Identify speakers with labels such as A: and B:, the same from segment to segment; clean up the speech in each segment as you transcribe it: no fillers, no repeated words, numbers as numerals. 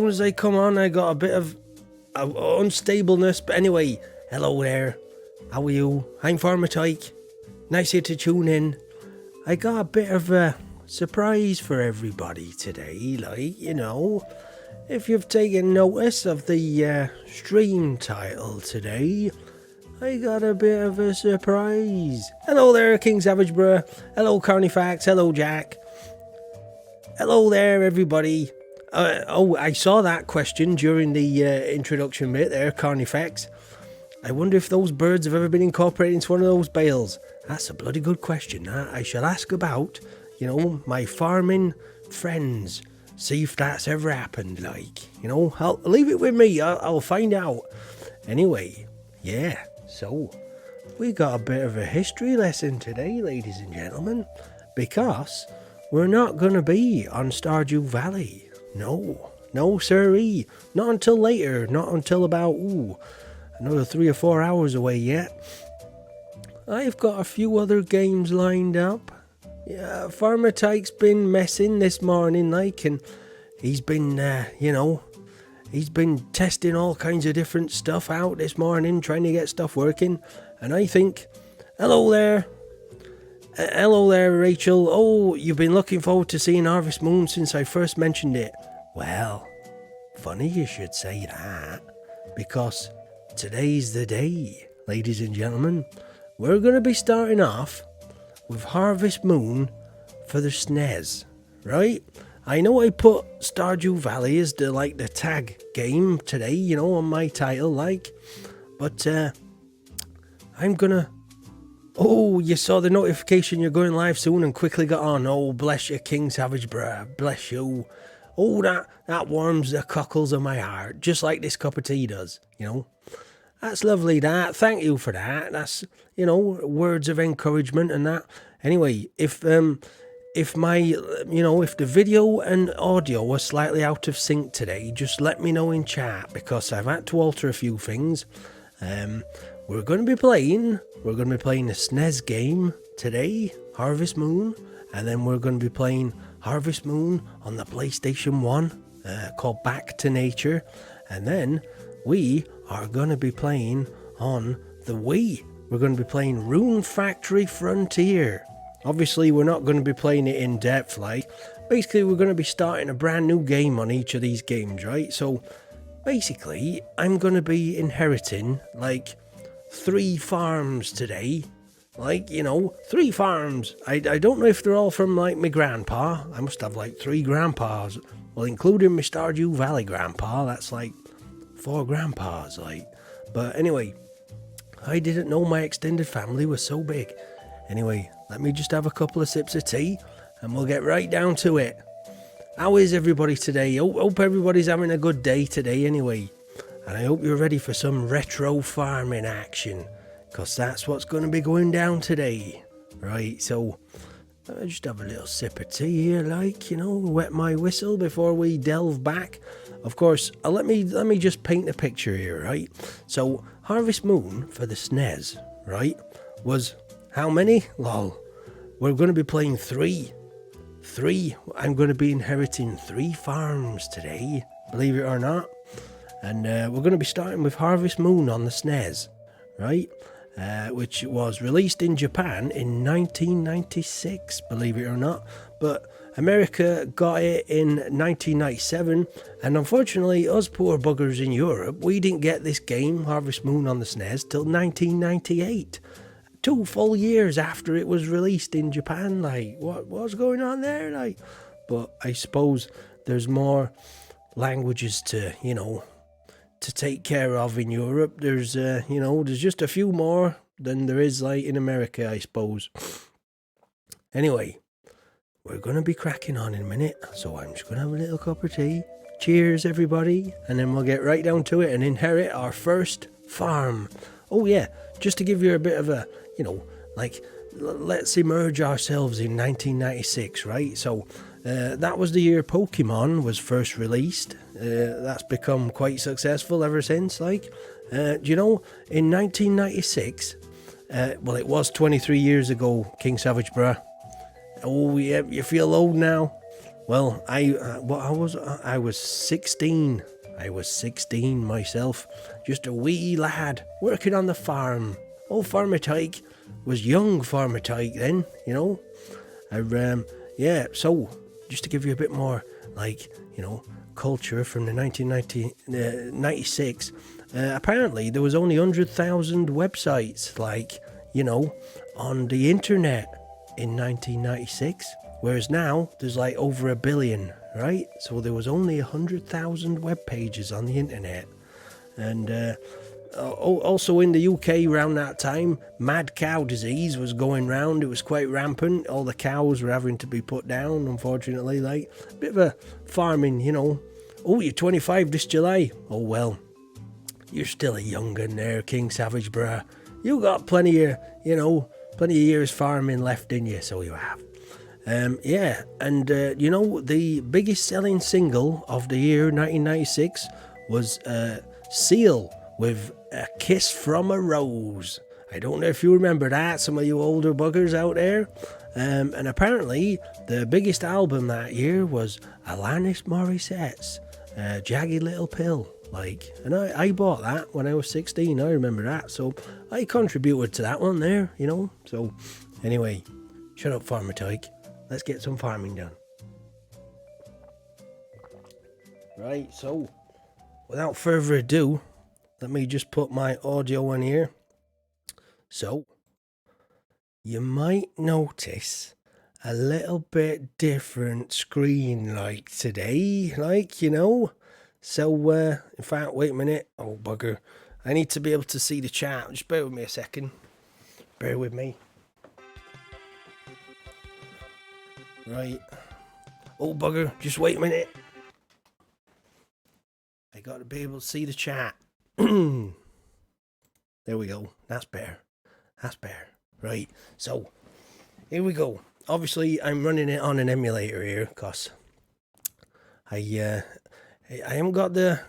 A: soon as I come on, I got a bit of unstableness. But anyway, hello there. How are you? I'm Farmer Tyke. Nice here to tune in. I got a bit of a surprise for everybody today. Like, you know, if you've taken notice of the stream title today, I got a bit of a surprise. Hello there, King Savage Bruh. Hello, Carnifax. Hello, Jack. Hello there, everybody. I saw that question during the introduction bit there, Carnifax. I wonder if those birds have ever been incorporated into one of those bales. That's a bloody good question. I shall ask about, you know, my farming friends. See if that's ever happened, like. You know, I'll leave it with me. I'll find out. Anyway, yeah. So, we got a bit of a history lesson today, ladies and gentlemen. Because we're not going to be on Stardew Valley. No sirree. Not until later. Not until about, another 3 or 4 hours away yet. I've got a few other games lined up. Yeah, Farmer Tyke's been messing this morning, like, and he's been, he's been testing all kinds of different stuff out this morning, trying to get stuff working. And I think, hello there, Rachel. Oh, you've been looking forward to seeing Harvest Moon since I first mentioned it. Well, funny you should say that, because today's the day, ladies and gentlemen. We're going to be starting off with Harvest Moon for the SNES, right? I know I put Stardew Valley as the tag game today, you know, on my title, like, but I'm gonna. Oh, you saw the notification you're going live soon and quickly got on. Oh, bless you, King Savage Bruh, bless you. Oh, that warms the cockles of my heart, just like this cup of tea does, you know. That's lovely, that. Thank you for that. That's, you know, words of encouragement and that. Anyway, if the video and audio are slightly out of sync today, just let me know in chat, because I've had to alter a few things. We're going to be playing a SNES game today, Harvest Moon, and then we're going to be playing Harvest Moon on the PlayStation 1, called Back to Nature, and then we are going to be playing on the Wii. We're going to be playing Rune Factory Frontier. Obviously, we're not going to be playing it in depth, like. Basically, we're going to be starting a brand new game on each of these games, right? So, basically, I'm going to be inheriting, 3 farms today. 3 farms. I don't know if they're all from, my grandpa. I must have, 3 grandpas. Well, including my Stardew Valley grandpa. That's, 4 grandpas, But anyway, I didn't know my extended family was so big. Anyway, let me just have a couple of sips of tea and we'll get right down to it. How is everybody today? Hope everybody's having a good day today anyway. And I hope you're ready for some retro farming action, because that's what's going to be going down today. Right, so I just have a little sip of tea here, wet my whistle before we delve back. Of course, let me just paint a picture here, right? So, Harvest Moon for the SNES, right, was how many? Lol. We're going to be playing 3. I'm going to be inheriting 3 farms today, believe it or not. And we're going to be starting with Harvest Moon on the SNES, right? Which was released in Japan in 1996, believe it or not. But America got it in 1997, and unfortunately, us poor buggers in Europe, we didn't get this game, Harvest Moon on the SNES, till 1998. 2 full years after it was released in Japan, what's going on there, But I suppose there's more languages to take care of in Europe. There's, there's just a few more than there is, in America, I suppose. Anyway, we're going to be cracking on in a minute, so I'm just going to have a little cup of tea. Cheers, everybody, and then we'll get right down to it and inherit our first farm. Oh, yeah, just to give you a bit of a, let's immerse ourselves in 1996, right? So, that was the year Pokemon was first released. That's become quite successful ever since, do you know, in 1996, it was 23 years ago, King Savage Bruh. Oh, yeah, you feel old now? Well, I was 16. I was 16 myself, just a wee lad working on the farm. Old Farmer Tyke was young Farmer Tyke then, you know. Yeah. So just to give you a bit more, like, you know, culture from the 1996. Apparently, there was only 100,000 websites, like, you know, on the internet in 1996. Whereas now, there's like over a billion, right? So there was only 100,000 web pages on the internet. And also in the UK around that time, mad cow disease was going round. It was quite rampant. All the cows were having to be put down, unfortunately. Like, a bit of a farming, you know. Oh, you're 25 this July. Oh, well, you're still a young gun there, King Savage, bruh. You got plenty of years farming left in you, so you have. Yeah, and you know, the biggest selling single of the year 1996 was Seal with A Kiss from a Rose. I don't know if you remember that, some of you older buggers out there. And apparently, the biggest album that year was Alanis Morissette's Jagged Little Pill. Like, and I bought that when I was 16, I remember that. So I contributed to that one there, you know. So anyway, shut up, Farmer Tyke. Let's get some farming done. Right, so without further ado, let me just put my audio in here. So, you might notice a little bit different screen like today, like, you know. So, in fact, wait a minute. Oh, bugger. I need to be able to see the chat. Just bear with me a second. Bear with me. Right. Oh, bugger. Just wait a minute. I got to be able to see the chat. There we go. That's better. That's better. Right. So, here we go. Obviously, I'm running it on an emulator here, because I haven't got the...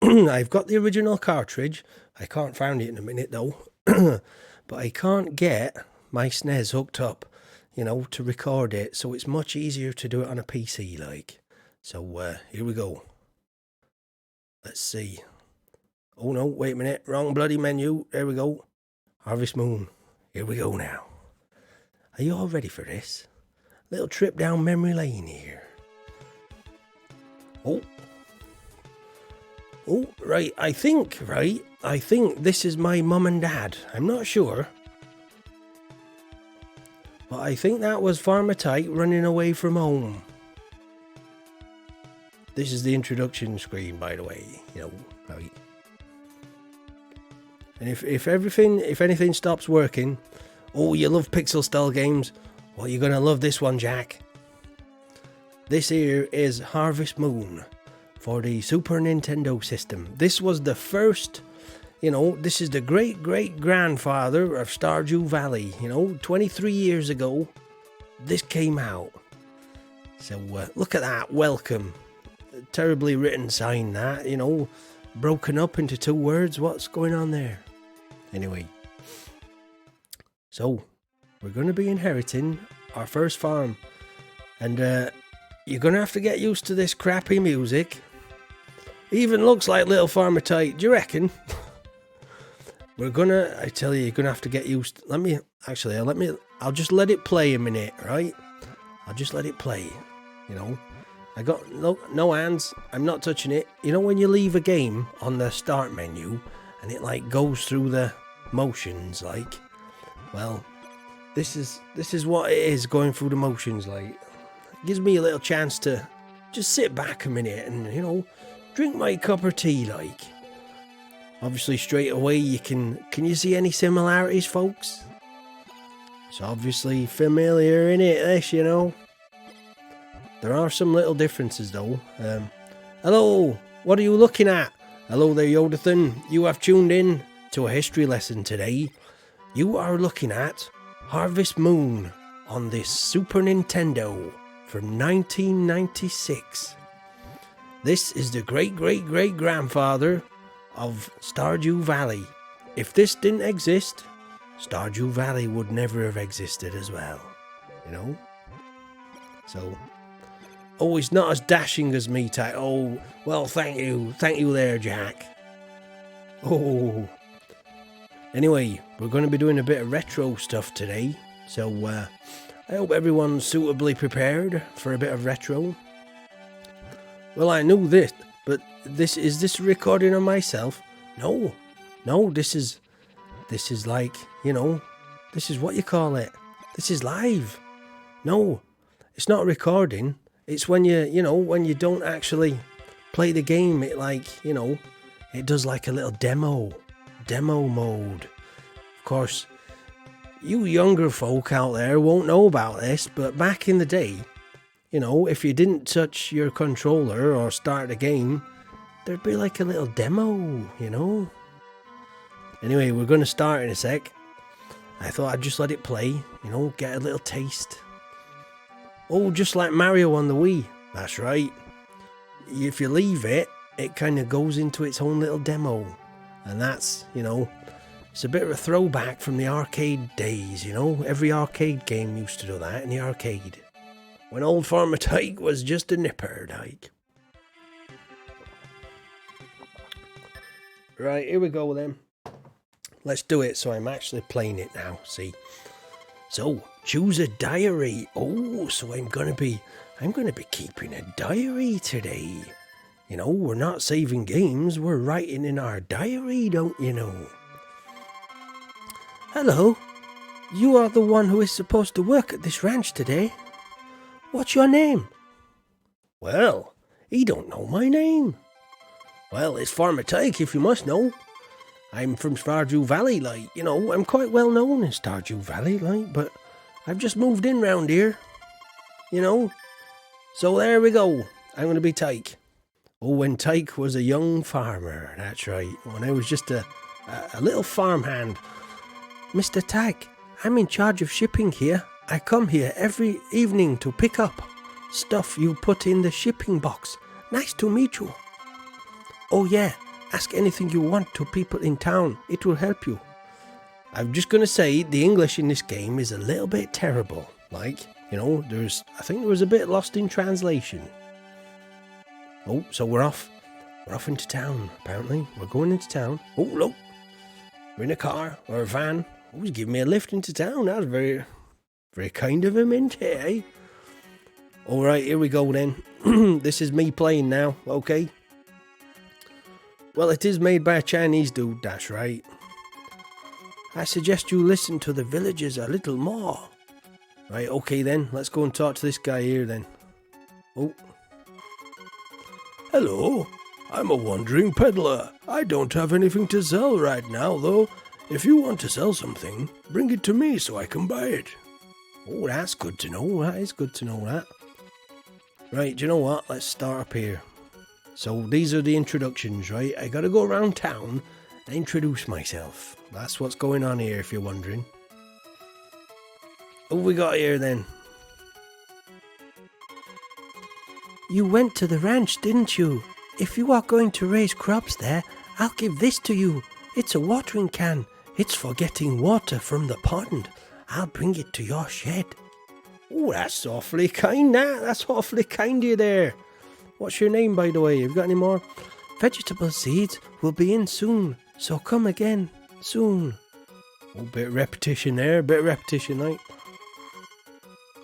A: I've got the original cartridge. I can't find it in a minute, though. But I can't get my SNES hooked up, you know, to record it. So it's much easier to do it on a PC, like. So, here we go. Let's see. Oh, no, wait a minute. Wrong bloody menu. There we go. Harvest Moon. Here we go now. Are you all ready for this? Little trip down memory lane here. Oh, right. I think this is my mum and dad. I'm not sure. But I think that was Farmer Tyke running away from home. This is the introduction screen, by the way. You know, right. And if anything stops working, oh, you love pixel style games, well, you're gonna love this one, Jack. This here is Harvest Moon for the Super Nintendo system. This was the first, you know, this is the great-great-grandfather of Stardew Valley. You know, 23 years ago, this came out. So, look at that, welcome. Terribly written sign, that, you know, broken up into 2 words. What's going on there? Anyway, so we're going to be inheriting our first farm, and you're going to have to get used to this crappy music. Even looks like Little Farmer Tyke. Do you reckon? I tell you, you're going to have to get used. I'll just let it play a minute, right? I'll just let it play, you know. I got no hands. I'm not touching it. You know when you leave a game on the start menu and it like goes through the motions, like, well, this is what it is, going through the motions. Like, it gives me a little chance to just sit back a minute and, you know, drink my cup of tea, like. Obviously, straight away, can you see any similarities, folks? It's obviously familiar, innit, this, you know? There are some little differences, though. Hello, what are you looking at? Hello there, Yodathan. You have tuned in to a history lesson today. You are looking at Harvest Moon on this Super Nintendo from 1996. This is the great-great-great-grandfather of Stardew Valley. If this didn't exist, Stardew Valley would never have existed as well. You know? So, Oh, he's not as dashing as me, Ty. Oh, well, thank you. Thank you there, Jack. Oh. Anyway, we're going to be doing a bit of retro stuff today. So, I hope everyone's suitably prepared for a bit of retro. Well, I knew this, but is this recording on myself? No, this is like, this is what you call it. This is live. No, it's not recording. It's when when you don't actually play the game, it it does like a little demo mode. Of course, you younger folk out there won't know about this, but back in the day, if you didn't touch your controller or start the game, there'd be like a little demo, Anyway, we're going to start in a sec. I thought I'd just let it play, get a little taste. Oh, just like Mario on the Wii. That's right. If you leave it, it kind of goes into its own little demo. And that's, it's a bit of a throwback from the arcade days, Every arcade game used to do that in the arcade. When old Farmer Tyke was just a nipper, like. Right, here we go then. Let's do it so I'm actually playing it now, see. So, choose a diary. Oh, so I'm gonna be keeping a diary today. We're not saving games, we're writing in our diary, don't you know? Hello, you are the one who is supposed to work at this ranch today. What's your name? Well, he don't know my name. Well, it's Farmer Tyke, if you must know. I'm from Stardew Valley, I'm quite well known in Stardew Valley, but I've just moved in round here, So there we go. I'm going to be Tyke. Oh, when Tyke was a young farmer, that's right. When I was just a little farmhand. Mr. Tyke, I'm in charge of shipping here. I come here every evening to pick up stuff you put in the shipping box. Nice to meet you. Oh yeah, ask anything you want to people in town. It will help you. I'm just going to say the English in this game is a little bit terrible. I think there was a bit lost in translation. Oh, so we're off. We're off into town, apparently. We're going into town. Oh, look. We're in a car or a van. Oh, he's giving me a lift into town. That's very, very kind of him, isn't it, eh? All right, here we go then. This is me playing now, okay? Well, it is made by a Chinese dude, that's right. I suggest you listen to the villagers a little more. Right, okay then, let's go and talk to this guy here then. Oh. Hello, I'm a wandering peddler. I don't have anything to sell right now, though. If you want to sell something, bring it to me so I can buy it. Oh, that's good to know. That is good to know that. Right, do you know what? Let's start up here. So these are the introductions, right? I gotta go around town and introduce myself. That's what's going on here, if you're wondering. What have we got here then? You went to the ranch, didn't you? If you are going to raise crops there, I'll give this to you. It's a watering can. It's for getting water from the pond. I'll bring it to your shed. Oh, that's awfully kind, That's awfully kind of you there. What's your name, by the way? Have you got any more? Vegetable seeds will be in soon, so come again soon. Oh, bit of repetition there, like.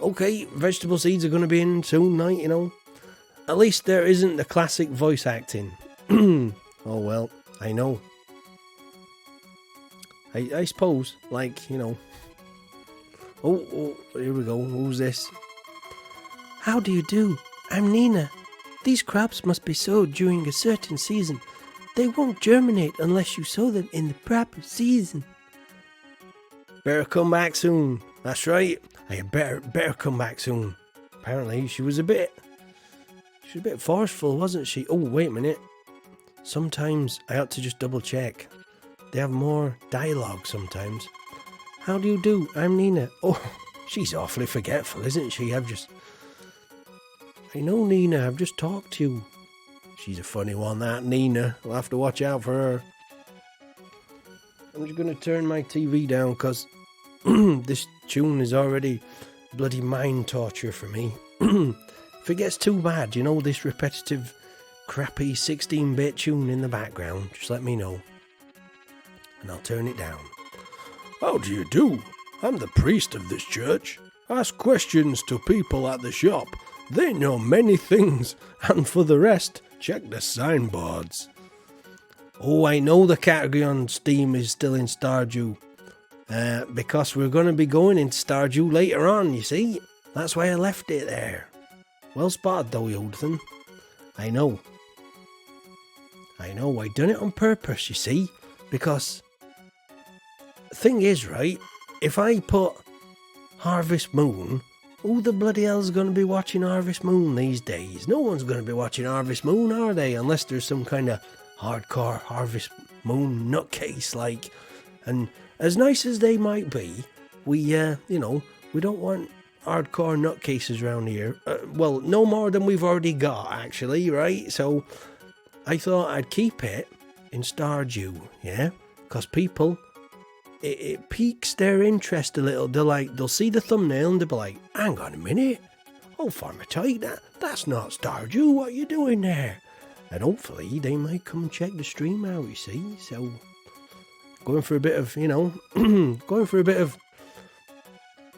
A: Okay, vegetable seeds are going to be in soon, like, At least there isn't the classic voice acting. Oh, well, I know. I suppose, Oh, here we go. Who's this? How do you do? I'm Nina. These crops must be sowed during a certain season. They won't germinate unless you sow them in the proper season. Better come back soon. That's right. I better come back soon. Apparently, she was a bit forceful, wasn't she? Oh, wait a minute. Sometimes I ought to just double check. They have more dialogue sometimes. How do you do? I'm Nina. Oh, she's awfully forgetful, isn't she? I know, Nina. I've just talked to you. She's a funny one, that Nina. We'll have to watch out for her. I'm just going to turn my TV down because this tune is already bloody mind torture for me. If it gets too bad, you know, this repetitive, crappy 16-bit tune in the background, just let me know. And I'll turn it down. How do you do? I'm the priest of this church. Ask questions to people at the shop. They know many things, and for the rest, check the signboards. Oh, I know the category on Steam is still in Stardew. Because we're going to be going into Stardew later on, you see? That's why I left it there. Well spotted though, Yodthan. I know. I done it on purpose, you see? Because the thing is, right, if I put Harvest Moon, who the bloody hell's going to be watching Harvest Moon these days? No one's going to be watching Harvest Moon, are they? Unless there's some kind of hardcore Harvest Moon nutcase, like. And as nice as they might be, we don't want hardcore nutcases around here. Well, no more than we've already got, actually, right? So I thought I'd keep it in Stardew, yeah? Because people, it piques their interest a little. They'll see the thumbnail and they'll be like, hang on a minute. Oh, for my tight, that's not Stardew. What are you doing there? And hopefully they might come check the stream out, you see? So going for a bit of, going for a bit of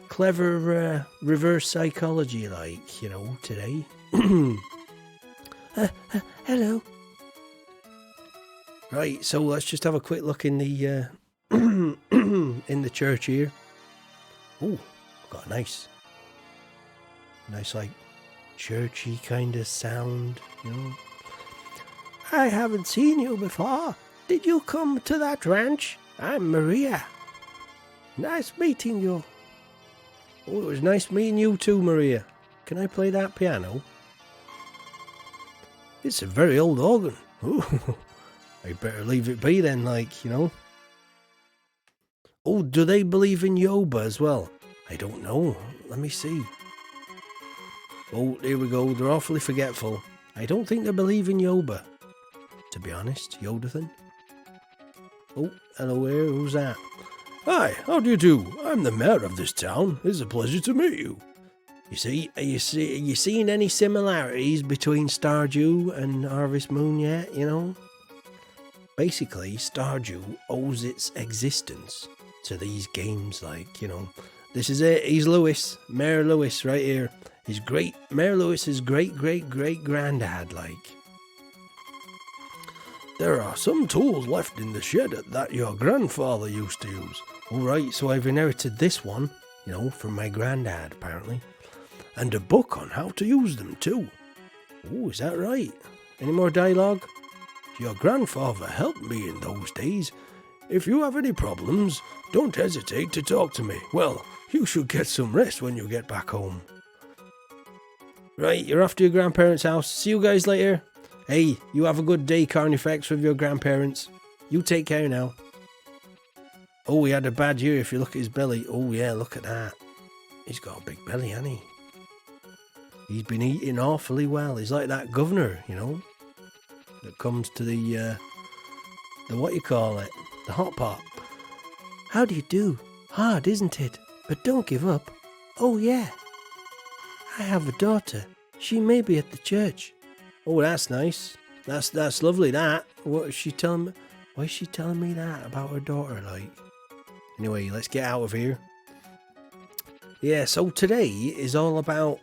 A: clever reverse psychology, like, today. Hello. Right, so let's just have a quick look in the in the church here. Oh, got a nice like churchy kind of sound, I haven't seen you before. Did you come to that ranch? I'm Maria. Nice meeting you. Oh, it was nice meeting you too, Maria. Can I play that piano? It's a very old organ. Ooh, I better leave it be then, like, Oh, do they believe in Yoba as well? I don't know. Let me see. Oh, here we go. They're awfully forgetful. I don't think they believe in Yoba, to be honest, Yodthan. Oh, hello there. Who's that? Hi, how do you do? I'm the mayor of this town. It's a pleasure to meet you. Are you seeing any similarities between Stardew and Harvest Moon yet, Basically, Stardew owes its existence to these games, like, This is it. He's Lewis. Mayor Lewis right here. Mayor Lewis's great-great-great-granddad, like. There are some tools left in the shed that your grandfather used to use. Alright, so I've inherited this one, from my granddad, apparently. And a book on how to use them, too. Oh, is that right? Any more dialogue? Your grandfather helped me in those days. If you have any problems, don't hesitate to talk to me. Well, you should get some rest when you get back home. Right, you're off to your grandparents' house. See you guys later. Hey, you have a good day, Carnifex, with your grandparents. You take care now. Oh, he had a bad year if you look at his belly. Oh, yeah, look at that. He's got a big belly, hasn't he? He's been eating awfully well. He's like that governor, that comes to the what you call it? The hot pot. How do you do? Hard, isn't it? But don't give up. Oh, yeah. I have a daughter. She may be at the church. Oh, that's nice. That's lovely, that. What is she telling me? Why is she telling me that about her daughter, like? Anyway, let's get out of here. Yeah, so today is all about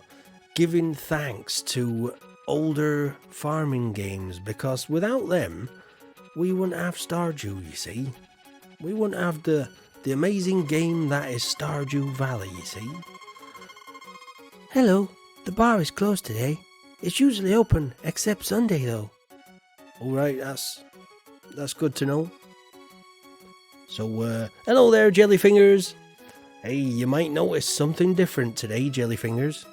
A: giving thanks to older farming games, because without them, we wouldn't have Stardew, you see. We wouldn't have the amazing game that is Stardew Valley, you see. Hello, the bar is closed today. It's usually open, except Sunday, though. Alright, that's good to know. So, hello there, Jellyfingers. Hey, you might notice something different today, Jellyfingers.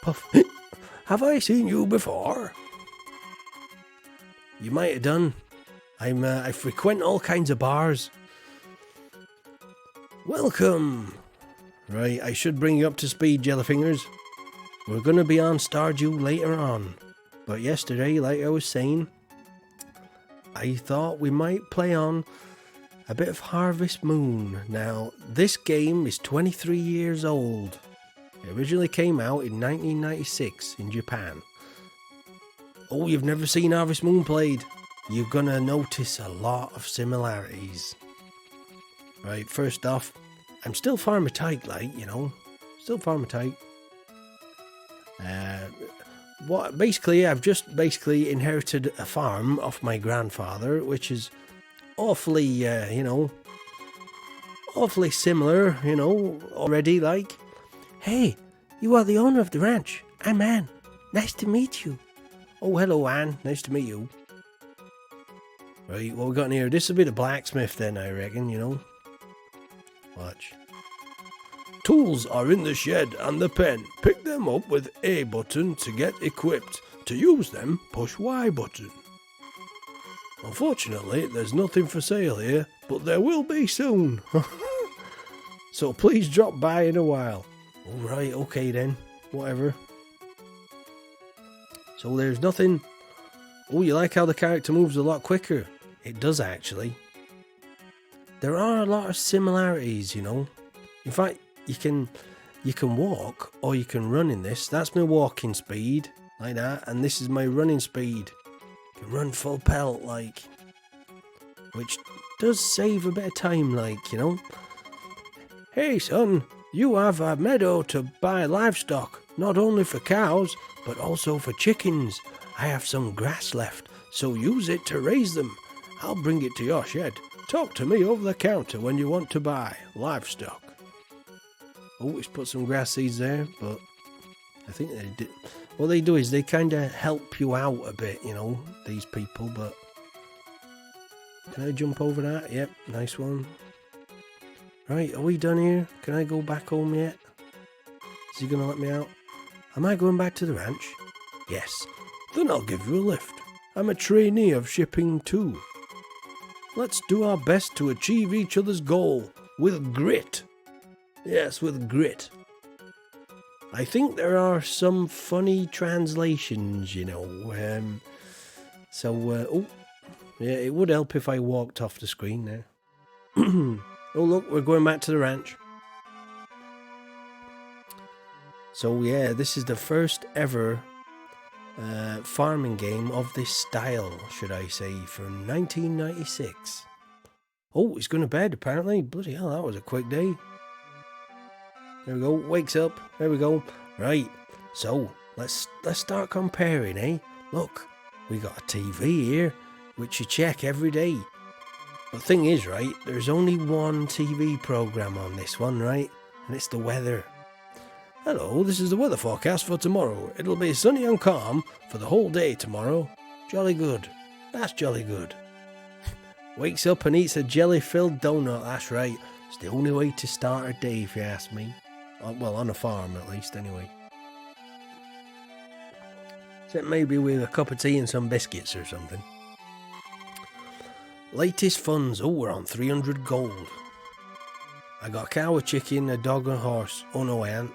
A: Puff. Have I seen you before? You might have done. I frequent all kinds of bars. Welcome. Right, I should bring you up to speed, Jellyfingers. We're going to be on Stardew later on. But yesterday, like I was saying, I thought we might play on a bit of Harvest Moon. Now, this game is 23 years old. It originally came out in 1996 in Japan. Oh, you've never seen Harvest Moon played? You're gonna notice a lot of similarities. Right, first off, I'm still Farmer Tyke, like, you know. Still Farmer Tyke. I've just basically inherited a farm off my grandfather, which is awfully, awfully similar, already, like. Hey, you are the owner of the ranch. I'm Ann. Nice to meet you. Oh, hello, Ann. Nice to meet you. Right, what we got in here? This will be the blacksmith then, I reckon, Watch. Tools are in the shed and the pen. Pick them up with A button to get equipped. To use them, push Y button. Unfortunately, there's nothing for sale here, but there will be soon. So please drop by in a while. Alright, okay then. Whatever. So there's nothing. Oh, you like how the character moves a lot quicker? It does actually. There are a lot of similarities, In fact, you can walk or you can run in this. That's my walking speed, like that, and this is my running speed. You can run full pelt, like, which does save a bit of time, like, Hey son, you have a meadow to buy livestock, not only for cows, but also for chickens. I have some grass left, so use it to raise them. I'll bring it to your shed. Talk to me over the counter when you want to buy livestock. Oh, he's put some grass seeds there, but I think they did. What they do is they kind of help you out a bit, these people, but... Can I jump over that? Yep, nice one. Right, are we done here? Can I go back home yet? Is he going to let me out? Am I going back to the ranch? Yes. Then I'll give you a lift. I'm a trainee of shipping too. Let's do our best to achieve each other's goal with grit. Yes, with grit. I think there are some funny translations, oh, yeah, it would help if I walked off the screen there. Oh, look, we're going back to the ranch. So, yeah, this is the first ever farming game of this style, should I say, from 1996. Oh, he's going to bed, apparently. Bloody hell, that was a quick day. There we go, wakes up. There we go. Right, so let's start comparing, eh? Look, we got a TV here, which you check every day. But the thing is, right, there's only one TV program on this one, right? And it's the weather. Hello, this is the weather forecast for tomorrow. It'll be sunny and calm for the whole day tomorrow. Jolly good. That's jolly good. Wakes up and eats a jelly-filled donut. That's right. It's the only way to start a day, if you ask me. Well, on a farm, at least, anyway. Except maybe with a cup of tea and some biscuits or something. Latest funds. Oh, we're on 300 gold. I got a cow, a chicken, a dog, and a horse. Oh, no, I ain't.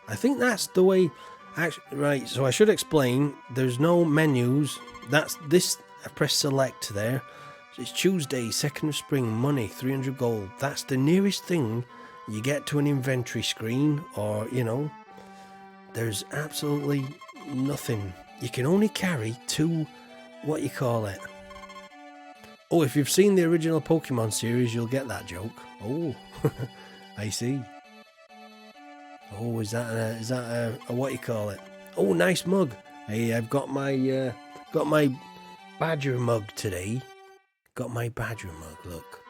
A: I think that's the way... Actually, right, so I should explain. There's no menus. That's this. I press select there. It's Tuesday, 2nd of spring, money, 300 gold. That's the nearest thing you get to an inventory screen, or, there's absolutely nothing. You can only carry 2, what you call it. Oh, if you've seen the original Pokemon series, you'll get that joke. Oh, I see. Oh, is that a what you call it? Oh, nice mug. Hey, I've got my badger mug today. Got my badger mug, look.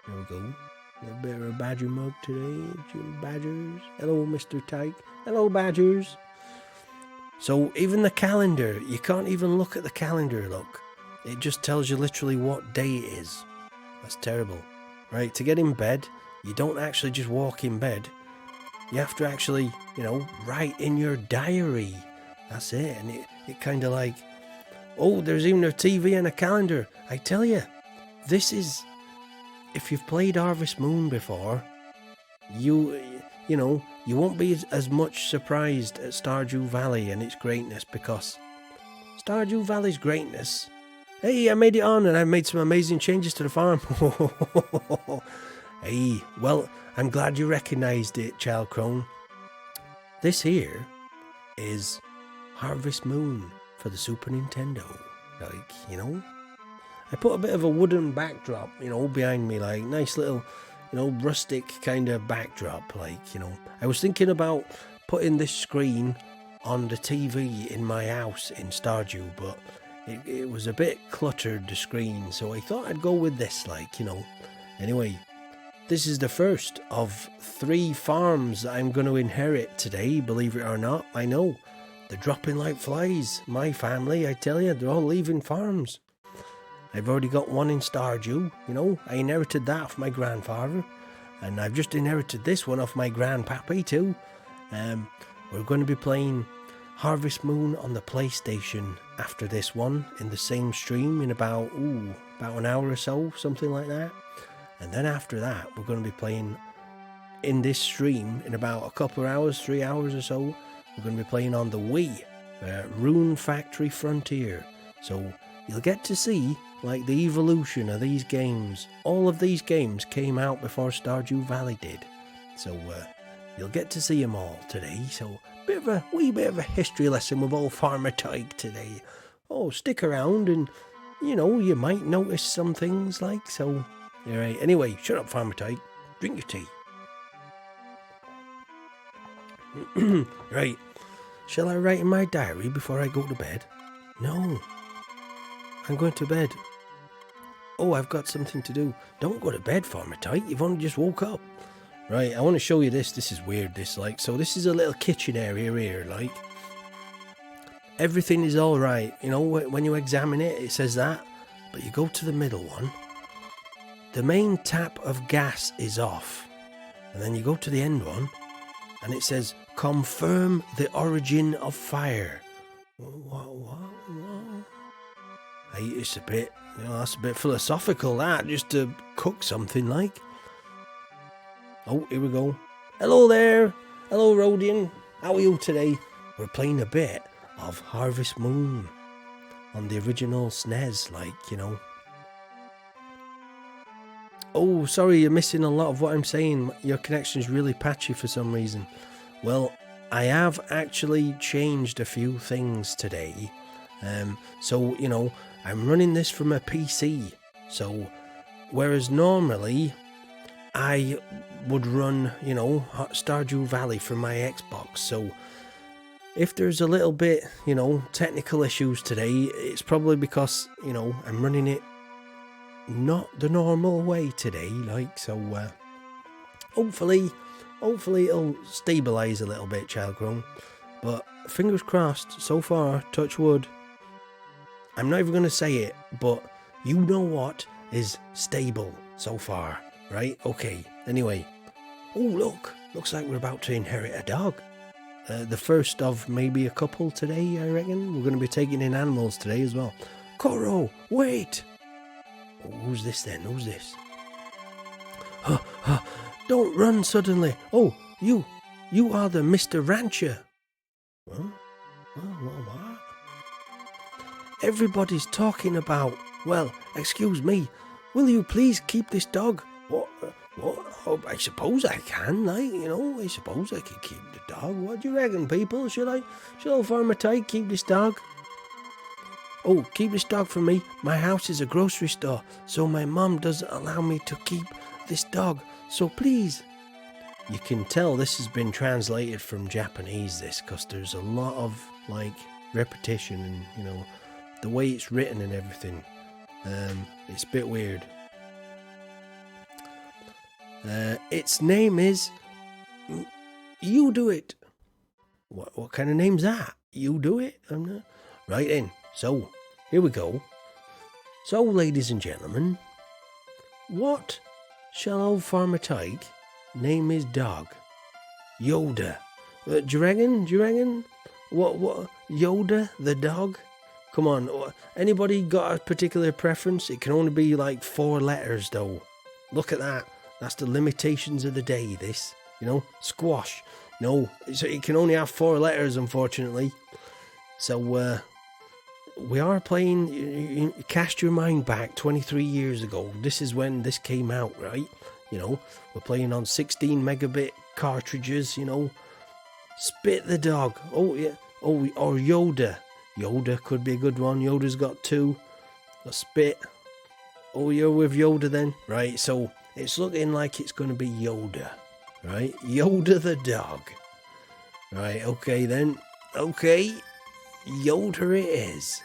A: There we go. A bit of a badger mug today. Badgers. Hello, Mr. Tyke. Hello, badgers. So even the calendar, you can't even look at the calendar, look. It just tells you literally what day it is. That's terrible. Right, to get in bed, you don't actually just walk in bed. You have to actually, write in your diary. That's it. And it kind of like, oh, there's even a TV and a calendar. I tell you, this is, if you've played Harvest Moon before, you won't be as much surprised at Stardew Valley and its greatness, because Stardew Valley's greatness... Hey, I made it on and I made some amazing changes to the farm. Hey, well, I'm glad you recognised it, Child Crone. This here is Harvest Moon for the Super Nintendo. Like, you know, I put a bit of a wooden backdrop, you know, behind me, like nice little, you know, rustic kind of backdrop. Like, you know, I was thinking about putting this screen on the TV in my house in Stardew, but it was a bit cluttered, the screen, so I thought I'd go with this, like, you know. Anyway, this is the first of 3 farms I'm going to inherit today, believe it or not. I know, they're dropping like flies. My family, I tell you, they're all leaving farms. I've already got one in Stardew, you know. I inherited that off my grandfather, and I've just inherited this one off my grandpappy too. We're going to be playing Harvest Moon on the PlayStation after this one in the same stream in about an hour or so, something like that. And then after that, we're going to be playing in this stream in about a couple of hours, 3 hours or so. We're going to be playing on the Wii, Rune Factory Frontier. So you'll get to see like the evolution of these games. All of these games came out before Stardew Valley did. So you'll get to see them all today. So wee bit of a history lesson with old Farmer Tyke today. Oh, stick around and, you know, you might notice some things like so. Alright, anyway, shut up, Farmer Tyke. Drink your tea. Right, shall I write in my diary before I go to bed? No, I'm going to bed. Oh, I've got something to do. Don't go to bed, Farmer Tyke. You've only just woke up. Right, I want to show you this. This is weird, this, like. So this is a little kitchen area here, like. Everything is all right. You know, when you examine it, it says that. But you go to the middle one. The main tap of gas is off. And then you go to the end one. And it says, confirm the origin of fire. What? Hey, it's a bit, you know, that's a bit philosophical, that, just to cook something like. Oh, here we go. Hello there. Hello, Rodian. How are you today? We're playing a bit of Harvest Moon on the original SNES, like, you know. Oh, sorry, you're missing a lot of what I'm saying. Your connection's really patchy for some reason. Well, I have actually changed a few things today. So, you know, I'm running this from a PC. So, whereas normally I would run, you know, Stardew Valley from my Xbox. So, if there's a little bit, you know, technical issues today, it's probably because, you know, I'm running it not the normal way today, like, so hopefully it'll stabilize a little bit, Childgrown, but fingers crossed. So far, touch wood, I'm not even going to say it, but you know what is stable so far, right? Okay, anyway, oh look, looks like we're about to inherit a dog. The first of maybe a couple today, I reckon. We're going to be taking in animals today as well. Koro, wait! Oh, who's this then? Who's this? Don't run suddenly. Oh, you are the Mr. Rancher. Huh? What? Everybody's talking about. Well, excuse me. Will you please keep this dog? What? Oh, I suppose I can, like, you know, I suppose I can keep the dog. What do you reckon, people? Should old Farmer Tyke keep this dog? Oh, keep this dog for me. My house is a grocery store, so my mum doesn't allow me to keep this dog. So please. You can tell this has been translated from Japanese, this, because there's a lot of, like, repetition and, you know, the way it's written and everything. It's a bit weird. Its name is You Do It. What kind of name's that? You Do It? I'm not. Right then. So, here we go. So, ladies and gentlemen, what shall old Farmer Tyke name his dog? Yoda. Do you reckon? What? Yoda, the dog? Come on, anybody got a particular preference? It can only be like 4 letters, though. Look at that. That's the limitations of the day, this. You know, squash. No, it can only have 4 letters, unfortunately. So, we are playing, you cast your mind back 23 years ago. This is when this came out, right? You know, we're playing on 16 megabit cartridges, you know. Spit the dog. Oh, yeah. Oh, or Yoda. Yoda could be a good one. Yoda's got 2. A spit. Oh, you're with Yoda then? Right, so it's looking like it's going to be Yoda. Right? Yoda the dog. Right, okay then. Okay. Yoda it is.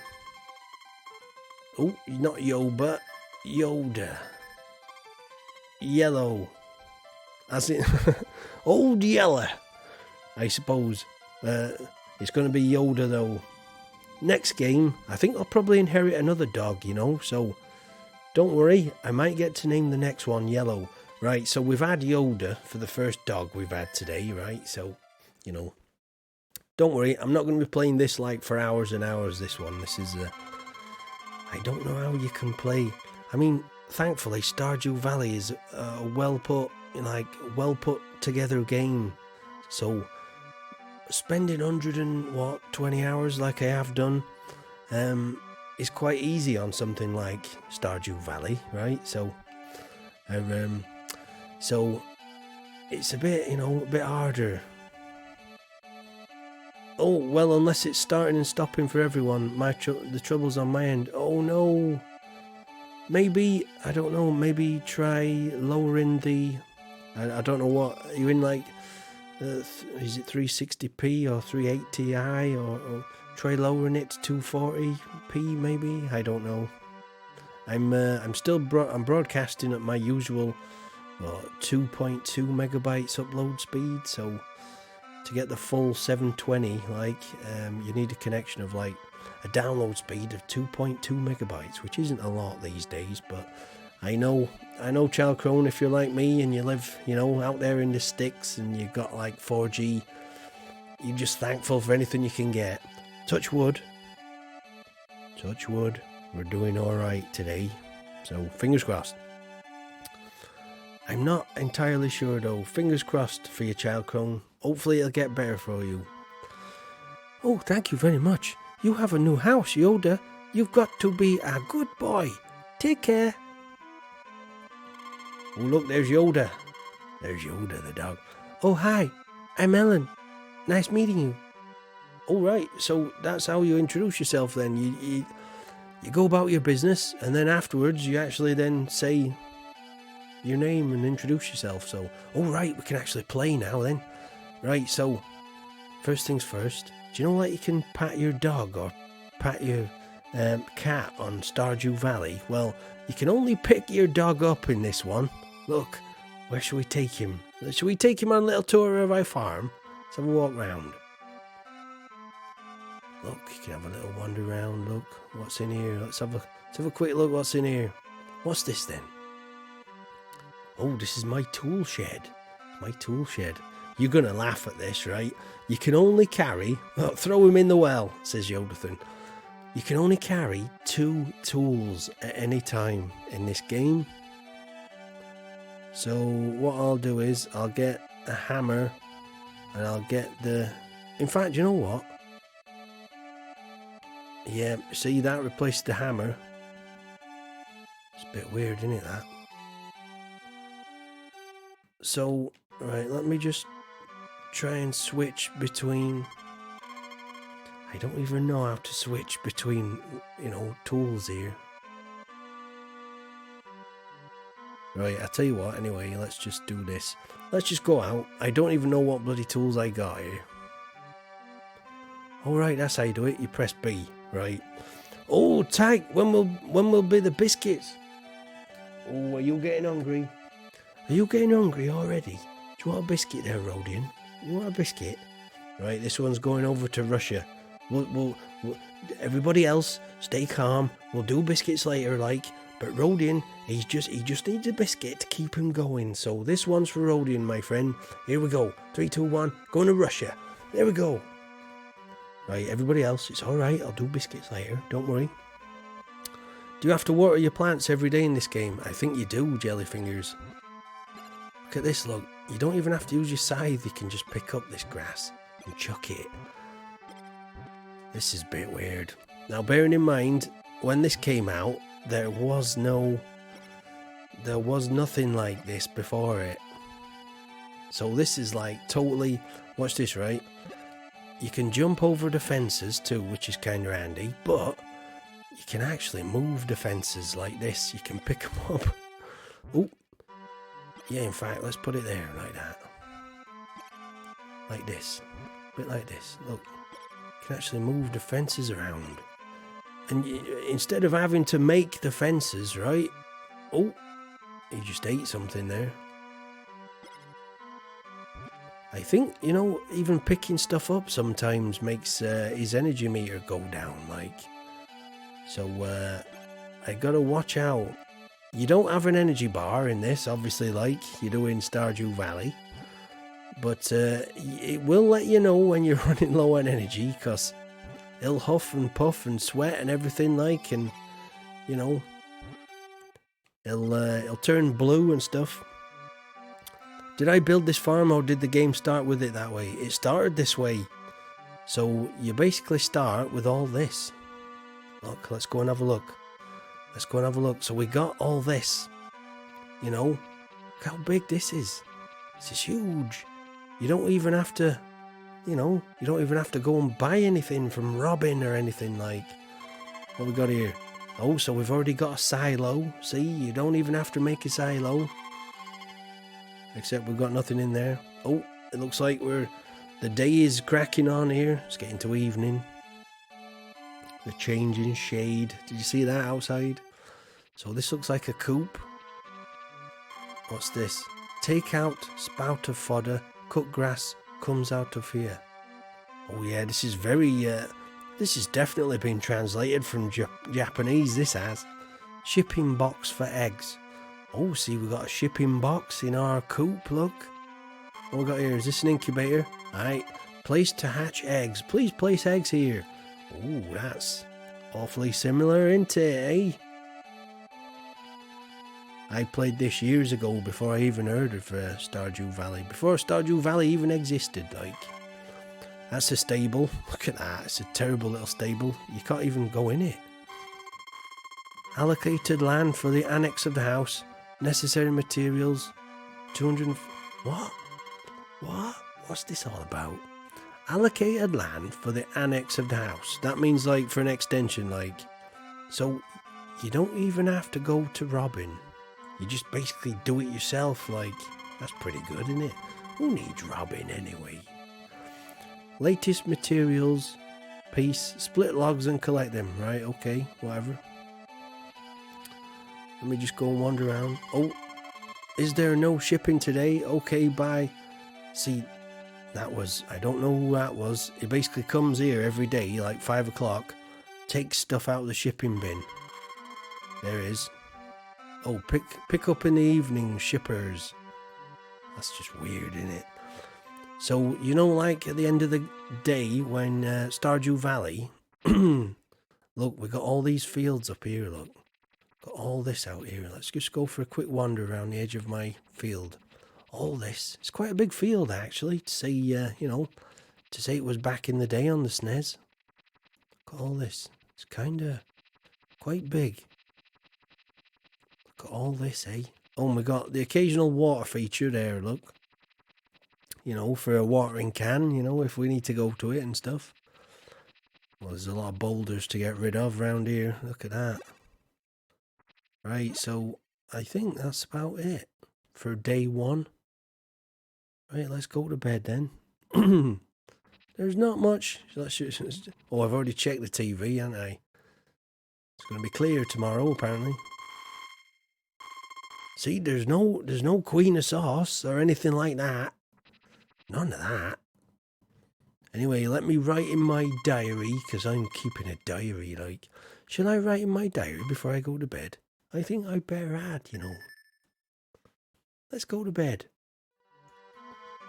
A: Oh, not Yoba. Yoda. Yellow. As in Old Yeller, I suppose. It's going to be Yoda though. Next game, I think I'll probably inherit another dog, you know, so don't worry, I might get to name the next one Yellow. Right, so we've had Yoda for the first dog we've had today, right? So, you know, don't worry, I'm not going to be playing this like for hours and hours, this one. This is, I don't know how you can play. I mean, thankfully, Stardew Valley is a well put together game. So, spending 120 hours like I have done is quite easy on something like Stardew Valley, right? So it's a bit, you know, a bit harder. Oh, well, unless it's starting and stopping for everyone, the trouble's on my end. Oh no. Maybe, I don't know, maybe try lowering the, I don't know what, are you in like, is it 360p or 380i or try lowering it to 240p maybe? I don't know. I'm still I'm broadcasting at my usual 2.2 megabytes upload speed, so to get the full 720 you need a connection of like a download speed of 2.2 megabytes, which isn't a lot these days, but I know, Child Crone, if you're like me and you live, you know, out there in the sticks and you've got like 4G, you're just thankful for anything you can get. Touch wood. Touch wood. We're doing alright today. So, fingers crossed. I'm not entirely sure though. Fingers crossed for your Child Crone. Hopefully it'll get better for you. Oh, thank you very much. You have a new house, Yoda. You've got to be a good boy. Take care. Oh, look, there's Yoda. There's Yoda, the dog. Oh, hi. I'm Ellen. Nice meeting you. All right, so that's how you introduce yourself then. You go about your business, and then afterwards you actually then say your name and introduce yourself. So, all right, we can actually play now then. Right, so, first things first. Do you know like you can pat your dog or pat your cat on Stardew Valley? Well, you can only pick your dog up in this one. Look, where should we take him? Should we take him on a little tour of our farm? Let's have a walk round. Look, you can have a little wander around. Look, what's in here? Let's have a quick look what's in here. What's this then? Oh, this is my tool shed. My tool shed. You're going to laugh at this, right? You can only carry... Oh, throw him in the well, says Yodathan. You can only carry 2 tools at any time in this game. So what I'll do is I'll get a hammer and I'll get the... In fact, you know what? Yeah, see, that replaced the hammer. It's a bit weird, isn't it, that? So, right, let me just try and switch between... I don't even know how to switch between, you know, tools here. Right, I'll tell you what, anyway, let's just do this. Let's just go out. I don't even know what bloody tools I got here. Alright, that's how you do it. You press B, right? Oh, Tyke, when will be the biscuits? Oh, are you getting hungry? Are you getting hungry already? Do you want a biscuit there, Rodian? You want a biscuit? Right, this one's going over to Russia. We'll everybody else, stay calm. We'll do biscuits later, like. But Rodian, he just needs a biscuit to keep him going. So this one's for Rodian, my friend. Here we go. 3, 2, 1. Going to Russia. There we go. Right, everybody else, it's alright. I'll do biscuits later. Don't worry. Do you have to water your plants every day in this game? I think you do, Jellyfingers. Look at this, look. You don't even have to use your scythe. You can just pick up this grass and chuck it. This is a bit weird. Now, bearing in mind, when this came out, there was nothing like this before it. So this is like totally, watch this, right? you can jump over the fences too, which is kind of handy, but you can actually move the fences like this. You can pick them up. Oh, yeah, in fact, let's put it there like that. Like this. A bit like this. Look, you can actually move the fences around. And instead of having to make the fences, right? Oh, he just ate something there. I think, you know, even picking stuff up sometimes makes his energy meter go down, like. So, I gotta watch out. You don't have an energy bar in this, obviously, like you do in Stardew Valley. But it will let you know when you're running low on energy, because he'll huff and puff and sweat and everything, like, and, you know, he'll turn blue and stuff. Did I build this farm or did the game start with it that way? It started this way. So you basically start with all this. Look, let's go and have a look. Let's go and have a look. So we got all this. You know, look how big this is. This is huge. You don't even have to, you know, you don't even have to go and buy anything from Robin or anything, like. What we got here? Oh, so we've already got a silo. See, you don't even have to make a silo. Except we've got nothing in there. Oh, it looks like the day is cracking on here. It's getting to evening. The changing shade. Did you see that outside? So this looks like a coop. What's this? Take out spout of fodder. Cut grass comes out of here. Oh yeah, this is very... this has definitely been translated from Japanese, this has. Shipping box for eggs. Oh, see, we got a shipping box in our coop, look. What we got here? Is this an incubator? Alright. Place to hatch eggs. Please place eggs here. Oh, that's awfully similar, isn't it, eh? I played this years ago before I even heard of Stardew Valley. Before Stardew Valley even existed, like. That's a stable. Look at that. It's a terrible little stable. You can't even go in it. Allocated land for the annex of the house. Necessary materials, 200... What? What? What's this all about? Allocated land for the annex of the house. That means, like, for an extension, like. So, you don't even have to go to Robin. You just basically do it yourself, like. That's pretty good, isn't it? Who needs Robin, anyway? Latest materials, piece, split logs and collect them. Right, okay, whatever. Let me just go and wander around. Oh, is there no shipping today? Okay, bye. See, that was... I don't know who that was. It basically comes here every day, like 5 o'clock. Takes stuff out of the shipping bin. There it is. Oh, pick up in the evening, shippers. That's just weird, isn't it? So, you know, like at the end of the day when Stardew Valley... Look, we got all these fields up here, look. Got all this out here. Let's just go for a quick wander around the edge of my field. All this. It's quite a big field, actually, to say, you know, to say it was back in the day on the SNES. Got all this. It's kind of quite big. Got all this, eh? Oh, we got the occasional water feature there, look. You know, for a watering can, you know, if we need to go to it and stuff. Well, there's a lot of boulders to get rid of around here. Look at that. Right, so I think that's about it for day one. Right, let's go to bed then. There's not much. Let's just, oh, I've already checked the TV, haven't I? It's going to be clear tomorrow, apparently. See, there's no Queen of Sauce or anything like that. None of that. Anyway, let me write in my diary, because I'm keeping a diary, like. Shall I write in my diary before I go to bed? I think I better add, you know. Let's go to bed.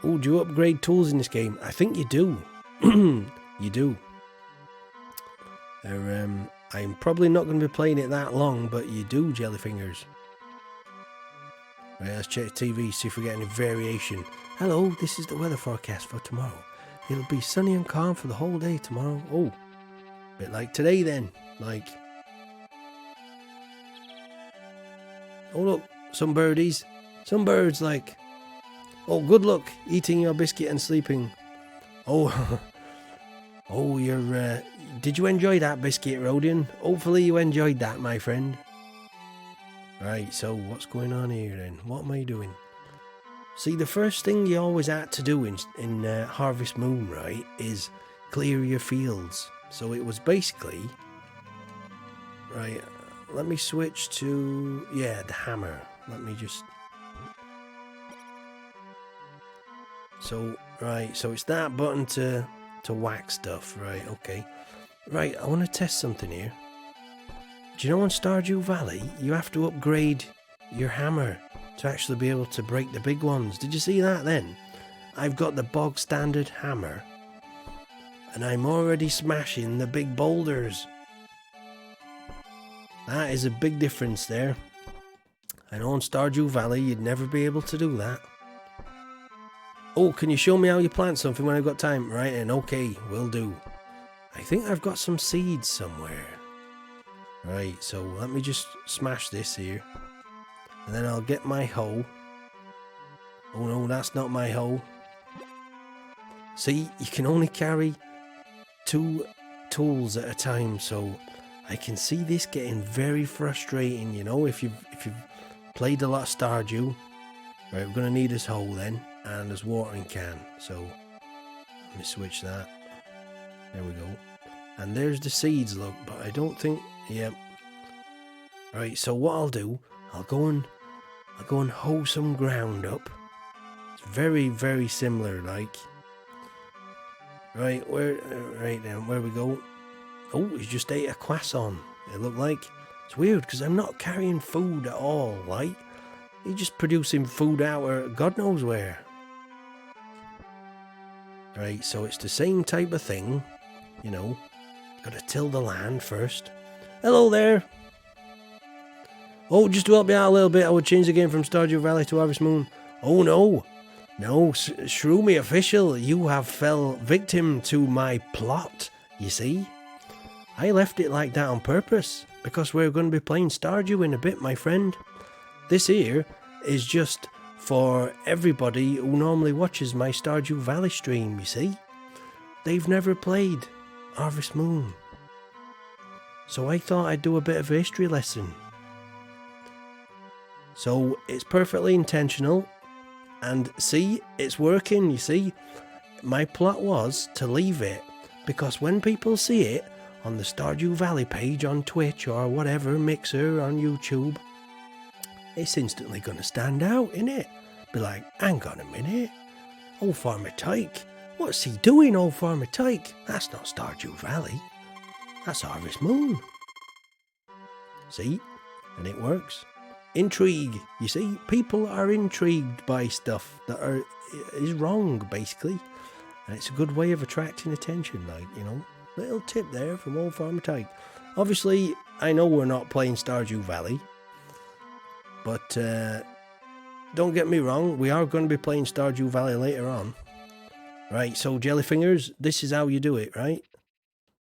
A: Oh, do you upgrade tools in this game? I think you do. You do. I'm probably not going to be playing it that long, but you do, Jellyfingers. Right, let's check TV, see if we get any variation. Hello, this is the weather forecast for tomorrow. It'll be sunny and calm for the whole day tomorrow. Oh, bit like today then. Like... Oh look, some birdies. Some birds like... Oh, good luck eating your biscuit and sleeping. Oh, Oh, did you enjoy that, Biscuit Rodian? Hopefully you enjoyed that, my friend. Right, so what's going on here then? What am I doing? See, the first thing you always had to do in Harvest Moon, right, is clear your fields. So it was basically... Right, let me switch to... Yeah, the hammer. Let me just... So, right, so it's that button to whack stuff. Right, okay. Right, I want to test something here. Do you know on Stardew Valley, you have to upgrade your hammer to actually be able to break the big ones. Did you see that then? I've got the bog standard hammer and I'm already smashing the big boulders. That is a big difference there. I know on Stardew Valley you'd never be able to do that. Oh, can you show me how you plant something when I've got time? Right, and okay, will do. I think I've got some seeds somewhere. Right, so let me just smash this here. And then I'll get my hoe. Oh no, that's not my hoe. See, you can only carry 2 tools at a time, so I can see this getting very frustrating, you know, if you've played a lot of Stardew. Right, we're going to need this hoe then, and this watering can, so let me switch that. There we go. And there's the seeds, look, but I don't think, yep. Right, so what I'll do, I'll go and hoe some ground up. It's very, very similar, like. Right, right then, where we go? Oh, he's just ate a croissant, it looked like. It's weird, because I'm not carrying food at all, like. He's just producing food out of God knows where. Right, so it's the same type of thing, you know. Gotta till the land first. Hello there! Oh, just to help me out a little bit, I would change the game from Stardew Valley to Harvest Moon. Oh no! No, Shroomy official, you have fell victim to my plot, you see? I left it like that on purpose, because we're going to be playing Stardew in a bit, my friend. This here is just for everybody who normally watches my Stardew Valley stream, you see? They've never played Harvest Moon. So I thought I'd do a bit of a history lesson. So it's perfectly intentional. And see, it's working, you see. My plot was to leave it, because when people see it on the Stardew Valley page on Twitch or whatever, Mixer on YouTube, it's instantly going to stand out, innit? Be like, hang on a minute. Old Farmer Tyke, what's he doing, Old Farmer Tyke? That's not Stardew Valley. That's Harvest Moon. See? And it works. Intrigue, you see, people are intrigued by stuff that is wrong, basically, and it's a good way of attracting attention, like, you know. Little tip there from Old Farmer Tyke. Obviously, I know we're not playing Stardew Valley, but don't get me wrong, we are going to be playing Stardew Valley later on. Right, so Jellyfingers, this is how you do it, right?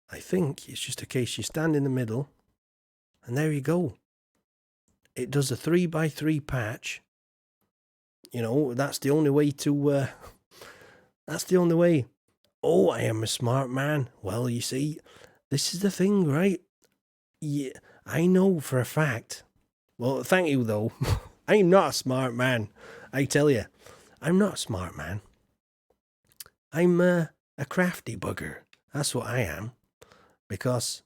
A: I think it's just a case you stand in the middle, and there you go. It does a 3x3 patch. You know, that's the only way to... that's the only way. Oh, I am a smart man. Well, you see, this is the thing, right? Yeah, I know for a fact. Well, thank you, though. I'm not a smart man. I tell you, I'm not a smart man. I'm a crafty bugger. That's what I am. Because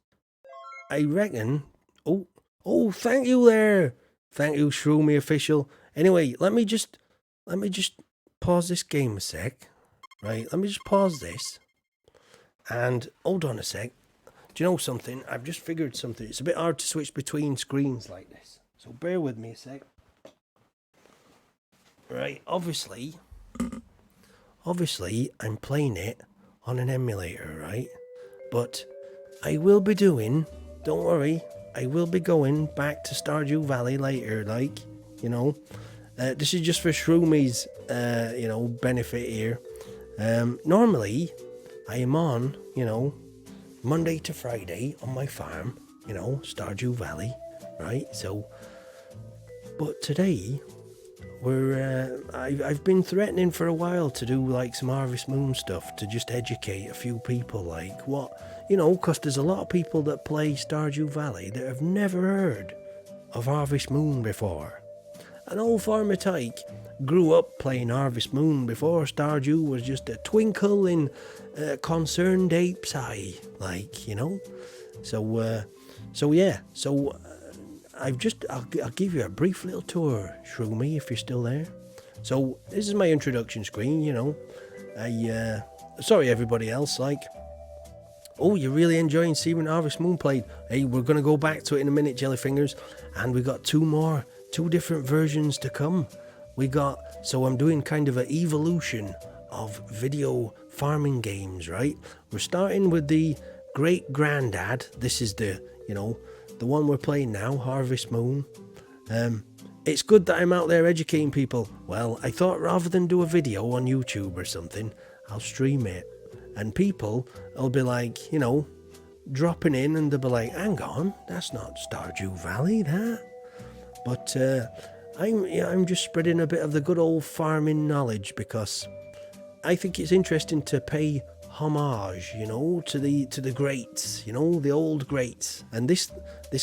A: I reckon... Oh, thank you there. Thank you, Shroomy official. Anyway, let me just pause this game a sec. Right, let me just pause this. And hold on a sec. Do you know something? I've just figured something. It's a bit hard to switch between screens like this. So bear with me a sec. Right, obviously I'm playing it on an emulator, right? But I will be doing, don't worry, I will be going back to Stardew Valley later, like, you know. This is just for Shroomy's, you know, benefit here. Normally, I am on, you know, Monday to Friday on my farm, you know, Stardew Valley, right? So, but today, I've been threatening for a while to do like some Harvest Moon stuff to just educate a few people, like what, because there's a lot of people that play Stardew Valley that have never heard of Harvest Moon before. And old Farmer Tyke grew up playing Harvest Moon before Stardew was just a twinkle in concerned ape's eye, So I'll give you a brief little tour, Shroomy, if you're still there. So this is my introduction screen, sorry everybody else, oh, you're really enjoying seeing Harvest Moon played. Hey, we're going to go back to it in a minute, Jellyfingers. And we got two different versions to come. So I'm doing kind of an evolution of video farming games, right? We're starting with the Great Granddad. This is the one we're playing now, Harvest Moon. It's good that I'm out there educating people. Well, I thought rather than do a video on YouTube or something, I'll stream it. And people will be like, dropping in and they'll be like, hang on, that's not Stardew Valley, that. But I'm just spreading a bit of the good old farming knowledge because I think it's interesting to pay homage, to the greats, the old greats. And this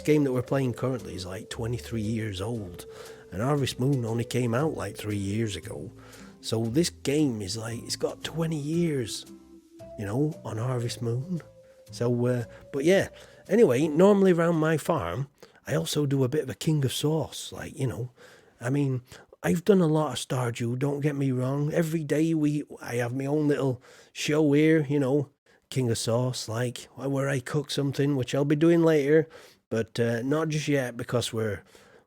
A: game that we're playing currently is like 23 years old, and Harvest Moon only came out like 3 years ago. So this game is like, it's got 20 years, on Harvest Moon. So, but yeah, anyway, normally around my farm, I also do a bit of a king of sauce, I mean, I've done a lot of Stardew, don't get me wrong. Every day I have my own little show here, king of sauce, where I cook something, which I'll be doing later, but not just yet because we're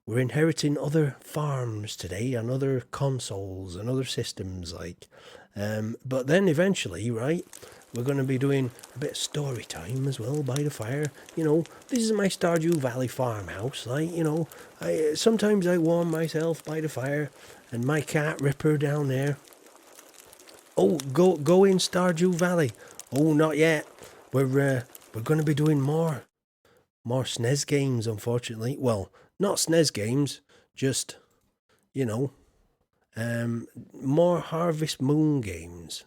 A: inheriting other farms today and other consoles and other systems, but then eventually, right, we're going to be doing a bit of story time as well by the fire. This is my Stardew Valley farmhouse. Sometimes I warm myself by the fire, and my cat Ripper down there. Oh, go in Stardew Valley. Oh, not yet. We're going to be doing more SNES games, unfortunately. Well, not SNES games, just more Harvest Moon games.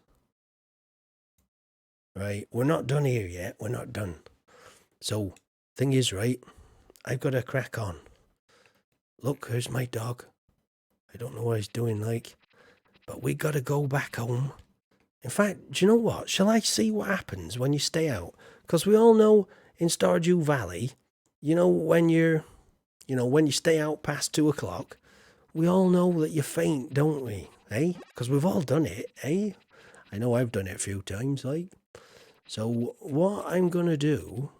A: Right, we're not done here yet. We're not done. So, thing is, right, I've got to crack on. Look, here's my dog. I don't know what he's doing, but we got to go back home. In fact, do you know what? Shall I see what happens when you stay out? Because we all know in Stardew Valley, when you stay out past 2 o'clock, we all know that you faint, don't we? Eh? Because we've all done it, eh? I know I've done it a few times, So what I'm going to do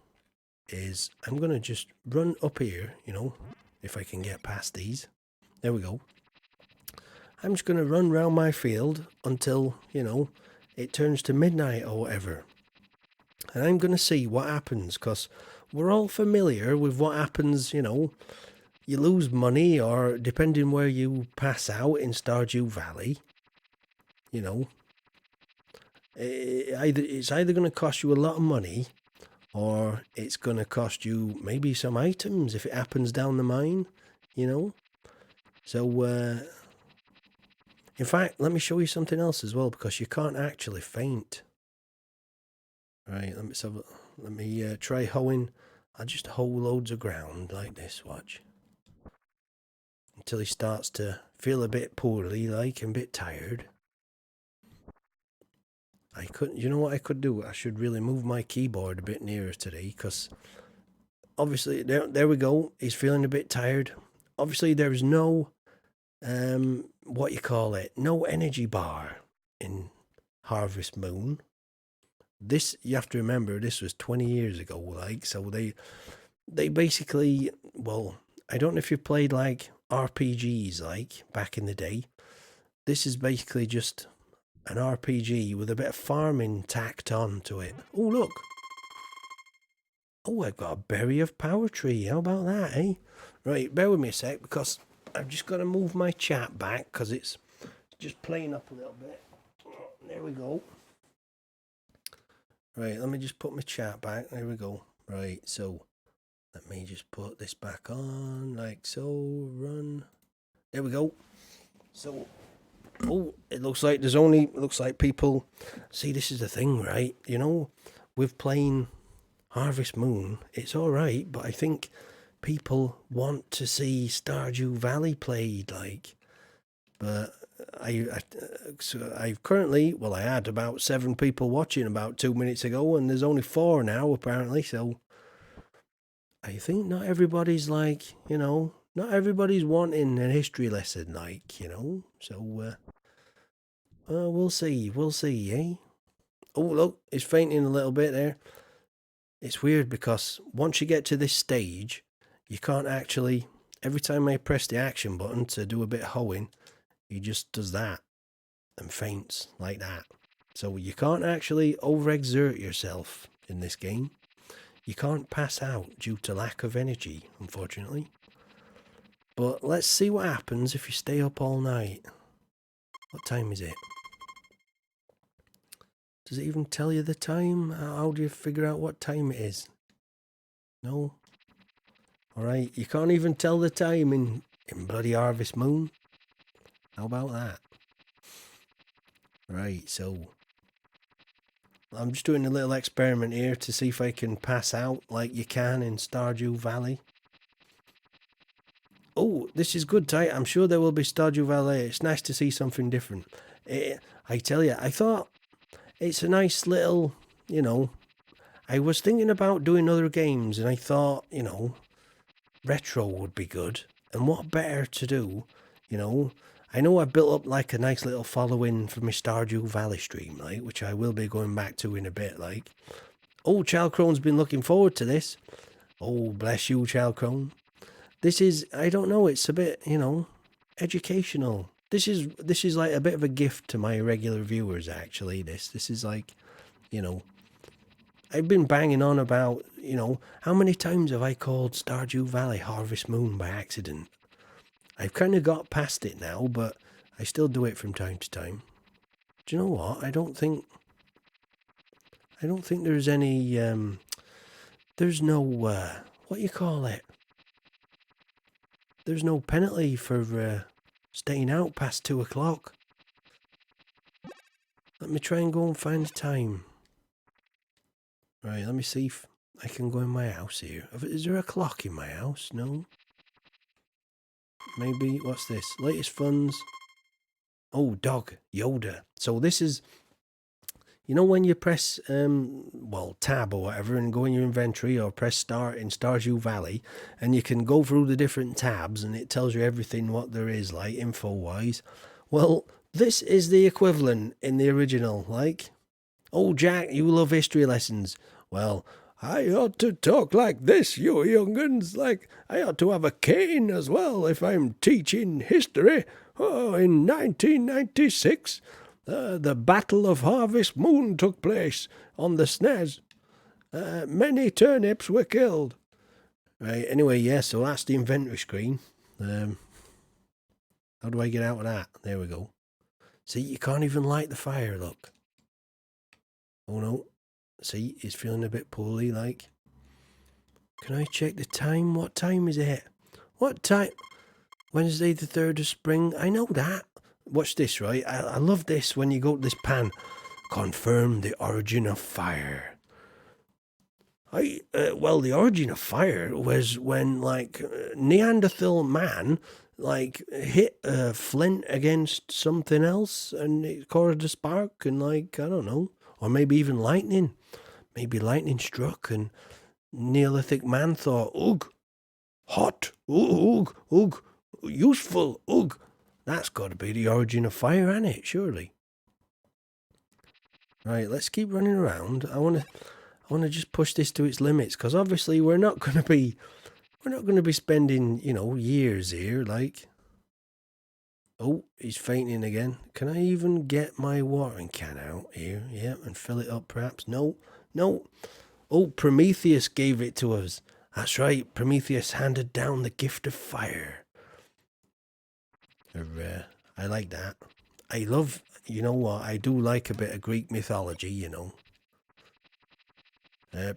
A: is I'm going to just run up here, if I can get past these. There we go. I'm just going to run round my field until, it turns to midnight or whatever. And I'm going to see what happens, because we're all familiar with what happens, you lose money, or depending where you pass out in Stardew Valley, it's either going to cost you a lot of money, or it's going to cost you maybe some items if it happens down the mine, So, in fact, let me show you something else as well, because you can't actually faint. Right, let me try hoeing. I'll just hoe loads of ground like this, watch. Until he starts to feel a bit poorly, and a bit tired. You know what I could do? I should really move my keyboard a bit nearer today, because obviously, there we go. He's feeling a bit tired. Obviously, there's no, no energy bar in Harvest Moon. This, you have to remember, this was 20 years ago, so they basically, well, I don't know if you played, RPGs, back in the day. This is basically just an RPG with a bit of farming tacked on to it. Oh, look. Oh, I've got a berry of power tree. How about that, eh? Right, bear with me a sec, because I've just got to move my chat back, because it's just playing up a little bit. There we go. Right, let me just put my chat back. There we go. Right, so let me just put this back on, like so. Run. There we go. So, oh, it looks like there's only, looks like people, see, this is the thing, right? You know, with playing Harvest Moon, it's alright, but I think people want to see Stardew Valley played, like, but I've currently, well, I had about 7 people watching about 2 minutes ago, and there's only 4 now, apparently, so I think not everybody's like, you know, not everybody's wanting a history lesson, like, you know, so, we'll see, eh? Oh, look, it's fainting a little bit there. It's weird because once you get to this stage, you can't actually, every time I press the action button to do a bit of hoeing, he just does that and faints like that. So you can't actually overexert yourself in this game. You can't pass out due to lack of energy, unfortunately. But let's see what happens if you stay up all night. What time is it? Does it even tell you the time? How do you figure out what time it is? No? Alright, you can't even tell the time in bloody Harvest Moon. How about that? Right, so I'm just doing a little experiment here to see if I can pass out like you can in Stardew Valley. Oh, this is good, Ty. I'm sure there will be Stardew Valley. It's nice to see something different. I tell you, I thought it's a nice little, you know, I was thinking about doing other games and I thought, you know, retro would be good. And what better to do, you know, I know I've built up like a nice little following for my Stardew Valley stream, like, which I will be going back to in a bit, like. Oh, Chalcrone's been looking forward to this. Oh, bless you, Chalcrone. This is, I don't know, it's a bit, you know, educational. This is like a bit of a gift to my regular viewers, actually, this is like, you know, I've been banging on about, you know, how many times have I called Stardew Valley Harvest Moon by accident? I've kind of got past it now, but I still do it from time to time. Do you know what? I don't think there's any, there's no, what do you call it? There's no penalty for staying out past 2 o'clock. Let me try and go and find the time. Right, let me see if I can go in my house here. Is there a clock in my house? No. Maybe, what's this? Latest funds. Oh, dog, Yoda. So this is, you know when you press, well, tab or whatever and go in your inventory or press start in Stardew Valley and you can go through the different tabs and it tells you everything what there is, like, info-wise. Well, this is the equivalent in the original, like. Oh, Jack, you love history lessons. Well, I ought to talk like this, you young'uns. Like, I ought to have a cane as well if I'm teaching history. Oh, in 1996, the Battle of Harvest Moon took place on the SNES. Many turnips were killed. Right, anyway, yeah, so that's the inventory screen. How do I get out of that? There we go. See, you can't even light the fire, look. Oh no. See, he's feeling a bit poorly, like. Can I check the time? What time is it? What time? Wednesday the 3rd of spring. I know that. Watch this, right? I love this when you go to this pan. Confirm the origin of fire. Well, the origin of fire was when, like, Neanderthal man, like, hit a flint against something else and it caused a spark and, like, I don't know. Or maybe even lightning. Maybe lightning struck and Neolithic man thought, ugh, hot, ugh, ugh, useful, ugh. That's got to be the origin of fire, ain't it? Surely. Right, let's keep running around. I want to just push this to its limits because obviously we're not going to be spending, you know, years here. Like, oh, he's fainting again. Can I even get my watering can out here? Yeah, and fill it up, perhaps. No. Oh, Prometheus gave it to us. That's right. Prometheus handed down the gift of fire. I like that. I love, you know what, I do like a bit of Greek mythology, you know.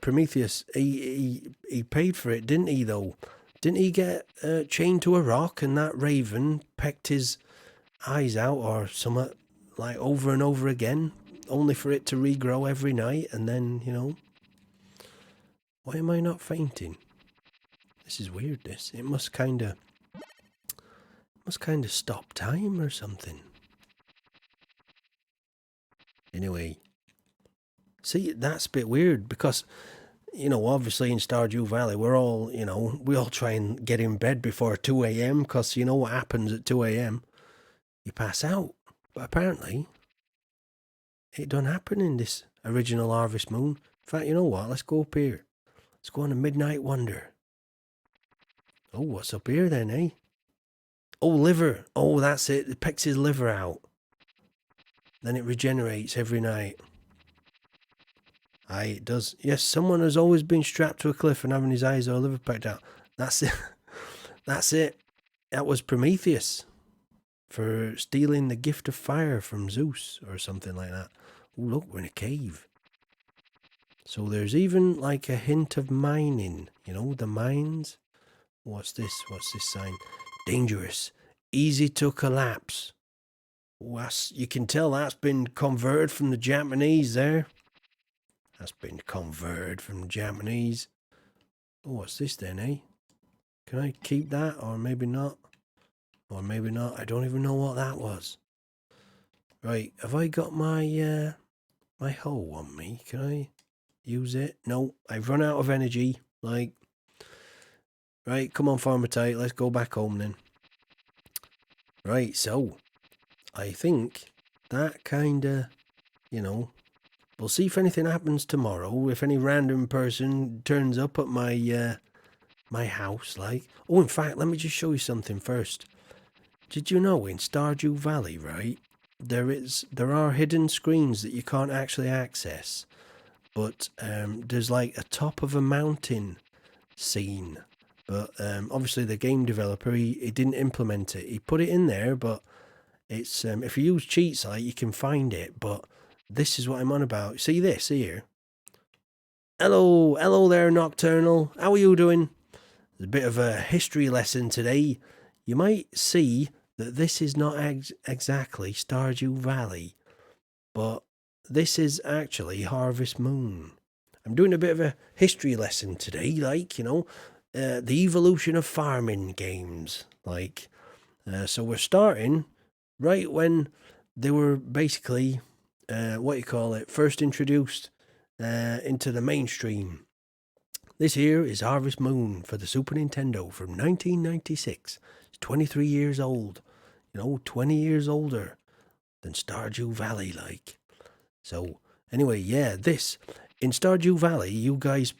A: Prometheus, he paid for it, didn't he, though? Didn't he get chained to a rock and that raven pecked his eyes out or something, like over and over again, only for it to regrow every night, and then, you know. Why am I not fainting? This is weird, this. It must kinda stop time or something. Anyway. See, that's a bit weird because, you know, obviously in Stardew Valley, we're all, you know, we all try and get in bed before 2 a.m. because you know what happens at 2 a.m.? You pass out. But apparently, it don't happen in this original Harvest Moon. In fact, you know what? Let's go up here. Let's go on a midnight wander. Oh, what's up here then, eh? Oh, liver. Oh, that's it. It picks his liver out. Then it regenerates every night. Aye, it does. Yes, someone has always been strapped to a cliff and having his eyes or liver picked out. That's it. That's it. That was Prometheus for stealing the gift of fire from Zeus or something like that. Oh, look, we're in a cave. So there's even like a hint of mining. You know, the mines. What's this? What's this sign? Dangerous. Easy to collapse. Oh, you can tell that's been converted from the Japanese there. That's been converted from Japanese. Oh, what's this then, eh? Can I keep that or maybe not? Or maybe not. I don't even know what that was. Right, have I got my my hoe on me? Can I use it? No, I've run out of energy. Like, right, come on, Farmer Tight, let's go back home then. Right, so I think that kinda, you know, we'll see if anything happens tomorrow. If any random person turns up at my my house, like. Oh, in fact, let me just show you something first. Did you know in Stardew Valley, right, there are hidden screens that you can't actually access, but there's like a top of a mountain scene. But obviously the game developer, he didn't implement it. He put it in there, but it's if you use cheats, like, you can find it. But this is what I'm on about. See this here? Hello there, Nocturnal. How are you doing? There's a bit of a history lesson today. You might see that this is not exactly Stardew Valley, but this is actually Harvest Moon. I'm doing a bit of a history lesson today, like, you know, the evolution of farming games. Like, so we're starting right when they were basically, first introduced into the mainstream. This here is Harvest Moon for the Super Nintendo from 1996. It's 23 years old. You know, 20 years older than Stardew Valley, like. So, anyway, yeah, this. In Stardew Valley, you guys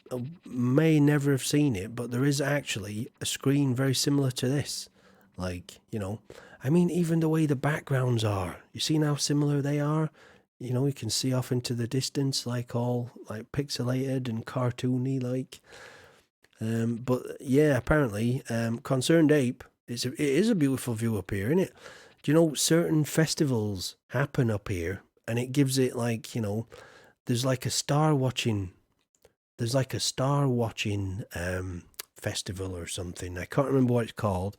A: may never have seen it, but there is actually a screen very similar to this. Like, you know, I mean, even the way the backgrounds are. You seen how similar they are? You know, you can see off into the distance, like all like pixelated and cartoony, like. But yeah, apparently, Concerned Ape, it is a beautiful view up here, isn't it? Do you know certain festivals happen up here, and it gives it like, you know, there's like a star watching festival or something. I can't remember what it's called.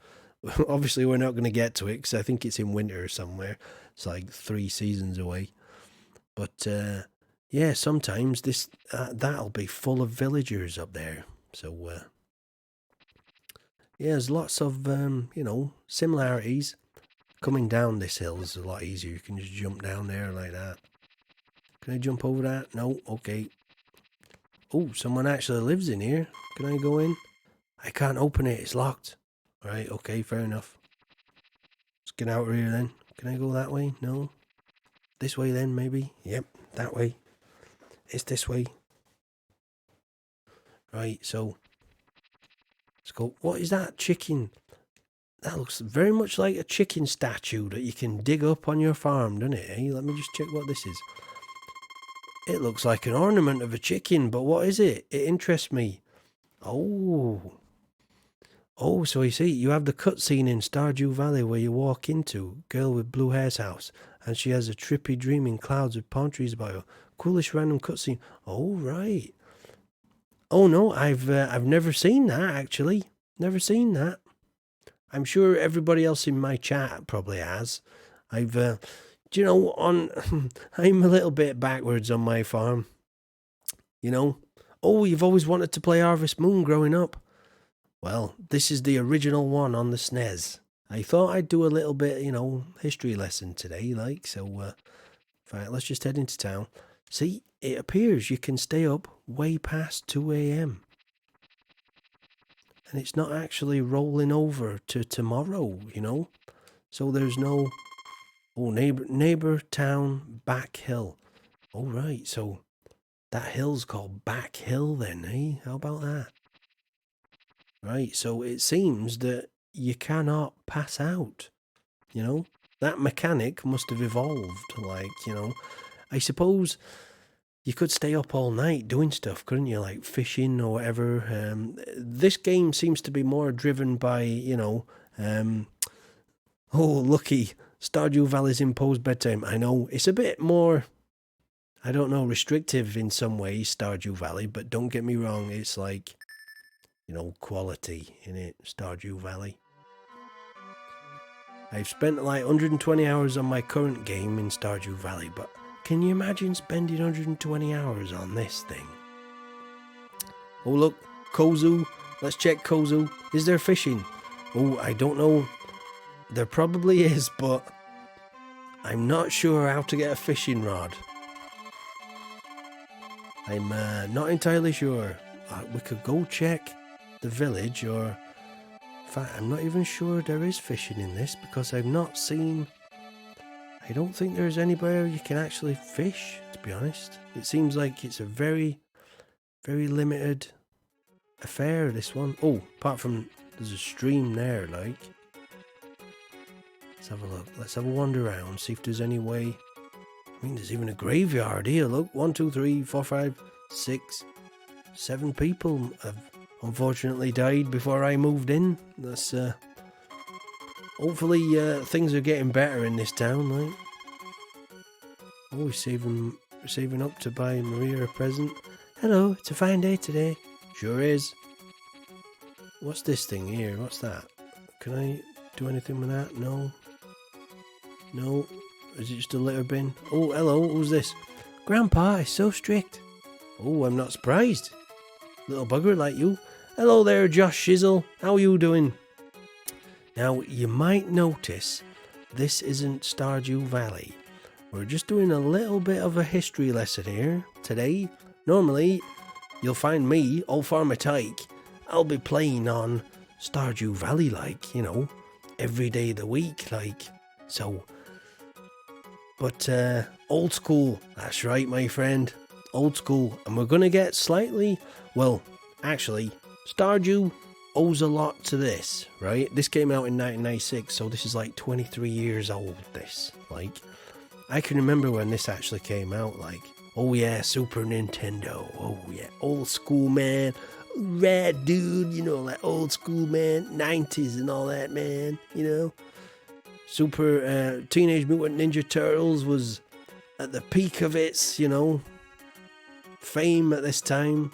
A: Obviously, we're not going to get to it because I think it's in winter somewhere. It's like 3 seasons away. But yeah, sometimes this that'll be full of villagers up there. So yeah, there's lots of you know, similarities. Coming down this hill is a lot easier. You can just jump down there like that. Can I jump over that? No. Okay. Oh, someone actually lives in here. Can I go in? I can't open it. It's locked. All right. Okay. Fair enough. Let's get out of here then. Can I go that way? No. This way then, maybe? Yep. That way. It's this way. Right. So let's go. What is that chicken? That looks very much like a chicken statue that you can dig up on your farm, doesn't it? Hey, let me just check what this is. It looks like an ornament of a chicken, but what is it? It interests me. Oh. Oh, so you see, you have the cutscene in Stardew Valley where you walk into Girl with Blue Hair's house, and she has a trippy dream in clouds with palm trees by her. Coolest random cutscene. Oh, right. Oh, no, I've never seen that, actually. Never seen that. I'm sure everybody else in my chat probably has. Do you know, I'm a little bit backwards on my farm. You know, oh, you've always wanted to play Harvest Moon growing up. Well, this is the original one on the SNES. I thought I'd do a little bit, history lesson today, like, so, right, let's just head into town. See, it appears you can stay up way past 2 a.m. And it's not actually rolling over to tomorrow, So there's no, neighbor town back hill. Oh, right, so that hill's called Back Hill then, eh? How about that? Right, so it seems that you cannot pass out, That mechanic must have evolved, I suppose you could stay up all night doing stuff, couldn't you? Like fishing or whatever. This game seems to be more driven by, lucky, Stardew Valley's imposed bedtime. I know, it's a bit more, I don't know, restrictive in some ways, Stardew Valley, but don't get me wrong, it's like, quality in it, Stardew Valley. I've spent like 120 hours on my current game in Stardew Valley, but can you imagine spending 120 hours on this thing? Oh look, Kozu. Let's check Kozu. Is there fishing? Oh, I don't know. There probably is, but I'm not sure how to get a fishing rod. I'm not entirely sure. We could go check the village, or in fact, I'm not even sure there is fishing in this because I've not seen. I don't think there's anywhere you can actually fish, to be honest. It seems like it's a very, very limited affair, this one. Oh, apart from there's a stream there, like. Let's have a look. Let's have a wander around, see if there's any way. I mean, there's even a graveyard here, look. 1, 2, 3, 4, 5, 6, 7 people have unfortunately died before I moved in. That's, hopefully, things are getting better in this town, like. Oh, we're saving up to buy Maria a present. Hello, it's a fine day today. Sure is. What's this thing here? What's that? Can I do anything with that? No. No. Is it just a litter bin? Oh, hello, who's this? Grandpa is so strict. Oh, I'm not surprised. Little bugger like you. Hello there, Josh Shizzle. How are you doing? Now, you might notice this isn't Stardew Valley. We're just doing a little bit of a history lesson here today. Normally, you'll find me, Old Farmer Tyke. I'll be playing on Stardew Valley, like, every day of the week, like, so. But, old school, that's right, my friend, old school. And we're going to get slightly, well, actually, Stardew owes a lot to this, right? This came out in 1996, so this is like 23 years old, this, like. I can remember when this actually came out, like, oh yeah, Super Nintendo, oh yeah, old school, man, rad dude, like old school, man, 90s and all that, man, Super, Teenage Mutant Ninja Turtles was at the peak of its, fame at this time.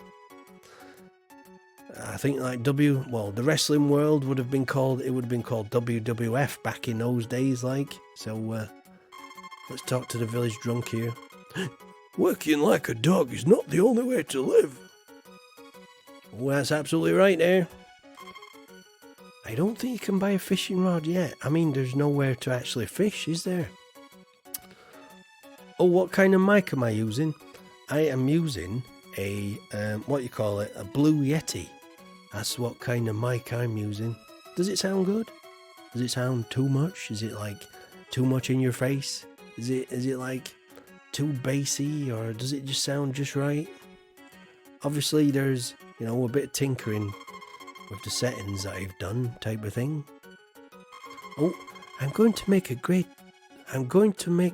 A: I think like the wrestling world would have been called WWF back in those days, like, so, let's talk to the village drunk here. Working like a dog is not the only way to live. Oh, that's absolutely right there. I don't think you can buy a fishing rod yet. I mean, there's nowhere to actually fish, is there? Oh, what kind of mic am I using? I am using a, a Blue Yeti. That's what kind of mic I'm using. Does it sound good? Does it sound too much? Is it like too much in your face? Is it like too bassy, or does it just sound just right? Obviously there's, a bit of tinkering with the settings that I've done, type of thing. Oh, I'm going to make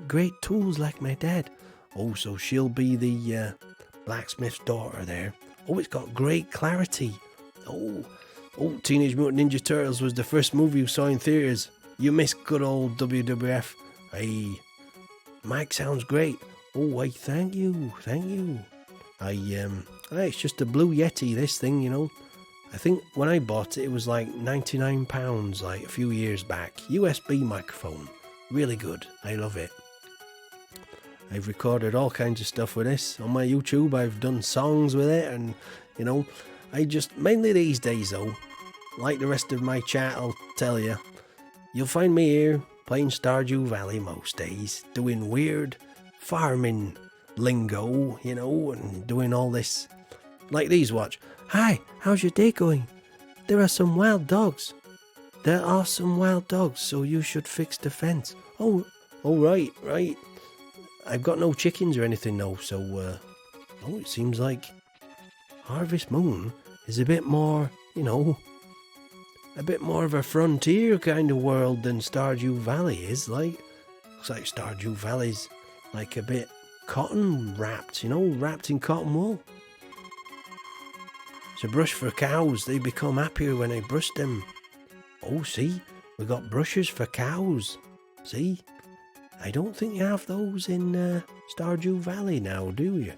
A: great tools like my dad. Oh, so she'll be the blacksmith's daughter there. Oh, it's got great clarity. Oh, Teenage Mutant Ninja Turtles was the first movie you saw in theaters. You missed good old WWF. Hey, Mike sounds great. Oh, why, thank you. It's just a Blue Yeti, this thing, I think when I bought it, it was like £99, like a few years back. USB microphone. Really good. I love it. I've recorded all kinds of stuff with this on my YouTube. I've done songs with it, and you know, I just mainly these days though, like the rest of my chat, I'll tell you, you'll find me here playing Stardew Valley most days, doing weird farming lingo, you know, and doing all this. Like these, watch. Hi, how's your day going? There are some wild dogs. There are some wild dogs, so you should fix the fence. Oh, right. I've got no chickens or anything though, so, oh, it seems like Harvest Moon is a bit more, you know, a bit more of a frontier kind of world than Stardew Valley is. Like, looks like Stardew Valley's like a bit cotton wrapped, you know, wrapped in cotton wool. It's a brush for cows. They become happier when I brush them. Oh, see, we got brushes for cows. See? I don't think you have those in Stardew Valley now, do you?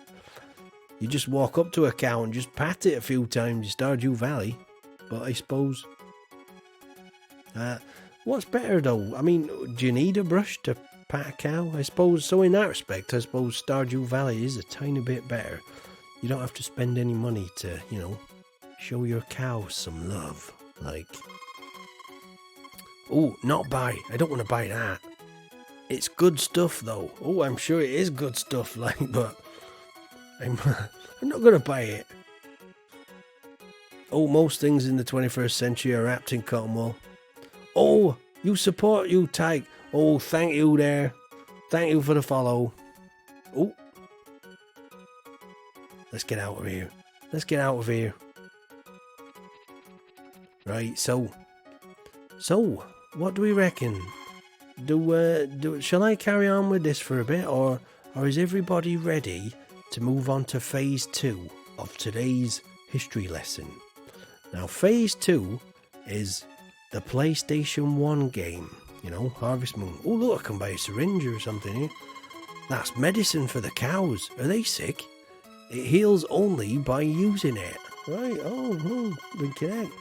A: You just walk up to a cow and just pat it a few times in Stardew Valley. But I suppose... what's better though? I mean, do you need a brush to pat a cow? I suppose, so in that respect, I suppose Stardew Valley is a tiny bit better. You don't have to spend any money to, you know, show your cow some love. Like... Oh, not buy. I don't want to buy that. It's good stuff though. Oh, I'm sure it is good stuff, like, but I'm not going to buy it. Oh, most things in the 21st century are wrapped in cotton wool. Oh, you support you, Tyke. Oh, thank you there. Thank you for the follow. Oh. Let's get out of here. Let's get out of here. Right, so what do we reckon? Shall I carry on with this for a bit, or is everybody ready to move on to phase 2 of today's history lesson? Now, phase 2 is the PlayStation 1 game, you know, Harvest Moon. Oh, look, I can buy a syringe or something here. That's medicine for the cows. Are they sick? It heals only by using it. Right, oh, big connect.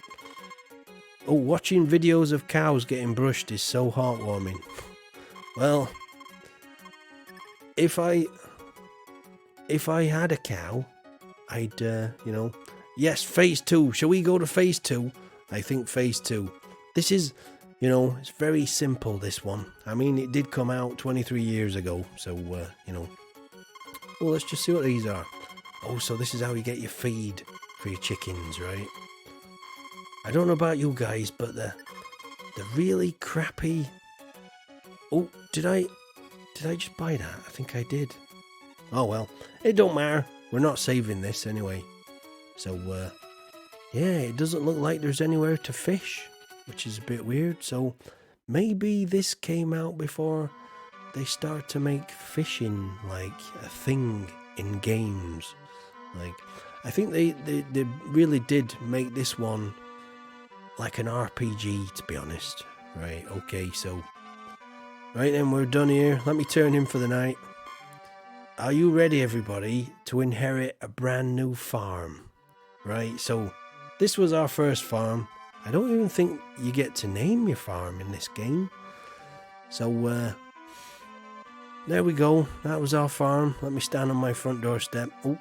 A: Oh, watching videos of cows getting brushed is so heartwarming. Well, if I had a cow, I'd, you know... Yes, phase 2. Shall we go to phase 2? I think phase 2. This is, you know, it's very simple, this one. I mean, it did come out 23 years ago, so, you know. Well, let's just see what these are. Oh, so this is how you get your feed for your chickens, right? I don't know about you guys, but the really crappy... Oh, did I just buy that? I think I did. Oh well, it don't matter. We're not saving this anyway. So, yeah, it doesn't look like there's anywhere to fish, which is a bit weird. So, maybe this came out before they start to make fishing like a thing in games. Like, I think they really did make this one like an RPG, to be honest. Right, okay, so... Right then, we're done here. Let me turn in for the night. Are you ready, everybody, to inherit a brand new farm? Right, so this was our first farm. I don't even think you get to name your farm in this game. So, there we go. That was our farm. Let me stand on my front doorstep. Oh,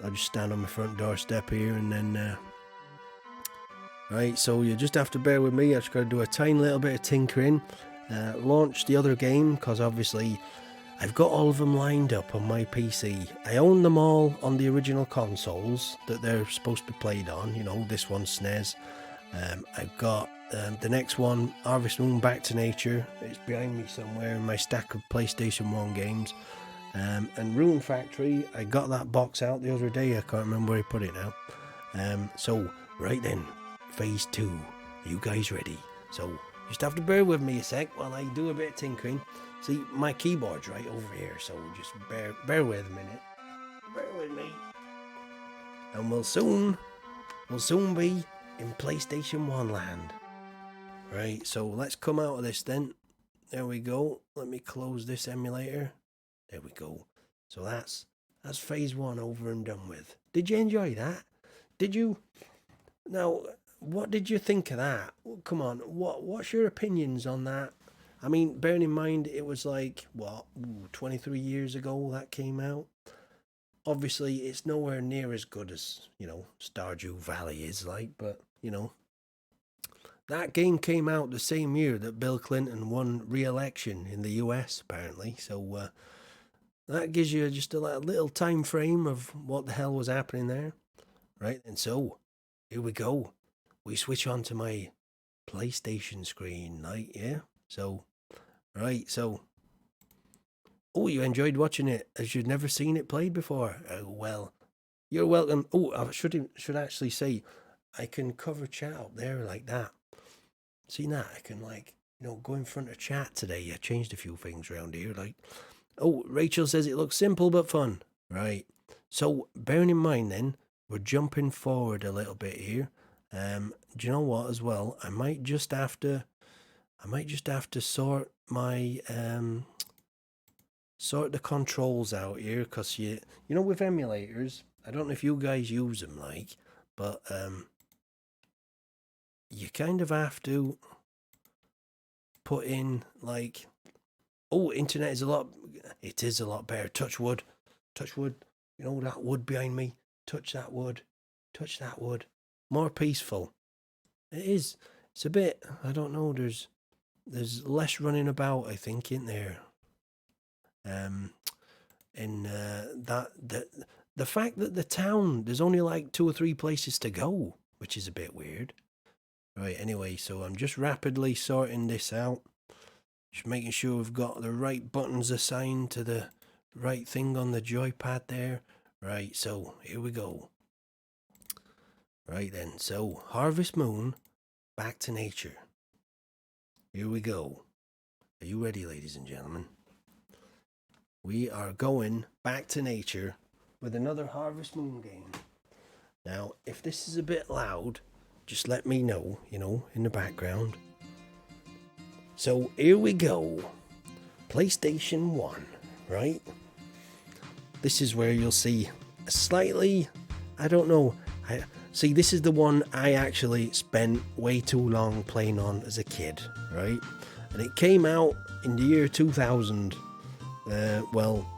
A: I'll just stand on my front doorstep here and then... Right, so you just have to bear with me. I just got to do a tiny little bit of tinkering. Launch the other game, because obviously I've got all of them lined up on my PC. I own them all on the original consoles that they're supposed to be played on. You know, this one's SNES. I've got the next one, Harvest Moon Back to Nature. It's behind me somewhere in my stack of PlayStation 1 games. And Rune Factory, I got that box out the other day. I can't remember where I put it now. So, right then. Phase 2. Are you guys ready? So, just have to bear with me a sec while I do a bit of tinkering. See, my keyboard's right over here, so just bear with a minute. Bear with me. And we'll soon be in PlayStation 1 land. Right, so let's come out of this then. There we go. Let me close this emulator. There we go. So that's phase 1 over and done with. Did you enjoy that? Did you? Now... What did you think of that? Come on, what's your opinions on that? I mean, bearing in mind it was like, what, 23 years ago that came out. Obviously, it's nowhere near as good as, Stardew Valley is like, but, that game came out the same year that Bill Clinton won re-election in the US, apparently. So that gives you just a little time frame of what the hell was happening there, right? And so here we go. We switch on to my PlayStation screen, like, yeah. So, right, so. Oh, you enjoyed watching it as you'd never seen it played before. Oh, well, you're welcome. Oh, I should actually say, I can cover chat up there like that. See that? I can go in front of chat today. I changed a few things around here. Like, oh, Rachel says it looks simple but fun. Right. So bearing in mind then, we're jumping forward a little bit here. Do you know what as well? I might just have to sort my sort the controls out here, because with emulators, I don't know if you guys use them but you kind of have to put in internet is a lot better. Touch wood, that wood behind me, touch that wood, more peaceful. It's a bit, I don't know, there's less running about, I think, in there. The fact that the town, there's only like 2 or 3 places to go, which is a bit weird. Right, anyway, so I'm just rapidly sorting this out. Just making sure we've got the right buttons assigned to the right thing on the joypad there. Right, so here we go. Right then, so Harvest Moon, back to nature. Here we go. Are you ready, ladies and gentlemen? We are going back to nature with another Harvest Moon game. Now, if this is a bit loud, just let me know, in the background. So here we go. PlayStation 1, right? This is where you'll see a slightly, I don't know. See, this is the one I actually spent way too long playing on as a kid, right? And it came out in the year 2000. Well,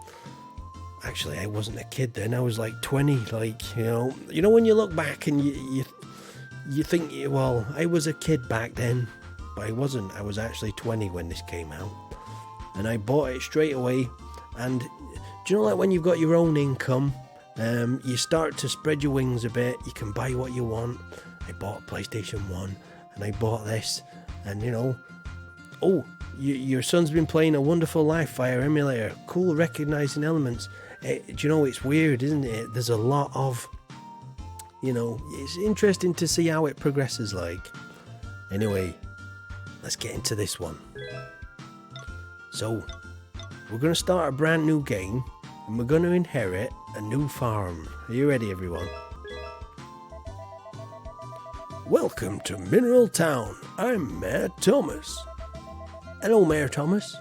A: actually, I wasn't a kid then. I was like 20. When you look back and you think, well, I was a kid back then, but I wasn't. I was actually 20 when this came out, and I bought it straight away. And do you know, like when you've got your own income, you start to spread your wings a bit. You can buy what you want. I bought a PlayStation 1, and I bought this, and your son's been playing a Wonderful Life Fire emulator. Cool, recognizing elements. Do you know, it's weird, isn't it? There's a lot of, it's interesting to see how it progresses like. Anyway, let's get into this one. So, we're going to start a brand new game, and we're going to inherit a new farm. Are you ready, everyone? Welcome to Mineral Town. I'm Mayor Thomas. Hello, Mayor Thomas.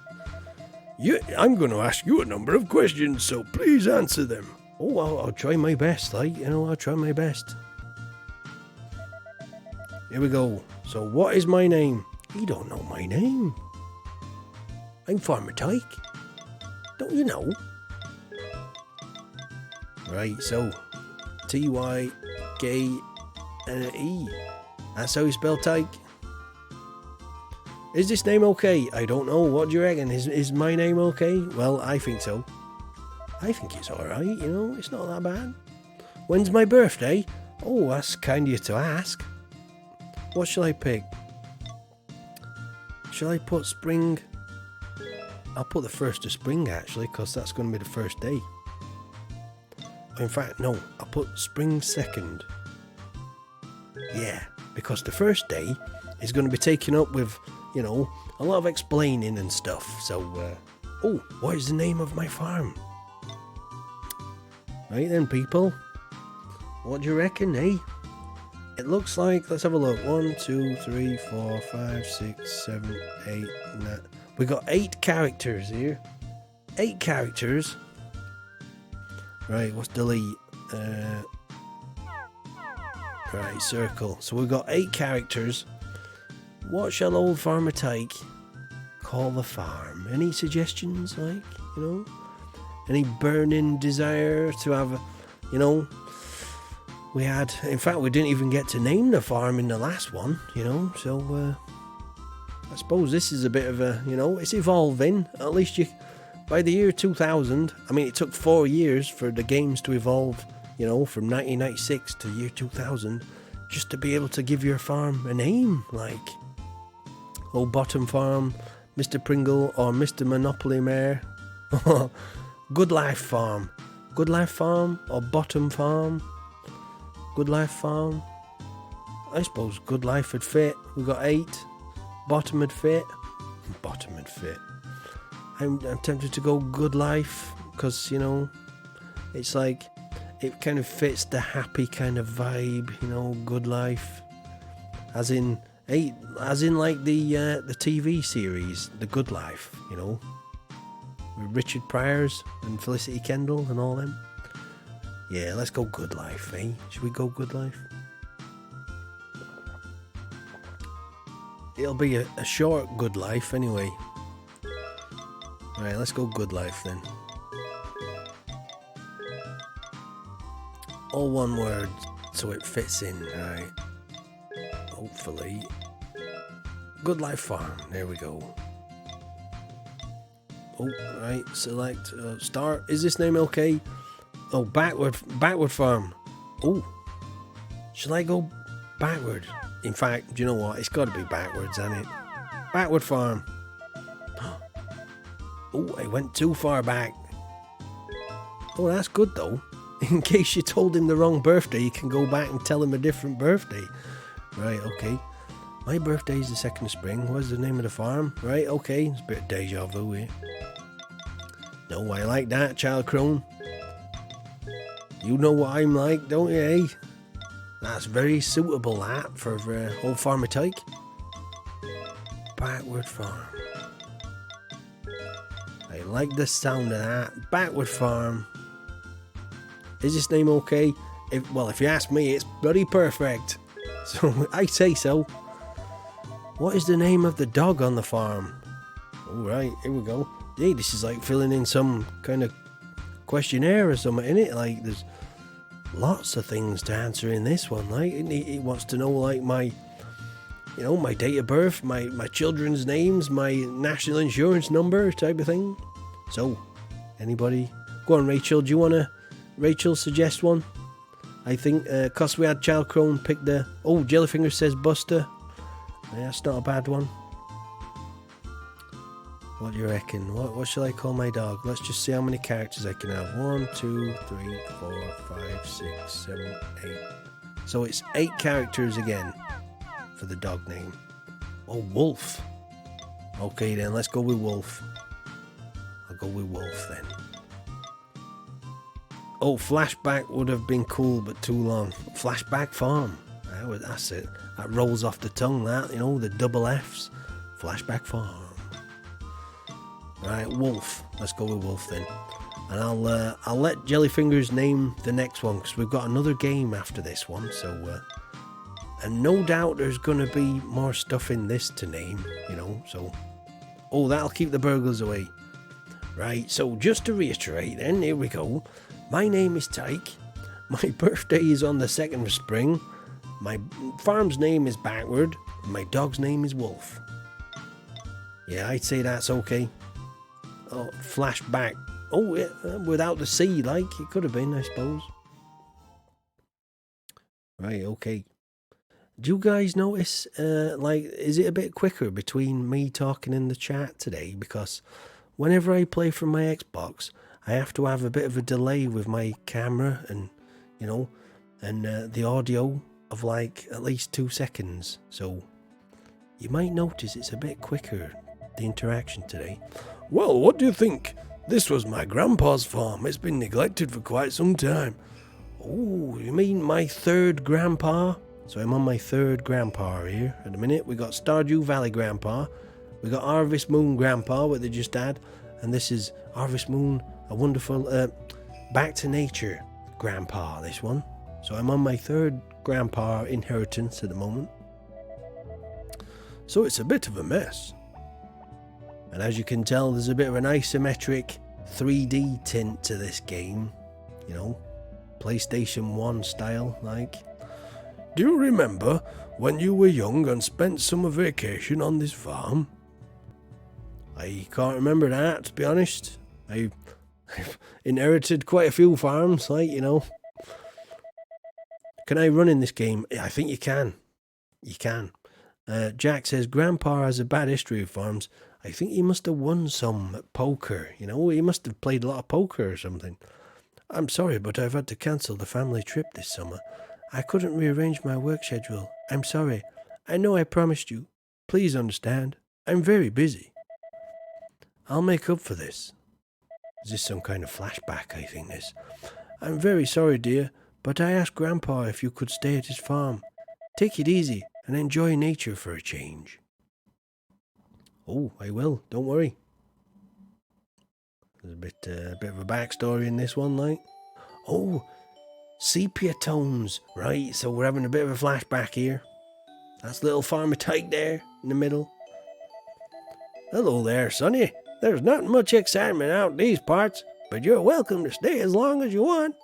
A: I'm going to ask you a number of questions, so please answer them. Oh, I'll try my best, I'll try my best. Here we go. So, what is my name? You don't know my name. I'm Farmer Tyke. Don't you know? Right, so, Tyke and an E. That's how you spell Tyke. Is this name okay? I don't know. What do you reckon? Is my name okay? Well, I think so. I think it's alright, it's not that bad. When's my birthday? Oh, that's kind of you to ask. What shall I pick? Shall I put spring? I'll put the 1st of spring, actually, because that's going to be the first day. In fact, no, I'll put spring 2nd. Yeah, because the first day is going to be taken up with, a lot of explaining and stuff. So, what is the name of my farm? Right then, people. What do you reckon, eh? It looks like, let's have a look. 1, 2, 3, 4, 5, 6, 7, 8, 9. We got 8 characters here. 8 characters. Right, what's delete? Right, circle. So we've got 8 characters. What shall old Farmer Tyke call the farm? Any suggestions, like, you know? Any burning desire to have, you know? We had, in fact, we didn't even get to name the farm in the last one, you know? So, I suppose this is a bit of a, you know, it's evolving. At least you, by the year 2000, I mean, it took 4 years for the games to evolve, you know, from 1996 to year 2000, just to be able to give your farm a name, like Old Bottom Farm, Mr. Pringle, or Mr. Monopoly Mare. Good Life Farm. Good Life Farm or Bottom Farm? Good Life Farm? I suppose Good Life would fit. We got 8. Bottom would fit. Bottom would fit. I'm tempted to go Good Life because, you know, it's like it kind of fits the happy kind of vibe, you know, Good Life. As in 8, as in like the TV series, The Good Life, you know, with Richard Pryor's and Felicity Kendall and all them. Yeah, let's go Good Life, eh? Should we go Good Life? It'll be a short Good Life anyway. Alright, let's go Good Life then. All one word, so it fits in, right? Hopefully. Good Life Farm, there we go. Oh, right, select, start. Is this name okay? Oh, backward farm. Oh, should I go backward? In fact, do you know what? It's got to be backwards, hasn't it? Backward farm. Oh, I went too far back. Oh, that's good though. In case you told him the wrong birthday, you can go back and tell him a different birthday. Right, okay. My birthday is the 2nd of spring. What's the name of the farm? Right, okay. It's a bit of deja vu here. No, I like that, Child Crone. You know what I'm like, don't you, eh? That's very suitable, that, for old Farmer Tyke. Backward farm. I like the sound of that. Backward farm. Is this name okay? If you ask me, it's bloody perfect. So, I say so. What is the name of the dog on the farm? Alright, here we go. Hey, this is like filling in some kind of questionnaire or something, innit? Like, there's lots of things to answer in this one. Like, he wants to know, like, my, you know, my date of birth, my children's names, my national insurance number type of thing. So, anybody? Go on, Rachel. Do you want to, Rachel, suggest one? I think, because we had Child Crone pick the... Oh, Jellyfinger says Buster. Yeah, that's not a bad one. What do you reckon? What shall I call my dog? Let's just see how many characters I can have. 1, 2, 3, 4, 5, 6, 7, 8. So it's 8 characters again for the dog name. Oh, Wolf. Okay then, let's go with Wolf. I'll go with Wolf then. Oh, Flashback would have been cool, but too long. Flashback Farm. That's it. That rolls off the tongue, that, you know, the double F's. Flashback Farm. Right, Wolf. Let's go with Wolf then. And I'll let Jellyfingers name the next one, because we've got another game after this one. So, and no doubt there's going to be more stuff in this to name, you know. So, oh, that'll keep the burglars away. Right, so just to reiterate then, here we go. My name is Tyke. My birthday is on the 2nd of spring. My farm's name is Backward. And my dog's name is Wolf. Yeah, I'd say that's okay. Oh, flashback. Oh, yeah, without the C, like, it could have been, I suppose. Right, okay. Do you guys notice, like, is it a bit quicker between me talking in the chat today? Because whenever I play from my Xbox, I have to have a bit of a delay with my camera and, you know, and the audio of, like, at least 2 seconds. So, you might notice it's a bit quicker, the interaction today. Well, what do you think? This was my grandpa's farm. It's been neglected for quite some time. Oh, you mean my 3rd grandpa? So I'm on my 3rd grandpa here at the minute. We got Stardew Valley grandpa. We got Harvest Moon grandpa, what they just had. And this is Harvest Moon, a wonderful back to nature grandpa, this one. So I'm on my 3rd grandpa inheritance at the moment. So it's a bit of a mess. And as you can tell, there's a bit of an isometric 3D tint to this game. You know, PlayStation 1 style, like. Do you remember when you were young and spent summer vacation on this farm? I can't remember that, to be honest. I've inherited quite a few farms, like, you know. Can I run in this game? I think you can. You can. Jack says, Grandpa has a bad history of farms. I think he must have won some at poker. You know, he must have played a lot of poker or something. I'm sorry, but I've had to cancel the family trip this summer. I couldn't rearrange my work schedule. I'm sorry. I know I promised you. Please understand. I'm very busy. I'll make up for this. Is this some kind of flashback, I think this? I'm very sorry, dear, but I asked Grandpa if you could stay at his farm. Take it easy and enjoy nature for a change. Oh, I will. Don't worry. There's a bit of a backstory in this one, like. Oh, sepia tones. Right, so we're having a bit of a flashback here. That's little Farmer Tyke there in the middle. Hello there, Sonny. There's not much excitement out in these parts, but you're welcome to stay as long as you want.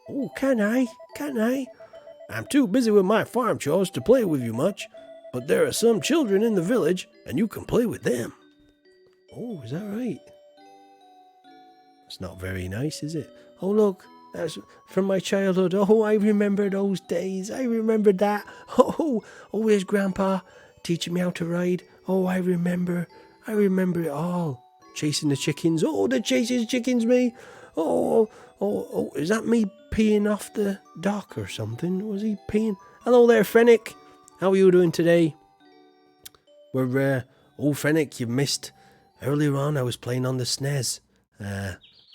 A: Oh, can I? Can I? I'm too busy with my farm chores to play with you much, but there are some children in the village, and you can play with them. Oh, is that right? It's not very nice, is it? Oh, look, that's from my childhood. Oh, I remember those days. I remember that. Oh, here's Grandpa teaching me how to ride. Oh, I remember it all. Chasing the chickens. Oh, the chases chickens me. Oh, is that me peeing off the dock or something? Was he peeing? Hello there, Fennick. How are you doing today? Fennick, you missed. Earlier on, I was playing on the SNES.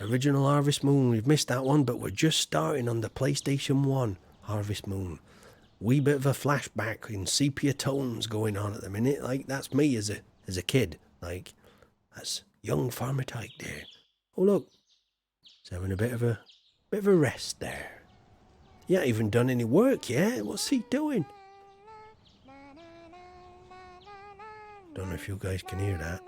A: Original Harvest Moon. We've missed that one, but we're just starting on the PlayStation 1 Harvest Moon. Wee bit of a flashback in sepia tones going on at the minute. Like, that's me as a kid. Like, that's young Farmer Tyke there. Oh, look. He's having a bit of a rest there. He ain't even done any work yet. What's he doing? Don't know if you guys can hear that.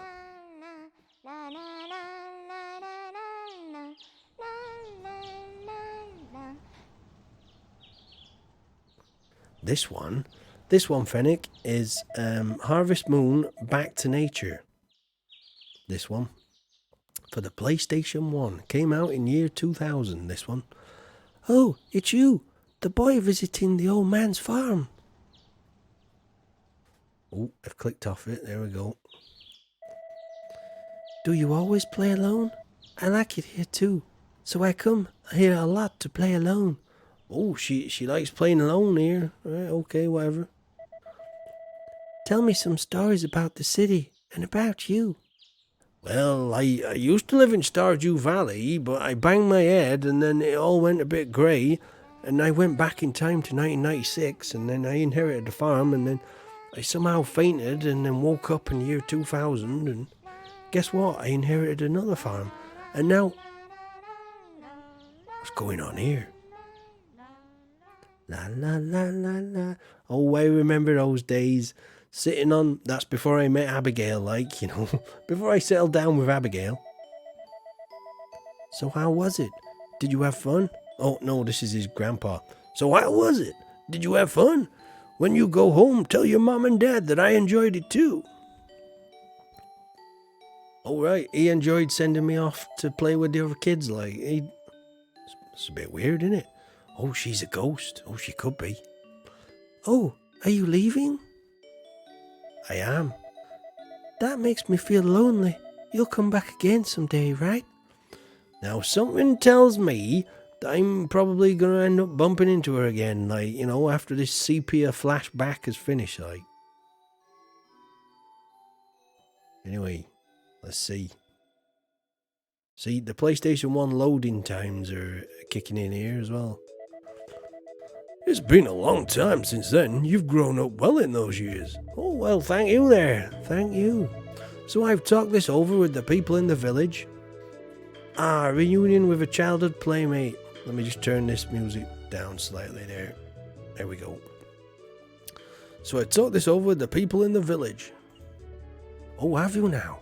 A: This one, Fennick, is Harvest Moon Back to Nature. This one. For the PlayStation 1. Came out in year 2000, this one. Oh, it's you. The boy visiting the old man's farm. Oh, I've clicked off it. There we go. Do you always play alone? I like it here too. So I come here a lot to play alone. Oh, she likes playing alone here. Right, okay, whatever. Tell me some stories about the city and about you. Well, I used to live in Stardew Valley, but I banged my head and then it all went a bit grey, and I went back in time to 1996, and then I inherited the farm, and then I somehow fainted and then woke up in year 2000, and guess what? I inherited another farm, and now... What's going on here? La la la la la. Oh, I remember those days. Sitting on... That's before I met Abigail, like, you know. Before I settled down with Abigail. So how was it? Did you have fun? Oh, no, this is his grandpa. So how was it? Did you have fun? When you go home, tell your mom and dad that I enjoyed it too. All right, he enjoyed sending me off to play with the other kids, like. It's a bit weird, isn't it? Oh, she's a ghost. Oh, she could be. Oh, are you leaving? I am. That makes me feel lonely. You'll come back again someday, right? Now, something tells me that I'm probably going to end up bumping into her again, like, you know, after this sepia flashback is finished, like. Anyway, let's see. See, the PlayStation 1 loading times are kicking in here as well. It's been a long time since then. You've grown up well in those years. Oh, well, thank you there. Thank you. So I've talked this over with the people in the village. Reunion with a childhood playmate. Let me just turn this music down slightly there. There we go. So I talked this over with the people in the village. Oh, have you now?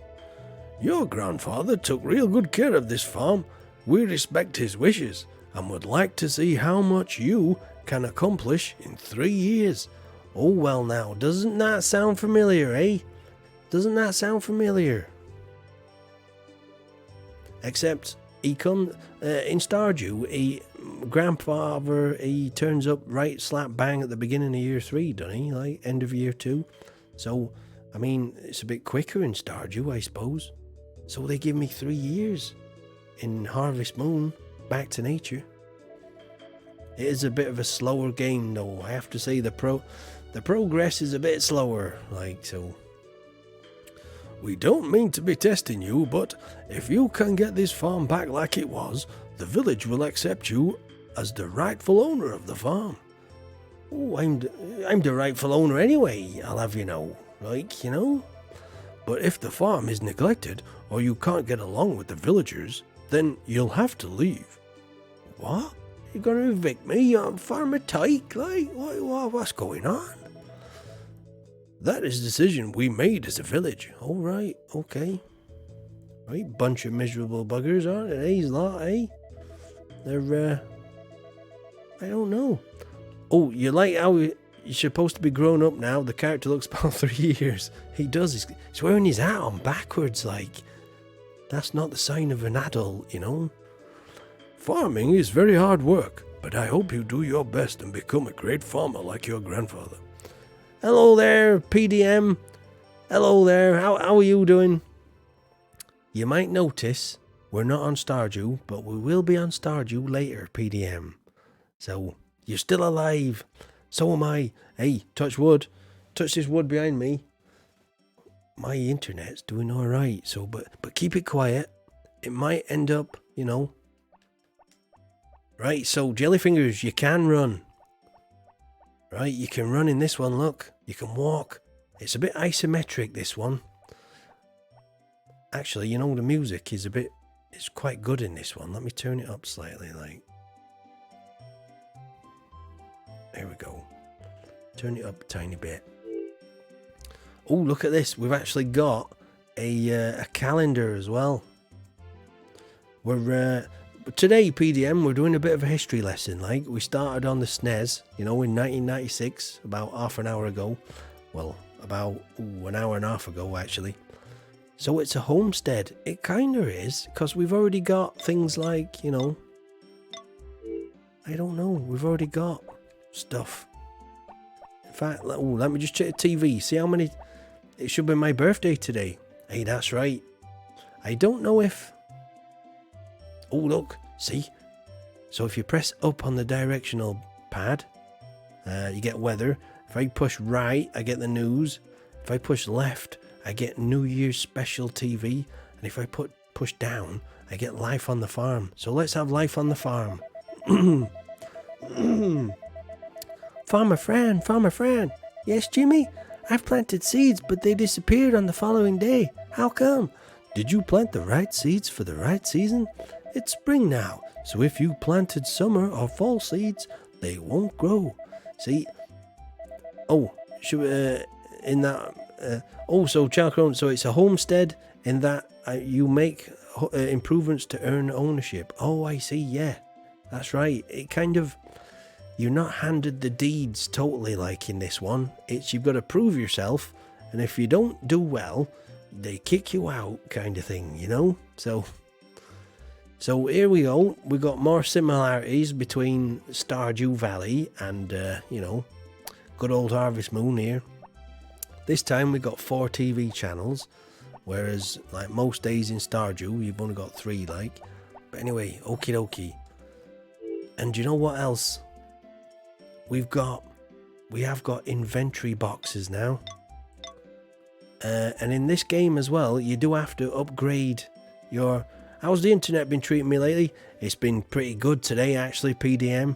A: Your grandfather took real good care of this farm. We respect his wishes and would like to see how much you can accomplish in 3 years. Oh well now, doesn't that sound familiar, eh? Doesn't that sound familiar? Except he come in Stardew, grandfather, he turns up right slap bang at the beginning of year 3, doesn't he? Like end of year 2. So, I mean, it's a bit quicker in Stardew, I suppose. So they give me 3 years in Harvest Moon, back to nature. It is a bit of a slower game though. I have to say the progress is a bit slower, like so. We don't mean to be testing you, but if you can get this farm back like it was, the village will accept you as the rightful owner of the farm. Oh, I'm the rightful owner anyway, I'll have you know. Like, you know? But if the farm is neglected, or you can't get along with the villagers, then you'll have to leave. What? You're gonna evict me? I'm Farmer Tyke? Like, what's going on? That is the decision we made as a village. All right, okay. Right, bunch of miserable buggers, aren't they? These lot, eh? They're, I don't know. Oh, you like how you're supposed to be grown up now? The character looks about 3 years. He does. He's wearing his hat on backwards, like. That's not the sign of an adult, you know? Farming is very hard work, but I hope you do your best and become a great farmer like your grandfather. Hello there, PDM. Hello there. How are you doing? You might notice we're not on Stardew, but we will be on Stardew later, PDM. So, you're still alive. So am I. Hey, touch wood. Touch this wood behind me. My internet's doing alright, so but keep it quiet. It might end up, you know. Right, so Jellyfingers, you can run. Right, you can run in this one, look. You can walk. It's a bit isometric, this one. Actually, you know, the music is it's quite good in this one. Let me turn it up slightly, like. There we go. Turn it up a tiny bit. Oh, look at this. We've actually got a calendar as well. We're today, PDM, we're doing a bit of a history lesson. Like, we started on the SNES, you know, in 1996, about half an hour ago. Well, about an hour and a half ago, actually. So it's a homestead. It kind of is, because we've already got things like, you know, I don't know. We've already got stuff. In fact, let me just check the TV. See how many... It should be my birthday today. Hey, that's right. I don't know if... Oh, look. See? So if you press up on the directional pad, you get weather. If I push right, I get the news. If I push left, I get New Year's special TV. And if I push down, I get life on the farm. So let's have life on the farm. Farmer Fran. Yes, Jimmy? I've planted seeds, but they disappeared on the following day. How come? Did you plant the right seeds for the right season? It's spring now, so if you planted summer or fall seeds, they won't grow. See? Oh, should we, in that... so Chalcrone, so it's a homestead in that you make improvements to earn ownership. Oh, I see, yeah. That's right. It kind of... You're not handed the deeds totally like in this one. It's you've got to prove yourself, and if you don't do well, they kick you out kind of thing, you know? So here we go. We got more similarities between Stardew Valley and, you know, good old Harvest Moon here. This time we got 4 TV channels, whereas like most days in Stardew, you've only got 3, like. But anyway, okie dokie. And you know what else? We have got inventory boxes now. And in this game as well, you do have to upgrade your... How's the internet been treating me lately? It's been pretty good today, actually, PDM.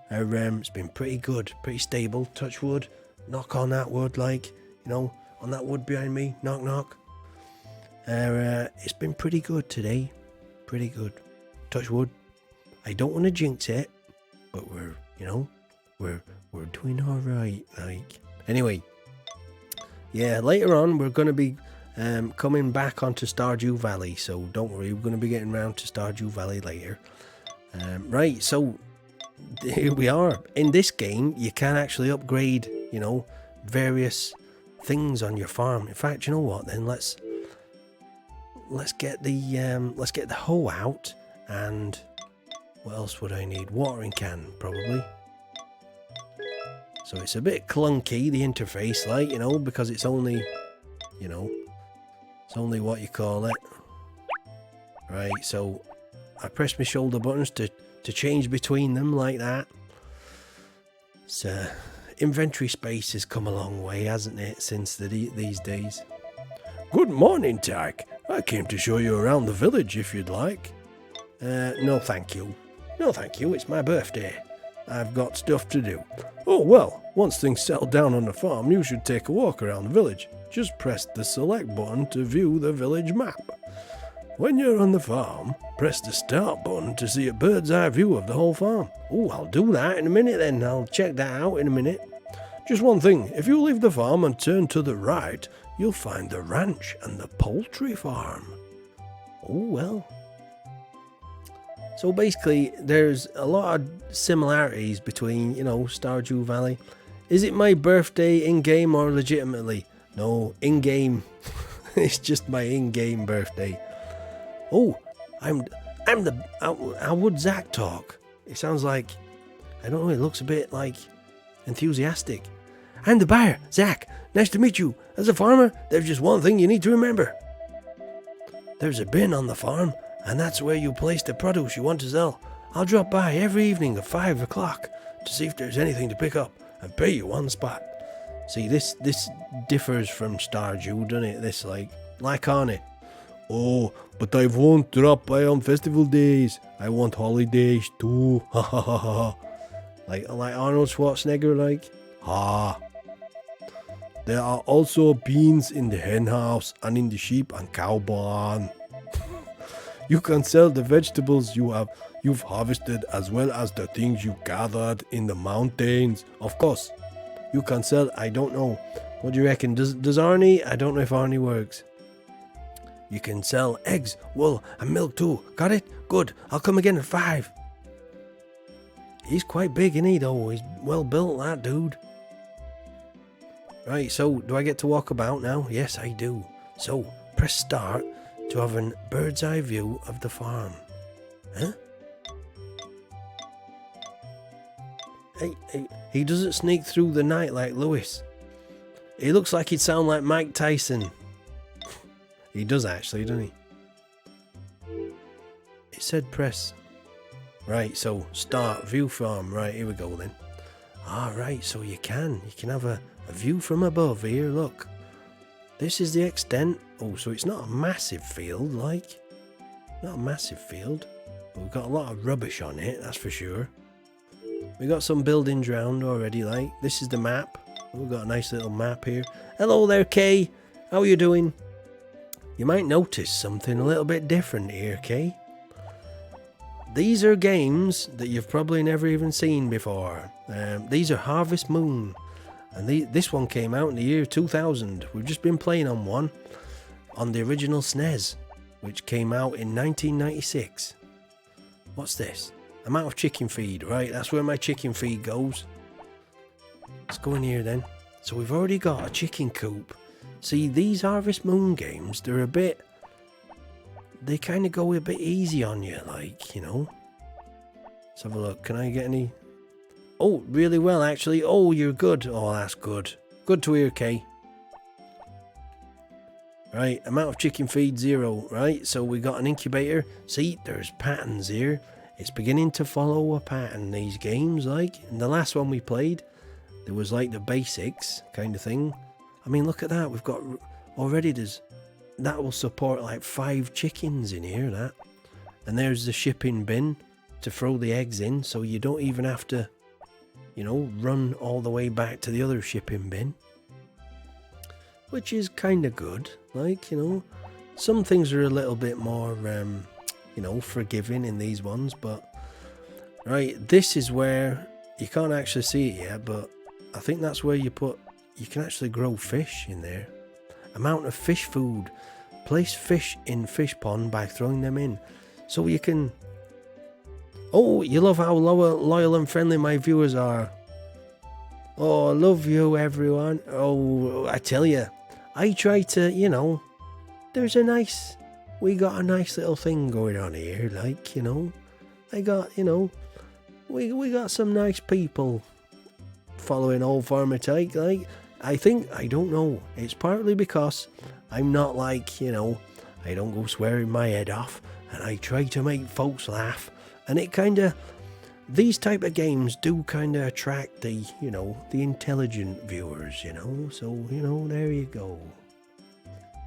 A: It's been pretty good, pretty stable. Touch wood. Knock on that wood, like, you know, on that wood behind me. Knock, knock. It's been pretty good today. Pretty good. Touch wood. I don't want to jinx it, but we're, you know... We're doing all right, like. Anyway, yeah, later on we're going to be coming back onto Stardew Valley, so don't worry, we're going to be getting around to Stardew Valley later. Right, so here we are. In this game, you can actually upgrade, you know, various things on your farm. In fact, you know what? Then let's get the hoe out, and what else would I need? Watering can, probably. So it's a bit clunky, the interface, like, you know, because it's only, you know, it's only what you call it. Right, so I press my shoulder buttons to change between them like that. So inventory space has come a long way, hasn't it, since these days. Good morning, Tak. I came to show you around the village if you'd like. No thank you. No thank you, it's my birthday. I've got stuff to do. Oh well, once things settle down on the farm, you should take a walk around the village. Just press the select button to view the village map. When you're on the farm, press the start button to see a bird's eye view of the whole farm. Oh, I'll do that in a minute then. I'll check that out in a minute. Just one thing, if you leave the farm and turn to the right, you'll find the ranch and the poultry farm. Oh, well. So basically, there's a lot of similarities between, you know, Stardew Valley. Is it my birthday in-game or legitimately? No, in-game. It's just my in-game birthday. Oh, how would Zach talk? It sounds like, I don't know, it looks a bit like enthusiastic. I'm the buyer, Zach. Nice to meet you. As a farmer, there's just one thing you need to remember. There's a bin on the farm, and that's where you place the produce you want to sell. I'll drop by every evening at 5 o'clock to see if there's anything to pick up and pay you on the spot. See, this differs from Stardew, doesn't it? This, like on it. Oh, but I won't drop by on festival days. I want holidays too. Ha ha ha ha. Like Arnold Schwarzenegger, like. Ha. There are also beans in the hen house and in the sheep and cow barn. You can sell the vegetables you've harvested as well as the things you gathered in the mountains. Of course, you can sell, I don't know. What do you reckon? Does Arnie? I don't know if Arnie works. You can sell eggs, wool and milk too. Got it? Good. I'll come again at 5. He's quite big, isn't he, though? He's well built, that dude. Right, so do I get to walk about now? Yes, I do. So, press start to have a bird's eye view of the farm. Huh? Hey, he doesn't sneak through the night like Lewis. He looks like he'd sound like Mike Tyson. He does actually, doesn't he? It said press. Right, so start, view farm. Right, here we go then. Alright, so you can have a view from above here, look. This is the extent. Oh, so it's not a massive field, like. Not a massive field. But we've got a lot of rubbish on it, that's for sure. We got some buildings round already, like. This is the map. We've got a nice little map here. Hello there, Kay. How are you doing? You might notice something a little bit different here, Kay. These are games that you've probably never even seen before. These are Harvest Moon. And this one came out in the year 2000. We've just been playing on one. On the original SNES. Which came out in 1996. What's this? I'm out of chicken feed. Right, that's where my chicken feed goes. Let's go in here then. So we've already got a chicken coop. See, these Harvest Moon games, they're a bit... They kind of go a bit easy on you, like, you know. Let's have a look. Can I get any... Oh, really well, actually. Oh, you're good. Oh, that's good. Good to hear, Kay. Right, amount of chicken feed, 0. Right, so we got an incubator. See, there's patterns here. It's beginning to follow a pattern, these games, like. In the last one we played, there was, like, the basics kind of thing. I mean, look at that. We've got... Already there's... That will support, like, 5 chickens in here, that. And there's the shipping bin to throw the eggs in, so you don't even have to... You know, run all the way back to the other shipping bin. Which is kind of good. Like, you know, some things are a little bit more, you know, forgiving in these ones. But, right, this is where, you can't actually see it yet, but I think that's where you can actually grow fish in there. Amount of fish food. Place fish in fish pond by throwing them in. So you can... Oh, you love how loyal and friendly my viewers are. Oh, I love you, everyone. Oh, I tell you, I try to, you know, we got a nice little thing going on here, like, you know. I got, you know, we got some nice people following Old Farmer Tyke, like, I don't know, it's partly because I'm not like, you know, I don't go swearing my head off, and I try to make folks laugh, and it kinda, these type of games do kinda attract the, you know, the intelligent viewers, you know, so, you know, there you go.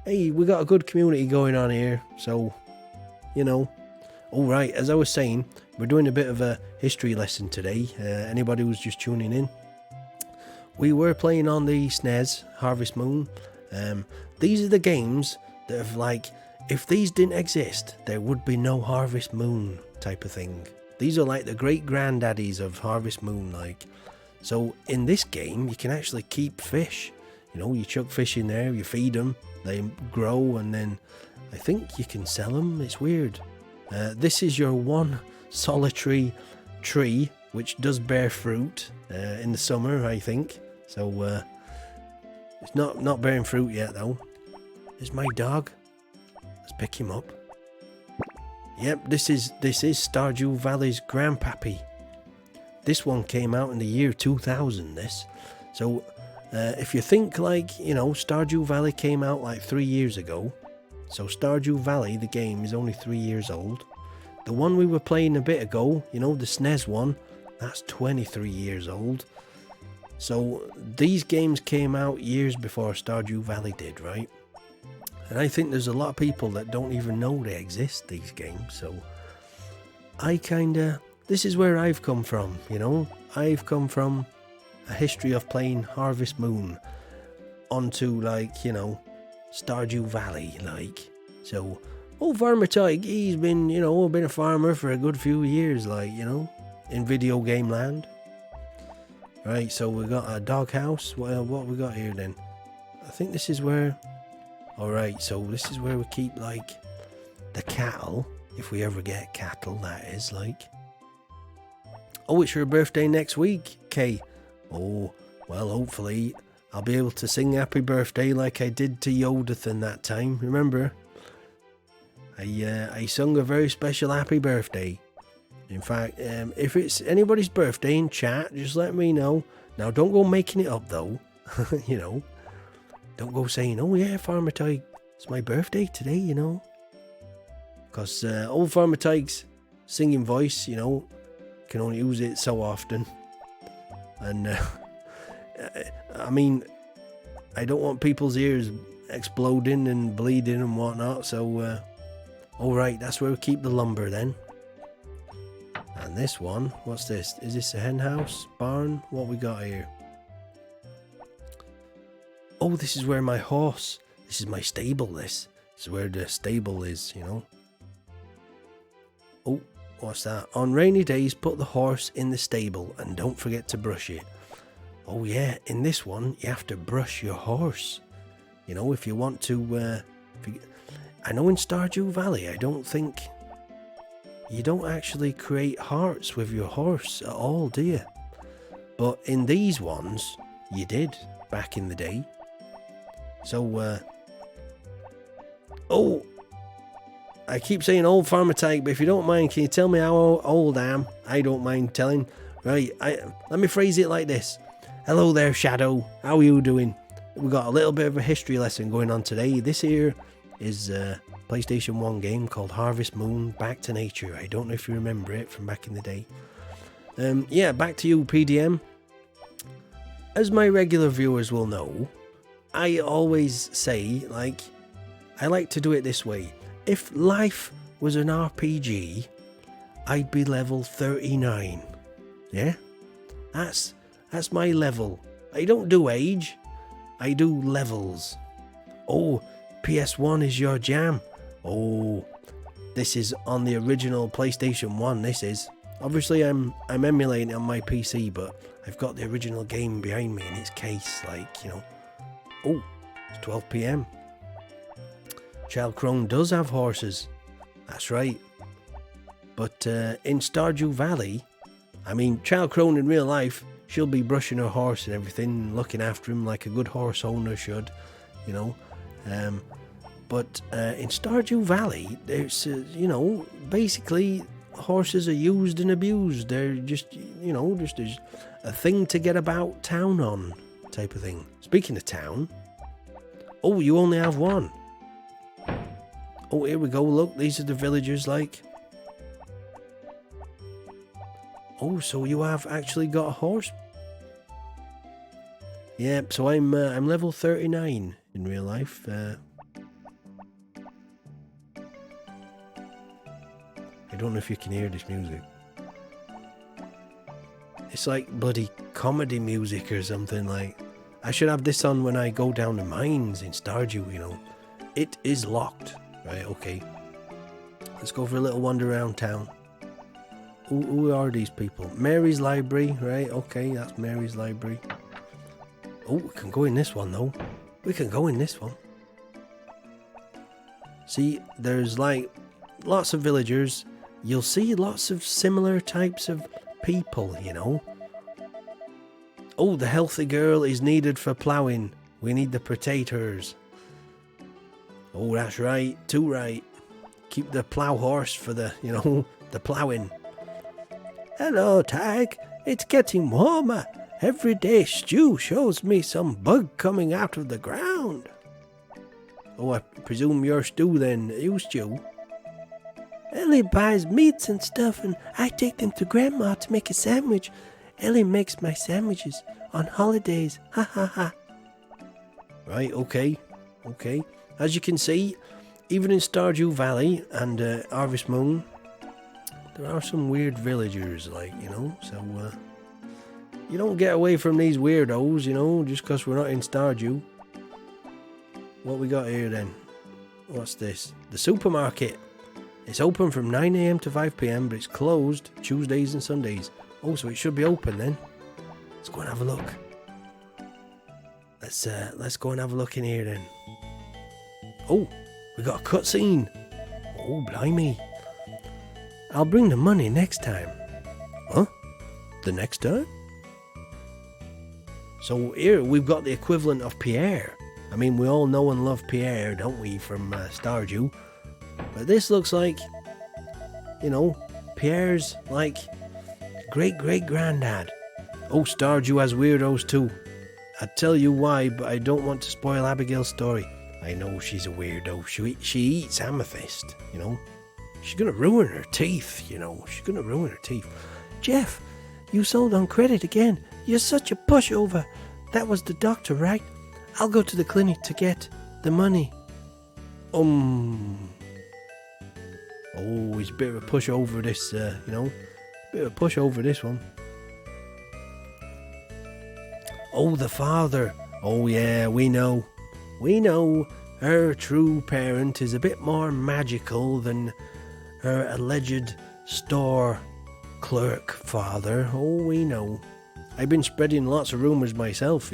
A: Hey, we got a good community going on here, so, you know. Alright, as I was saying, we're doing a bit of a history lesson today. Anybody who's just tuning in. We were playing on the SNES, Harvest Moon. These are the games that have, like, if these didn't exist, there would be no Harvest Moon type of thing. These are like the great granddaddies of Harvest Moon, like. So, in this game, you can actually keep fish. You know, you chuck fish in there, you feed them, they grow, and then I think you can sell them. It's weird. This is your one solitary tree, which does bear fruit in the summer, I think. So it's not bearing fruit yet, though. There's my dog. Let's pick him up. Yep, this is Stardew Valley's grandpappy. This one came out in the year 2000. This, so if you think, like, you know, Stardew Valley came out like 3 years ago. So Stardew Valley, the game, is only 3 years old. The one we were playing a bit ago, you know, the SNES one, that's 23 years old. So these games came out years before Stardew Valley did, right? And I think there's a lot of people that don't even know they exist, these games. So this is where I've come from, you know. I've come from a history of playing Harvest Moon onto, like, you know, Stardew Valley, like. So old Farmer Tyke, he's been, you know, been a farmer for a good few years, like, you know, in video game land. Right, so we got a doghouse. Well, what we got here then? I think this is where... Alright, so this is where we keep, like, the cattle, if we ever get cattle, that is, like. Oh, it's your birthday next week, Kay. Oh, well, hopefully I'll be able to sing happy birthday like I did to Yodathan that time, remember? I sung a very special happy birthday. In fact, if it's anybody's birthday in chat, just let me know. Now, don't go making it up, though. You know. Don't go saying, oh yeah, Farmer Tyke, it's my birthday today, you know. Because old Farmer Tyke's singing voice, you know, can only use it so often. And, I mean, I don't want people's ears exploding and bleeding and whatnot, so, alright, that's where we keep the lumber then. And this one, what's this? Is this a hen house? Barn? What we got here? Oh, this is where my horse, this is my stable, this is where the stable is, you know. Oh, what's that? On rainy days, put the horse in the stable and don't forget to brush it. Oh yeah, in this one, you have to brush your horse. You know, if you want to, I know in Stardew Valley, I don't think, you don't actually create hearts with your horse at all, do you? But in these ones, you did, back in the day. So, oh, I keep saying old Farmer Tyke, but if you don't mind, can you tell me how old I am? I don't mind telling. Right, let me phrase it like this. Hello there, Shadow. How are you doing? We've got a little bit of a history lesson going on today. This here is a PlayStation 1 game called Harvest Moon Back to Nature. I don't know if you remember it from back in the day. Yeah, back to you, PDM. As my regular viewers will know, I always say, like, I like to do it this way. If life was an RPG, I'd be level 39. Yeah? That's my level. I don't do age, I do levels. Oh, PS1 is your jam. Oh, this is on the original PlayStation 1, this is. Obviously I'm emulating it on my PC, but I've got the original game behind me in its case, like, you know. Oh, it's 12 PM. Chalcrone does have horses. That's right. But in Stardew Valley, I mean, Chalcrone in real life, she'll be brushing her horse and everything, looking after him like a good horse owner should, you know. But in Stardew Valley, there's, basically horses are used and abused. They're just, just a thing to get about town on type of thing. Speaking of town, oh, you only have one. Oh, here we go. Look, these are the villagers, like. Oh, so you have actually got a horse? Yep, so I'm level 39 in real life. I don't know if you can hear this music. It's like bloody comedy music or something. Like, I should have this on when I go down the mines in Stardew, you know. It is locked. Right, okay. Let's go for a little wander around town. Who are these people? Mary's Library, right? Okay, that's Mary's Library. Oh, we can go in this one, though. We can go in this one. See, there's like lots of villagers. You'll see lots of similar types of people, you know. Oh, the healthy girl is needed for ploughing. We need the potatoes. Oh, that's right. Too right. Keep the plough horse for the, the ploughing. Hello, Tag. It's getting warmer. Every day Stew shows me some bug coming out of the ground. Oh, I presume you're Stew then. You Stew? Ellie buys meats and stuff and I take them to Grandma to make a sandwich. Ellie makes my sandwiches on holidays. Ha ha ha. Right, okay. Okay. As you can see, even in Stardew Valley and Harvest Moon, there are some weird villagers, like, so you don't get away from these weirdos, just because we're not in Stardew. What we got here then? What's this? The supermarket. It's open from 9 AM to 5 PM, but it's closed Tuesdays and Sundays. Oh, so it should be open then. Let's go and have a look. Let's go and have a look in here then. Oh, we got a cutscene. Oh, blimey. I'll bring the money next time. Huh? The next time? So here we've got the equivalent of Pierre. I mean, we all know and love Pierre, don't we, from Stardew? But this looks like, Pierre's, like, great-great-granddad. Oh, Stardew has weirdos too. I'd tell you why, but I don't want to spoil Abigail's story. I know she's a weirdo. She eats amethyst, She's gonna ruin her teeth, She's gonna ruin her teeth. Jeff, you sold on credit again. You're such a pushover. That was the doctor, right? I'll go to the clinic to get the money. Oh, he's a bit of a pushover, this, bit of a pushover, this one. Oh, the father. Oh, yeah, we know. We know her true parent is a bit more magical than her alleged store clerk father. Oh, we know. I've been spreading lots of rumours myself,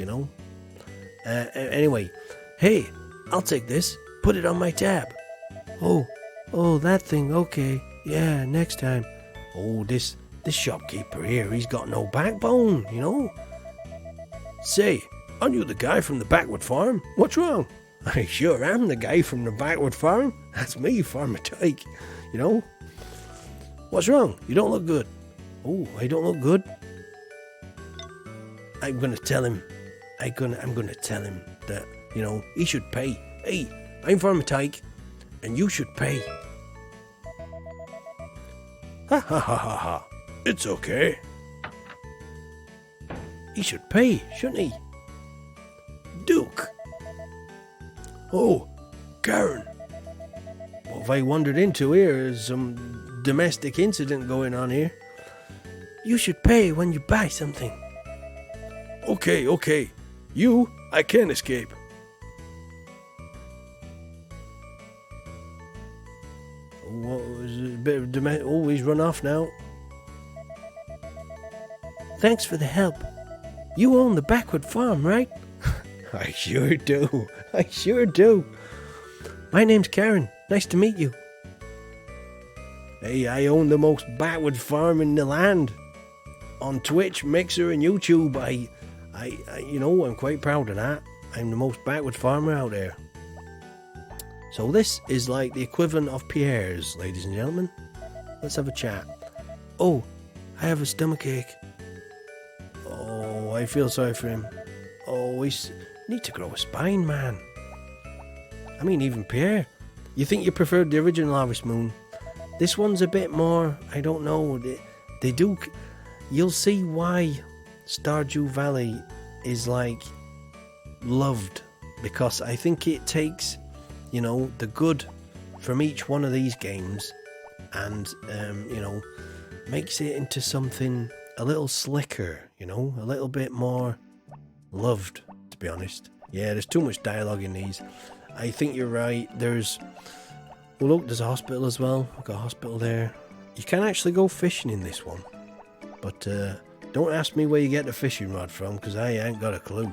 A: Anyway, hey, I'll take this. Put it on my tab. Oh, that thing, okay. Yeah, next time. Oh, this shopkeeper here, he's got no backbone, Say, aren't you the guy from the backward farm? What's wrong? I sure am the guy from the backward farm. That's me, Farmer Tyke. What's wrong? You don't look good. Oh, I don't look good? I'm gonna tell him. I'm gonna tell him that, he should pay. Hey, I'm Farmer Tyke, and you should pay. Ha ha ha ha ha. It's okay. He should pay, shouldn't he? Duke. Oh, Karen. What have I wandered into here? Is some domestic incident going on here? You should pay when you buy something. Okay. I can't escape. What was it? A bit of domestic. Oh, he's run off now. Thanks for the help. You own the backward farm, right? I sure do. My name's Karen. Nice to meet you. Hey, I own the most backward farm in the land. On Twitch, Mixer, and YouTube, I'm quite proud of that. I'm the most backward farmer out there. So this is like the equivalent of Pierre's, ladies and gentlemen. Let's have a chat. Oh, I have a stomachache. Oh, I feel sorry for him. Oh, he's need to grow a spine, man. I mean, even Pierre. You think you preferred the original Harvest Moon? This one's a bit more, I don't know. They do. You'll see why Stardew Valley is like loved, because I think it takes, the good from each one of these games and makes it into something a little slicker, a little bit more loved, to be honest. Yeah, there's too much dialogue in these. I think you're right. There's a hospital as well. I've got a hospital there. You can actually go fishing in this one, but don't ask me where you get the fishing rod from, because I ain't got a clue.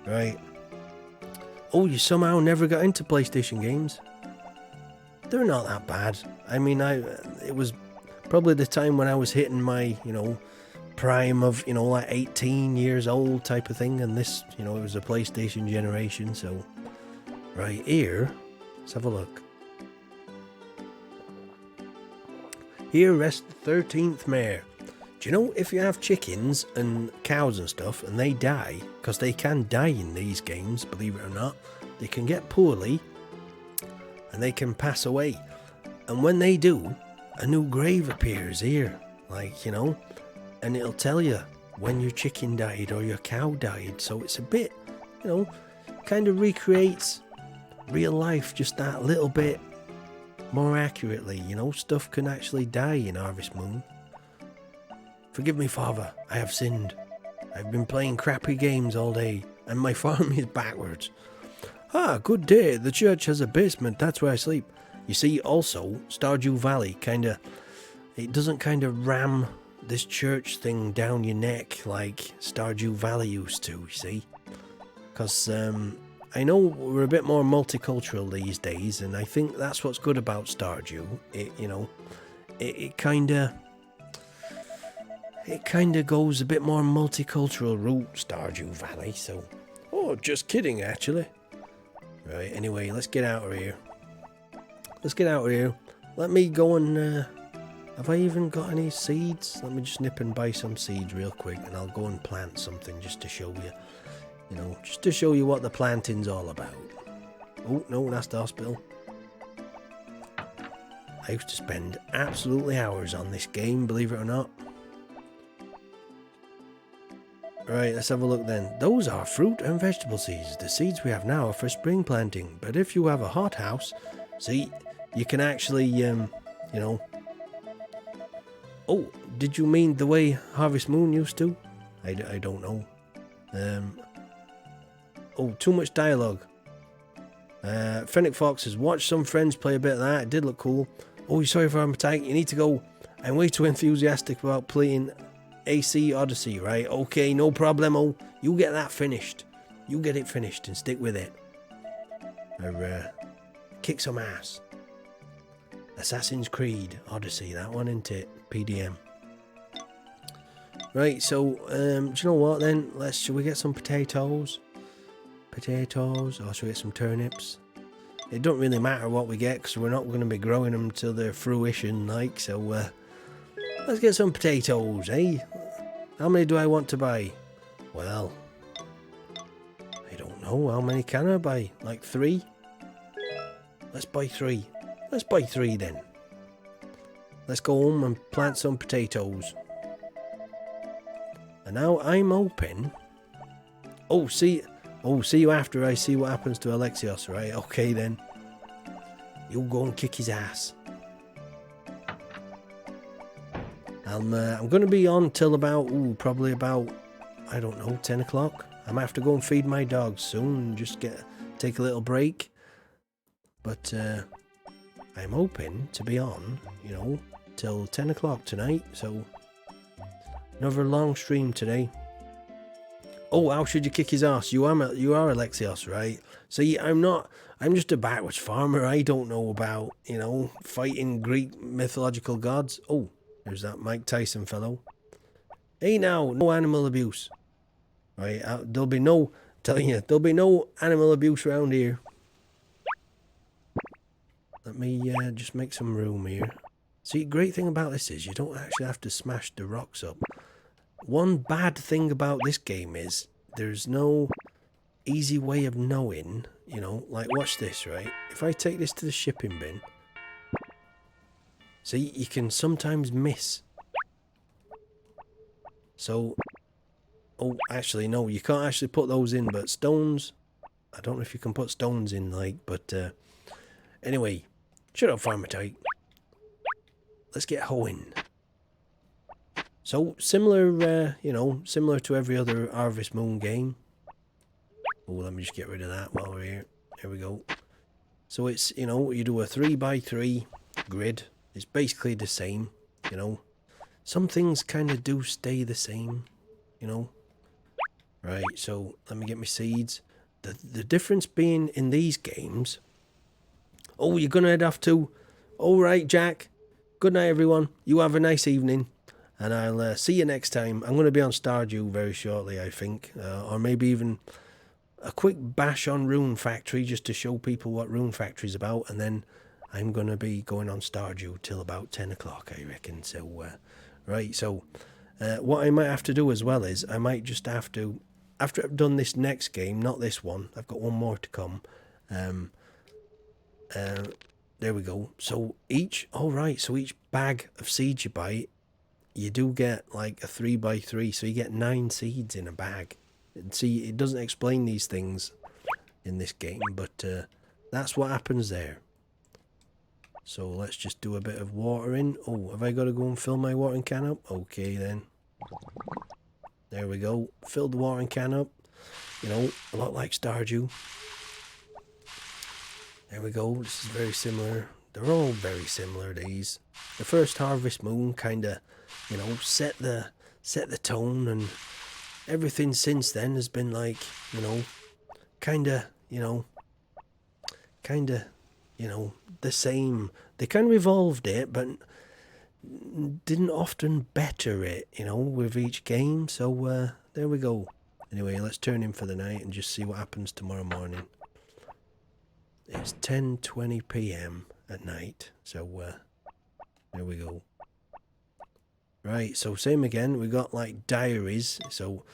A: Right. Oh, you somehow never got into PlayStation games? They're not that bad. I mean, it was probably the time when I was hitting my, prime of, like 18 years old type of thing, and this, it was a PlayStation generation, so... Right here, let's have a look. Here rests the 13th mayor. Do you know, if you have chickens and cows and stuff, and they die, because they can die in these games, believe it or not, they can get poorly, and they can pass away. And when they do, a new grave appears here, and it'll tell you when your chicken died or your cow died. So it's a bit, kind of recreates real life just that little bit more accurately. Stuff can actually die in Harvest Moon. Forgive me, Father, I have sinned. I've been playing crappy games all day, and my farm is backwards. Ah, good day. The church has a basement. That's where I sleep. You see, also, Stardew Valley it doesn't kind of ram this church thing down your neck like Stardew Valley used to, you see. Because I know we're a bit more multicultural these days, and I think that's what's good about Stardew. It kind of goes a bit more multicultural route, Stardew Valley, so... Oh, just kidding, actually. Right, anyway, let's get out of here. Let me go and... have I even got any seeds? Let me just nip and buy some seeds real quick, and I'll go and plant something just to show you. Just to show you what the planting's all about. Oh, no, that's the hospital. I used to spend absolutely hours on this game, believe it or not. Right, let's have a look then. Those are fruit and vegetable seeds. The seeds we have now are for spring planting, but if you have a hothouse, see, you can actually, Oh, did you mean the way Harvest Moon used to? I don't know. Oh, too much dialogue. Fennec Fox has watched some friends play a bit of that. It did look cool. Oh, you're sorry for my tank. You need to go. I'm way too enthusiastic about playing AC Odyssey, right? Okay, no problemo. You get that finished. You get it finished and stick with it. Or kick some ass. Assassin's Creed Odyssey, that one, isn't it? PDM. Right, so, do you know what then? Should we get some potatoes? Or should we get some turnips? It don't really matter what we get, because we're not going to be growing them till they're fruition, so, let's get some potatoes, eh? How many do I want to buy? Well, I don't know. How many can I buy? Like 3? Let's buy 3. Let's buy 3 then. Let's go home and plant some potatoes. And now I'm hoping... see you after I see what happens to Alexios, right? Okay then. You'll go and kick his ass. I'm going to be on till about, probably about, I don't know, 10 o'clock. I'm going to have to go and feed my dogs soon and just take a little break. But I'm hoping to be on, till 10 o'clock tonight. So, another long stream today. Oh, how should you kick his ass? You are Alexios, right? See, I'm not. I'm just a backwards farmer. I don't know about, fighting Greek mythological gods. Oh, there's that Mike Tyson fellow. Hey now, no animal abuse. Right, there'll be no, telling you, there'll be no animal abuse around here. Let me just make some room here. See, great thing about this is you don't actually have to smash the rocks up. One bad thing about this game is there's no easy way of knowing, like watch this, right? If I take this to the shipping bin, see, you can sometimes miss. So, oh, actually, no, you can't actually put those in, but stones, I don't know if you can put stones in, but anyway, shut up, Farmer Tyke. Let's get hoeing. So, similar, similar to every other Harvest Moon game. Oh, let me just get rid of that while we're here. There we go. So it's, you do a 3x3 grid. It's basically the same, Some things kind of do stay the same, Right, so let me get my seeds. The difference being in these games... Oh, you're going to head off to... All right, Jack. Good night, everyone. You have a nice evening. And I'll see you next time. I'm going to be on Stardew very shortly, I think. Or maybe even a quick bash on Rune Factory just to show people what Rune Factory's about. And then I'm going to be going on Stardew till about 10 o'clock, I reckon. So, right, so what I might have to do as well is I might just have to... After I've done this next game, not this one, I've got one more to come. There we go. So each bag of seeds you buy, you do get like a 3x3, so you get 9 seeds in a bag. And see, it doesn't explain these things in this game, but that's what happens there. So let's just do a bit of watering. Oh, have I got to go and fill my watering can up? Okay then. There we go. Fill the watering can up. A lot like Stardew. There we go. This is very similar. They're all very similar, these. The first Harvest Moon kind of, set the tone, and everything since then has been like, kind of, the same. They kind of evolved it, but didn't often better it, with each game. So there we go. Anyway, let's turn in for the night and just see what happens tomorrow morning. It's 10:20 p.m. at night, so there we go. Right, so same again, we got like diaries. So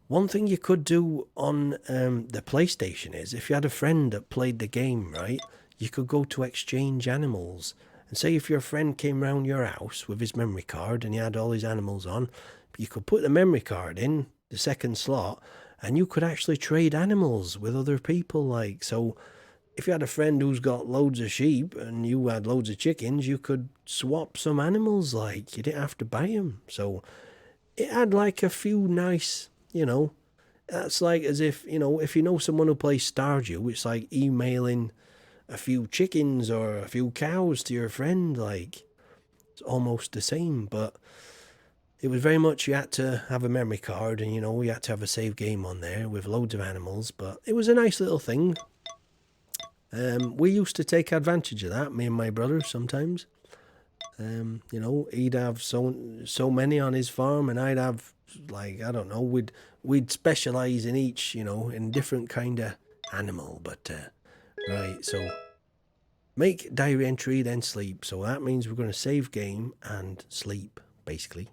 A: one thing you could do on the PlayStation is, if you had a friend that played the game, right, you could go to exchange animals. And say if your friend came round your house with his memory card and he had all his animals on, you could put the memory card in the second slot and you could actually trade animals with other people. Like, so if you had a friend who's got loads of sheep and you had loads of chickens, you could swap some animals. Like, you didn't have to buy them. So it had like a few nice, that's like as if, if you know someone who plays Stardew, it's like emailing a few chickens or a few cows to your friend. Like, it's almost the same, but it was very much you had to have a memory card, and you had to have a save game on there with loads of animals. But it was a nice little thing. We used to take advantage of that, me and my brother, sometimes. He'd have so many on his farm, and I'd have, like, I don't know, we'd specialize in each, in different kind of animal. But right, so make diary entry, then sleep. So that means we're going to save game and sleep, basically.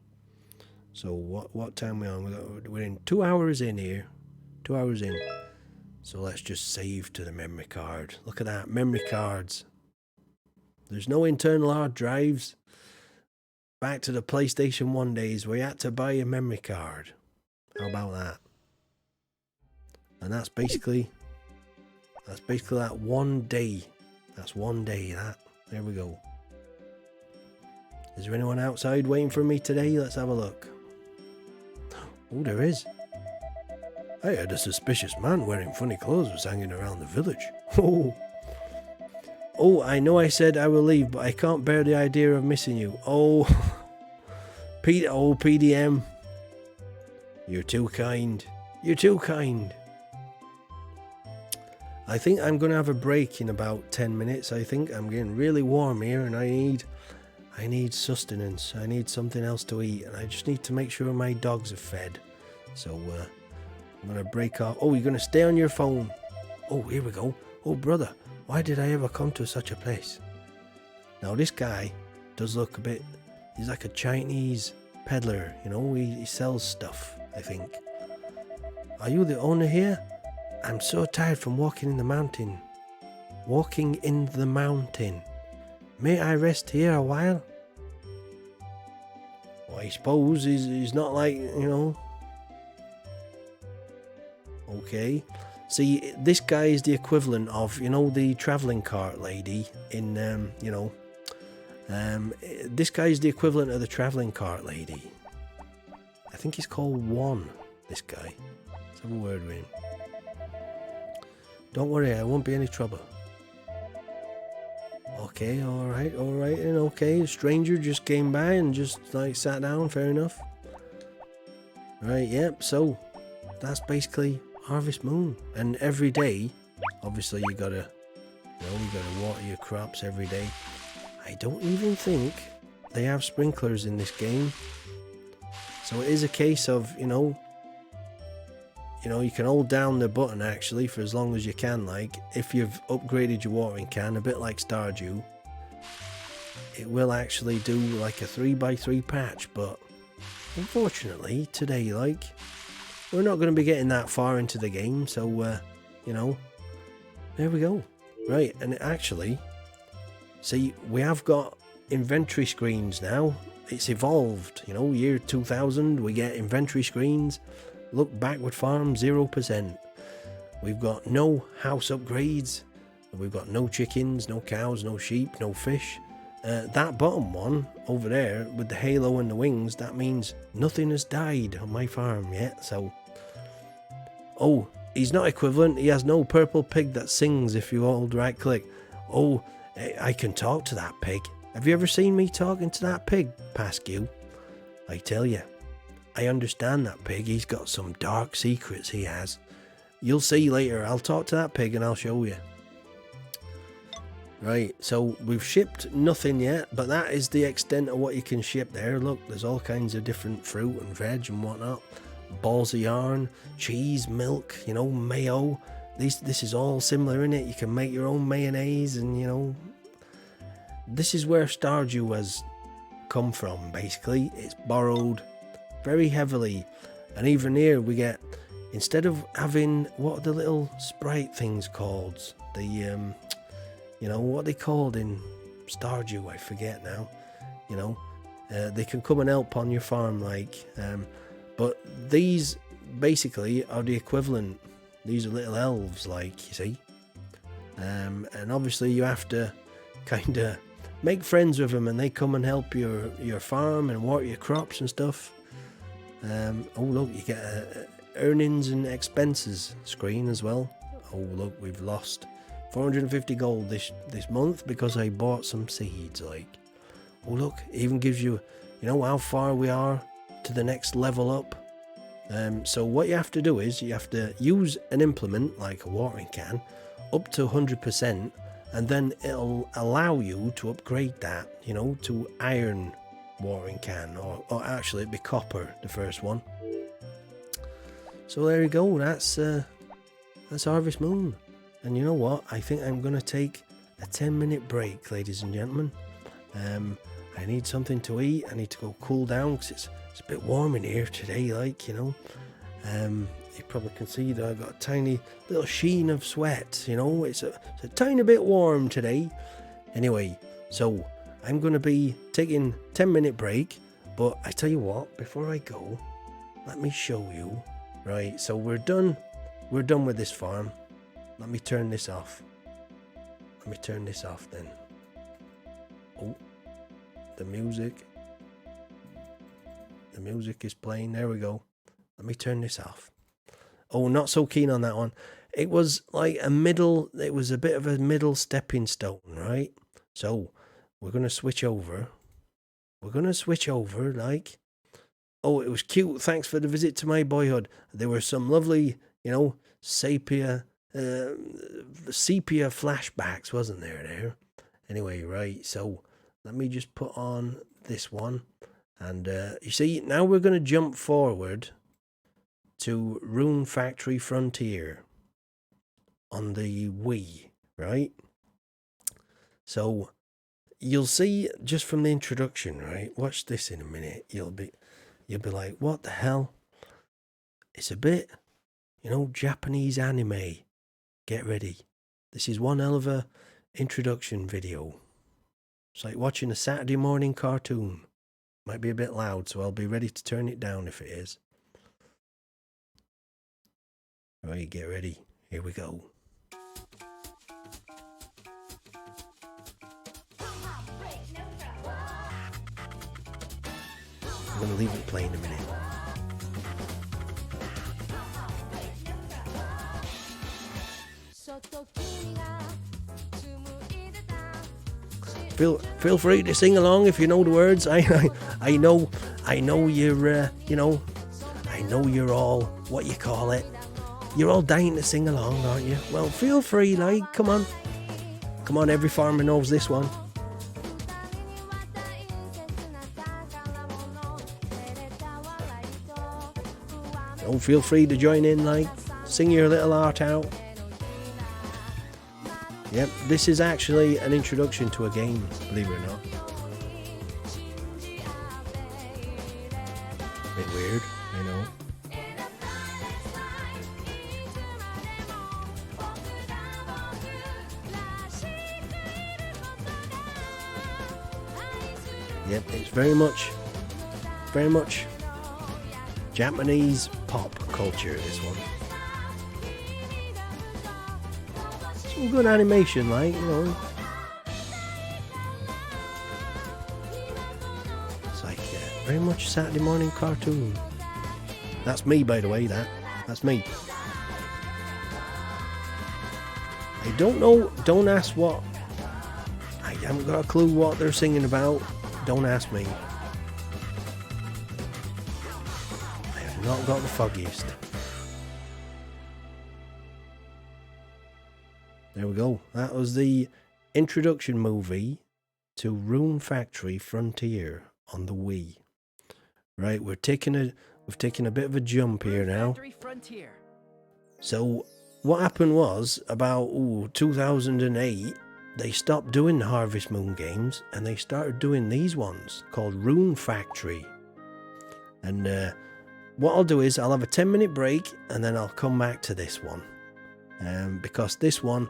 A: So what time are we on? We're in 2 hours in here. 2 hours in. So let's just save to the memory card. Look at that, memory cards. There's no internal hard drives. Back to the PlayStation 1 days where you had to buy a memory card. How about that? And that's basically that one day. That's one day, that. There we go. Is there anyone outside waiting for me today? Let's have a look. Oh, there is. I heard a suspicious man wearing funny clothes was hanging around the village. Oh, I know I said I will leave, but I can't bear the idea of missing you. Oh, PDM. You're too kind. You're too kind. I think I'm going to have a break in about 10 minutes. I think I'm getting really warm here and I need sustenance. I need something else to eat and I just need to make sure my dogs are fed. So I'm going to break off. Oh, you're going to stay on your phone. Oh, here we go. Oh, brother, why did I ever come to such a place? Now, this guy does look a bit... He's like a Chinese peddler, you know? He sells stuff, I think. Are you the owner here? I'm so tired from walking in the mountain. Walking in the mountain. May I rest here a while? Well, I suppose he's not like, you know... Okay. See, this guy is the equivalent of, you know, the travelling cart lady in, you know... this guy is the equivalent of the travelling cart lady. I think he's called One, this guy. Let's have a word with him. Don't worry, I won't be any trouble. Okay, alright, and okay. A stranger just came by and just, like, sat down, fair enough. Right, yep, so, that's basically Harvest Moon. And every day, obviously you gotta water your crops every day. I don't even think they have sprinklers in this game. So it is a case of, you know, you can hold down the button actually for as long as you can, like, if you've upgraded your watering can, a bit like Stardew. It will actually do like a 3x3 patch, but unfortunately today, like, we're not going to be getting that far into the game, so, you know, there we go. Right, and actually, see, we have got inventory screens now. It's evolved, you know, year 2000, we get inventory screens. Look backward farm, 0%. We've got no house upgrades. We've got no chickens, no cows, no sheep, no fish. That bottom one over there with the halo and the wings, that means nothing has died on my farm yet. So, oh, he's not equivalent. He has no purple pig that sings if you hold right click. Oh, I can talk to that pig. Have you ever seen me talking to that pig, Pascu? I tell you, I understand that pig. He's got some dark secrets, he has. You'll see later. I'll talk to that pig and I'll show you. Right, so we've shipped nothing yet, but that is the extent of what you can ship there. Look, there's all kinds of different fruit and veg and whatnot. Balls of yarn, cheese, milk, you know, mayo. This is all similar in it. You can make your own mayonnaise and, you know. This is where Stardew has come from, basically. It's borrowed very heavily. And even here we get, instead of having, what are the little sprite things called? The, you know, what are they called in Stardew? I forget now. You know, they can come and help on your farm, like, but these basically are the equivalent. These are little elves, like, you see. And obviously you have to kind of make friends with them and they come and help your farm and water your crops and stuff. Oh look, you get a earnings and expenses screen as well. Oh look, we've lost 450 gold this month because I bought some seeds, like. Oh look, it even gives you, you know, how far we are to the next level up. So what you have to do is you have to use an implement like a watering can up to 100%, and then it'll allow you to upgrade that, you know, to iron watering can, or actually it'd be copper, the first one. So there you go, that's Harvest Moon. And you know what, I think I'm gonna take a 10-minute break, ladies and gentlemen. I need something to eat. I need to go cool down because it's a bit warm in here today, like, you know. You probably can see that I've got a tiny little sheen of sweat, you know. It's a tiny bit warm today. Anyway, so I'm going to be taking a 10-minute break. But I tell you what, before I go, let me show you. Right, so we're done with this farm. Let me turn this off. Let me turn this off then. Oh, the music is playing. There we go. Let me turn this off. Oh, not so keen on that one. It was like it was a bit of a middle stepping stone, right? So we're going to switch over. Like, oh, it was cute. Thanks for the visit to my boyhood. There were some lovely, you know, sepia flashbacks, wasn't there? Anyway, right, so let me just put on this one. And you see, now we're going to jump forward to Rune Factory Frontier on the Wii, right? So you'll see just from the introduction, right? Watch this in a minute. You'll be like, what the hell? It's a bit, you know, Japanese anime. Get ready. This is one hell of a introduction video. It's like watching a Saturday morning cartoon. Might be a bit loud, so I'll be ready to turn it down if it is. Right, get ready. Here we go. I'm going to leave it playing a minute. Feel free to sing along if you know the words. I know you're you know, I know you're all what you call it. You're all dying to sing along, aren't you? Well, feel free, like, come on, every farmer knows this one. Oh, feel free to join in, like, sing your little heart out. Yep, this is actually an introduction to a game, believe it or not. Bit weird, you know. Yep, it's very much Japanese pop culture, this one. Some good animation, like, you know. It's like very much Saturday morning cartoon. That's me, by the way, that's me. I don't know, don't ask what. I haven't got a clue what they're singing about. Don't ask me. I have not got the foggiest. There we go. That was the introduction movie to Rune Factory Frontier on the Wii. Right, we've taken a bit of a jump here now. So what happened was about 2008. They stopped doing the Harvest Moon games and they started doing these ones called Rune Factory. And what I'll do is I'll have a 10-minute break and then I'll come back to this one. Because this one,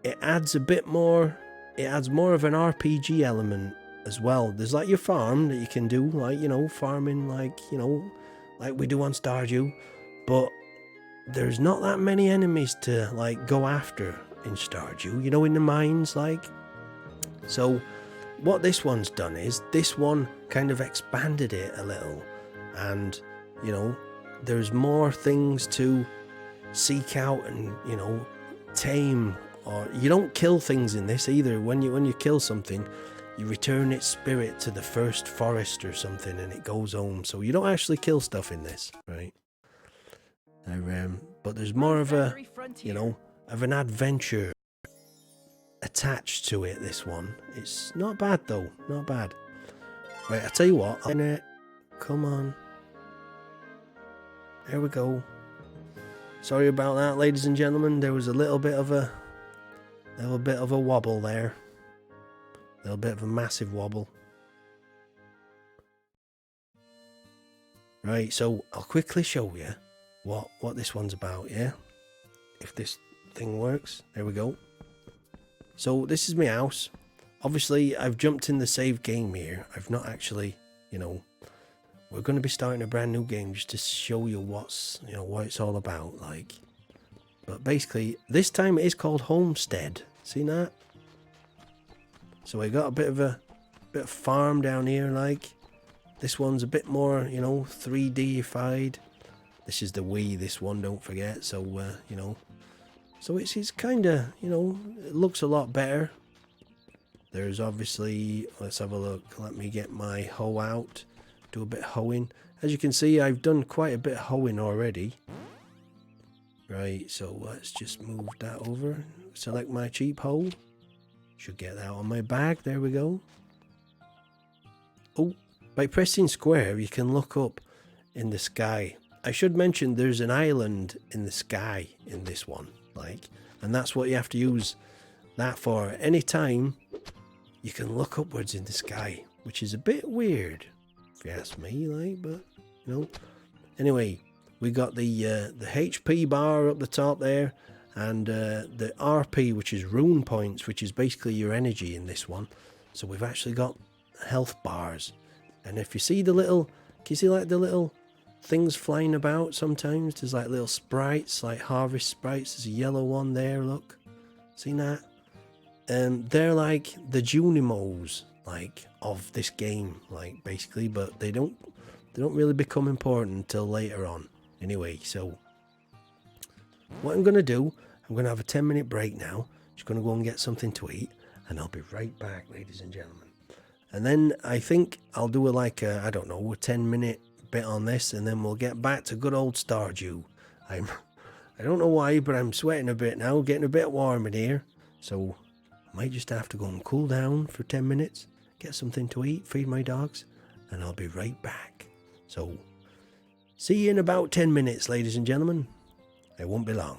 A: it adds a bit more, it adds more of an RPG element as well. There's like your farm that you can do, like, you know, farming, like, you know, like we do on Stardew. But there's not that many enemies to, like, go after in Stardew, you know, in the mines, like. So what this one's done is this one kind of expanded it a little, and, you know, there's more things to seek out and, you know, tame. Or you don't kill things in this either. When you kill something, you return its spirit to the first forest or something and it goes home. So you don't actually kill stuff in this, right? But there's more of a, you know, of an adventure attached to it, this one. It's not bad though, not bad. Right, I tell you what, come on. There we go. Sorry about that, ladies and gentlemen. There was a little bit of a wobble there. A little bit of a massive wobble. Right, so I'll quickly show you what this one's about, yeah? If this thing works. There we go. So this is my house. Obviously, I've jumped in the save game here. I've not actually, you know, we're going to be starting a brand new game just to show you what it's all about, like. But basically, this time it is called Homestead. See that? So I got a bit of farm down here, like. This one's a bit more, you know, 3D-ified. This is the Wii, this one, don't forget. So, you know. So it's kind of, you know, it looks a lot better. There's obviously, let's have a look. Let me get my hoe out. do a bit of hoeing. As you can see, I've done quite a bit of hoeing already. Right, so let's just move that over. Select my cheap hoe. Should get that on my bag. There we go. Oh, by pressing square, you can look up in the sky. I should mention there's an island in the sky in this one, and that's what you have to use that for. Anytime you can look upwards in the sky, which is a bit weird, if you ask me, but you know. Anyway, we got the HP bar up the top there, and the RP, which is rune points, which is basically your energy in this one. So we've actually got health bars, and if you see the little, can you see like the little things flying about? Sometimes there's like little sprites, like harvest sprites. There's a yellow one there, look, seen that? They're like the Junimos of this game, basically, but they don't really become important until later on. Anyway, so what I'm gonna do, I'm gonna have a 10-minute break now. Just gonna go and get something to eat, and I'll be right back, ladies and gentlemen. And then I think I'll do I don't know, a 10-minute bit on this, and then we'll get back to good old Stardew. I don't know why, but I'm sweating a bit now, getting a bit warm in here, so I might just have to go and cool down for 10 minutes, get something to eat, feed my dogs, and I'll be right back. So see you in about 10 minutes, ladies and gentlemen. It won't be long.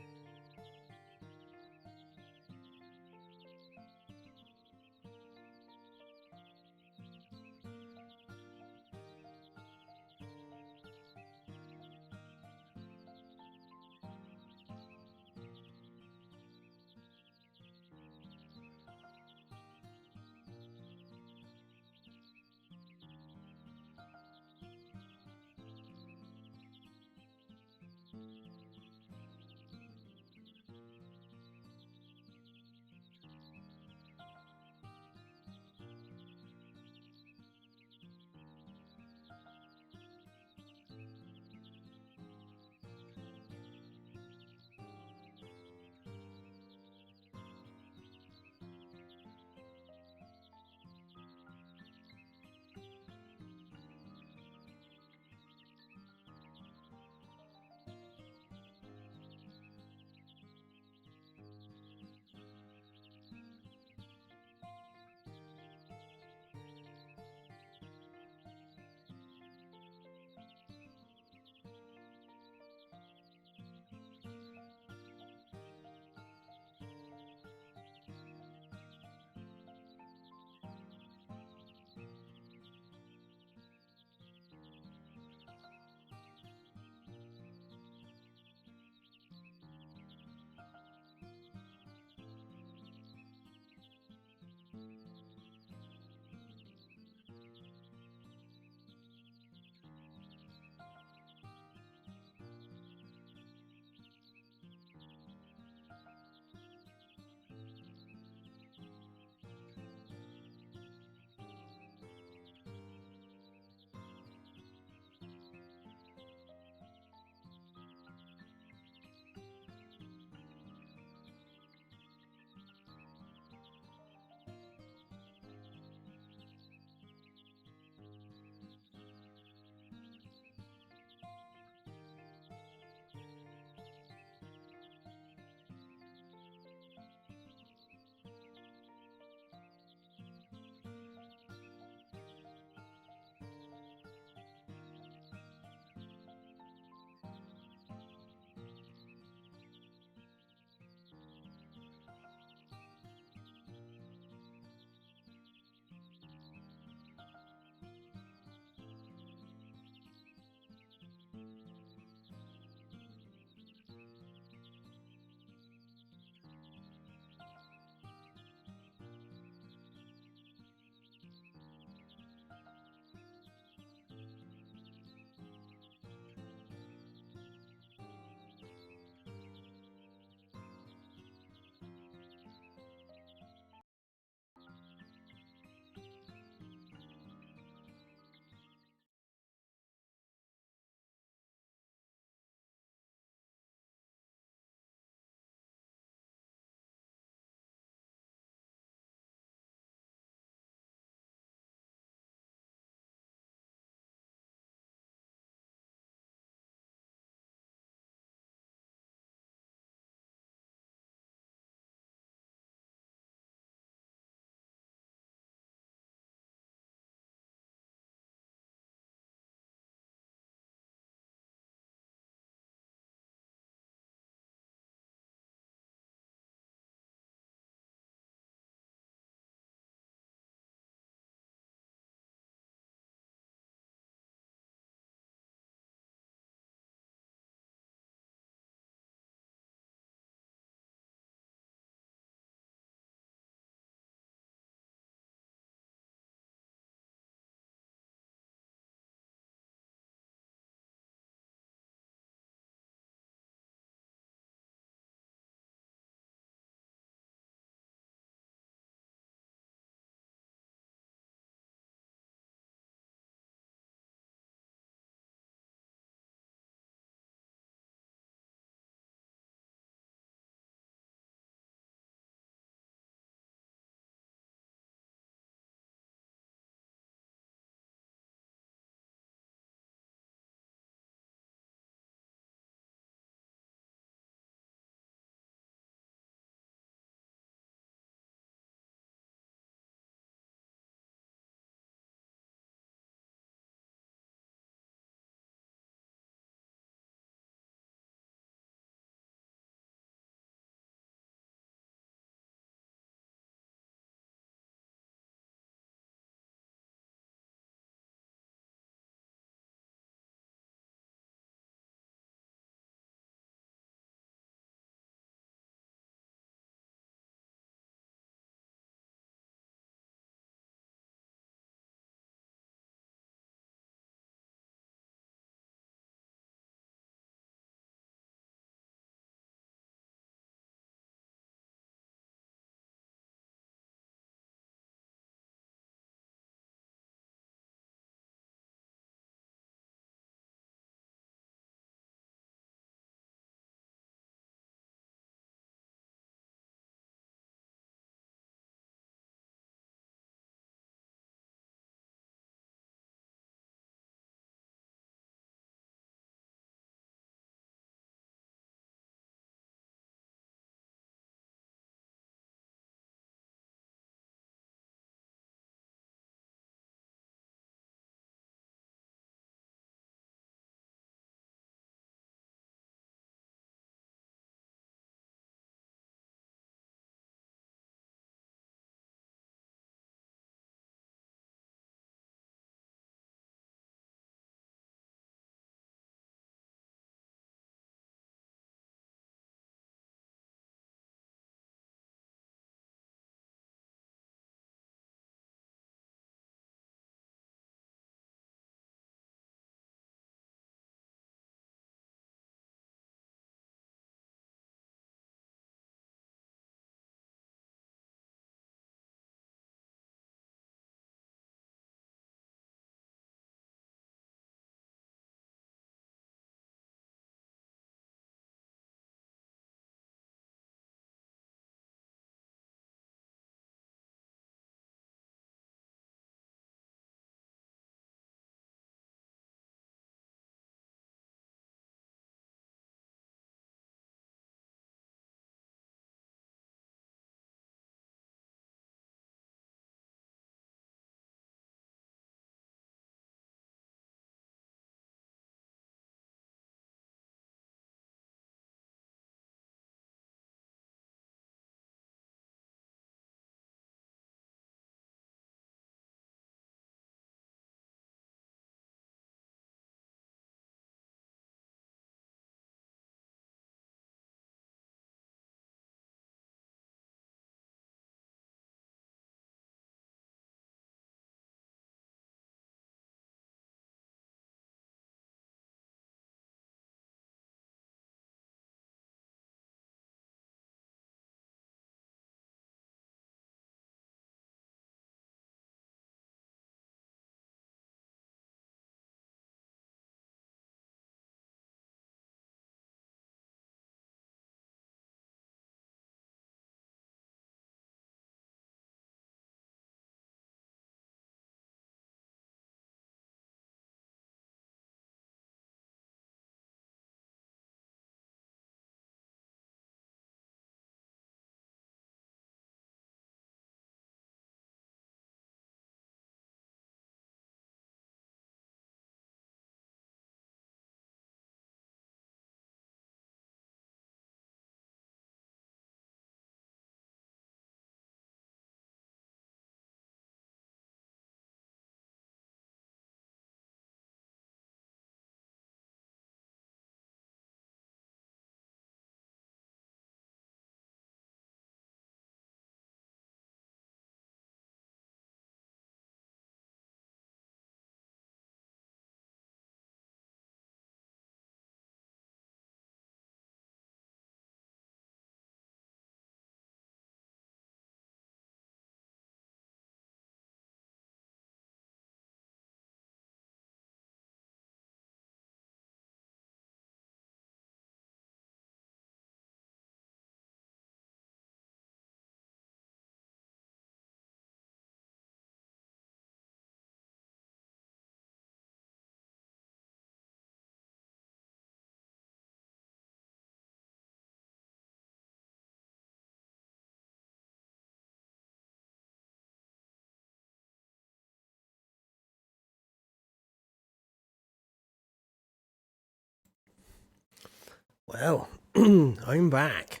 A: Well, I'm back.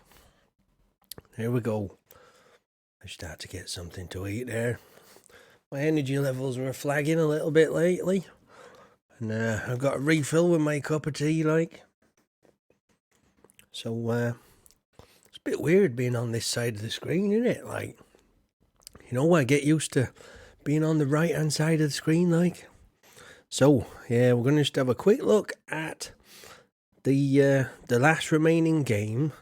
A: Here we go. I start to get something to eat there. My energy levels were flagging a little bit lately. And I've got a refill with my cup of tea, like. So, it's a bit weird being on this side of the screen, isn't it? Like, you know, I get used to being on the right-hand side of the screen, like. So, yeah, we're going to just have a quick look at the last remaining game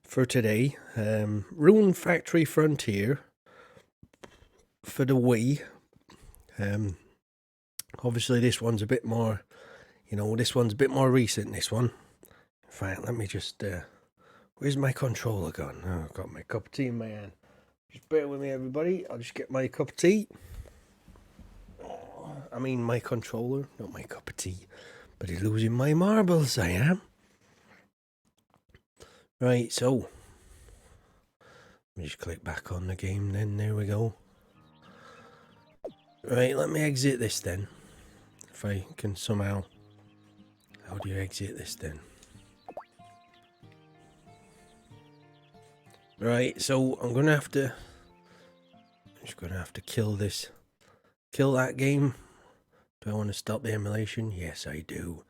A: for today. Rune Factory Frontier for the Wii. Obviously this one's a bit more, this one's a bit more recent, this one. In fact, let me just, where's my controller gone? Oh, I've got my cup of tea in my hand. Just bear with me, everybody. I'll just get my cup of tea. I mean my controller, not my cup of tea. But he's losing my marbles, I am. Right, so. Let me just click back on the game then, there we go. Right, let me exit this then. If I can somehow. How do you exit this then? Right, so I'm just gonna have to kill that game. Do I want to stop the emulation? Yes, I do.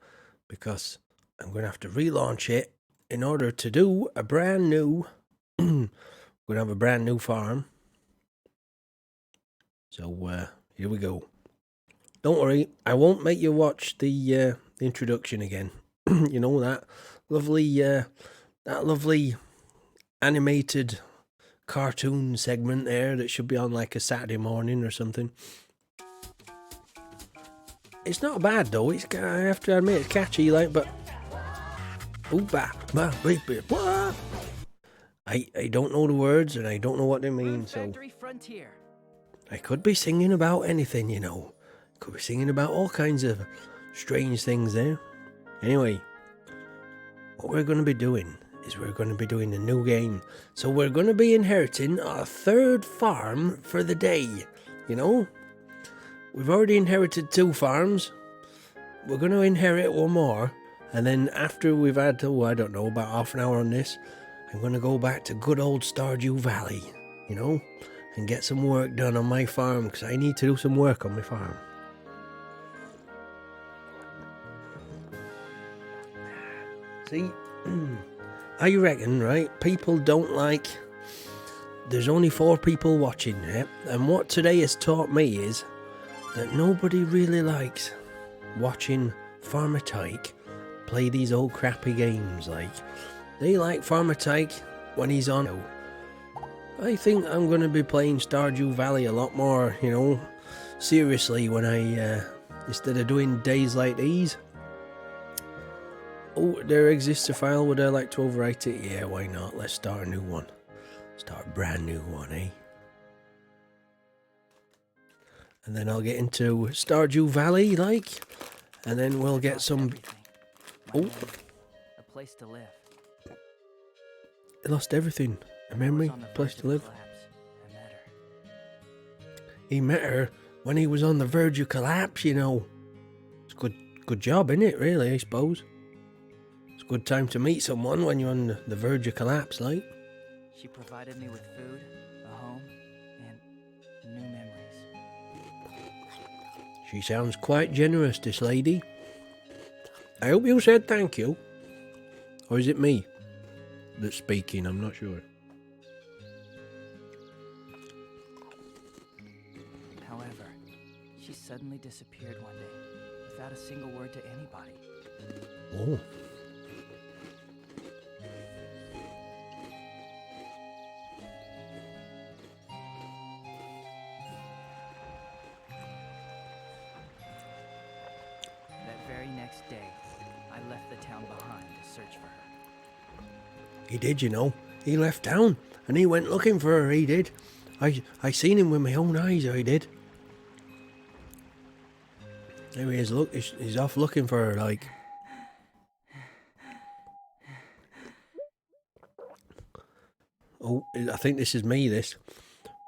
A: Because I'm gonna have to relaunch it in order to do a brand new we're gonna have a brand new farm. So here we go. Don't worry, I won't make you watch the introduction again. You know, that lovely animated cartoon segment there that should be on like a Saturday morning or something. It's not bad though. I have to admit it's catchy, like, but I don't know the words and I don't know what they mean, so I could be singing about anything, you know. Could be singing about all kinds of strange things there. Anyway, what we're going to be doing is we're going to be doing a new game. So we're going to be inheriting our third farm for the day, you know. We've already inherited 2 farms. We're going to inherit 1 more. And then after we've had, I don't know, about half an hour on this, I'm going to go back to good old Stardew Valley, you know, and get some work done on my farm, because I need to do some work on my farm. See, I reckon, right, people don't like, there's only 4 people watching, yeah? And what today has taught me is that nobody really likes watching Farmer Tyke play these old crappy games. Like, they like Farmer Tyke when he's on. I think I'm going to be playing Stardew Valley a lot more, you know, seriously, when I, instead of doing days like these. Oh, there exists a file, would I like to overwrite it? Yeah, why not? Let's start a new one. Start a brand new one, eh? And then I'll get into Stardew Valley, like, and then we'll get some... Oh.
B: A place to live.
A: I lost everything. A memory, a place to live. He met her when he was on the verge of collapse, you know. It's a good job, isn't it, really, I suppose? It's a good time to meet someone when you're on the verge of collapse, like.
B: She provided me with food, a home, and new memories.
A: She sounds quite generous, this lady. I hope you said thank you. Or is it me that's speaking? I'm not sure.
B: However, she suddenly disappeared one day, without a single word to anybody.
A: Oh.
B: That very next day, I left the town behind to search for her.
A: He did, you know. He left town and he went looking for her, he did. I seen him with my own eyes, I did. There he is, look, he's off looking for her, like. Oh, I think this is me, this.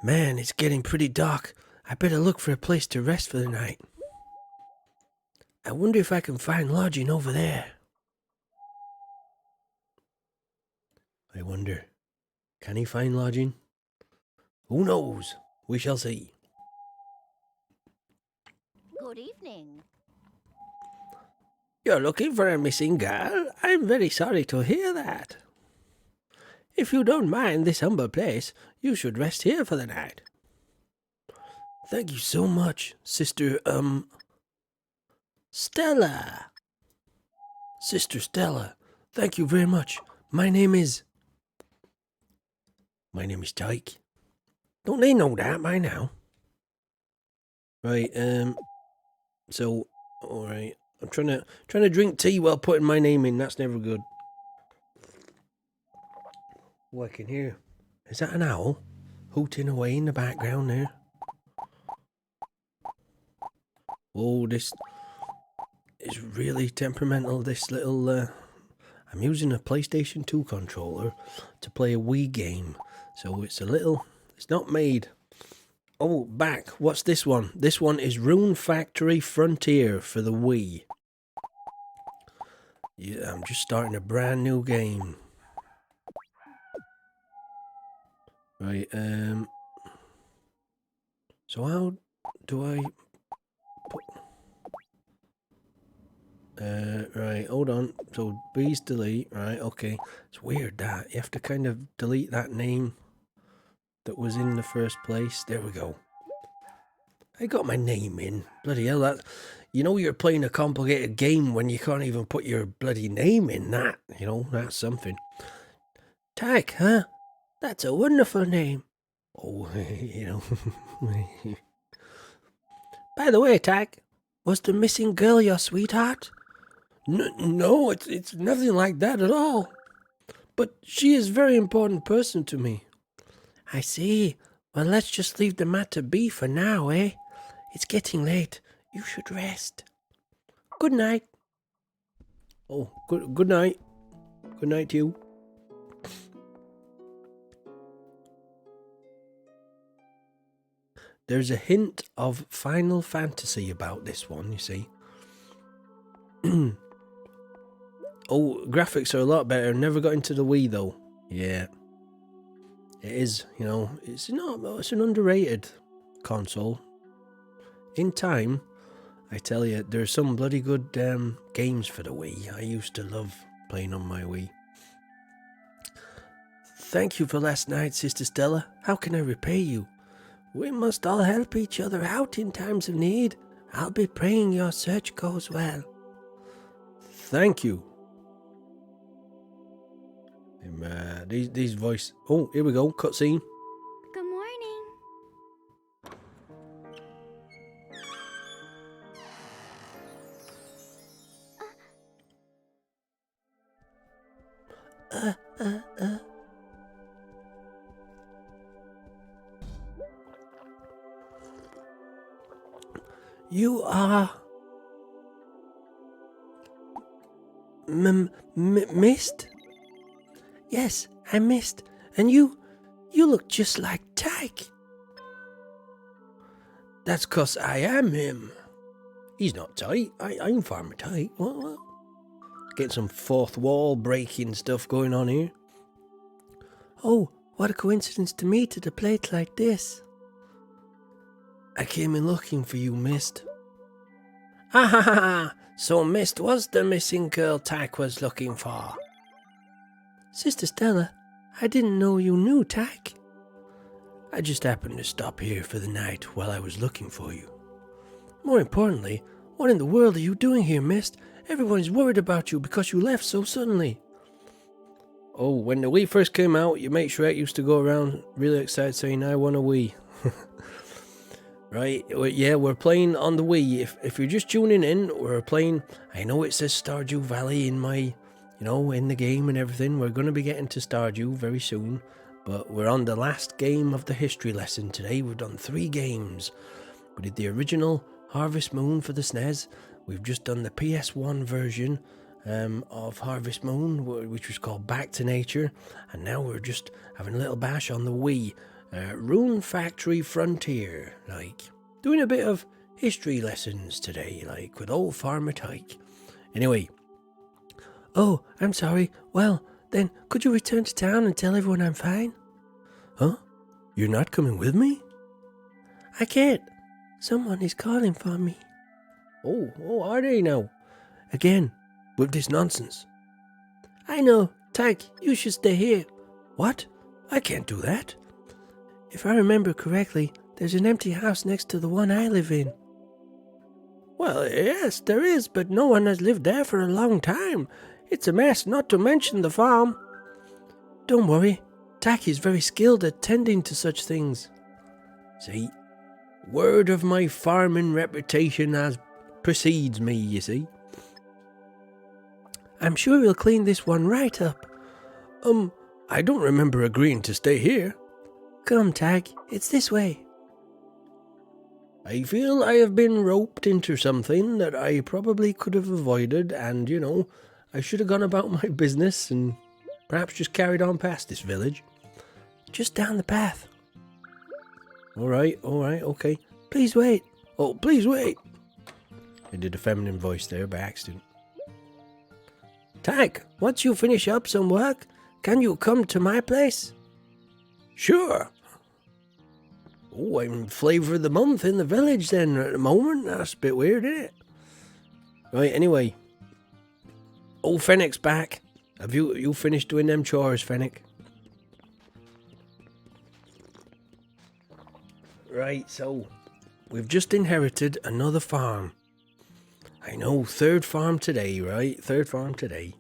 A: Man, it's getting pretty dark. I better look for a place to rest for the night. I wonder if I can find lodging over there. I wonder, can he find lodging? Who knows? We shall see.
C: Good evening.
A: You're looking for a missing girl? I'm very sorry to hear that. If you don't mind this humble place, you should rest here for the night. Thank you so much, Sister, Stella. Sister Stella, thank you very much. My name is Tyke. Don't they know that by now? Right, so, alright. I'm trying to drink tea while putting my name in. That's never good. Oh, I can hear. Is that an owl hooting away in the background there? Oh, this is really temperamental. This little. I'm using a PlayStation 2 controller to play a Wii game, so it's a little. It's not made. Oh, back. What's this one? This one is Rune Factory Frontier for the Wii. Yeah, I'm just starting a brand new game. Right, so how do I put... right, hold on. So, B's delete, right, okay. It's weird that. You have to kind of delete that name that was in the first place. There we go. I got my name in. Bloody hell, that... You know you're playing a complicated game when you can't even put your bloody name in that. You know, that's something. Tag, huh? That's a wonderful name. Oh, you know. By the way, Tag, was the missing girl your sweetheart? No, it's nothing like that at all. But she is a very important person to me. I see. Well, let's just leave the matter be for now, eh? It's getting late. You should rest. Good night. Oh, good night. Good night to you. There's a hint of Final Fantasy about this one, you see. Oh, graphics are a lot better. Never got into the Wii, though. Yeah. It is, you know, it's an underrated console. In time, I tell you, there's some bloody good games for the Wii. I used to love playing on my Wii. Thank you for last night, Sister Stella. How can I repay you? We must all help each other out in times of need. I'll be praying your search goes well. Thank you. These voice. Oh, here we go. Cutscene.
C: Good morning.
A: You are... Mist? Yes, I missed. And you look just like Tyke. That's 'cause I am him. He's not Tyke. I'm Farmer Tyke. What? Get some fourth wall breaking stuff going on here. Oh, what a coincidence to meet at a place like this. I came in looking for you, Mist. Ha ha ha ha! So Mist was the missing girl Tyke was looking for. Sister Stella, I didn't know you knew Tyke. I just happened to stop here for the night while I was looking for you. More importantly, what in the world are you doing here, Mist? Everyone's worried about you because you left so suddenly. Oh, when the Wii first came out, your mate Shrek used to go around really excited saying, I want a Wii. Right, yeah, we're playing on the Wii. If you're just tuning in, we're playing... I know it says Stardew Valley in my... You know, in the game and everything. We're going to be getting to Stardew very soon. But we're on the last game of the history lesson today. We've done 3 games. We did the original Harvest Moon for the SNES. We've just done the PS1 version of Harvest Moon, which was called Back to Nature. And now we're just having a little bash on the Wii. Rune Factory Frontier. Like, doing a bit of history lessons today, like, with old Farmer Tyke. Anyway. Oh, I'm sorry. Well, Then could you return to town and tell everyone I'm fine? Huh? You're not coming with me? I can't. Someone is calling for me. Oh, are they now? Again, with this nonsense. I know. Tag, you should stay here. What? I can't do that. If I remember correctly, there's an empty house next to the one I live in. Well, yes, there is, but no one has lived there for a long time. It's a mess, not to mention the farm. Don't worry. Tacky's very skilled at tending to such things. See, word of my farming reputation as precedes me, you see. I'm sure he'll clean this one right up. I don't remember agreeing to stay here. Come, Tag, it's this way. I feel I have been roped into something that I probably could have avoided, and, I should have gone about my business and perhaps just carried on past this village. Just down the path. All right, okay. Please wait. Oh, please wait. I did a feminine voice there by accident. Tag, once you finish up some work, can you come to my place? Sure. Oh, I'm flavor of the month in the village then at the moment. That's a bit weird, isn't it? Right, anyway. Old Fennec's back. Have you finished doing them chores, Fennec? Right, so we've just inherited another farm. I know, third farm today, right? Third farm today.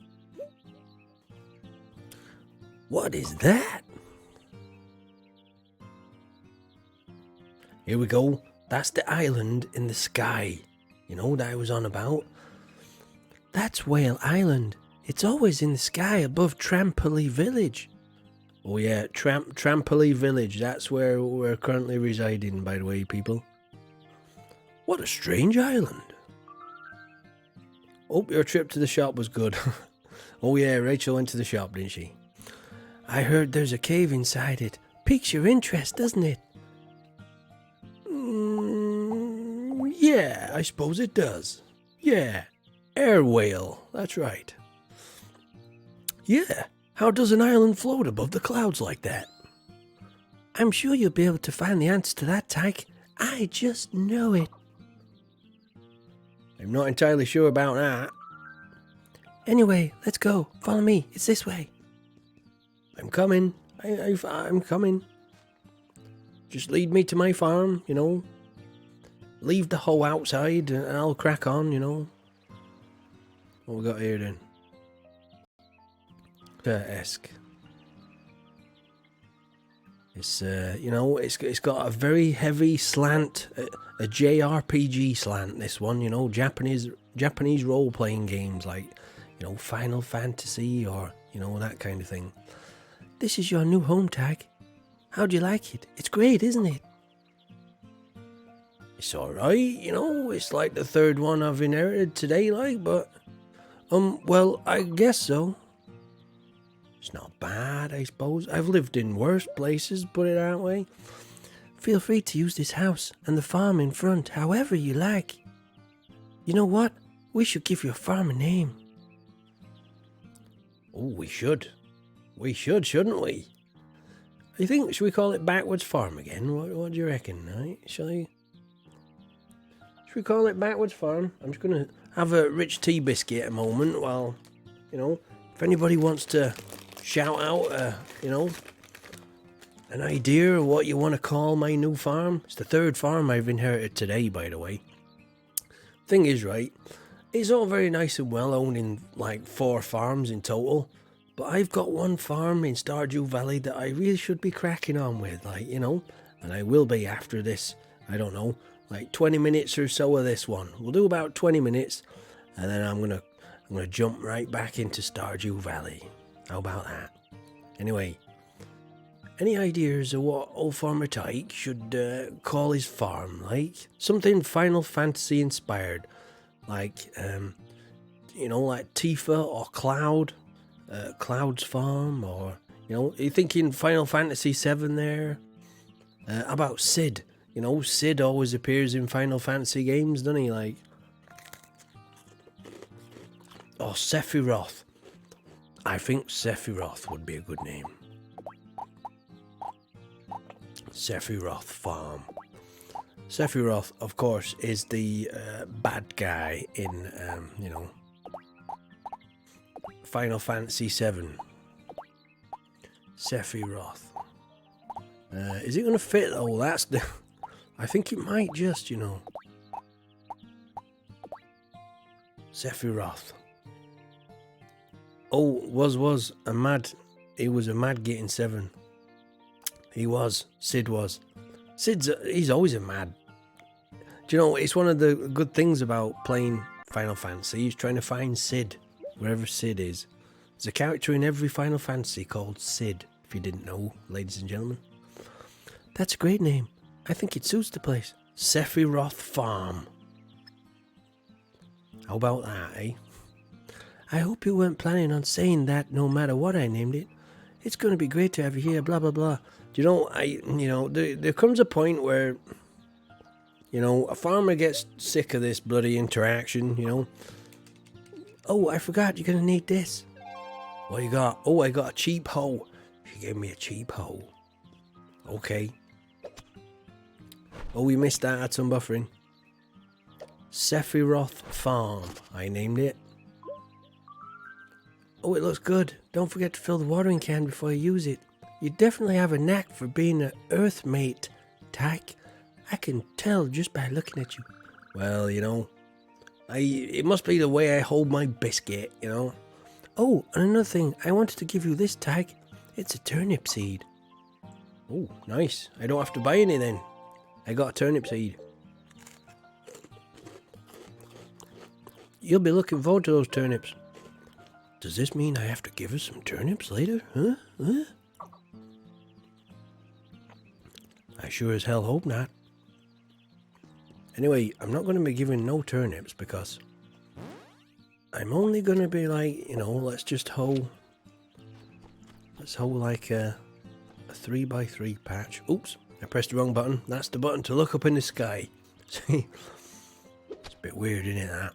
A: What is that? Here we go. That's the island in the sky. You know what I was on about? That's Whale Island. It's always in the sky above Trampoly Village. Oh yeah, Trampoly Village. That's where we're currently residing, by the way, people. What a strange island. Hope your trip to the shop was good. Oh yeah, Rachel went to the shop, didn't she? I heard there's a cave inside it. Piques your interest, doesn't it? Yeah, I suppose it does. Yeah, air whale, that's right. Yeah, how does an island float above the clouds like that? I'm sure you'll be able to find the answer to that, Tyke. I just know it. I'm not entirely sure about that. Anyway, let's go. Follow me. It's this way. I'm coming. I'm coming. Just lead me to my farm, Leave the hoe outside and I'll crack on, What we got here then? Esque. It's it's got a very heavy slant, a JRPG slant. This one, Japanese role playing games like, Final Fantasy or that kind of thing. This is your new home, Tag. How'd you like it? It's great, isn't it? It's alright, it's like the third one I've inherited today, but well, I guess so. It's not bad, I suppose. I've lived in worse places, put it that way. Feel free to use this house and the farm in front however you like. You know what? We should give your farm a name. Oh, we should. We should, shouldn't we? I think, should we call it Backwards Farm again? What do you reckon, right? Should we call it Backwards Farm? I'm just going to have a rich tea biscuit a moment while, if anybody wants to shout out, an idea of what you want to call my new farm. It's the third farm I've inherited today, by the way. Thing is, right, it's all very nice and well owning like 4 farms in total, but I've got one farm in Stardew Valley that I really should be cracking on with, and I will be after this, I don't know, like 20 minutes or so of this one. We'll do about 20 minutes, and then I'm gonna jump right back into Stardew Valley. How about that? Anyway, any ideas of what old Farmer Tyke should call his farm? Like something Final Fantasy inspired, like like Tifa or Cloud, Cloud's farm, or are you thinking Final Fantasy 7 there? How about Sid? Sid always appears in Final Fantasy games, doesn't he? Or Sephiroth. I think Sephiroth would be a good name. Sephiroth Farm. Sephiroth, of course, is the bad guy in, you know, Final Fantasy VII. Sephiroth. Is it going to fit though? That's the... I think it might just, you know. Sephiroth. Oh, was a mad... He was a mad getting 7. He was. Sid was. He's always a mad. Do you know, it's one of the good things about playing Final Fantasy is trying to find Sid, wherever Sid is. There's a character in every Final Fantasy called Sid, if you didn't know, ladies and gentlemen. That's a great name. I think it suits the place. Sephiroth Farm. How about that, eh? I hope you weren't planning on saying that no matter what I named it. It's going to be great to have you here, blah, blah, blah. Do you know, there comes a point where, you know, a farmer gets sick of this bloody interaction, you know. Oh, I forgot, you're going to need this. What you got? Oh, I got a cheap hoe. She gave me a cheap hoe. Okay. Oh, we missed that, had some buffering. Sephiroth Farm, I named it. Oh, it looks good. Don't forget to fill the watering can before you use it. You definitely have a knack for being an earth mate, Tyke. I can tell just by looking at you. Well, you know, it must be the way I hold my biscuit, you know. Oh, and another thing, I wanted to give you this, Tyke. It's a turnip seed. Oh, nice. I don't have to buy any then. I got a turnip seed. You'll be looking forward to those turnips. Does this mean I have to give her some turnips later? Huh? I sure as hell hope not. Anyway, I'm not going to be giving no turnips because I'm only going to be like, you know, let's hoe like a 3x3 patch. Oops, I pressed the wrong button. That's the button to look up in the sky. See? It's a bit weird, isn't it, that?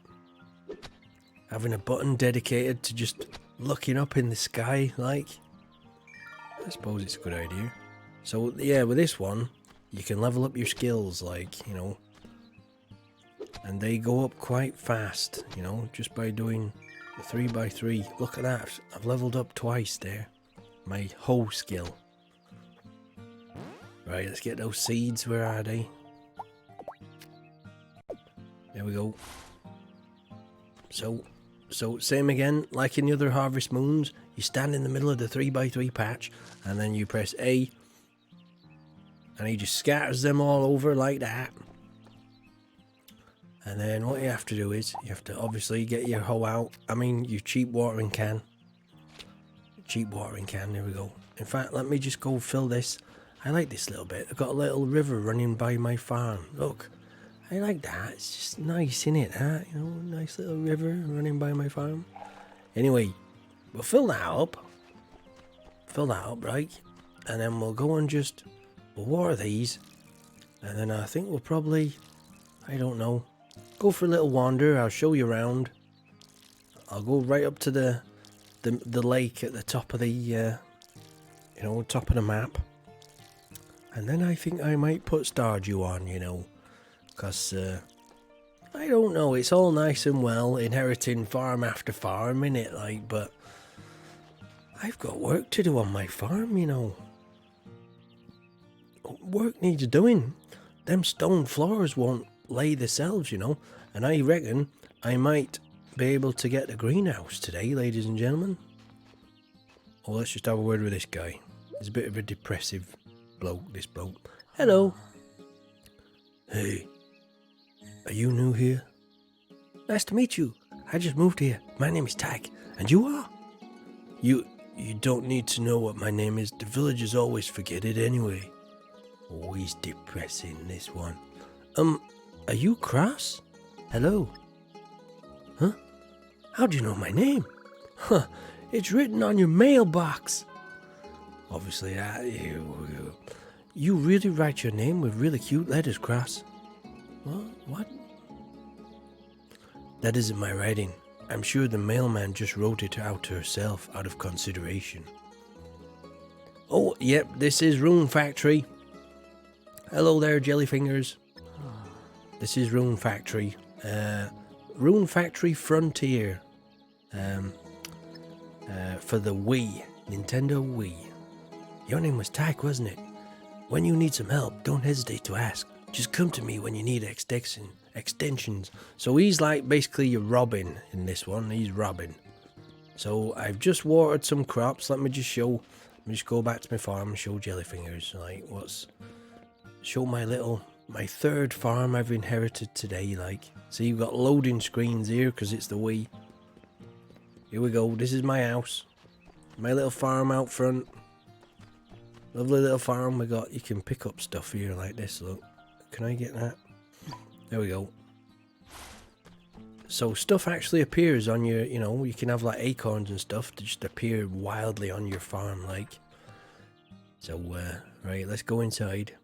A: Having a button dedicated to just looking up in the sky, like. I suppose it's a good idea. So, yeah, with this one, you can level up your skills, like, you know. And they go up quite fast, you know, just by doing the 3x3. Look at that, I've leveled up twice there. My hoe skill. Right, let's get those seeds, where are they? There we go. So same again, like in the other Harvest Moons, you stand in the middle of the 3x3 patch, and then you press A, and he just scatters them all over like that. And then what you have to do is, you have to obviously get your hoe out, your cheap watering can. Cheap watering can, there we go. In fact, let me just go fill this. I like this little bit. I've got a little river running by my farm, look. I like that. It's just nice, innit? Huh? You know, nice little river running by my farm. Anyway, we'll fill that up. Fill that up, right? And then we'll go and we'll water these. And then I think we'll probably, I don't know, go for a little wander. I'll show you around. I'll go right up to the lake at the top of the, you know, top of the map. And then I think I might put Stardew on, you know. Because, I don't know, it's all nice and well, inheriting farm after farm, innit, like, but I've got work to do on my farm, you know. Work needs doing. Them stone floors won't lay themselves, you know, and I reckon I might be able to get a greenhouse today, ladies and gentlemen. Oh, let's just have a word with this guy. He's a bit of a depressive bloke, this bloke. Hello. Hey. Are you new here? Nice to meet you. I just moved here. My name is Tyke. And you are? You don't need to know what my name is. The villagers always forget it anyway. Always depressing, this one. Are you Cross? Hello? Huh? How do you know my name? Huh, it's written on your mailbox. Obviously, you really write your name with really cute letters, Cross. What? That isn't my writing. I'm sure the mailman just wrote it out herself out of consideration. Oh, yep, this is Rune Factory. Hello there, Jellyfingers. This is Rune Factory. Rune Factory Frontier. For the Wii. Nintendo Wii. Your name was Tyke, wasn't it? When you need some help, don't hesitate to ask. Just come to me when you need extensions. So he's like basically your Robin in this one. He's Robin. So I've just watered some crops. Let me just go back to my farm and show Jellyfingers. Like show my third farm I've inherited today. Like, see, you've got loading screens here because it's the Wii. Here we go. This is my house. My little farm out front. Lovely little farm we got. You can pick up stuff here like this, look. Can I get that? There we go. So stuff actually appears on your, you can have like acorns and stuff to just appear wildly on your farm, like. So, right, let's go inside.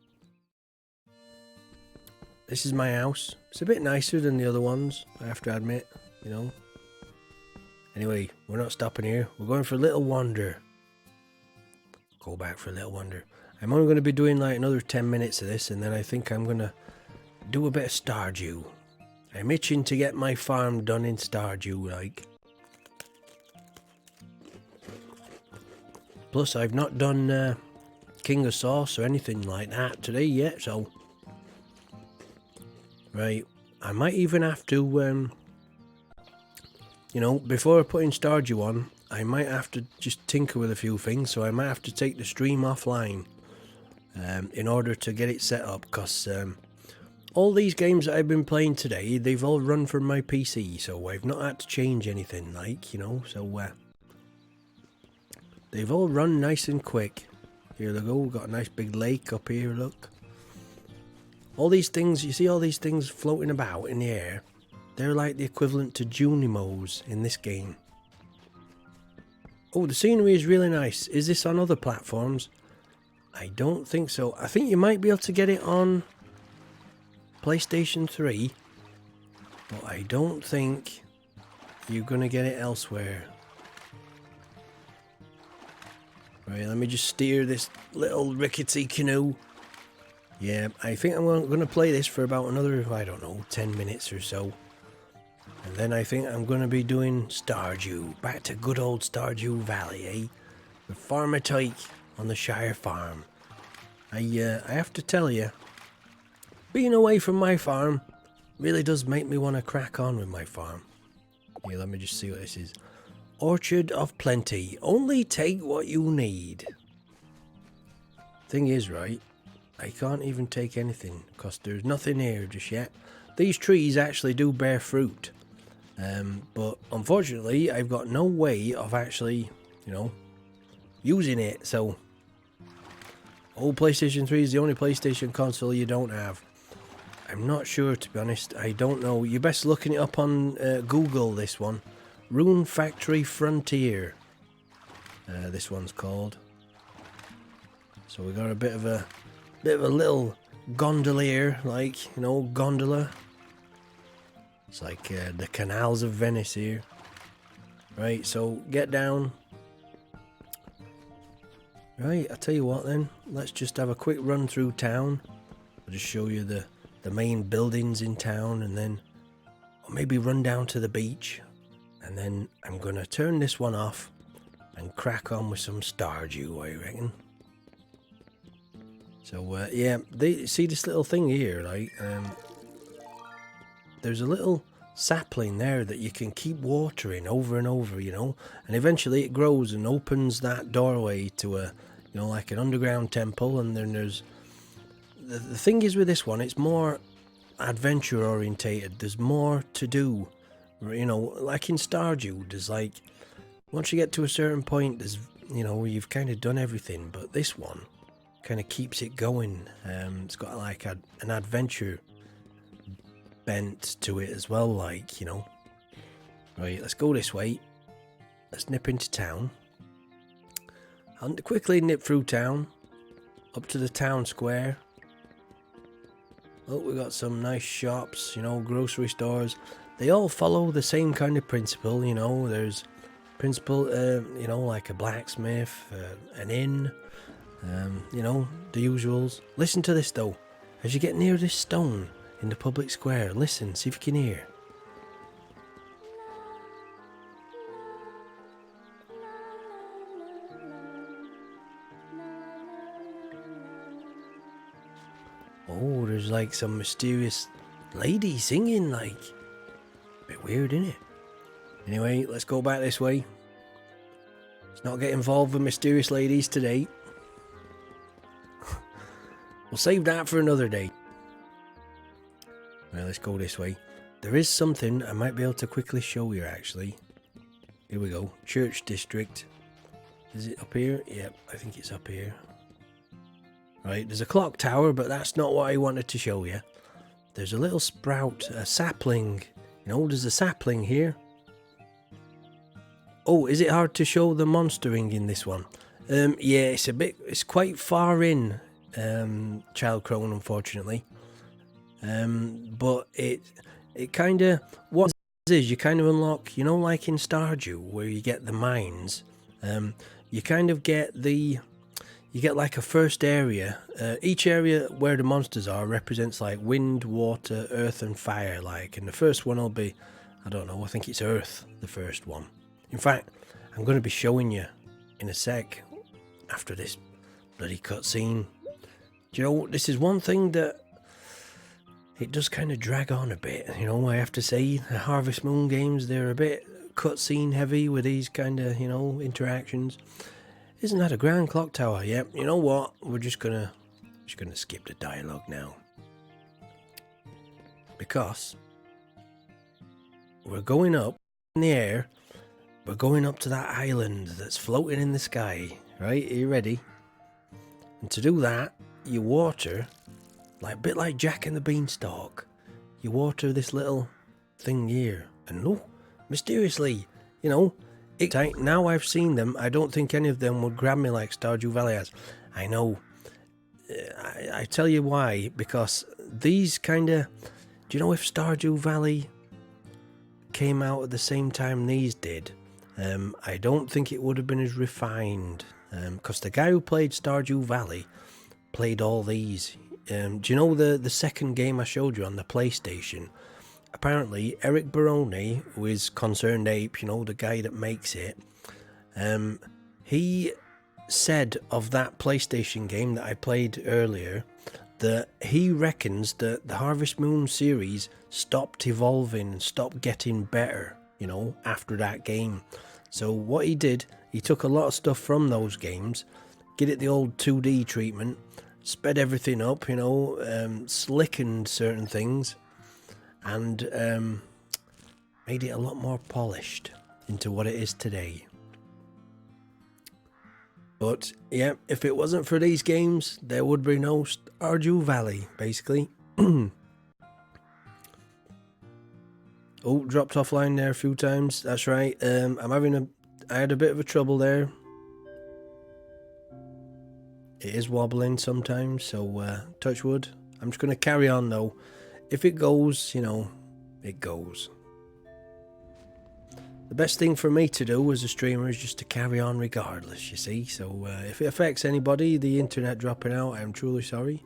A: This is my house. It's a bit nicer than the other ones, I have to admit, Anyway, we're not stopping here. We're going for a little wander. Go back for a little wander. I'm only going to be doing like another 10 minutes of this, and then I think I'm going to do a bit of Stardew. I'm itching to get my farm done in Stardew, like. Plus, I've not done King of Sauce or anything like that today yet, so. Right, I might even have to, before putting Stardew on, I might have to just tinker with a few things, so I might have to take the stream offline in order to get it set up, because all these games that I've been playing today, they've all run from my PC, so I've not had to change anything, like, so they've all run nice and quick. Here we go, we've got a nice big lake up here, look. All these things, you see all these things floating about in the air? They're like the equivalent to Junimos in this game. Oh, the scenery is really nice. Is this on other platforms? I don't think so. I think you might be able to get it on PlayStation 3. But I don't think you're going to get it elsewhere. Right, let me just steer this little rickety canoe. Yeah, I think I'm going to play this for about another, 10 minutes or so. And then I think I'm going to be doing Stardew. Back to good old Stardew Valley, eh? With Farmer Tyke on the Shire Farm. I have to tell you, being away from my farm really does make me want to crack on with my farm. Yeah, let me just see what this is. Orchard of Plenty. Only take what you need. Thing is, right, I can't even take anything because there's nothing here just yet. These trees actually do bear fruit. But unfortunately, I've got no way of actually, using it. So, old PlayStation 3 is the only PlayStation console you don't have. I'm not sure, to be honest. I don't know. You're best looking it up on Google, this one. Rune Factory Frontier. This one's called. So we got a bit of a little gondolier, like, gondola. It's like the canals of Venice here. Right, so get down. Right, I'll tell you what then. Let's just have a quick run through town. I'll just show you the main buildings in town, and then or maybe run down to the beach. And then I'm going to turn this one off and crack on with some Stardew, I reckon. So, yeah, see this little thing here, like, there's a little sapling there that you can keep watering over and over, and eventually it grows and opens that doorway to a, like an underground temple. And then there's, the thing is with this one, it's more adventure orientated. There's more to do, like in Stardew, there's like, once you get to a certain point, there's, you've kind of done everything, but this one kind of keeps it going. It's got like an adventure bent to it as well, like, Right, let's go this way. Let's nip into town. I'll quickly nip through town, up to the town square. Oh, we got some nice shops, grocery stores. they all follow the same kind of principle, you know. There's principle, you know, like a blacksmith, an inn, you know, the usuals. Listen to this though. As you get near this stone in the public square, listen, see if you can hear. Oh, there's like some mysterious lady singing, like. Bit weird, isn't it? Anyway, let's go back this way. Let's not get involved with mysterious ladies today. We'll save that for another day. Right, let's go this way. There is something I might be able to quickly show you, actually. Here we go. Church district. Is it up here? Yep, I think it's up here. Right, there's a clock tower, but that's not what I wanted to show you. There's a little sprout, a sapling. You know, there's a sapling here. Oh, is it hard to show the monstering in this one? Yeah, it's quite far in, Child Crone, unfortunately. But it kind of, what it is, you kind of unlock, you know, like in Stardew, where you get the mines. You kind of get you get like a first area. Each area where the monsters are represents like wind, water, earth and fire, like. And the first one will be, I don't know, I think it's earth, the first one. In fact, I'm going to be showing you in a sec after this bloody cutscene. Do you know, this is one thing that it does kind of drag on a bit. You know, I have to say, the Harvest Moon games, they're a bit cutscene heavy with these kind of, you know, interactions. Isn't that a grand clock tower? Yep. You know what? We're just gonna skip the dialogue now, because we're going up in the air. We're going up to that island that's floating in the sky. Right? Are you ready? And to do that, you water, like a bit like Jack and the Beanstalk. You water this little thing here, and look, mysteriously, you know. Now I've seen them, I don't think any of them would grab me like Stardew Valley has. I know. I tell you why, because these kind of... Do you know if Stardew Valley came out at the same time these did? I don't think it would have been as refined. Because the guy who played Stardew Valley played all these. Do you know the second game I showed you on the PlayStation? Apparently, Eric Baroni, who is Concerned Ape, you know, the guy that makes it, he said of that PlayStation game that I played earlier that he reckons that the Harvest Moon series stopped evolving and stopped getting better, you know, after that game. So what he did, he took a lot of stuff from those games, get it the old 2D treatment, sped everything up, you know, slickened certain things, and made it a lot more polished into what it is today. But yeah, if it wasn't for these games, there would be no Stardew Valley, basically. Oh, dropped offline there a few times. That's right. I had a bit of a trouble there. It is wobbling sometimes, so touch wood. I'm just going to carry on though. If it goes, you know, it goes. The best thing for me to do as a streamer is just to carry on regardless, you see. So if it affects anybody, the internet dropping out, I'm truly sorry.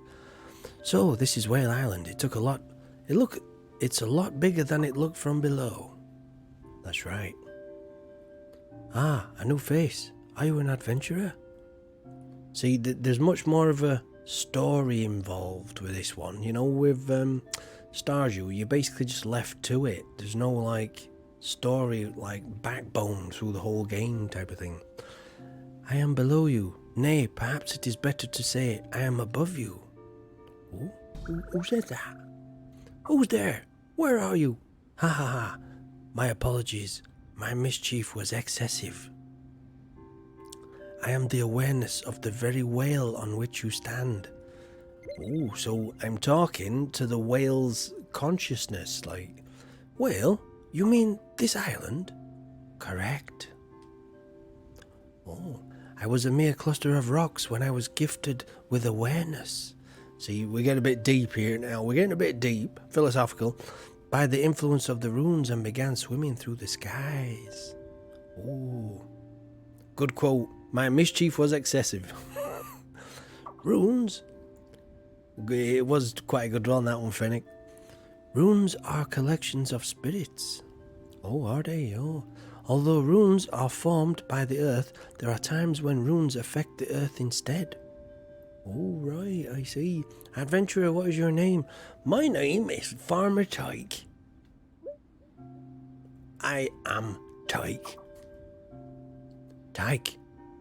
A: So this is Whale Island. It took a lot. It's a lot bigger than it looked from below. That's right. Ah, a new face. Are you an adventurer? See, there's much more of a story involved with this one. You know, with Stardew, you're basically just left to it. There's no, like, story, like, backbone through the whole game type of thing. I am below you. Nay, perhaps it is better to say I am above you. Oh, who said that? Who's there? Where are you? Ha ha ha. My apologies. My mischief was excessive. I am the awareness of the very whale on which you stand. Oh, so I'm talking to the whale's consciousness, like... Whale? You mean this island? Correct. Oh, I was a mere cluster of rocks when I was gifted with awareness. See, we get a bit deep here now. We're getting a bit deep, philosophical. by the influence of the runes and began swimming through the skies. Ooh. Good quote. My mischief was excessive. Runes? It was quite a good one, that one, Fennec. Runes are collections of spirits. Oh, are they? Oh. Although runes are formed by the earth, there are times when runes affect the earth instead. Oh, right, I see. Adventurer, what is your name? My name is Farmer Tyke. I am Tyke. Tyke,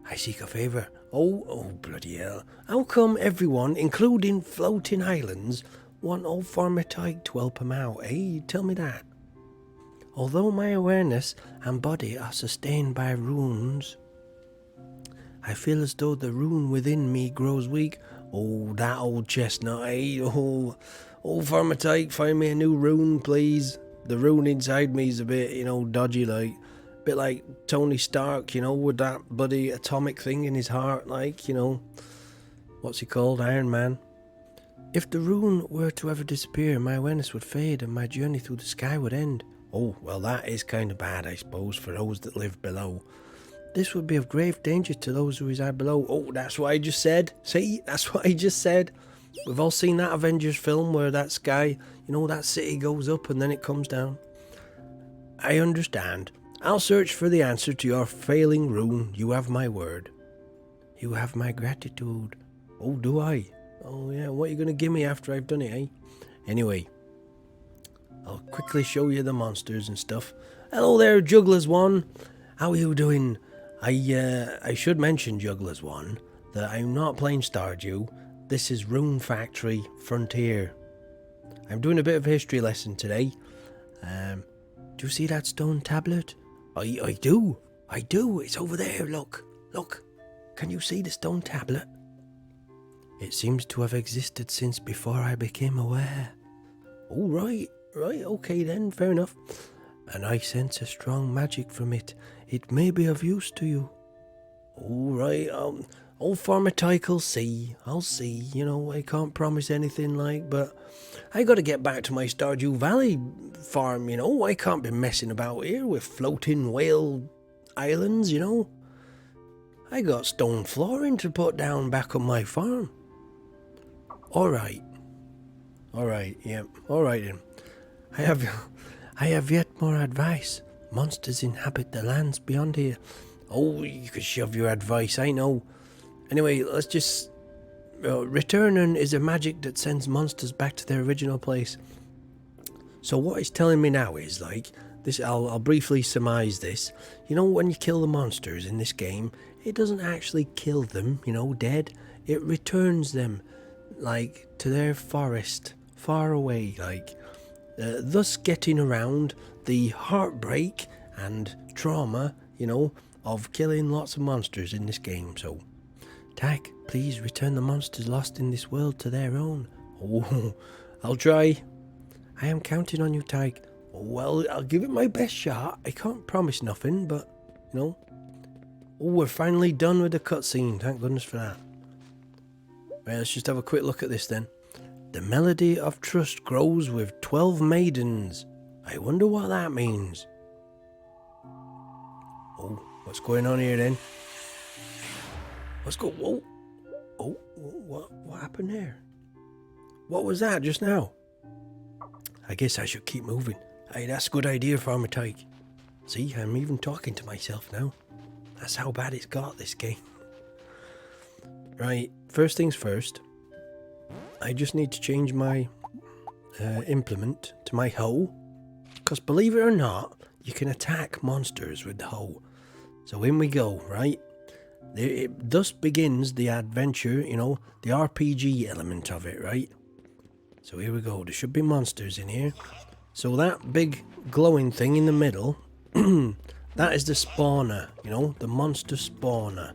A: I seek a favour. Oh, bloody hell. How come everyone, including floating islands, want old Farmer Tyke to help 'em out, eh? Tell me that. Although my awareness and body are sustained by runes, I feel as though the rune within me grows weak. Oh, that old chestnut, eh? Oh, Farmer Tyke, find me a new rune, please. The rune inside me is a bit, dodgy, like. Bit like Tony Stark, with that bloody atomic thing in his heart, like, what's he called? Iron Man. If the rune were to ever disappear, my awareness would fade and my journey through the sky would end. Oh, well, that is kind of bad, I suppose, for those that live below. This would be of grave danger to those who reside below. Oh, that's what I just said. See, that's what I just said. We've all seen that Avengers film where that sky, that city goes up and then it comes down. I understand. I'll search for the answer to your failing rune. You have my word. You have my gratitude. Oh, do I? Oh, yeah, what are you going to give me after I've done it, eh? Anyway, I'll quickly show you the monsters and stuff. Hello there, Jugglers One. How are you doing? I should mention, Jugglers One, that I'm not playing Stardew. This is Rune Factory Frontier. I'm doing a bit of a history lesson today. Do you see that stone tablet? I do. It's over there, look. Can you see the stone tablet? It seems to have existed since before I became aware. Oh, right, okay then, fair enough. And I sense a strong magic from it. It may be of use to you. All right, old Farmer Tyke, I'll see. I can't promise anything, but I gotta get back to my Stardew Valley farm, I can't be messing about here with floating whale islands, I got stone flooring to put down back on my farm. Alright, yeah, alright then. I have yet more advice. Monsters inhabit the lands beyond here. Oh, you could shove your advice, I know. Anyway, let's just... returning is a magic that sends monsters back to their original place. So what it's telling me now is, this. I'll briefly surmise this. When you kill the monsters in this game, it doesn't actually kill them, dead. It returns them, to their forest, far away, thus getting around the heartbreak and trauma, of killing lots of monsters in this game. So, Tyke, please return the monsters lost in this world to their own. Oh, I'll try. I am counting on you, Tyke. Well, I'll give it my best shot. I can't promise nothing, but, Oh, we're finally done with the cutscene. Thank goodness for that. Right, let's just have a quick look at this then. The melody of trust grows with 12 maidens. I wonder what that means. Oh, what's going on here then? Whoa. Oh, what happened there? What was that just now? I guess I should keep moving. Hey, that's a good idea, Farmer Tyke. See, I'm even talking to myself now. That's how bad it's got, this game. Right, first things first. I just need to change my implement to my hoe. Because believe it or not, you can attack monsters with the hoe. So in we go, right? Thus begins the adventure, the RPG element of it, right? So here we go. There should be monsters in here. So that big glowing thing in the middle, that is the spawner, the monster spawner.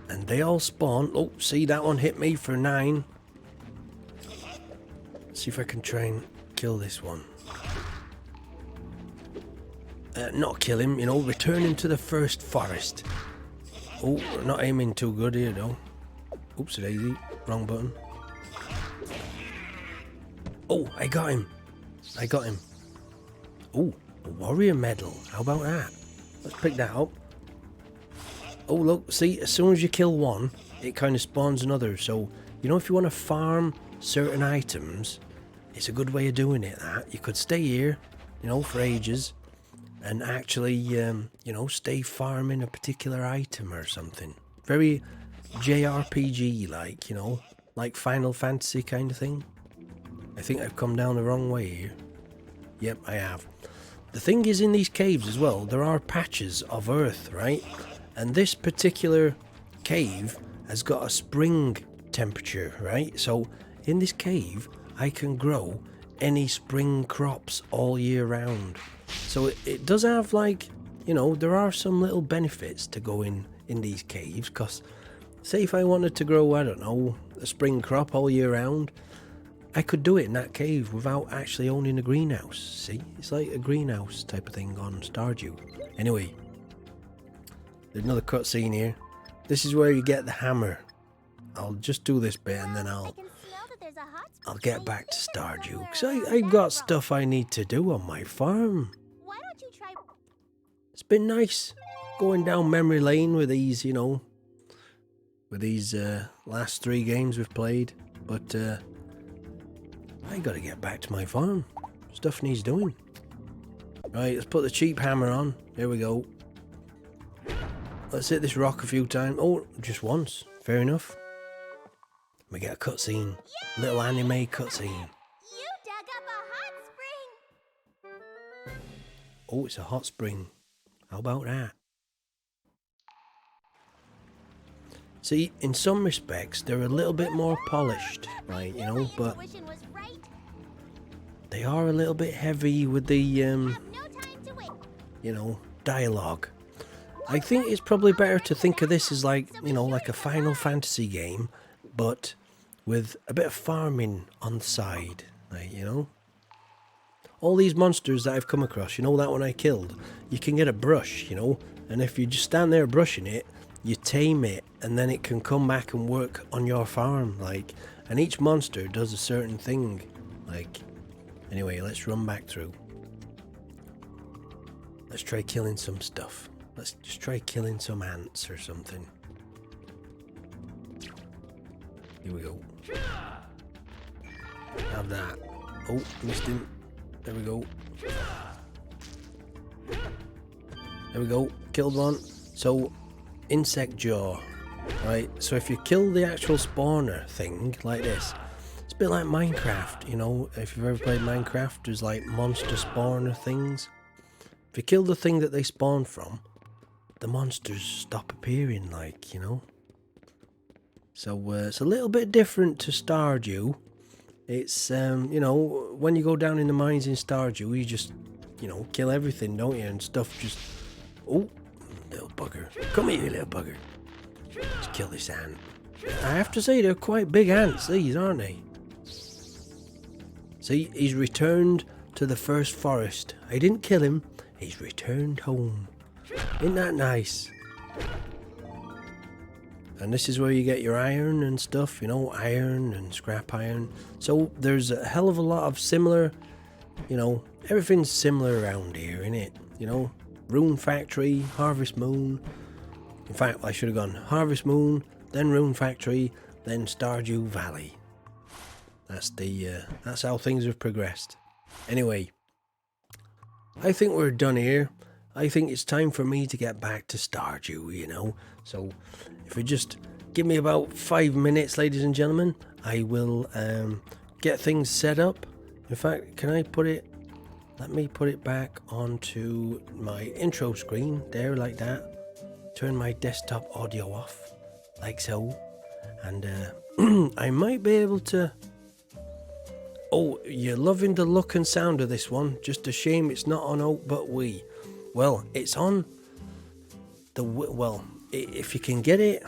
A: And they all spawn. Oh, see, that one hit me for 9. Let's see if I can try and kill this one. Not kill him, return him to the first forest. Oh, we're not aiming too good here, though. Oops, daisy. Wrong button. Oh, I got him. Oh, a warrior medal. How about that? Let's pick that up. Oh, look, see, as soon as you kill one, it kind of spawns another. So, you know, if you want to farm certain items, it's a good way of doing it, that. You could stay here, you know, for ages, and actually, you know, stay farming a particular item or something. Very JRPG-like, you know, like Final Fantasy kind of thing. I think I've come down the wrong way here. Yep, I have. The thing is, in these caves as well, there are patches of earth, right? And this particular cave has got a spring temperature, right? So in this cave, I can grow any spring crops all year round. So it does have, like, you know, there are some little benefits to going in these caves. Because say if I wanted to grow, I don't know, a spring crop all year round, I could do it in that cave without actually owning a greenhouse. See, it's like a greenhouse type of thing on Stardew. Anyway, there's another cutscene here. This is where you get the hammer. I'll just do this bit and then I'll get back to Stardew, because I've got stuff I need to do on my farm.
C: Why don't you try?
A: It's been nice going down memory lane with these, you know, with these last 3 games we've played, but I gotta get back to my farm. Stuff needs doing. Right, let's put the cheap hammer on. Here we go. Let's hit this rock a few times. Oh, just once. Fair enough. We get a cutscene. Little anime cutscene.
C: You dug up a hot spring.
A: Oh, it's a hot spring. How about that? See, in some respects, they're a little bit more polished, right, you know, but
C: Intuition was right.
A: they are a little bit heavy with the,
C: Have no time to wait.
A: you know, dialogue. I think it's probably better to think of this as like, you know, like a Final Fantasy game, but with a bit of farming on the side, like, you know. All these monsters that I've come across, you know, that one I killed, you can get a brush, you know, and if you just stand there brushing it, you tame it, and then it can come back and work on your farm, like, and each monster does a certain thing, like. Anyway, let's run back through. Let's try killing some stuff. Let's just try killing some ants or something. Here we go. Have that. Oh, missed him. There we go. There we go. Killed one. So, insect jaw. Right, so if you kill the actual spawner thing, like this, it's a bit like Minecraft, you know, if you've ever played Minecraft, there's like monster spawner things. If you kill the thing that they spawn from, the monsters stop appearing, like, you know. So it's a little bit different to Stardew. It's, you know, when you go down in the mines in Stardew, you just, you know, kill everything, don't you? And stuff just... Oh, little bugger. Come here, you little bugger. Let's kill this ant. I have to say, they're quite big ants, these, aren't they? See, he's returned to the first forest. I didn't kill him. He's returned home. Isn't that nice? And this is where you get your iron and stuff, you know, iron and scrap iron. So there's a hell of a lot of similar, you know, everything's similar around here, innit? You know, Rune Factory, Harvest Moon. In fact, I should have gone Harvest Moon, then Rune Factory, then Stardew Valley. That's how things have progressed. Anyway, I think we're done here. I think it's time for me to get back to Stardew, you know. So, if you just give me about 5 minutes, ladies and gentlemen, I will get things set up. In fact, can I put it... Let me put it back onto my intro screen, there, like that. Turn my desktop audio off, like so. And I might be able to... Oh, you're loving the look and sound of this one. Just a shame it's not on Oak But Wii. Well, it's on the... Well, if you can get it...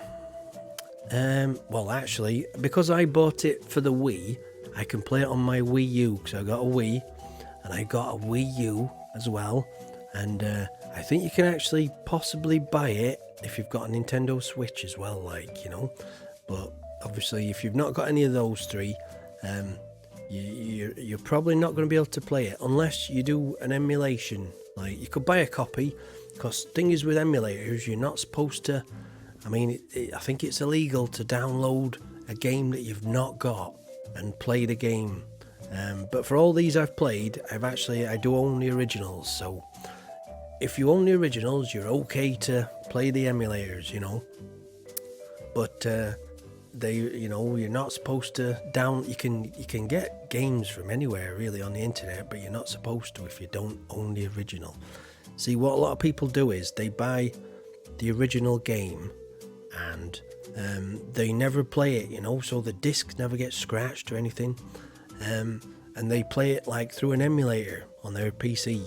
A: well, actually, because I bought it for the Wii, I can play it on my Wii U. Because I got a Wii, and I got a Wii U as well. And I think you can actually possibly buy it if you've got a Nintendo Switch as well, like, you know. But obviously, if you've not got any of those three... you're probably not going to be able to play it unless you do an emulation. Like, you could buy a copy, because thing is with emulators, you're not supposed to. I mean, I think it's illegal to download a game that you've not got and play the game. But for all these I've played, I do own the originals. So if you own the originals, you're okay to play the emulators, you know. But you're not supposed to you can get games from anywhere really on the internet, but you're not supposed to if you don't own the original. See, what a lot of people do is they buy the original game and they never play it, you know, so the disc never gets scratched or anything, and they play it like through an emulator on their PC.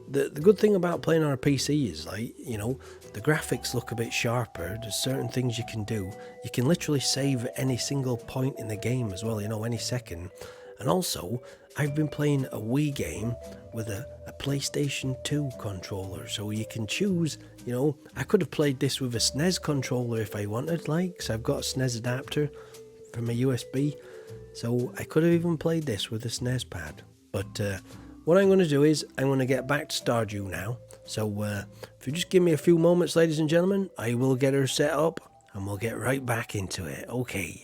A: The good thing about playing on a PC is, like, you know, the graphics look a bit sharper. There's certain things you can do. You can literally save at any single point in the game as well, you know, any second. And also, I've been playing a Wii game with a PlayStation 2 controller, so you can choose, you know. I could have played this with a SNES controller if I wanted, like, so I've got a SNES adapter from a USB, so I could have even played this with a SNES pad. But what I'm going to do is I'm going to get back to Stardew now. So if you just give me a few moments, ladies and gentlemen, I will get her set up and we'll get right back into it. Okay.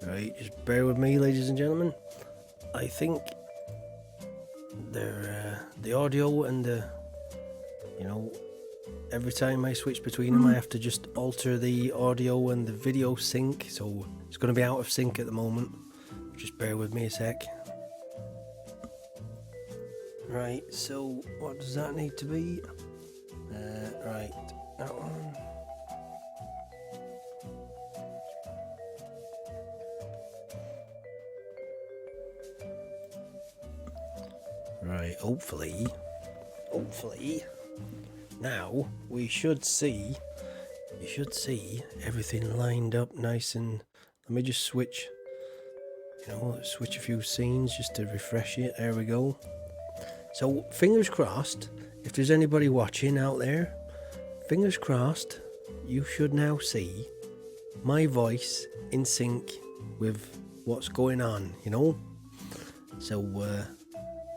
A: Right, just bear with me, ladies and gentlemen. I think they're the audio and the, you know, every time I switch between them, I have to just alter the audio and the video sync. So it's going to be out of sync at the moment. Just bear with me a sec. Right, so what does that need to be? Right, that one. Right, hopefully, now we should see, you should see everything lined up nice and, let me just switch, switch a few scenes just to refresh it. There we go. So, fingers crossed, if there's anybody watching out there, fingers crossed, you should now see my voice in sync with what's going on, So,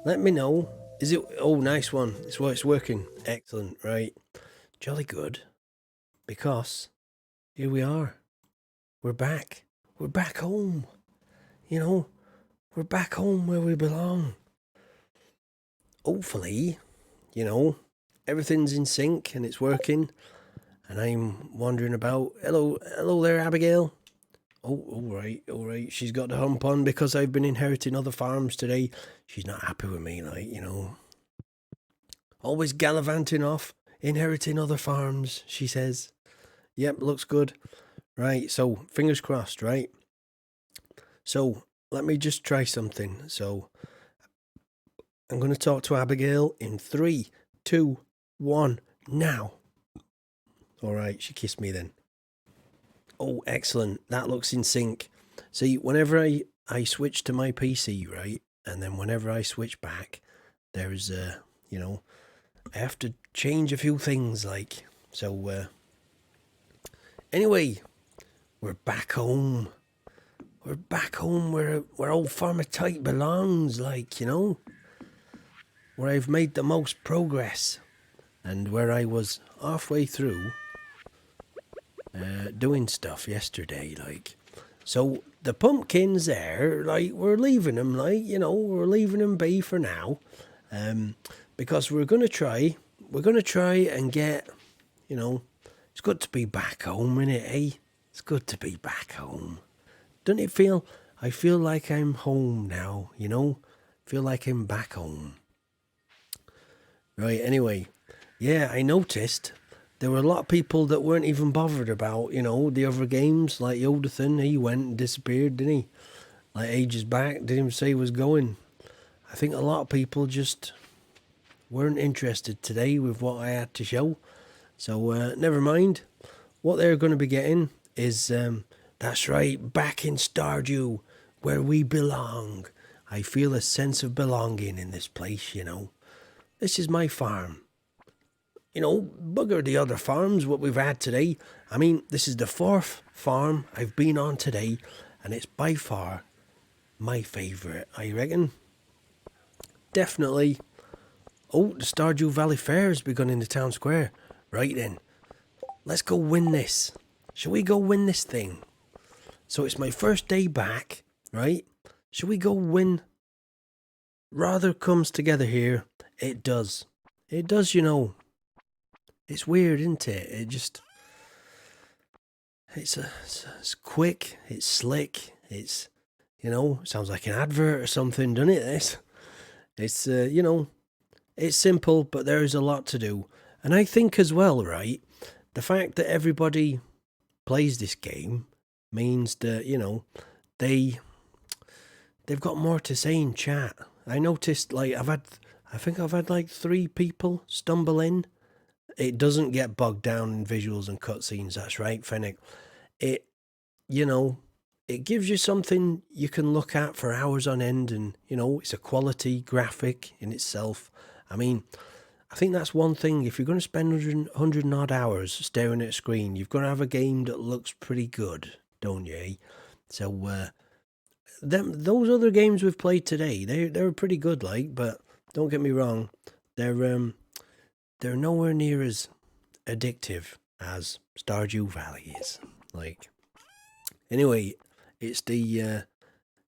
A: let me know. Is it? Oh, nice one. It's working. Excellent. Right. Jolly good. Because here we are. We're back. We're back home. We're back home where we belong. Hopefully, everything's in sync and it's working. And I'm wandering about. Hello there, Abigail. Oh, all right. She's got the hump on because I've been inheriting other farms today. She's not happy with me, Always gallivanting off, inheriting other farms, she says. Yep, looks good. Right, so fingers crossed, right? So let me just try something. So I'm going to talk to Abigail in 3, 2, 1, now. All right, she kissed me then. Oh, excellent. That looks in sync. See, whenever I switch to my PC, right, and then whenever I switch back, there's, I have to change a few things, like, so, anyway, we're back home. We're back home where old Farmer Tight belongs, where I've made the most progress, and where I was halfway through doing stuff yesterday, So the pumpkins there, we're leaving them, we're leaving them be for now, because we're gonna try and get, it's good to be back home, innit, eh? It's good to be back home. Doesn't it feel? I feel like I'm home now, Feel like I'm back home. Right, anyway, yeah, I noticed there were a lot of people that weren't even bothered about, the other games, like Yodathan. He went and disappeared, didn't he? Like ages back, didn't even say he was going. I think a lot of people just weren't interested today with what I had to show. So, never mind. What they're going to be getting is, that's right, back in Stardew, where we belong. I feel a sense of belonging in this place, This is my farm. Bugger the other farms, what we've had today. I mean, this is the 4th farm I've been on today, and it's by far my favourite, I reckon. Definitely. Oh, the Stardew Valley Fair has begun in the town square. Right then, let's go win this. Shall we go win this thing? So it's my first day back, right? Shall we go win? Rather comes together here. It does. It does, It's weird, isn't it? It's quick, it's slick, it's, sounds like an advert or something, doesn't it? It's it's simple, but there is a lot to do. And I think as well, right, the fact that everybody plays this game means that, they've got more to say in chat. I noticed, I think I've had like 3 people stumble in. It doesn't get bogged down in visuals and cutscenes, that's right, Fennec. It gives you something you can look at for hours on end, and, it's a quality graphic in itself. I mean, I think that's one thing. If you're going to spend 100 and odd hours staring at a screen, you've got to have a game that looks pretty good, don't you, eh? So, those other games we've played today, they're pretty good, but don't get me wrong, they're nowhere near as addictive as Stardew Valley is. Anyway, it's the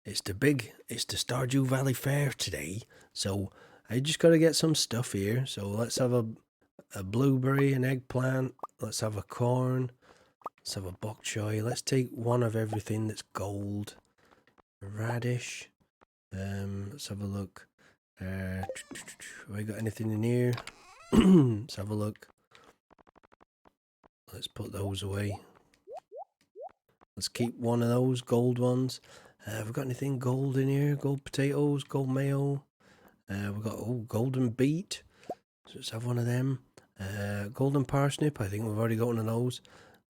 A: Stardew Valley Fair today. So I just got to get some stuff here. So let's have a blueberry, an eggplant. Let's have a corn. Let's have a bok choy. Let's take one of everything that's gold. A radish. Let's have a look. Have I got anything in here? Let's have a look. Let's put those away. Let's keep one of those gold ones. Have we got anything gold in here? Gold potatoes, gold mayo. We've got golden beet. So let's have one of them. Golden parsnip. I think we've already got one of those.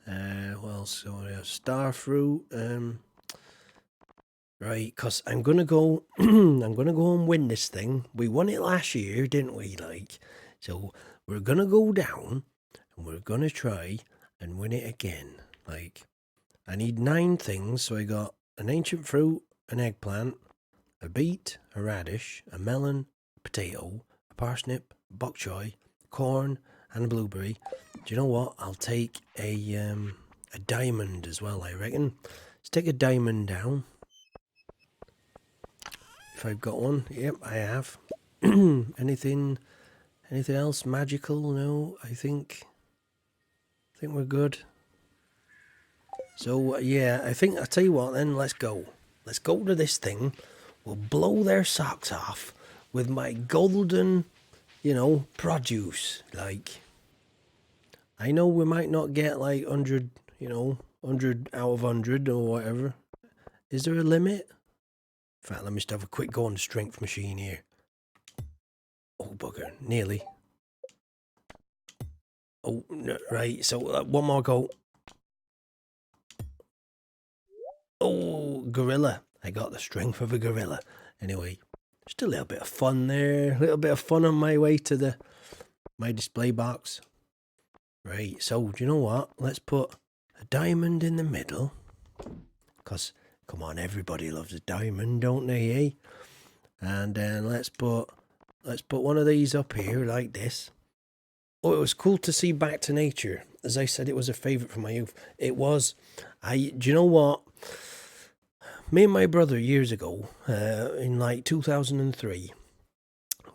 A: What else? So star fruit. Right, cause I'm gonna go. I'm gonna go and win this thing. We won it last year, didn't we? Like, so we're gonna go down and we're gonna try and win it again. Like, I need 9 things. So I got an ancient fruit, an eggplant, a beet, a radish, a melon, a potato, a parsnip, bok choy, corn, and a blueberry. Do you know what? I'll take a diamond as well, I reckon. Let's take a diamond down. If I've got one. Yep, I have. Anything else magical? No, I think we're good. So yeah, I'll tell you what then, let's go. Let's go to this thing. We'll blow their socks off with my golden, produce. Like, I know we might not get like 100, 100 out of 100 or whatever. Is there a limit? In fact, let me just have a quick go on the strength machine here. Oh, bugger. Nearly. Oh, no, right. So, one more go. Oh, gorilla. I got the strength of a gorilla. Anyway, just a little bit of fun there. A little bit of fun on my way to my display box. Right. So, do you know what? Let's put a diamond in the middle. Because, come on, everybody loves a diamond, don't they, eh? And then let's put one of these up here like this. Oh, it was cool to see Back to Nature. As I said, it was a favourite from my youth. It was. Do you know what? Me and my brother years ago, in like 2003,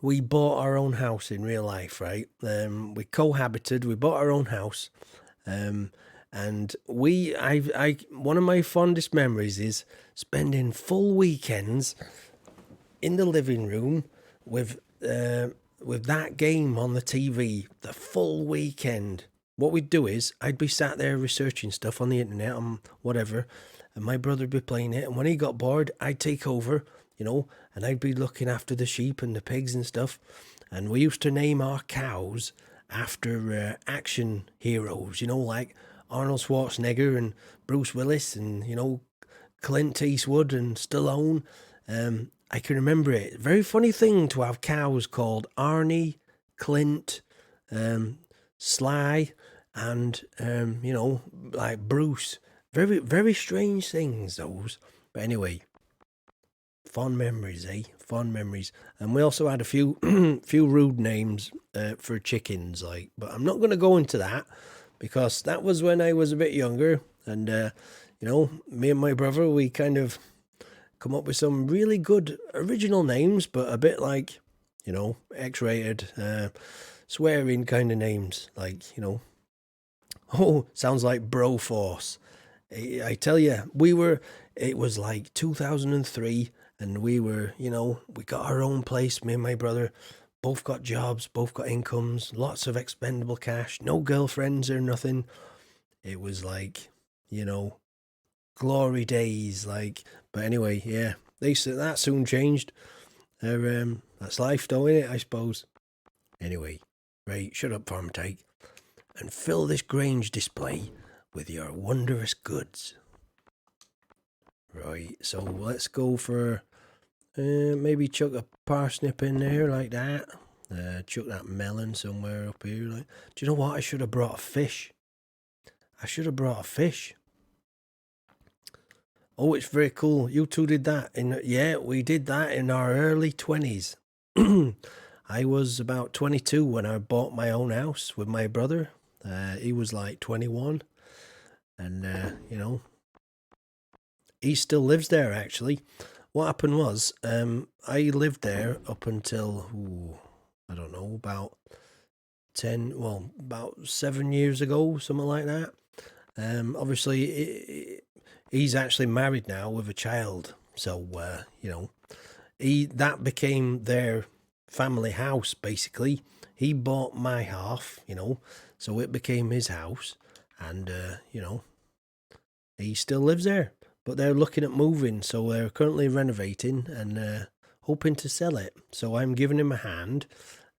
A: we bought our own house in real life, right? We cohabited. We bought our own house. And one of my fondest memories is spending full weekends in the living room with that game on the TV, the full weekend. What we'd do is I'd be sat there researching stuff on the internet, whatever, and my brother'd be playing it. And when he got bored, I'd take over, and I'd be looking after the sheep and the pigs and stuff. And we used to name our cows after action heroes, like Arnold Schwarzenegger and Bruce Willis and, Clint Eastwood and Stallone. I can remember it. Very funny thing to have cows called Arnie, Clint, Sly, and, like Bruce. Very, very strange things, those. But anyway, fond memories, eh? Fond memories. And we also had a few few rude names for chickens, like. But I'm not going to go into that because that was when I was a bit younger. And, me and my brother, we kind of come up with some really good original names, but a bit like, X-rated, swearing kind of names. Like, oh, sounds like Broforce. I tell you, it was like 2003 and we were, we got our own place, me and my brother, both got jobs, both got incomes, lots of expendable cash, no girlfriends or nothing. It was like, glory days, like. But anyway, yeah, that soon changed. That's life, though, innit, I suppose. Anyway, right, shut up, Farm Tyke, and fill this Grange display with your wondrous goods. Right, so let's go for maybe chuck a parsnip in there like that. Chuck that melon somewhere up here. Like, do you know what? I should have brought a fish. Oh, it's very cool. You two did that. Yeah, we did that in our early 20s. I was about 22 when I bought my own house with my brother. He was like 21. And, he still lives there, actually. What happened was, I lived there up until, I don't know, about about 7 years ago, something like that. Obviously, he's actually married now with a child. So, that became their family house, basically. He bought my half, so it became his house. And, he still lives there. But they're looking at moving, so they're currently renovating and hoping to sell it. So I'm giving him a hand,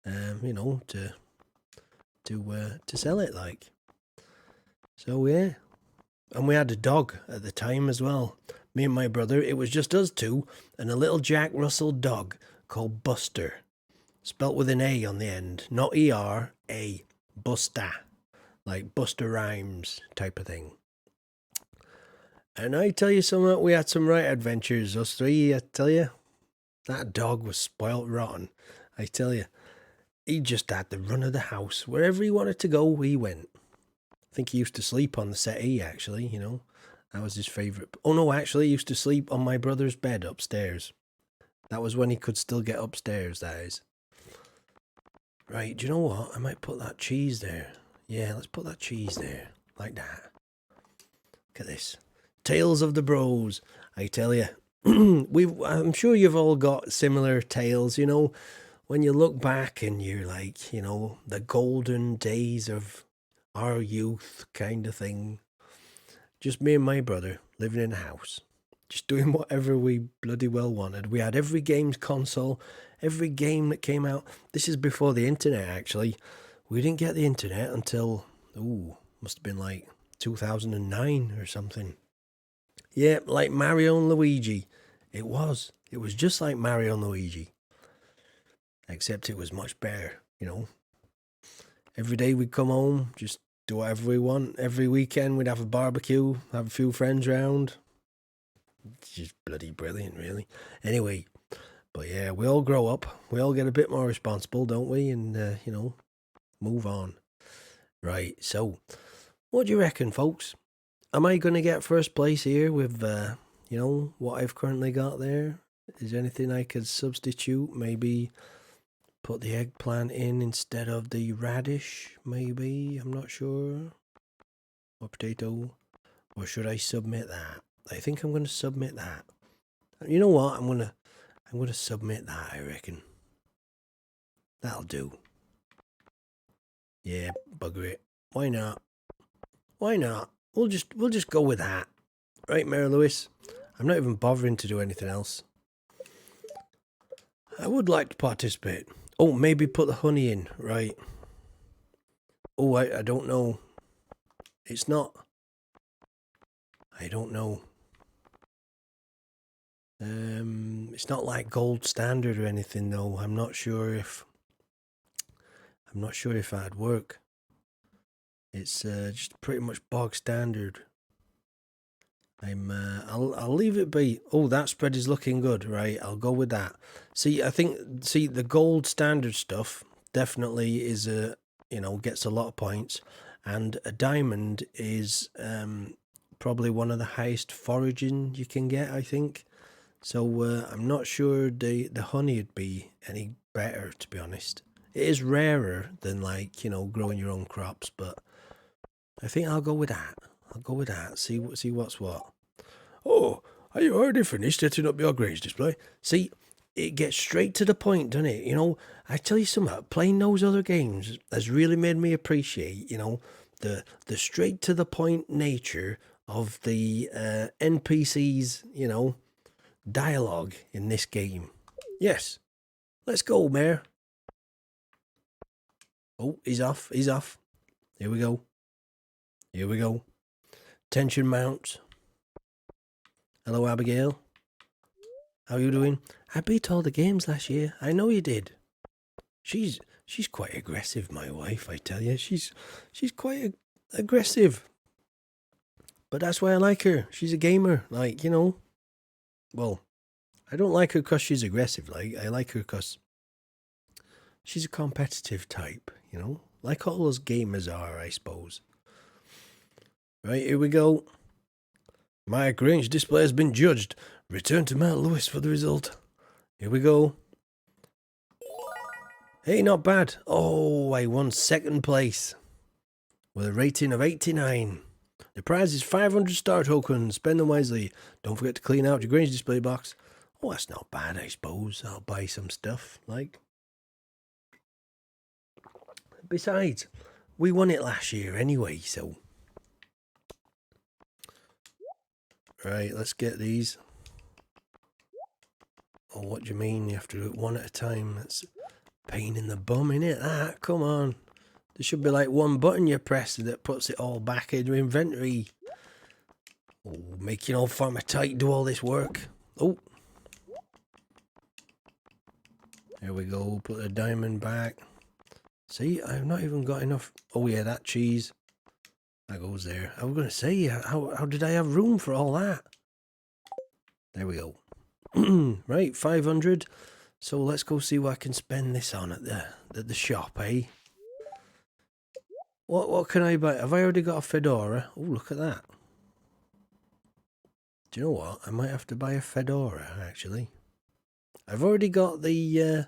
A: to sell it, like. So yeah, and we had a dog at the time as well. Me and my brother. It was just us two and a little Jack Russell dog called Buster, spelt with an A on the end, not ER, A, Buster, like Buster Rhymes type of thing. And I tell you something, we had some right adventures, us three, I tell you. That dog was spoilt rotten, I tell you. He just had the run of the house. Wherever he wanted to go, he went. I think he used to sleep on the settee, actually, That was his favourite. Oh, no, actually, he used to sleep on my brother's bed upstairs. That was when he could still get upstairs, that is. Right, do you know what? I might put that cheese there. Yeah, let's put that cheese there. Like that. Look at this. Tales of the Bros, I tell you. I'm sure you've all got similar tales, when you look back and you're like, the golden days of our youth kind of thing. Just me and my brother living in a house, just doing whatever we bloody well wanted. We had every game's console, every game that came out. This is before the internet, actually. We didn't get the internet until, must have been like 2009 or something. Yeah, like Mario and Luigi. It was just like Mario and Luigi. Except it was much better, Every day we'd come home, just do whatever we want. Every weekend we'd have a barbecue, have a few friends round. It's just bloody brilliant, really. Anyway, but yeah, we all grow up. We all get a bit more responsible, don't we? And, move on. Right, so, what do you reckon, folks? Am I going to get first place here with, what I've currently got there? Is there anything I could substitute? Maybe put the eggplant in instead of the radish, maybe? I'm not sure. Or potato. Or should I submit that? I think I'm going to submit that. You know what? I'm going to submit that, I reckon. That'll do. Yeah, bugger it. Why not? Why not? We'll just go with that. Right, Mary Lewis? I'm not even bothering to do anything else. I would like to participate. Oh, maybe put the honey in, right? Oh, I don't know. It's not. I don't know. It's not like gold standard or anything, though. I'm not sure if that'd work. It's just pretty much bog standard. I'll leave it be. Oh, that spread is looking good, right? I'll go with that. See, the gold standard stuff definitely is gets a lot of points, and a diamond is probably one of the highest foraging you can get, I think. So I'm not sure the honey would be any better, to be honest. It is rarer than growing your own crops, but I think I'll go with that. See what's what. Oh, are you already finished setting up your grades display? See, it gets straight to the point, doesn't it? I tell you something, playing those other games has really made me appreciate, the straight to the point nature of the NPCs, dialogue in this game. Yes. Let's go, Mayor. Oh, he's off. Here we go. Tension mounts. Hello, Abigail. How you doing? I beat all the games last year. I know you did. She's quite aggressive, my wife, I tell you. She's quite aggressive. But that's why I like her. She's a gamer, Well, I don't like her because she's aggressive. I like her because she's a competitive type, Like all those gamers are, I suppose. Right, here we go. My Grange display has been judged. Return to Mount Lewis for the result. Here we go. Hey, not bad. Oh, I won second place with a rating of 89. The prize is 500 star tokens. Spend them wisely. Don't forget to clean out your Grange display box. Oh, that's not bad, I suppose. I'll buy some stuff, like. Besides, we won it last year anyway, so. Right, let's get these. Oh, what do you mean? You have to do it one at a time. That's a pain in the bum, innit? That, come on. There should be like one button you press that puts it all back into inventory. Oh, making old Farmer Tyke do all this work. Oh. There we go. Put the diamond back. See, I've not even got enough. Oh yeah, that cheese. That goes there. I was going to say, how did I have room for all that? There we go. Right, 500. So let's go see what I can spend this on at the shop, eh? What can I buy? Have I already got a fedora? Oh, look at that. Do you know what? I might have to buy a fedora, actually. I've already got the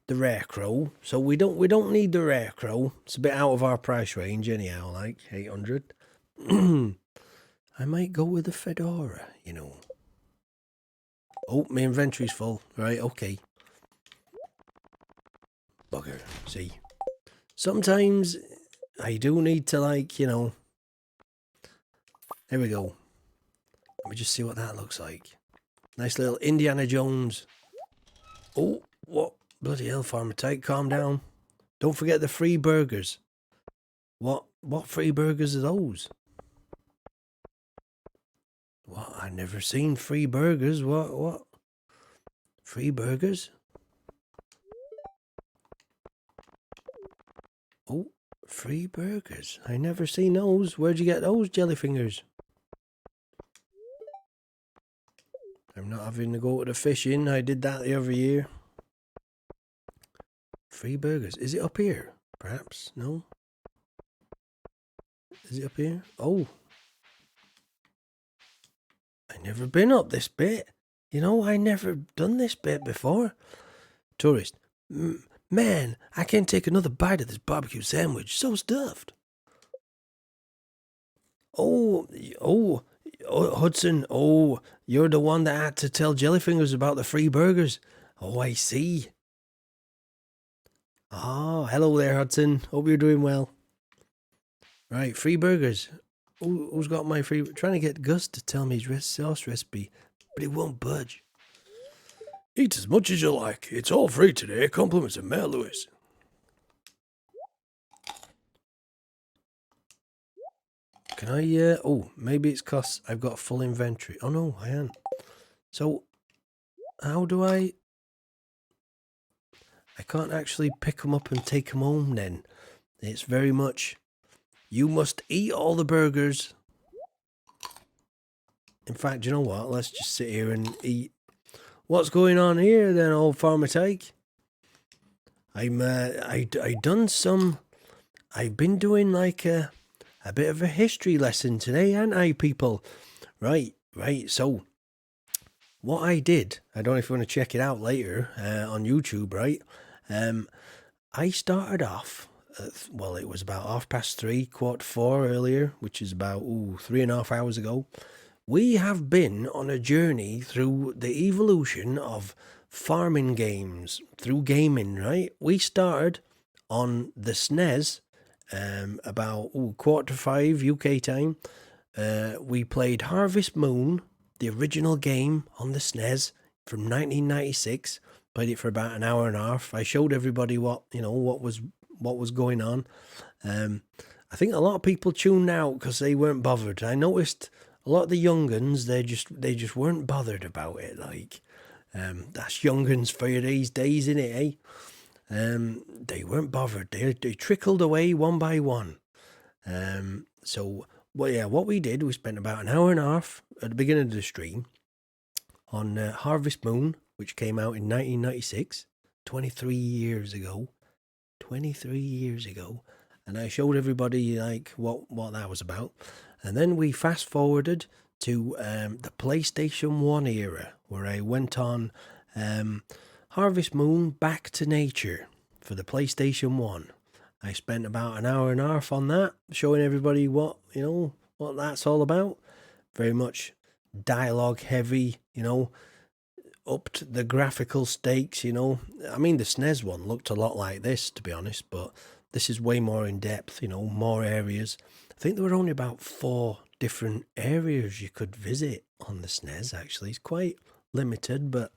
A: rare crow, so we don't need the rare crow. It's a bit out of our price range anyhow, like 800. I might go with the fedora, you know. Oh, my inventory's full. Right, okay. Bugger, see. Sometimes I do need to, like, you know. There we go. Let me just see what that looks like. Nice little Indiana Jones. Oh, what? Bloody hell, Farmer Tyke, calm down. Don't forget the free burgers. What free burgers are those? What? I've never seen free burgers. What? Free burgers? Oh, free burgers. I never seen those. Where'd you get those, Jellyfingers? I'm not having to go to the fishing. I did that the other year. Free burgers. Is it up here? Perhaps? No? Is it up here? Oh. I never been up this bit. You know, I never done this bit before. Tourist. Man, I can't take another bite of this barbecue sandwich. So stuffed. Oh, Hudson. Oh, you're the one that had to tell Jellyfingers about the free burgers. Oh, I see. Oh, hello there, Hudson. Hope you're doing well. Right, free burgers. Who's got my free? Trying to get Gus to tell me his sauce recipe, but he won't budge. Eat as much as you like. It's all free today. Compliments of Mayor Lewis. Can I, oh, maybe it's because I've got full inventory. Oh no, I haven't. So, how do I can't actually pick them up and take them home then. It's very much, you must eat all the burgers. In fact, you know what? Let's just sit here and eat. What's going on here then, old Farmer Tyke? I done some, I've been doing like a bit of a history lesson today, haven't I, people? Right, so what I did, I don't know if you want to check it out later on YouTube, right? I started off, well, it was about 3:30, 4:45 earlier, which is about 3.5 hours ago. We have been on a journey through the evolution of farming games, through gaming, right? We started on the SNES about 4:45 UK time. We played Harvest Moon, the original game on the SNES from 1996. Played it for about an hour and a half. I showed everybody what was going on. I think a lot of people tuned out because they weren't bothered. I noticed a lot of the younguns, they just weren't bothered about it. Like, that's younguns for you these days, innit, eh? They weren't bothered. They trickled away one by one. So, well, yeah, what we did, we spent about an hour and a half at the beginning of the stream on Harvest Moon, which came out in 1996, 23 years ago. 23 years ago. And I showed everybody, like, what that was about. And then we fast-forwarded to the PlayStation 1 era, where I went on Harvest Moon Back to Nature for the PlayStation 1. I spent about an hour and a half on that, showing everybody what that's all about. Very much dialogue heavy, upped the graphical stakes, I mean, the SNES one looked a lot like this, to be honest, but this is way more in depth, more areas. I think there were only about 4 different areas you could visit on the SNES, actually. It's quite limited, but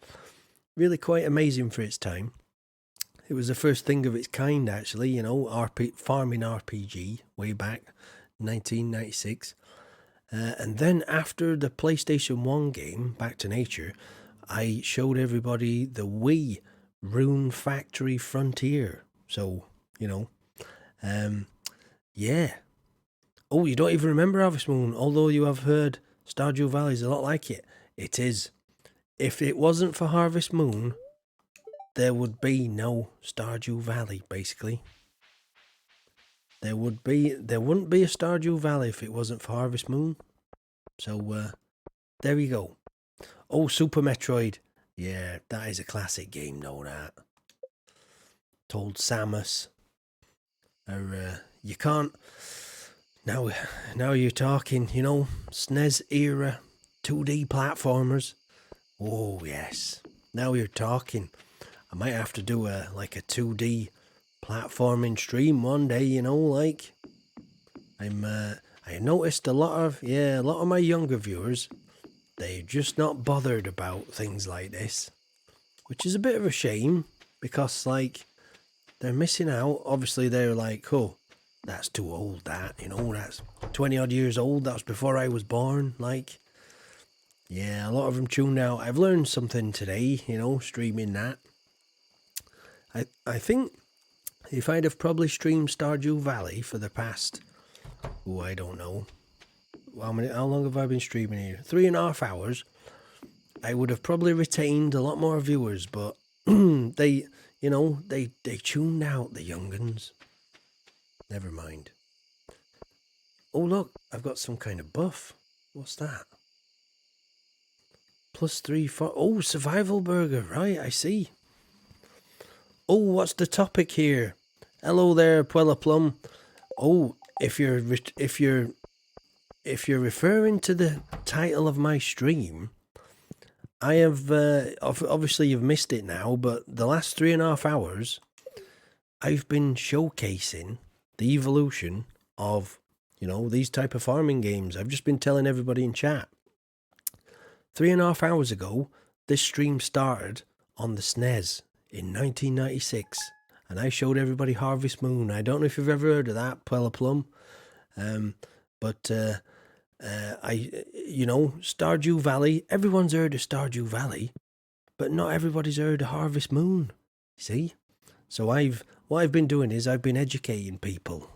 A: really quite amazing for its time. It was the first thing of its kind, actually, farming RPG, way back, 1996. And then after the PlayStation 1 game, Back to Nature, I showed everybody the Wii Rune Factory Frontier. So, yeah. Oh, you don't even remember Harvest Moon, although you have heard Stardew Valley is a lot like it. It is. If it wasn't for Harvest Moon, there would be no Stardew Valley, basically. There wouldn't be a Stardew Valley if it wasn't for Harvest Moon. So, there you go. Oh, Super Metroid. Yeah, that is a classic game, no that. Told Samus. Or, you can't... Now you're talking, SNES era 2D platformers. Oh, yes. Now you're talking. I might have to do a 2D platforming stream one day, I noticed a lot of my younger viewers, they're just not bothered about things like this, which is a bit of a shame, because they're missing out. Obviously they're like, oh, that's too old, that's 20 odd years old, that's before I was born. Yeah, a lot of them tuned out. I've learned something today, streaming that. I think if I'd have probably streamed Stardew Valley for the past, I don't know, how long have I been streaming here? 3.5 hours. I would have probably retained a lot more viewers, but they tuned out, the young'uns. Never mind. Oh look, I've got some kind of buff. What's that? +3 for... Oh, survival burger. Right, I see. Oh, what's the topic here? Hello there, Puella Plum. Oh, if you're referring to the title of my stream, I have obviously you've missed it now, but the last 3.5 hours, I've been showcasing the evolution of these type of farming games. I've just been telling everybody in chat. 3.5 hours ago, this stream started on the SNES in 1996, and I showed everybody Harvest Moon. I don't know if you've ever heard of that, Puella Plum, but Stardew Valley. Everyone's heard of Stardew Valley, but not everybody's heard of Harvest Moon. See, so what I've been doing is I've been educating people.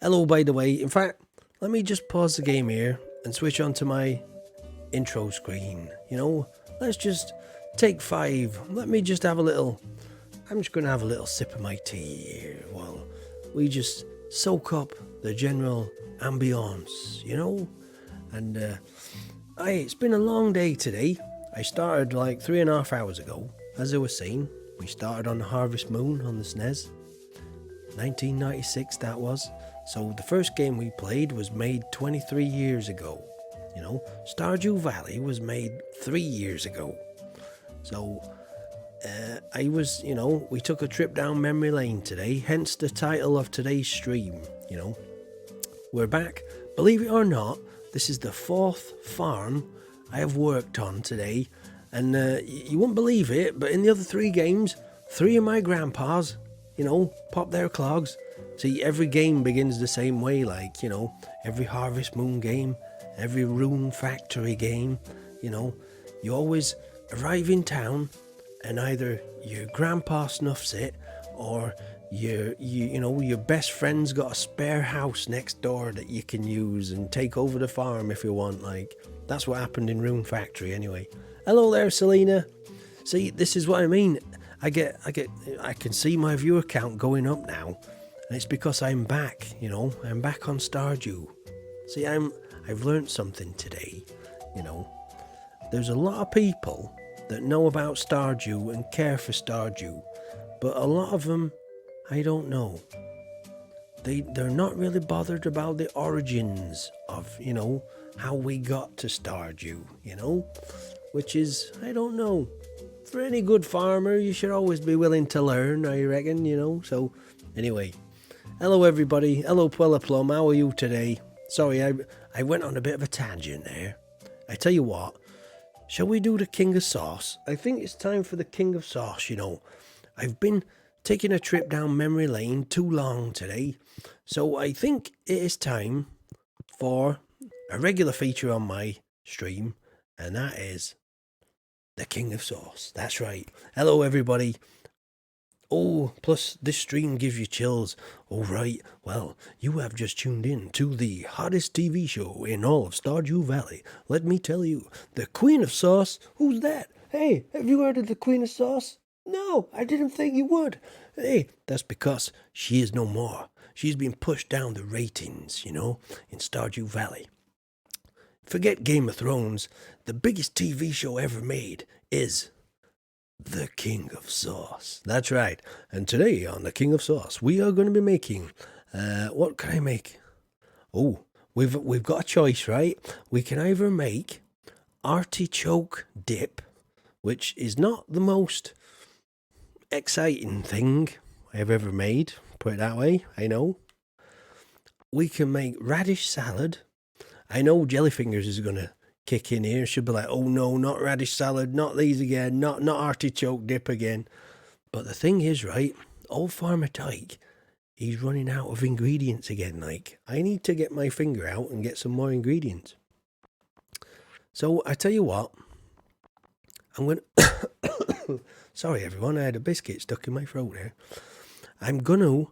A: Hello, by the way. In fact, let me just pause the game here and switch on to my intro screen. Let's just take 5. Let me just have a little... I'm just going to have a little sip of my tea here while we just soak up the general ambience, And it's been a long day today. I started 3.5 hours ago. As I was saying, we started on Harvest Moon on the SNES. 1996 that was. So the first game we played was made 23 years ago. Stardew Valley was made 3 years ago. So we took a trip down memory lane today, hence the title of today's stream. We're back. Believe it or not, this is the 4th farm I have worked on today, and you won't believe it, but in the other 3 games, 3 of my grandpas, pop their clogs. See, every game begins the same way, every Harvest Moon game, every Rune Factory game, you always arrive in town, and either your grandpa snuffs it, or your best friend's got a spare house next door that you can use and take over the farm if you want. That's what happened in Rune Factory anyway. Hello there, Selena. See, this is what I mean. I can see my viewer count going up now, and it's because I'm back. I'm back on Stardew. See, I've learnt something today. You know, there's a lot of people that know about Stardew and care for Stardew, but a lot of them, I don't know. They're not really bothered about the origins of, how we got to Stardew, which is, I don't know. For any good farmer, you should always be willing to learn, I reckon, So, anyway, hello everybody. Hello Puella Plum. How are you today? Sorry, I went on a bit of a tangent there. I tell you what, shall we do the King of Sauce? I think it's time for the King of Sauce, I've been taking a trip down memory lane too long today, so I think it is time for a regular feature on my stream, and that is the King of Sauce. That's right. Hello everybody. Oh, plus this stream gives you chills. All right, well, you have just tuned in to the hottest TV show in all of Stardew Valley. Let me tell you, the Queen of Sauce. Who's that? Hey, have you heard of the Queen of Sauce? No, I didn't think you would. Hey, that's because she is no more. She's been pushed down the ratings, in Stardew Valley. Forget Game of Thrones. The biggest TV show ever made is the King of Sauce. That's right. And today on the King of Sauce, we are going to be making, what can I make? Oh, we've got a choice, right? We can either make artichoke dip, which is not the most exciting thing I've ever made, put it that way, I know. We can make radish salad. I know Jellyfingers is going to kick in here. She'll be like, oh no, not radish salad, not these again, not artichoke dip again. But the thing is, right, old Farmer Tyke, he's running out of ingredients again. Like, I need to get my finger out and get some more ingredients. So I tell you what, I'm going to... Sorry everyone, I had a biscuit stuck in my throat there. I'm gonna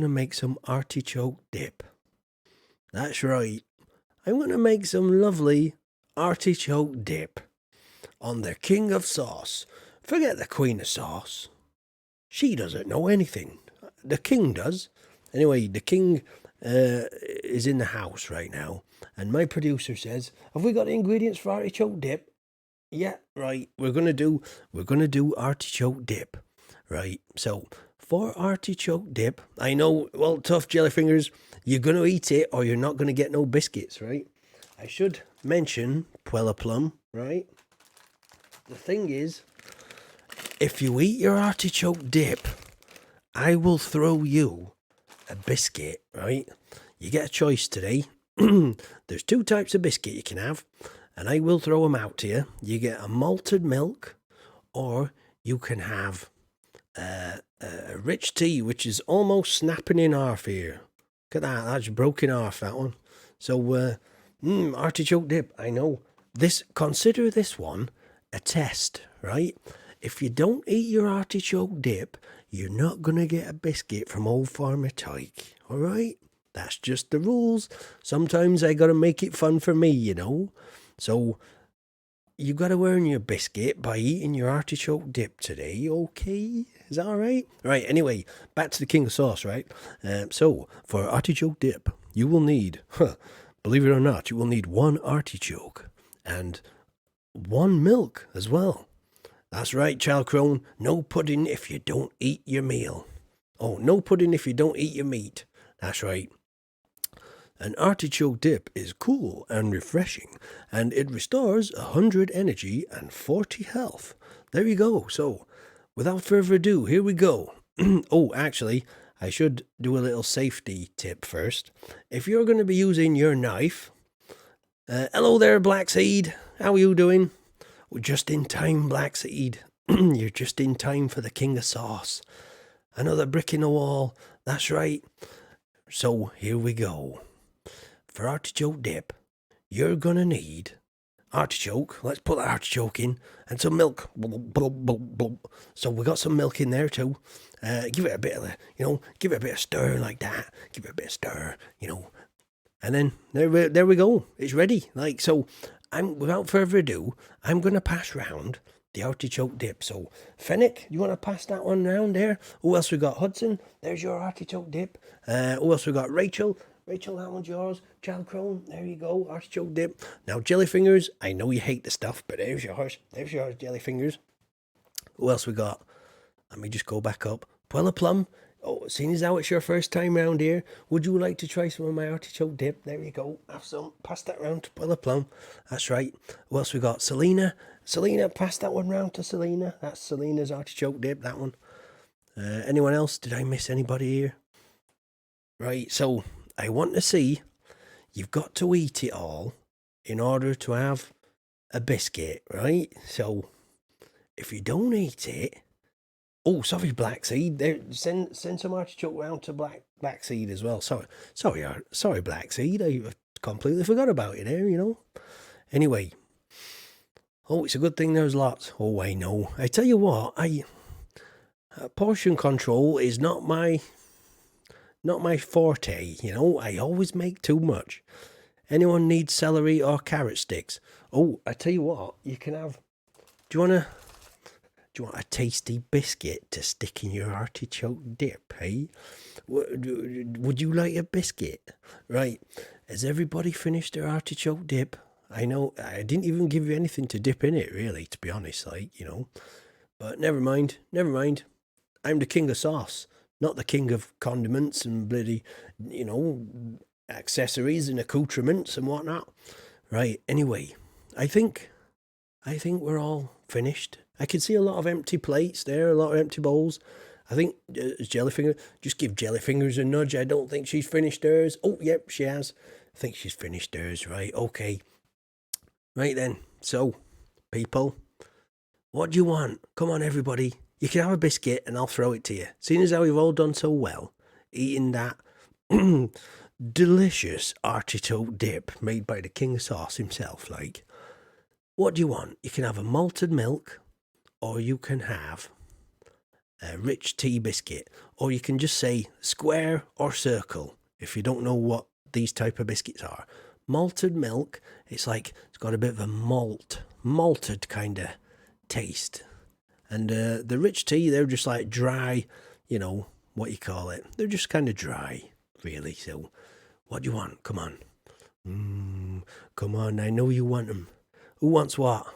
A: make some artichoke dip. That's right. I'm gonna make some lovely artichoke dip on the King of Sauce. Forget the Queen of Sauce. She doesn't know anything. The King does. Anyway, the King is in the house right now, and my producer says, "Have we got the ingredients for artichoke dip?" Yeah, right. We're gonna do artichoke dip, right? So for artichoke dip, I know. Well, tough Jellyfingers, you're gonna eat it or you're not gonna get no biscuits, right? I should mention Puella Plum, right? The thing is, if you eat your artichoke dip, I will throw you a biscuit, right? You get a choice today. There's 2 types of biscuit you can have, and I will throw them out to you. You get a malted milk, or you can have a rich tea, which is almost snapping in half here. Look at that, that's broken off, that one. So, artichoke dip, I know. Consider this one a test, right? If you don't eat your artichoke dip, you're not going to get a biscuit from old Farmer Tyke, all right? That's just the rules. Sometimes I got to make it fun for me, So, you got to earn your biscuit by eating your artichoke dip today, okay? Is that all right? Right, anyway, back to the King of Sauce, right? So, for artichoke dip, you will need, believe it or not, you will need 1 artichoke and 1 milk as well. That's right, Child Crone. No pudding if you don't eat your meal. Oh, no pudding if you don't eat your meat. That's right. An artichoke dip is cool and refreshing, and it restores 100 energy and 40 health. There you go. So, without further ado, here we go. Oh, actually, I should do a little safety tip first. If you're going to be using your knife... hello there, Blackseed. How are you doing? We're just in time, Blackseed. You're just in time for the King of Sauce. Another brick in the wall. That's right. So, here we go. For artichoke dip, you're going to need artichoke. Let's put the artichoke in. And some milk. So we got some milk in there too. Give it a bit of, give it a bit of stir like that. Give it a bit of stir, And then there we go. It's ready. So without further ado, I'm going to pass round the artichoke dip. So, Fennec, you want to pass that one round there? Who else we got? Hudson, there's your artichoke dip. Who else we got? Rachel. Rachel, that one's yours. Child Crone, there you go. Artichoke dip. Now, Jellyfingers, I know you hate the stuff, but there's yours. There's yours, Jellyfingers. Who else we got? Let me just go back up. Puella Plum. Oh, seeing as how it's your first time round here, would you like to try some of my artichoke dip? There you go. Have some. Pass that round to Puella Plum. That's right. Who else we got? Selena. Selena, pass that one round to Selena. That's Selena's artichoke dip, that one. Anyone else? Did I miss anybody here? Right, so I want to see, you've got to eat it all in order to have a biscuit, right? So if you don't eat it, oh, sorry, Black Seed. There, send some artichoke round to Black Seed as well. Sorry, Black Seed. I completely forgot about it there. You know. Anyway, oh, it's a good thing there's lots. Oh, I know. I tell you what, portion control is not my forte. You know, I always make too much. Anyone need celery or carrot sticks? Oh, I tell you what, you can have. Do you want a tasty biscuit to stick in your artichoke dip, hey? Would you like a biscuit? Right, has everybody finished their artichoke dip? I know, I didn't even give you anything to dip in it, really, to be honest, like, you know. But never mind. I'm the king of sauce, not the king of condiments and bloody, you know, accessories and accoutrements and whatnot. Right, anyway, I think we're all finished. I can see a lot of empty plates there, a lot of empty bowls. I think Jellyfinger, just give Jellyfingers a nudge. I don't think she's finished hers. Oh, yep, she has. I think she's finished hers, right? Okay. Right then. So, people, what do you want? Come on, everybody. You can have a biscuit and I'll throw it to you. Seeing as how we've all done so well, eating that delicious artichoke dip made by the king of sauce himself, like, what do you want? You can have a malted milk, or you can have a rich tea biscuit, or you can just say square or circle if you don't know what these type of biscuits are. Malted milk, it's like it's got a bit of a malted kind of taste. And the rich tea, they're just like dry, you know, what you call it. They're just kind of dry, really. So what do you want? Come on. Come on, I know you want them. Who wants what?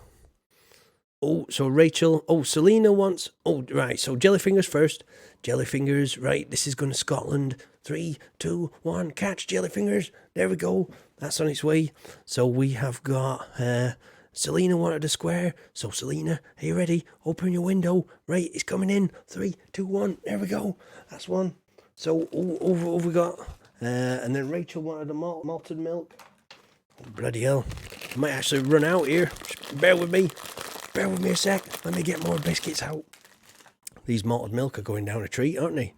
A: Oh, so Rachel. Oh, Selena wants. Oh, right. So Jellyfingers first. Jellyfingers, right. This is going to Scotland. 3, 2, 1. Catch Jellyfingers. There we go. That's on its way. So we have got Selena wanted a square. So Selena, are you ready? Open your window. Right, it's coming in. 3, 2, 1. There we go. That's one. So over we got. And then Rachel wanted a malted milk. Oh, bloody hell. I might actually run out here. Just bear with me. Bear with me a sec. Let me get more biscuits out. These malted milk are going down a treat, aren't they?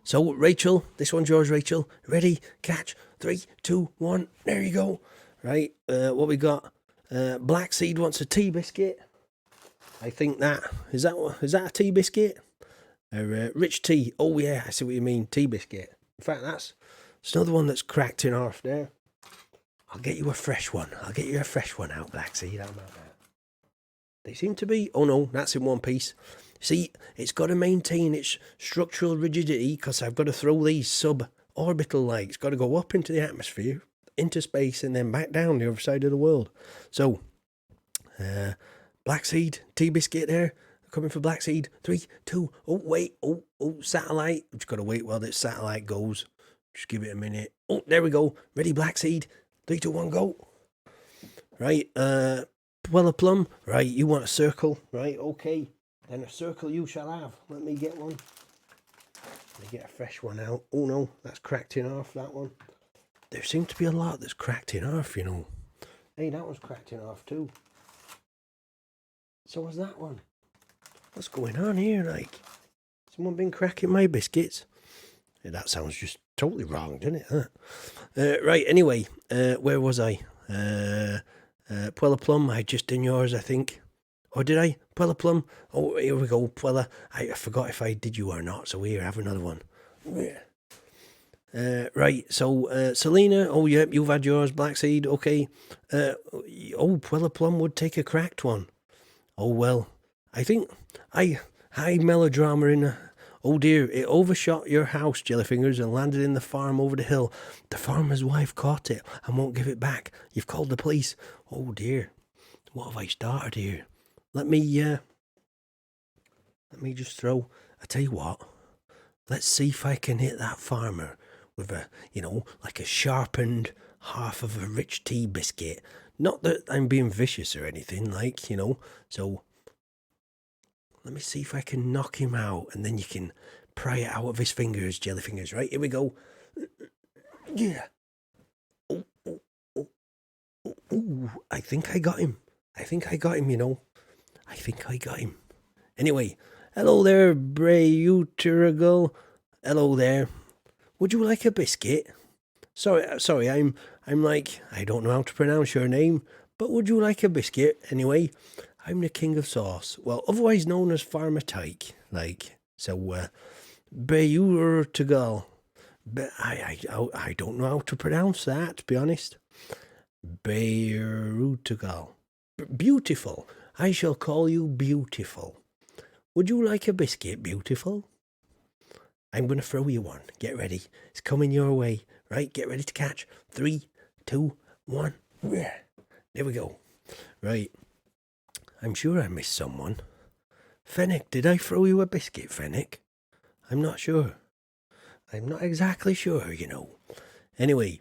A: So, Rachel, this one's yours, Rachel. Ready? Catch. 3, 2, 1. There you go. Right, what we got? Black Seed wants a tea biscuit. I think that... Is that a tea biscuit? Rich tea. Oh, yeah, I see what you mean. Tea biscuit. In fact, that's another one that's cracked in half there. I'll get you a fresh one. I'll get you a fresh one out, Black Seed. How about that? They seem to be... Oh, no, that's in one piece. See, it's got to maintain its structural rigidity because I've got to throw these suborbital legs. It's got to go up into the atmosphere, into space, and then back down the other side of the world. So, Black Seed, tea biscuit there. Coming for Black Seed. 3, 2... Oh, wait. Oh, satellite. We've just got to wait while this satellite goes. Just give it a minute. Oh, there we go. Ready, Black Seed. 3, 2, 1, go. Right, Puella Plum. Right, you want a circle. Right, okay. Then a circle you shall have. Let me get one. Let me get a fresh one out. Oh no, that's cracked in half, that one. There seems to be a lot that's cracked in half, you know. Hey, that one's cracked in half too. So was that one. What's going on here, like? Someone been cracking my biscuits? Yeah, that sounds just totally wrong, doesn't it? Huh? Right, anyway, where was I? Puella Plum, I just done yours, I think. Or did I? Puella Plum. Oh, here we go, Puella. I forgot if I did you or not, so here, have another one. Right, so Selena, oh, yeah, you've had yours, Black Seed, okay. Oh, Puella Plum would take a cracked one. Oh, well, I think I melodrama in Oh dear, it overshot your house, Jellyfingers, and landed in the farm over the hill. The farmer's wife caught it and won't give it back. You've called the police. Oh dear, what have I started here? Let me just throw, I tell you what, let's see if I can hit that farmer with a, like a sharpened half of a rich tea biscuit. Not that I'm being vicious or anything, so let me see if I can knock him out, and then you can pry it out of his fingers, Jellyfingers. Right, here we go. Yeah. Oh, oh, oh, oh, oh, I think I got him. I think I got him. Anyway, hello there, Brayuteragal. Hello there. Would you like a biscuit? Sorry, I'm like, I don't know how to pronounce your name, but would you like a biscuit? Anyway, I'm the king of sauce. Well, otherwise known as Farmer Tyke. Brayuteragal. But I don't know how to pronounce that, to be honest. Brayuteragal. Beautiful. I shall call you Beautiful. Would you like a biscuit, Beautiful? I'm going to throw you one. Get ready. It's coming your way. Right, get ready to catch. 3, 2, 1. There we go. Right. I'm sure I missed someone. Fennec, did I throw you a biscuit, Fennec? I'm not sure. I'm not exactly sure, Anyway,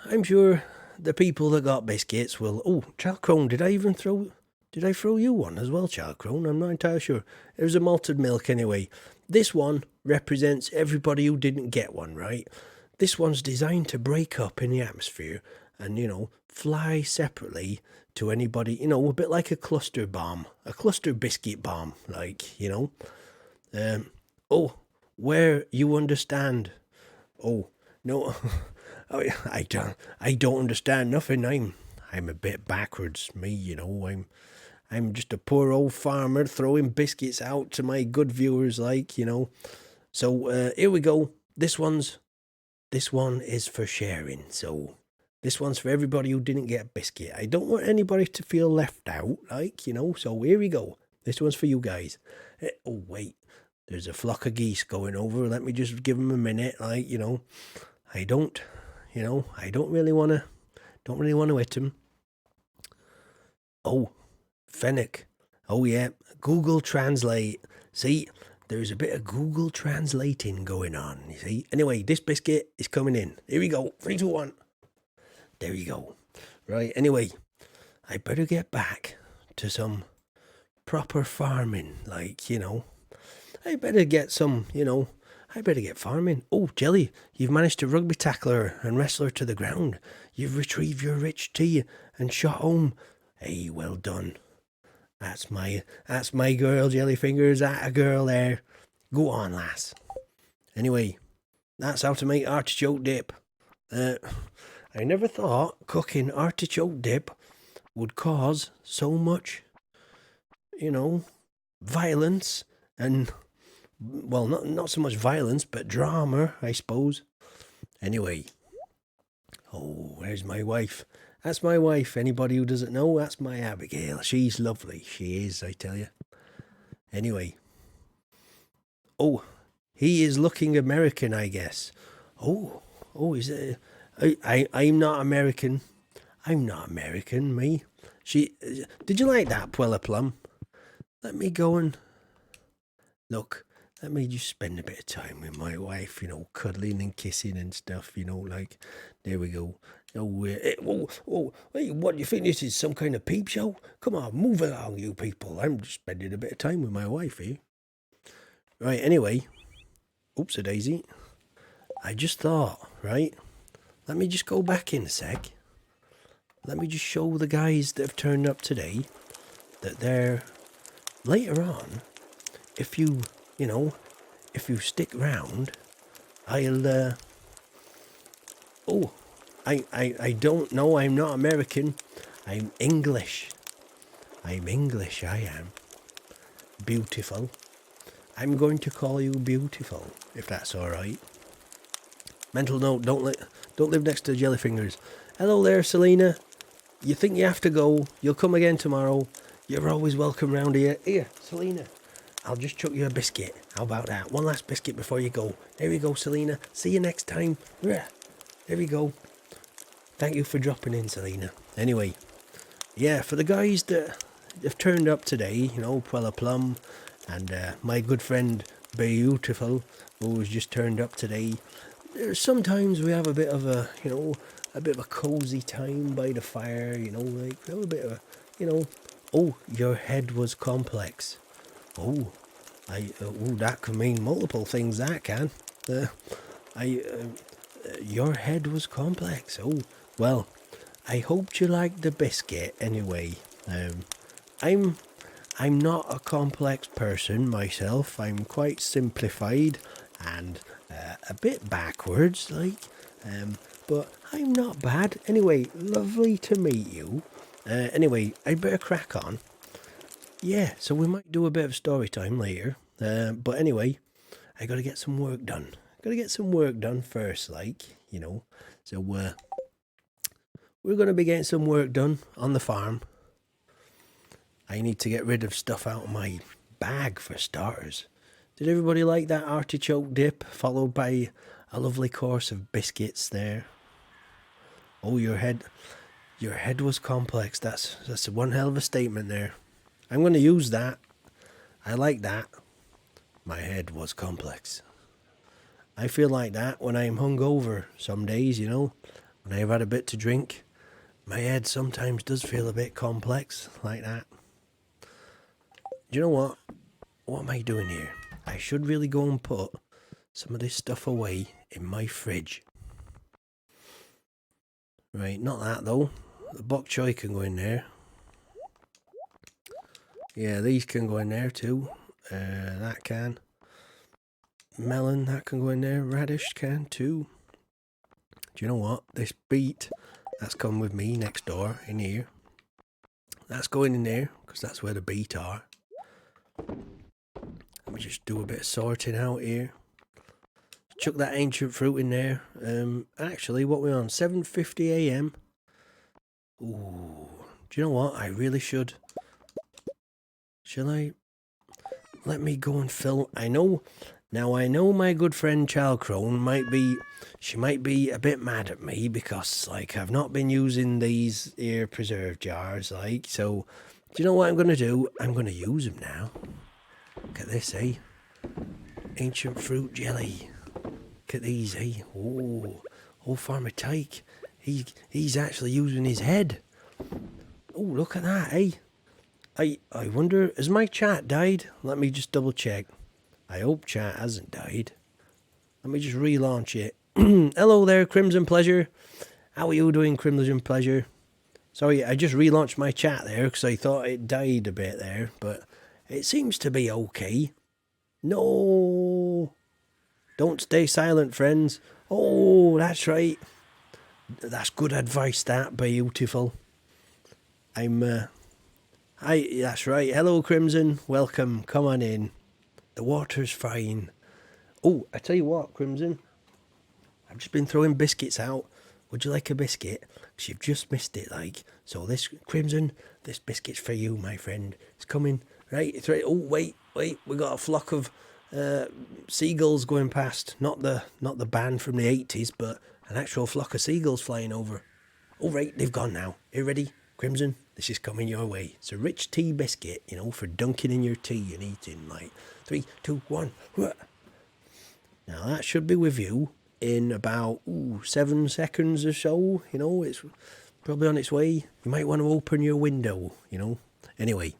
A: I'm sure the people that got biscuits will... Oh, Chalcrone, did I throw you one as well, Chalcrone? I'm not entirely sure. It was a malted milk anyway. This one represents everybody who didn't get one, right? This one's designed to break up in the atmosphere and, fly separately to anybody, a bit like a cluster bomb, a cluster biscuit bomb, Oh, where you understand. Oh, no, I don't understand nothing. I'm a bit backwards, me, I'm just a poor old farmer throwing biscuits out to my good viewers, So, here we go. This one is for sharing, so this one's for everybody who didn't get a biscuit. I don't want anybody to feel left out, so here we go. This one's for you guys. Oh, wait, there's a flock of geese going over. Let me just give them a minute, I don't really want to hit them. Oh, Fennec. Oh, yeah, Google Translate. See, there's a bit of Google translating going on, you see. Anyway, this biscuit is coming in. Here we go. 3, 2, 1. There you go. Right, anyway, I better get back to some proper farming, I better get farming. Oh, Jelly, you've managed to rugby tackle her and wrestle her to the ground. You've retrieved your rich tea and shot home. Hey, well done. That's my girl, Jellyfingers. That a girl there. Go on, lass. Anyway, that's how to make artichoke dip. I never thought cooking artichoke dip would cause so much, violence and, well, not so much violence, but drama, I suppose. Anyway, oh, there's my wife. That's my wife. Anybody who doesn't know, that's my Abigail. She's lovely. She is, I tell you. Anyway. Oh, he is looking American, I guess. Oh, is it? I'm not American. I'm not American, me. Did you like that, Puella Plum? Let me go and... Look, let me just spend a bit of time with my wife, cuddling and kissing and stuff, there we go. Oh, wait, what do you think this is, some kind of peep show? Come on, move along, you people. I'm just spending a bit of time with my wife here. Right, anyway. Oops-a-daisy. I just thought, right, let me just go back in a sec. Let me just show the guys that have turned up today that they're, later on, if you stick round, I'll, I don't know, I'm not American. I'm English. I am. Beautiful. I'm going to call you Beautiful, if that's alright. Mental note, don't live next to Jellyfingers. Hello there, Selena. You think you have to go, you'll come again tomorrow. You're always welcome round here. Here, Selena, I'll just chuck you a biscuit. How about that? One last biscuit before you go. There we go, Selena. See you next time. There we go. Thank you for dropping in, Selena. Anyway, yeah, for the guys that have turned up today, you know, Puella Plum and my good friend Beautiful, who has just turned up today. Sometimes we have a bit of a, you know, a bit of a cozy time by the fire, you know, like we have a bit of a, you know, oh, your head was complex. Oh, that can mean multiple things. That can. Your head was complex. Oh, well, I hoped you liked the biscuit anyway. I'm I'm not a complex person myself. I'm quite simplified and a bit backwards, like. But I'm not bad. Anyway, lovely to meet you. Anyway, I better crack on. Yeah, so we might do a bit of story time later. But anyway, I gotta get some work done. Gotta get some work done first, like, you know. So we're gonna be getting some work done on the farm. I need to get rid of stuff out of my bag for starters. Did everybody like that artichoke dip, followed by a lovely course of biscuits there? Oh, your head was complex. That's one hell of a statement there. I'm going to use that. I like that. My head was complex. I feel like that when I'm hungover some days, you know, when I've had a bit to drink. My head sometimes does feel a bit complex like that. Do you know what? What am I doing here? I should really go and put some of this stuff away in my fridge. Right, not that though. The bok choy can go in there. Yeah, these can go in there too. That can. Melon, that can go in there. Radish can too. Do you know what? This beet, that's come with me next door in here. That's going in there because that's where the beet are. Let me just do a bit of sorting out here. Chuck that ancient fruit in there. Actually, what we're on? 7:50 a.m. Ooh, do you know what? I really should. Shall I? Let me go and fill. I know my good friend Chalcrone might be a bit mad at me because, like, I've not been using these here preserve jars, like, so, do you know what I'm going to do? I'm going to use them now. Look at this, eh? Ancient fruit jelly. Look at these, eh? Oh, Farmer Tyke. He's actually using his head. Oh, look at that, eh? I wonder, has my chat died? Let me just double check. I hope chat hasn't died. Let me just relaunch it. Hello there, Crimson Pleasure. How are you doing, Crimson Pleasure? Sorry, I just relaunched my chat there because I thought it died a bit there, but it seems to be okay. No. Don't stay silent, friends. Oh, that's right. That's good advice, that, beautiful. Hi, that's right. Hello, Crimson. Welcome. Come on in. The water's fine. Oh, I tell you what, Crimson. I've just been throwing biscuits out. Would you like a biscuit? 'Cause you've just missed it, like. So this, Crimson, this biscuit's for you, my friend. It's coming. Right, it's right. Oh, wait. We got a flock of seagulls going past. Not the band from the 80s, but an actual flock of seagulls flying over. Oh, right, they've gone now. You ready, Crimson? This is coming your way. It's a rich tea biscuit, you know, for dunking in your tea and eating. Like, 3, 2, 1. Now, that should be with you in about 7 seconds or so. You know, it's probably on its way. You might want to open your window, you know. Anyway.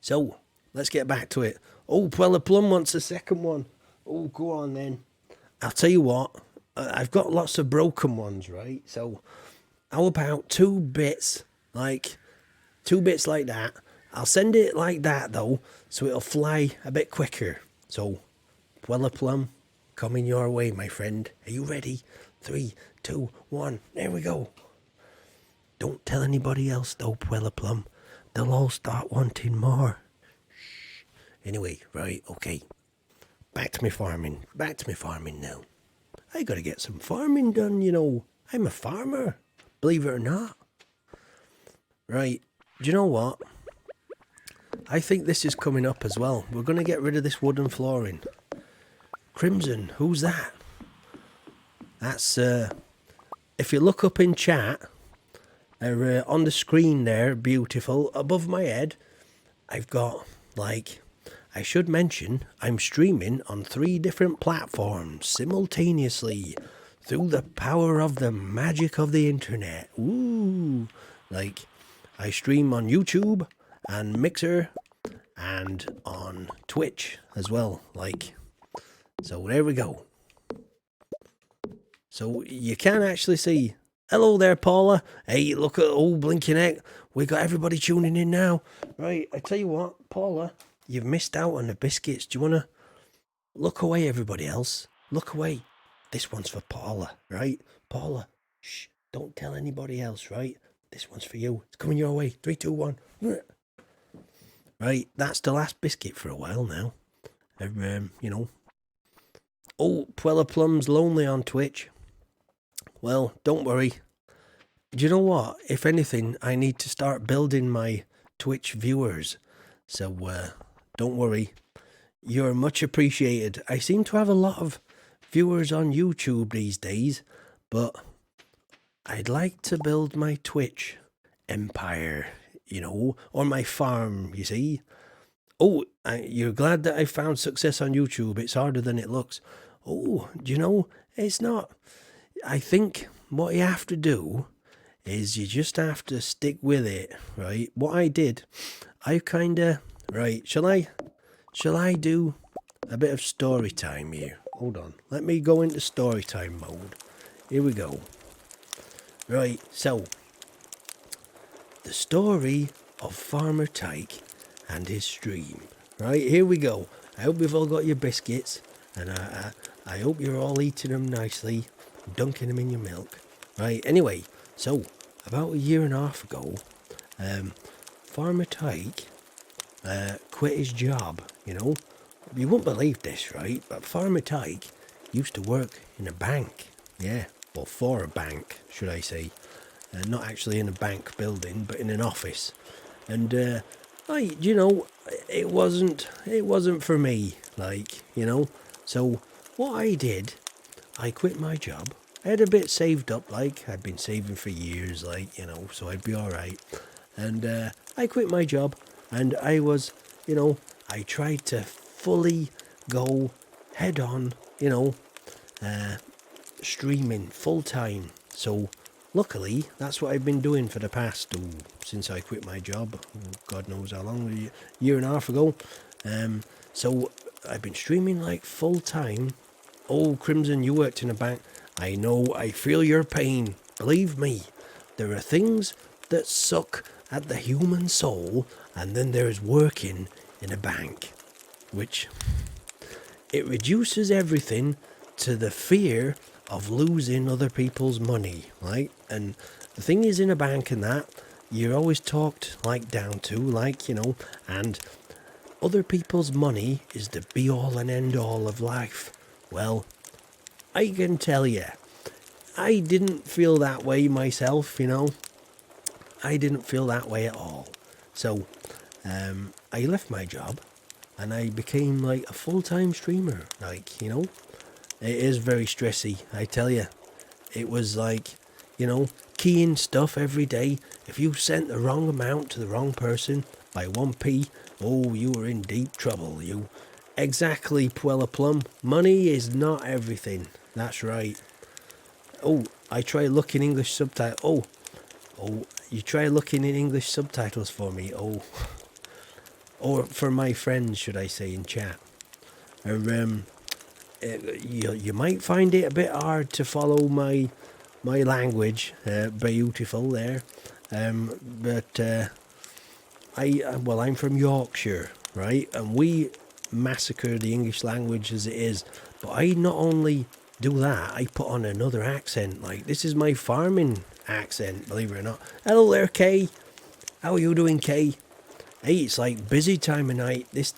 A: So, let's get back to it. Oh, Puella Plum wants a second one. Oh, go on then. I'll tell you what. I've got lots of broken ones, right? So, how about 2 bits, like 2 bits like that? I'll send it like that, though, so it'll fly a bit quicker. So, Puella Plum, coming your way, my friend. Are you ready? 3, 2, 1. There we go. Don't tell anybody else, though, Puella Plum. They'll all start wanting more. Shh. Anyway, right, okay. Back to me farming now. I gotta get some farming done, you know. I'm a farmer, believe it or not. Right, do you know what? I think this is coming up as well. We're going to get rid of this wooden flooring. Crimson, who's that? That's, if you look up in chat, on the screen there, beautiful, above my head, I've got, like, I should mention, I'm streaming on 3 different platforms simultaneously through the power of the magic of the internet. Ooh, like, I stream on YouTube and Mixer and on Twitch as well, like, so there we go. So you can actually see. Hello there, Paula. Hey, look at old blinking egg. We got everybody tuning in now. Right, I tell you what, Paula, you've missed out on the biscuits. Do you want to look away, everybody else? Look away. This one's for Paula, right? Paula, shh, don't tell anybody else, right? This one's for you. It's coming your way. 3, 2, 1. Right, that's the last biscuit for a while now. You know. Oh, Puella Plum's lonely on Twitch. Well, don't worry. Do you know what? If anything, I need to start building my Twitch viewers. So, don't worry. You're much appreciated. I seem to have a lot of viewers on YouTube these days, but I'd like to build my Twitch empire, you know, or my farm, you see. Oh, you're glad that I found success on YouTube. It's harder than it looks. Oh, do you know, it's not. I think what you have to do is you just have to stick with it, right? What I did, I kind of, right, shall I do a bit of story time here? Hold on, let me go into story time mode. Here we go. Right, so, the story of Farmer Tyke and his stream. Right, here we go. I hope you've all got your biscuits, and I hope you're all eating them nicely, dunking them in your milk. Right, anyway, so, about a year and a half ago, Farmer Tyke quit his job, you know. You won't believe this, right? But Farmer Tyke used to work in a bank. Yeah, well, for a bank, should I say. Not actually in a bank building, but in an office. And, you know, it wasn't for me, like, you know. So, what I did, I quit my job. I had a bit saved up, like, I'd been saving for years, like, you know, so I'd be alright. And, I quit my job, and I was, you know, I tried to fully go head on, you know, streaming full time. So, luckily, that's what I've been doing for the past, since I quit my job, God knows how long, a year and a half ago. So, I've been streaming, like, full time. Oh, Crimson, you worked in a bank. I know, I feel your pain. Believe me, there are things that suck at the human soul, and then there's working in a bank, which, it reduces everything to the fear of losing other people's money, right? And the thing is, in a bank and that, you're always talked, like, down to, like, you know, and other people's money is the be-all and end-all of life. Well, I can tell you, I didn't feel that way myself, you know. I didn't feel that way at all. So, I left my job, and I became, like, a full-time streamer, like, you know. It is very stressy, I tell you. It was like, you know, keying stuff every day. If you sent the wrong amount to the wrong person by 1p, oh, you were in deep trouble, you. Exactly, Puella Plum. Money is not everything. That's right. Oh, I try looking English subtitles. Oh, you try looking in English subtitles for me. Oh, or for my friends, should I say, in chat. Or, you might find it a bit hard to follow my language. Beautiful there. But I'm from Yorkshire, right? And we massacre the English language as it is. But I not only do that, I put on another accent. Like, this is my farming accent, believe it or not. Hello there, Kay. How are you doing, Kay? Hey, it's like busy time of night. This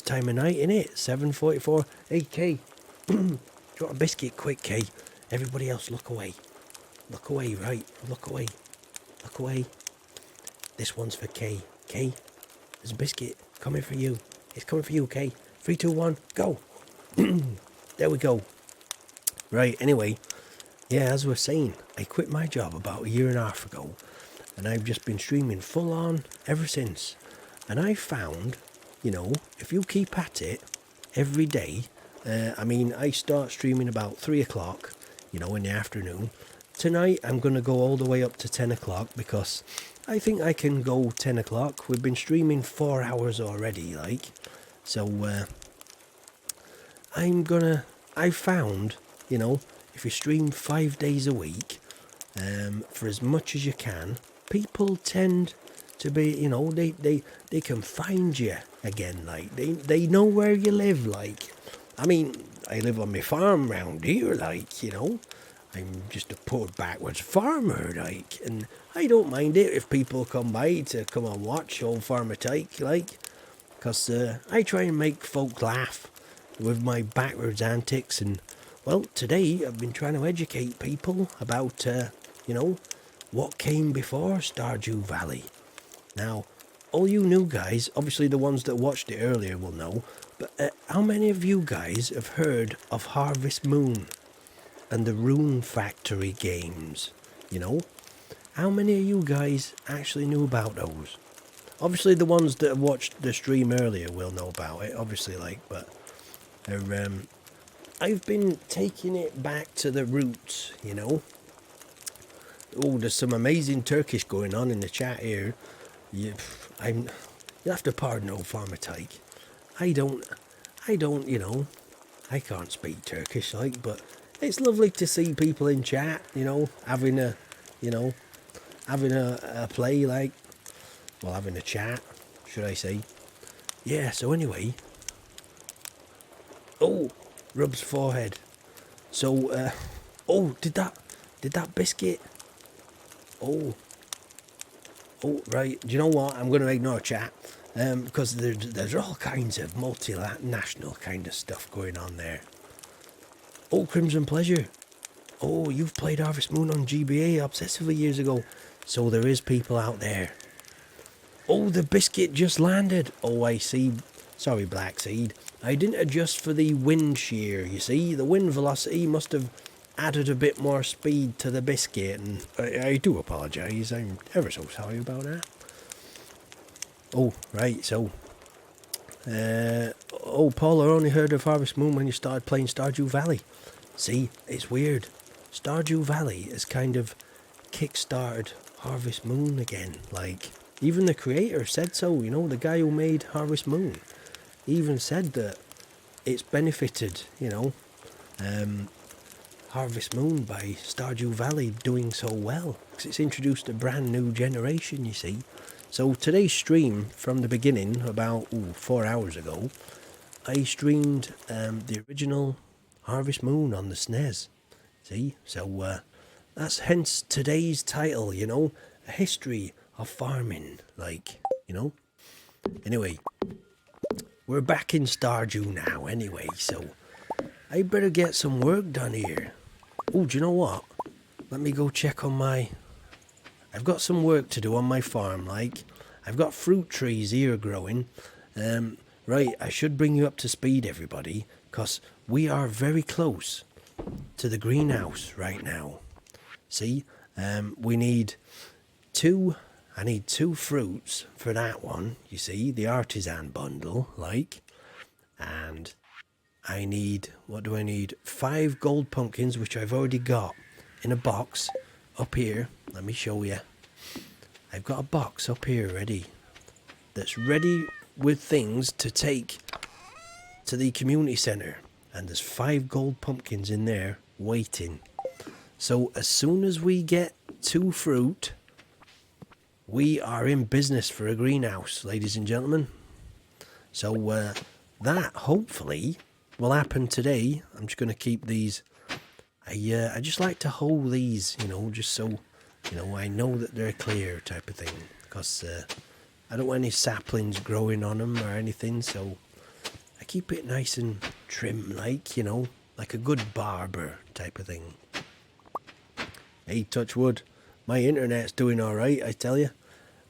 A: time of night, innit? 7:44. Hey, Kay. Do you want a biscuit? Quick, Kay. Everybody else, look away. Look away, right? Look away. Look away. This one's for Kay. Kay, There's a biscuit coming for you. It's coming for you, okay? 3, 2, 1, go. There we go. Right, anyway, yeah, as we're saying, I quit my job about a year and a half ago, and I've just been streaming full on ever since. And I found, if you keep at it every day, I start streaming about 3 o'clock, in the afternoon. Tonight I'm going to go all the way up to 10 o'clock because I think I can go 10 o'clock. We've been streaming 4 hours already, like. So, I found, if you stream 5 days a week, for as much as you can, people tend to be, they can find you again, like, they know where you live, like. I mean, I live on my farm round here, like, I'm just a poor backwards farmer, like, and I don't mind it if people come by to come and watch old Farmer Tyke, like, because I try and make folk laugh with my backwards antics, and, well, today I've been trying to educate people about, what came before Stardew Valley. Now, all you new guys, obviously the ones that watched it earlier will know, but how many of you guys have heard of Harvest Moon and the Rune Factory games? How many of you guys actually knew about those? Obviously the ones that have watched the stream earlier will know about it, obviously, like, but I've been taking it back to the roots, Oh, there's some amazing Turkish going on in the chat here. You'll have to pardon old Farmer Tyke. I don't, I can't speak Turkish, like, but it's lovely to see people in chat, having a play, like, well, having a chat, should I say. Yeah, so anyway. Oh, rubs forehead. So, did that biscuit? Oh, right. Do you know what? I'm going to ignore chat. Because there's all kinds of multinational kind of stuff going on there. Oh, Crimson Pleasure. Oh, you've played Harvest Moon on GBA obsessively years ago. So there is people out there. Oh, the biscuit just landed. Oh, I see. Sorry, Black Seed. I didn't adjust for the wind shear, you see. The wind velocity must have added a bit more speed to the biscuit, and I do apologise. I'm ever so sorry about that. Oh, right, so... Paul, I only heard of Harvest Moon when you started playing Stardew Valley. See, it's weird. Stardew Valley has kind of kick-started Harvest Moon again. Like, even the creator said so, the guy who made Harvest Moon. He even said that it's benefited, Harvest Moon by Stardew Valley doing so well. Because it's introduced a brand new generation, you see. So today's stream, from the beginning, about 4 hours ago, I streamed the original Harvest Moon on the SNES. See? So that's hence today's title, a history of farming, like, Anyway, we're back in Stardew now anyway, so I better get some work done here. Oh, do you know what? Let me go check on I've got some work to do on my farm, like. I've got fruit trees here growing. Right, I should bring you up to speed, everybody, because we are very close to the greenhouse right now. See? We need I need 2 fruits for that one, you see, the artisan bundle, like. And I need, what do I need? 5 gold pumpkins, which I've already got in a box up here. Let me show you. I've got a box up here ready. That's ready with things to take to the community centre. And there's 5 gold pumpkins in there waiting. So as soon as we get 2 fruit, we are in business for a greenhouse, ladies and gentlemen. So that hopefully will happen today. I'm just going to keep these. I just like to hold these, just so, I know that they're clear type of thing. Because I don't want any saplings growing on them or anything. So I keep it nice and trim, like a good barber type of thing. Hey, touch wood. My internet's doing alright, I tell you.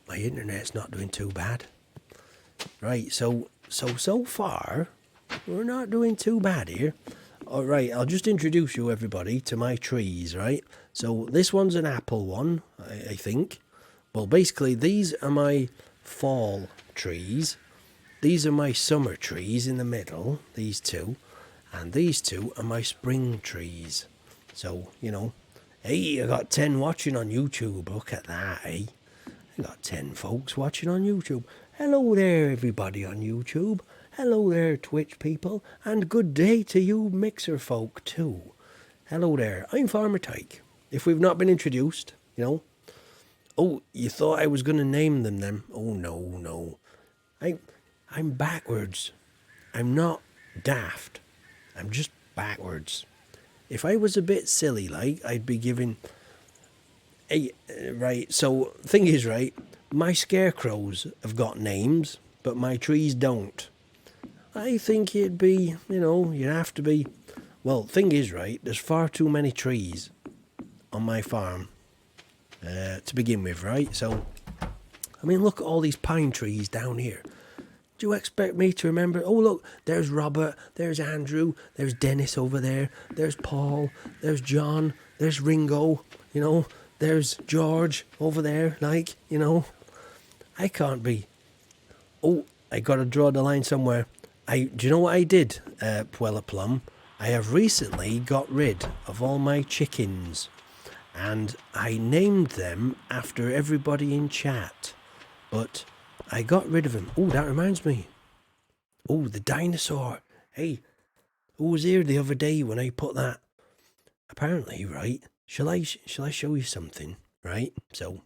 A: My internet's not doing too bad. Right, so far, we're not doing too bad here. All right, I'll just introduce you, everybody, to my trees, right? So this one's an apple one, I think. Well, basically, these are my fall trees. These are my summer trees in the middle, these two. And these two are my spring trees. So, you know, hey, I got 10 watching on YouTube. Look at that, eh? I got 10 folks watching on YouTube. Hello there, everybody on YouTube. Hello there, Twitch people. And good day to you, Mixer folk, too. Hello there. I'm Farmer Tyke. If we've not been introduced, you know. Oh, you thought I was going to name them then? Oh, no. I'm backwards. I'm not daft. I'm just backwards. If I was a bit silly like, I'd be giving... Hey, right, so, thing is, right, my scarecrows have got names, but my trees don't. I think it'd be, you know, you'd have to be... Well, thing is, right, there's far too many trees on my farm to begin with, right? So, I mean, look at all these pine trees down here. Do you expect me to remember? Oh, look, there's Robert, there's Andrew, there's Dennis over there, there's Paul, there's John, there's Ringo, you know, there's George over there, like, you know. I can't be. Oh, I got to draw the line somewhere. Do you know what I did, Puella Plum? I have recently got rid of all my chickens, and I named them after everybody in chat, but I got rid of him. Oh, that reminds me. Oh, the dinosaur. Hey, who was here the other day when I put that? Apparently, right? Shall I show you something? Right? So,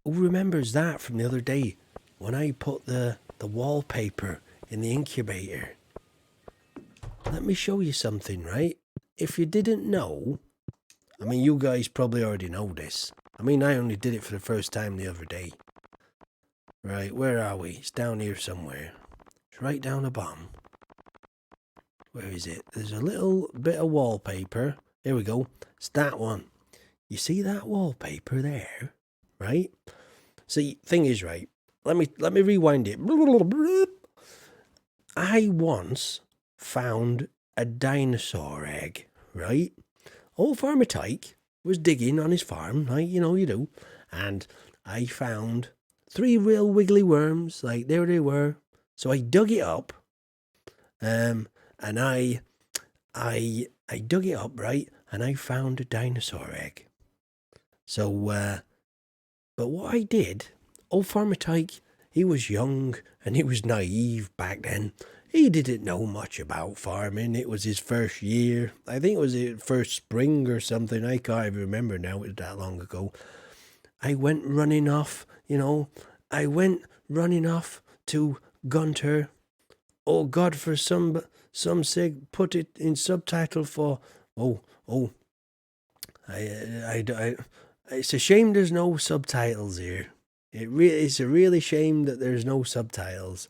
A: who remembers that from the other day when I put the wallpaper in the incubator? Let me show you something, right? If you didn't know, I mean, you guys probably already know this. I mean, I only did it for the first time the other day. Right, where are we? It's down here somewhere. It's right down the bottom. Where is it? There's a little bit of wallpaper. Here we go. It's that one. You see that wallpaper there? Right? See, thing is, right, let me rewind it. I once found a dinosaur egg, right? Old Farmer Tyke was digging on his farm, like, you know, you do. And I found 3 real wiggly worms, like there they were. So I dug it up, and I dug it up, right, and I found a dinosaur egg. So, but what I did, old Farmer Tyke, he was young and he was naive back then. He didn't know much about farming. It was his first year. I think it was his first spring or something. I can't even remember now. It was that long ago. I went running off, you know. I went running off to Gunter. Oh God, for some sake, put it in subtitle for. It's a shame there's no subtitles here. It's a really shame that there's no subtitles.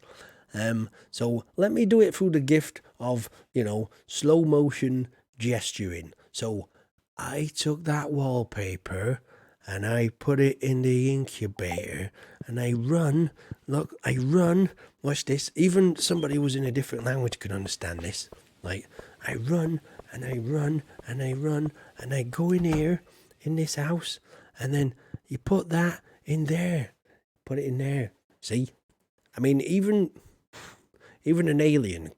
A: So let me do it through the gift of, you know, slow motion gesturing. So I took that wallpaper and I put it in the incubator and I run, watch this, even somebody who was in a different language could understand this. Like, I run and I run and I run and I go in here in this house and then you put that in there, put it in there. See? I mean, even an alien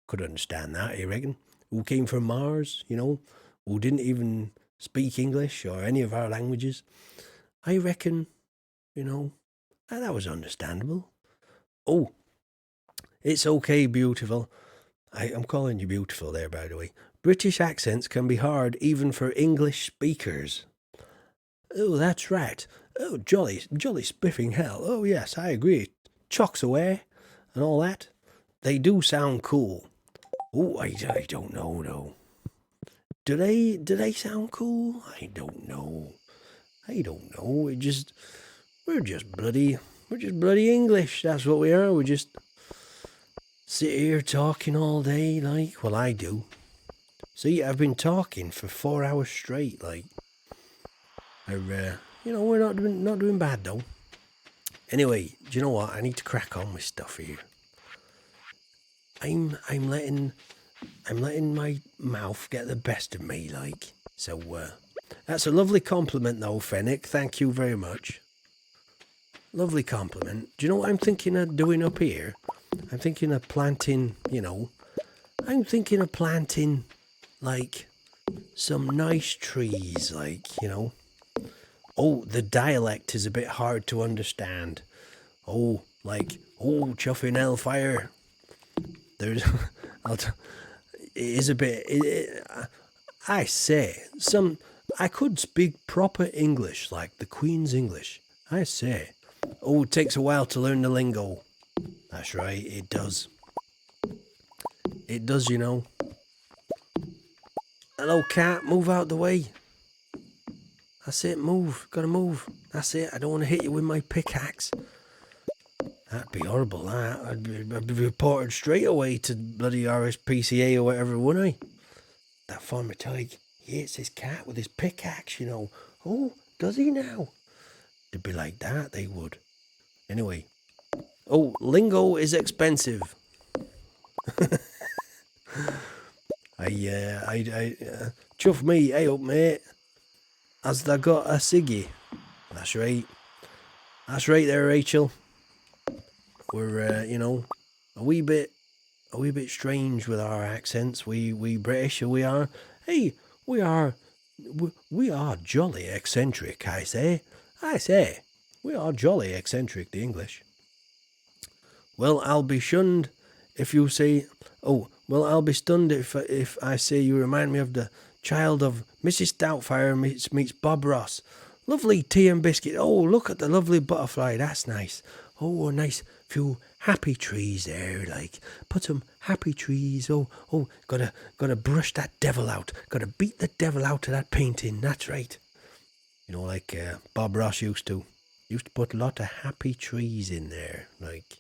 A: could understand that, I reckon, who came from Mars, you know, who didn't even speak English or any of our languages. I reckon, you know, that was understandable. Oh, it's okay, beautiful. I'm calling you beautiful there, by the way. British accents can be hard even for English speakers. Oh, that's right. Oh, jolly spiffing hell. Oh, yes, I agree. Chocks away and all that. They do sound cool. Oh, I don't know, though. Do they sound cool? I don't know. We're just bloody English. That's what we are. We just sit here talking all day, like. Well, I do. See, I've been talking for 4 hours straight, like. You know, we're not doing bad though. Anyway, do you know what? I need to crack on with stuff here. I'm letting my mouth get the best of me, like. So, that's a lovely compliment, though, Fennec. Thank you very much. Lovely compliment. Do you know what I'm thinking of doing up here? I'm thinking of planting, I'm thinking of planting, like, some nice trees, like, Oh, the dialect is a bit hard to understand. Oh, like, oh, chuffing hellfire. There's, it is a bit, I say, I could speak proper English, like the Queen's English. I say. Oh, it takes a while to learn the lingo. That's right, it does. It does, Hello, cat, move out the way. That's it, move. Gotta move. That's it, I don't want to hit you with my pickaxe. That'd be horrible, that. I'd be reported straight away to bloody RSPCA or whatever, wouldn't I? That farmer Tig, he hits his cat with his pickaxe, Oh, does he now? They'd be like that, they would. Anyway. Oh, lingo is expensive. Chuff me, hey up, mate. Has they got a ciggy? That's right. That's right there, Rachel. We're, a wee bit strange with our accents. We British, we are. Hey, we are jolly eccentric, I say. We are jolly eccentric, the English. Well, I'll be shunned if you say, oh, well, I'll be stunned if I say you remind me of the child of Mrs. Doubtfire meets Bob Ross. Lovely tea and biscuit. Oh, look at the lovely butterfly. That's nice. Oh, a nice few happy trees there, like. Put some happy trees. Oh, gotta brush that devil out. Gotta beat the devil out of that painting. That's right. Like Bob Ross used to put a lot of happy trees in there, like,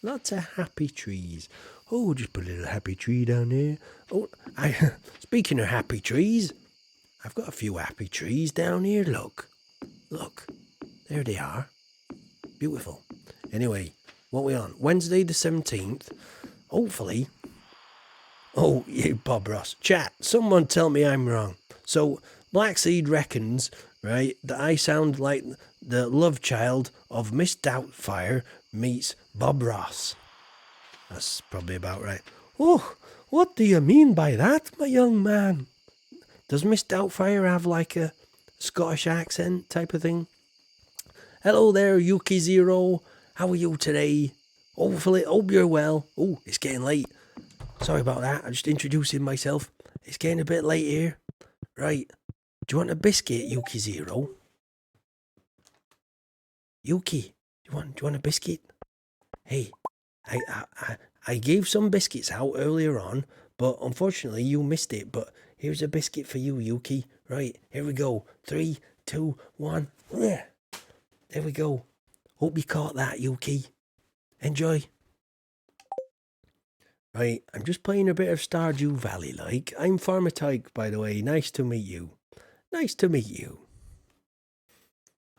A: Lots of happy trees. Oh, just put a little happy tree down there. Oh, speaking of happy trees, I've got a few happy trees down here. Look. There they are. Beautiful. Anyway, what we on? Wednesday the 17th. Hopefully. Oh, you Bob Ross. Chat, someone tell me I'm wrong. So, Blackseed reckons, right, that I sound like the love child of Miss Doubtfire meets Bob Ross. That's probably about right. Oh, what do you mean by that, my young man? Does Miss Doubtfire have like a Scottish accent type of thing? Hello there, Yuki Zero. How are you today? Hopefully, hope you're well. Oh, it's getting late. Sorry about that. I'm just introducing myself. It's getting a bit late here. Right. Do you want a biscuit, Yuki Zero? Yuki, do you want a biscuit? Hey, I gave some biscuits out earlier on, but unfortunately you missed it. But here's a biscuit for you, Yuki. Right, here we go. 3, 2, 1. There we go. Hope you caught that, Yuki. Enjoy. Right, I'm just playing a bit of Stardew Valley, like. I'm Farmer Tyke, by the way. Nice to meet you.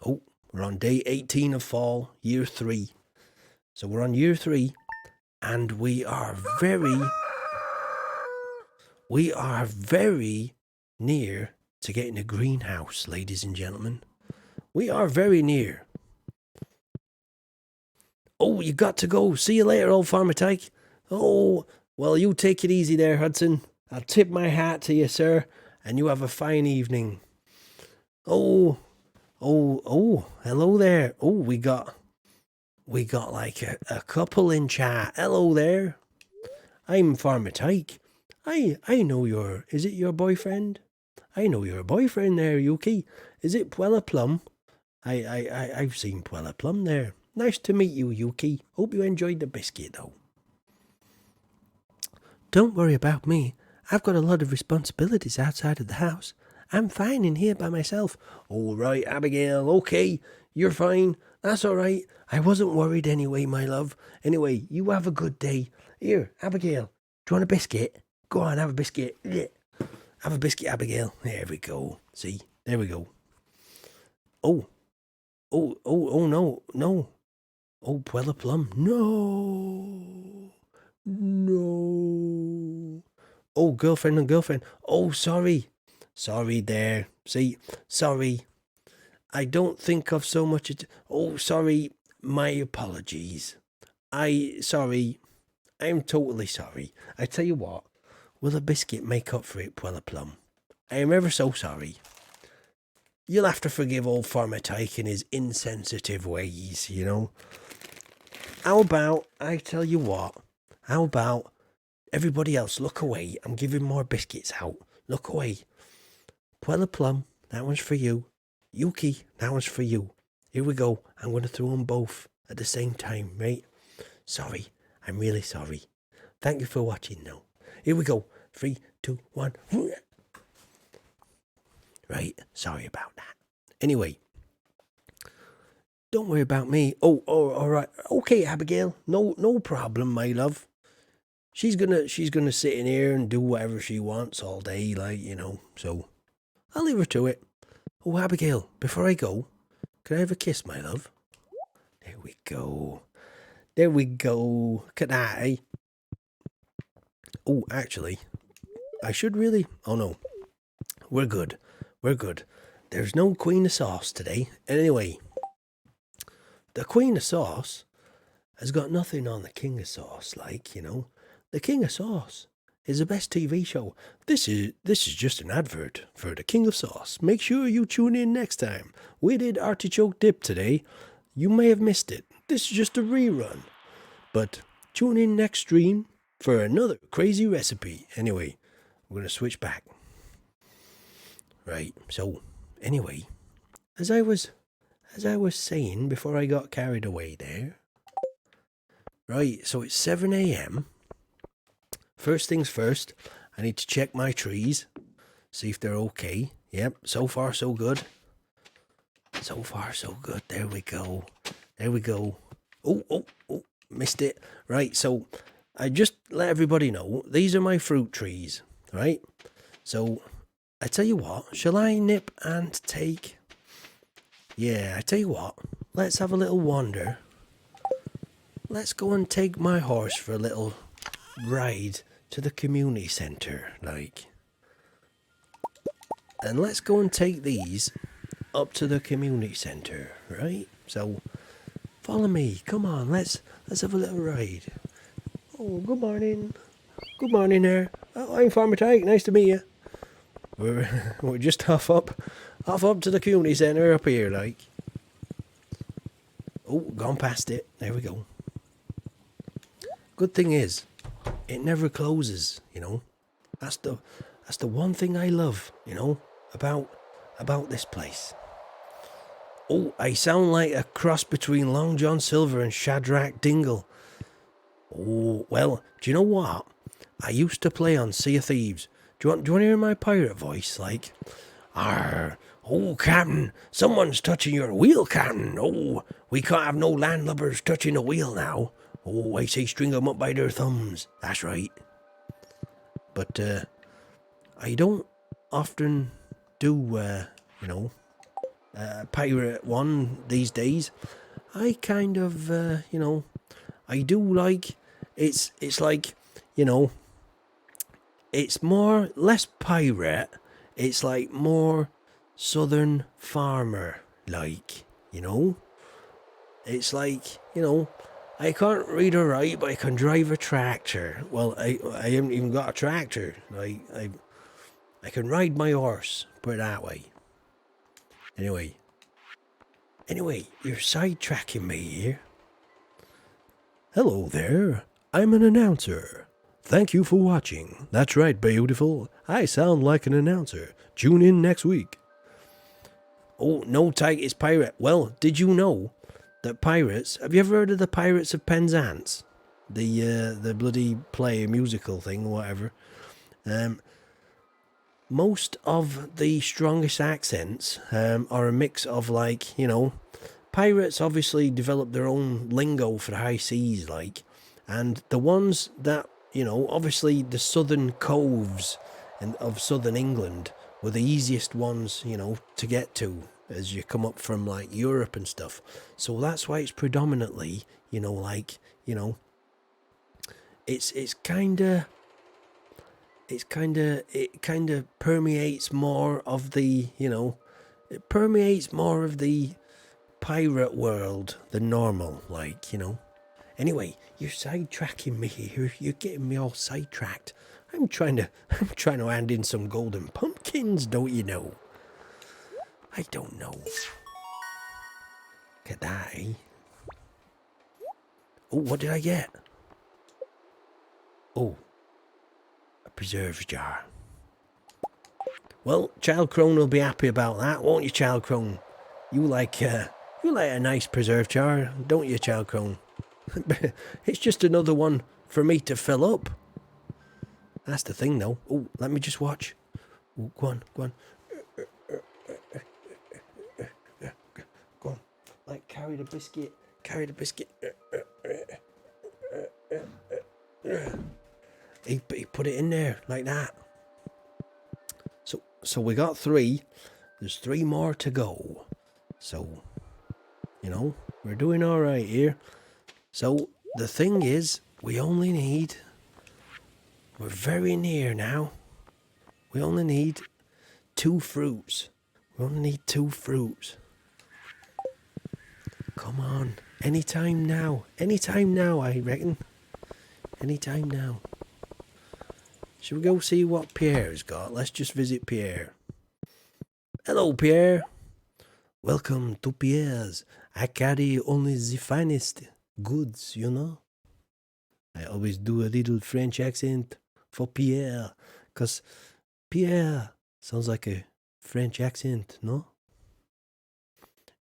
A: Oh, we're on day 18 of fall, year 3. So we're on year 3, and we are very near to getting a greenhouse, ladies and gentlemen. We are very near. Oh, you got to go. See you later, old Farmer Tyke. Oh, well, you take it easy there, Hudson. I'll tip my hat to you, sir, and you have a fine evening. Oh, hello there. Oh, we got like a couple in chat. Hello there. I'm Farmer Tyke. I know is it your boyfriend? I know your boyfriend there, Yuki. Is it Puella Plum? I've seen Puella Plum there. Nice to meet you, Yuki. Hope you enjoyed the biscuit, though. Don't worry about me. I've got a lot of responsibilities outside of the house. I'm fine in here by myself. All right, Abigail, okay. You're fine. That's all right. I wasn't worried anyway, my love. Anyway, you have a good day. Here, Abigail, do you want a biscuit? Go on, have a biscuit. Have a biscuit, Abigail. There we go. See? There we go. Oh, Oh, no, no. Oh, Puella Plum. No. No. Oh, girlfriend and girlfriend. Oh, sorry. Sorry there. See, sorry. I don't think of so much. Oh, sorry. My apologies. Sorry. I'm totally sorry. I tell you what, will a biscuit make up for it, Puella Plum? I am ever so sorry. You'll have to forgive old Farmer Tyke and his insensitive ways, you know? How about, I tell you what, how about everybody else look away? I'm giving more biscuits out. Look away. Puella Plum, that one's for you. Yuki, that one's for you. Here we go. I'm going to throw them both at the same time, right? Sorry. I'm really sorry. Thank you for watching now. Here we go. 3, 2, 1. Right, sorry about that. Anyway, don't worry about me. Oh, all right. Okay, Abigail. No problem, my love. She's gonna sit in here and do whatever she wants all day, like, you know. So I'll leave her to it. Oh, Abigail, before I go, can I have a kiss, my love? There we go. There we go. Look at that, eh? Oh, actually, I should really... Oh, no. We're good. We're good. There's no Queen of Sauce today. Anyway, the Queen of Sauce has got nothing on the King of Sauce, like, you know. The King of Sauce is the best TV show. This is just an advert for the King of Sauce. Make sure you tune in next time. We did artichoke dip today. You may have missed it. This is just a rerun. But tune in next stream for another crazy recipe. Anyway, we're going to switch back. Right, so, anyway, as I was saying before I got carried away there. Right, so it's 7 a.m. First things first, I need to check my trees, see if they're okay. Yep, so far so good. So far so good. There we go. There we go. Oh, missed it. Right, so I just let everybody know, these are my fruit trees, right? So, I tell you what, shall I nip and take... Yeah, I tell you what, let's have a little wander. Let's go and take my horse for a little ride to the community centre, like. And let's go and take these up to the community centre, right? So, follow me, come on, let's have a little ride. Oh, good morning. Good morning there. Oh, I'm Farmer Tyke, nice to meet you. We're just off up to the community centre up here, like. Oh, gone past it. There we go. Good thing is, it never closes, you know. That's the one thing I love, you know, about this place. Oh, I sound like a cross between Long John Silver and Shadrach Dingle. Oh, well, do you know what? I used to play on Sea of Thieves. Do you want to hear my pirate voice? Like, arr, oh, Captain, someone's touching your wheel, Captain. Oh, we can't have no landlubbers touching the wheel now. Oh, I say string them up by their thumbs. That's right. But, I don't often do, you know, pirate one these days. I kind of, you know, I do like, it's like, you know, it's less pirate, it's like more southern farmer, like, you know? It's like, you know, I can't read or write, but I can drive a tractor. Well, I haven't even got a tractor. I can ride my horse, put it that way. Anyway, you're sidetracking me here. Hello there, I'm an announcer. Thank you for watching. That's right, beautiful. I sound like an announcer. Tune in next week. Oh, no, Tyke, it's pirate. Well, did you know that pirates... Have you ever heard of the Pirates of Penzance? The bloody play, musical thing, or whatever. Most of the strongest accents are a mix of, like, you know... Pirates obviously develop their own lingo for the high seas, like. And the ones that... You know, obviously the southern coves of southern England were the easiest ones, you know, to get to. as you come up from like Europe and stuff. So that's why it's predominantly, you know, like, you know, it's kind of it kind of permeates more of the, you know, it permeates more of the pirate world than normal, like, you know. Anyway, you're sidetracking me here. You're getting me all sidetracked. I'm trying to hand in some golden pumpkins, don't you know? I don't know. Look at that, eh? Oh, what did I get? Oh, a preserves jar. Well, Child Crone will be happy about that, won't you, Child Crone? You like a nice preserve jar, don't you, Child Crone? It's just another one for me to fill up. That's the thing, though. Oh, let me just watch. Oh, go on, go on. Go on. Like, carry the biscuit. Carry the biscuit. He put it in there, like that. So we got 3. There's 3 more to go. So, you know, we're doing all right here. So, the thing is, we only need... We're very near now. We only need 2 fruits. We only need 2 fruits. Come on. Anytime now. Anytime now, I reckon. Anytime now. Shall we go see what Pierre's got? Let's just visit Pierre. Hello, Pierre. Welcome to Pierre's. I carry only the finest goods, you know. I always do a little French accent for Pierre, because Pierre sounds like a French accent, no?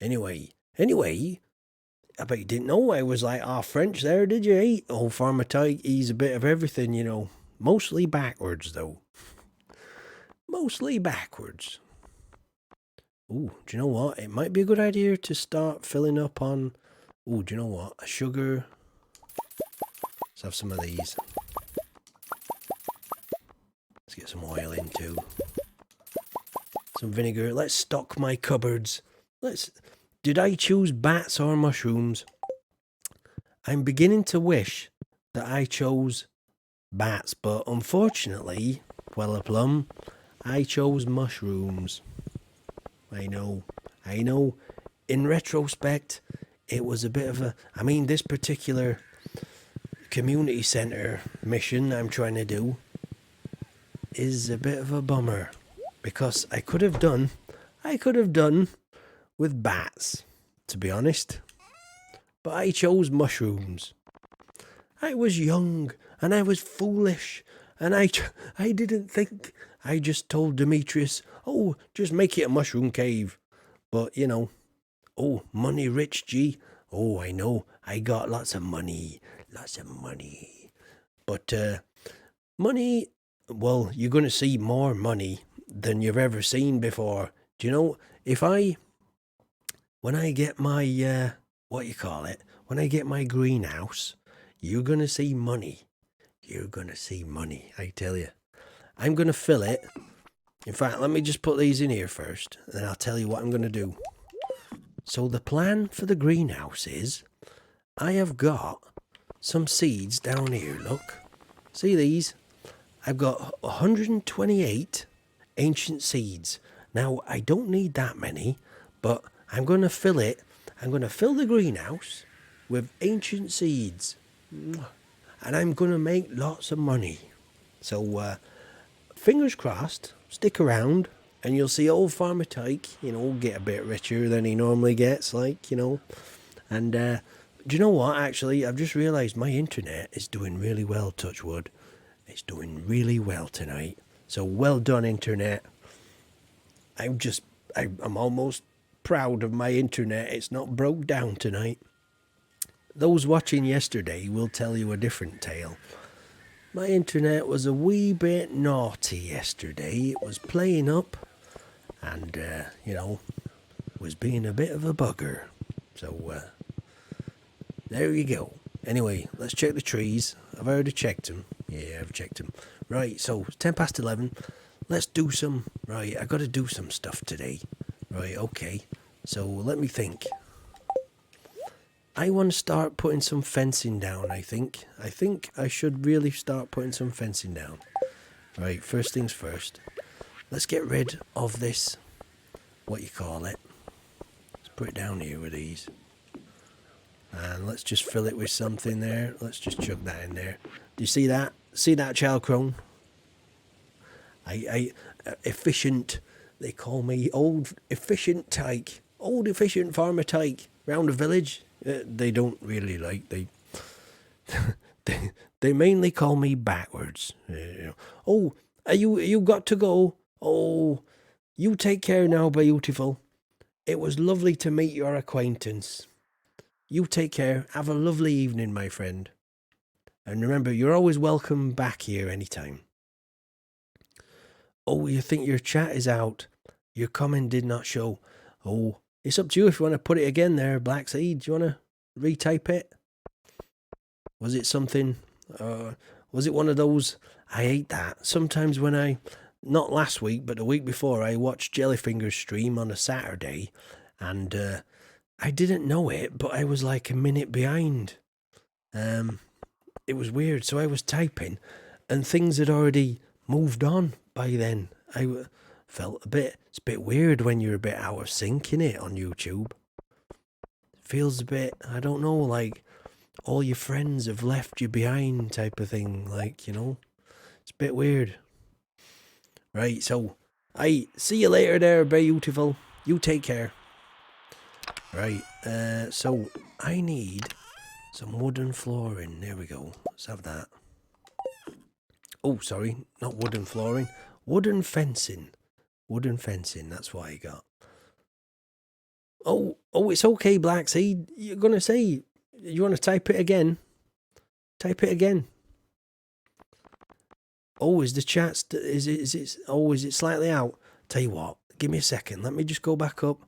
A: Anyway, I bet you didn't know I was like half French there, did you? Old Farmer Tyke, he's a bit of everything, you know. Mostly backwards, though. Mostly backwards. Ooh, do you know what? It might be a good idea to start filling up on... Ooh, do you know what? A sugar. Let's have some of these. Let's get some oil in too. Some vinegar. Let's stock my cupboards. Did I choose bats or mushrooms? I'm beginning to wish that I chose bats, but unfortunately, Plum, I chose mushrooms. I know. In retrospect, it was a bit of a... I mean, this particular community centre mission I'm trying to do is a bit of a bummer, because I could have done with bats, to be honest, but I chose mushrooms. I was young and I was foolish, and I didn't think. I just told Demetrius, oh, just make it a mushroom cave. But, you know, oh, money rich, G. Oh, I know, I got lots of money. But, money, well, you're going to see more money than you've ever seen before. Do you know, when I get my, when I get my greenhouse, you're going to see money. You're going to see money, I tell you. I'm going to fill it. In fact, let me just put these in here first, and then I'll tell you what I'm going to do. So the plan for the greenhouse is, I have got some seeds down here, look. See these? I've got 128 ancient seeds. Now, I don't need that many, but I'm going to fill it. I'm going to fill the greenhouse with ancient seeds. And I'm going to make lots of money. So, fingers crossed, stick around, and you'll see old Farmer Tyke, you know, get a bit richer than he normally gets, like, you know. And, do you know what, actually, I've just realised my internet is doing really well, touch wood. It's doing really well tonight. So, well done, internet. I'm almost proud of my internet. It's not broke down tonight. Those watching yesterday will tell you a different tale. My internet was a wee bit naughty yesterday. It was playing up and, you know, was being a bit of a bugger. So, there you go. Anyway, let's check the trees. I've already checked them. Yeah, I've checked them. Right, so it's 10 past 11. Let's do some... Right, I got to do some stuff today. Right, okay. So let me think. I want to start putting some fencing down, I think. I think I should really start putting some fencing down. Right, first things first. Let's get rid of this, what you call it. Let's put it down here with these. And let's just fill it with something there. Let's just chuck that in there. Do you see that? See that, child crone? Efficient. They call me old efficient tyke. Old efficient farmer tyke. Round the village. They don't really like. They mainly call me backwards. Oh, you got to go. Oh, you take care now, beautiful. It was lovely to meet your acquaintance. You take care. Have a lovely evening, my friend. And remember, you're always welcome back here anytime. Oh, you think your chat is out? Your comment did not show. Oh, it's up to you if you want to put it again there, Black Seed. Do you want to retype it? Was it something? Was it one of those? I hate that. Sometimes when not last week, but the week before, I watched Jellyfinger's stream on a Saturday, and I didn't know it, but I was like a minute behind. It was weird. So I was typing, and things had already moved on by then. I felt it's a bit weird when you're a bit out of sync, innit, on YouTube. Feels a bit, I don't know, like all your friends have left you behind type of thing, like, it's a bit weird. Right, so I see you later there, beautiful. You take care. Right, so I need some wooden flooring. There we go. Let's have that. Oh, sorry, not wooden flooring. Wooden fencing. Wooden fencing, that's what I got. Oh, it's okay, Black Seed. You're going to say, you want to type it again? Type it again. Oh, is the chat, is it slightly out? Tell you what, give me a second. Let me just go back up.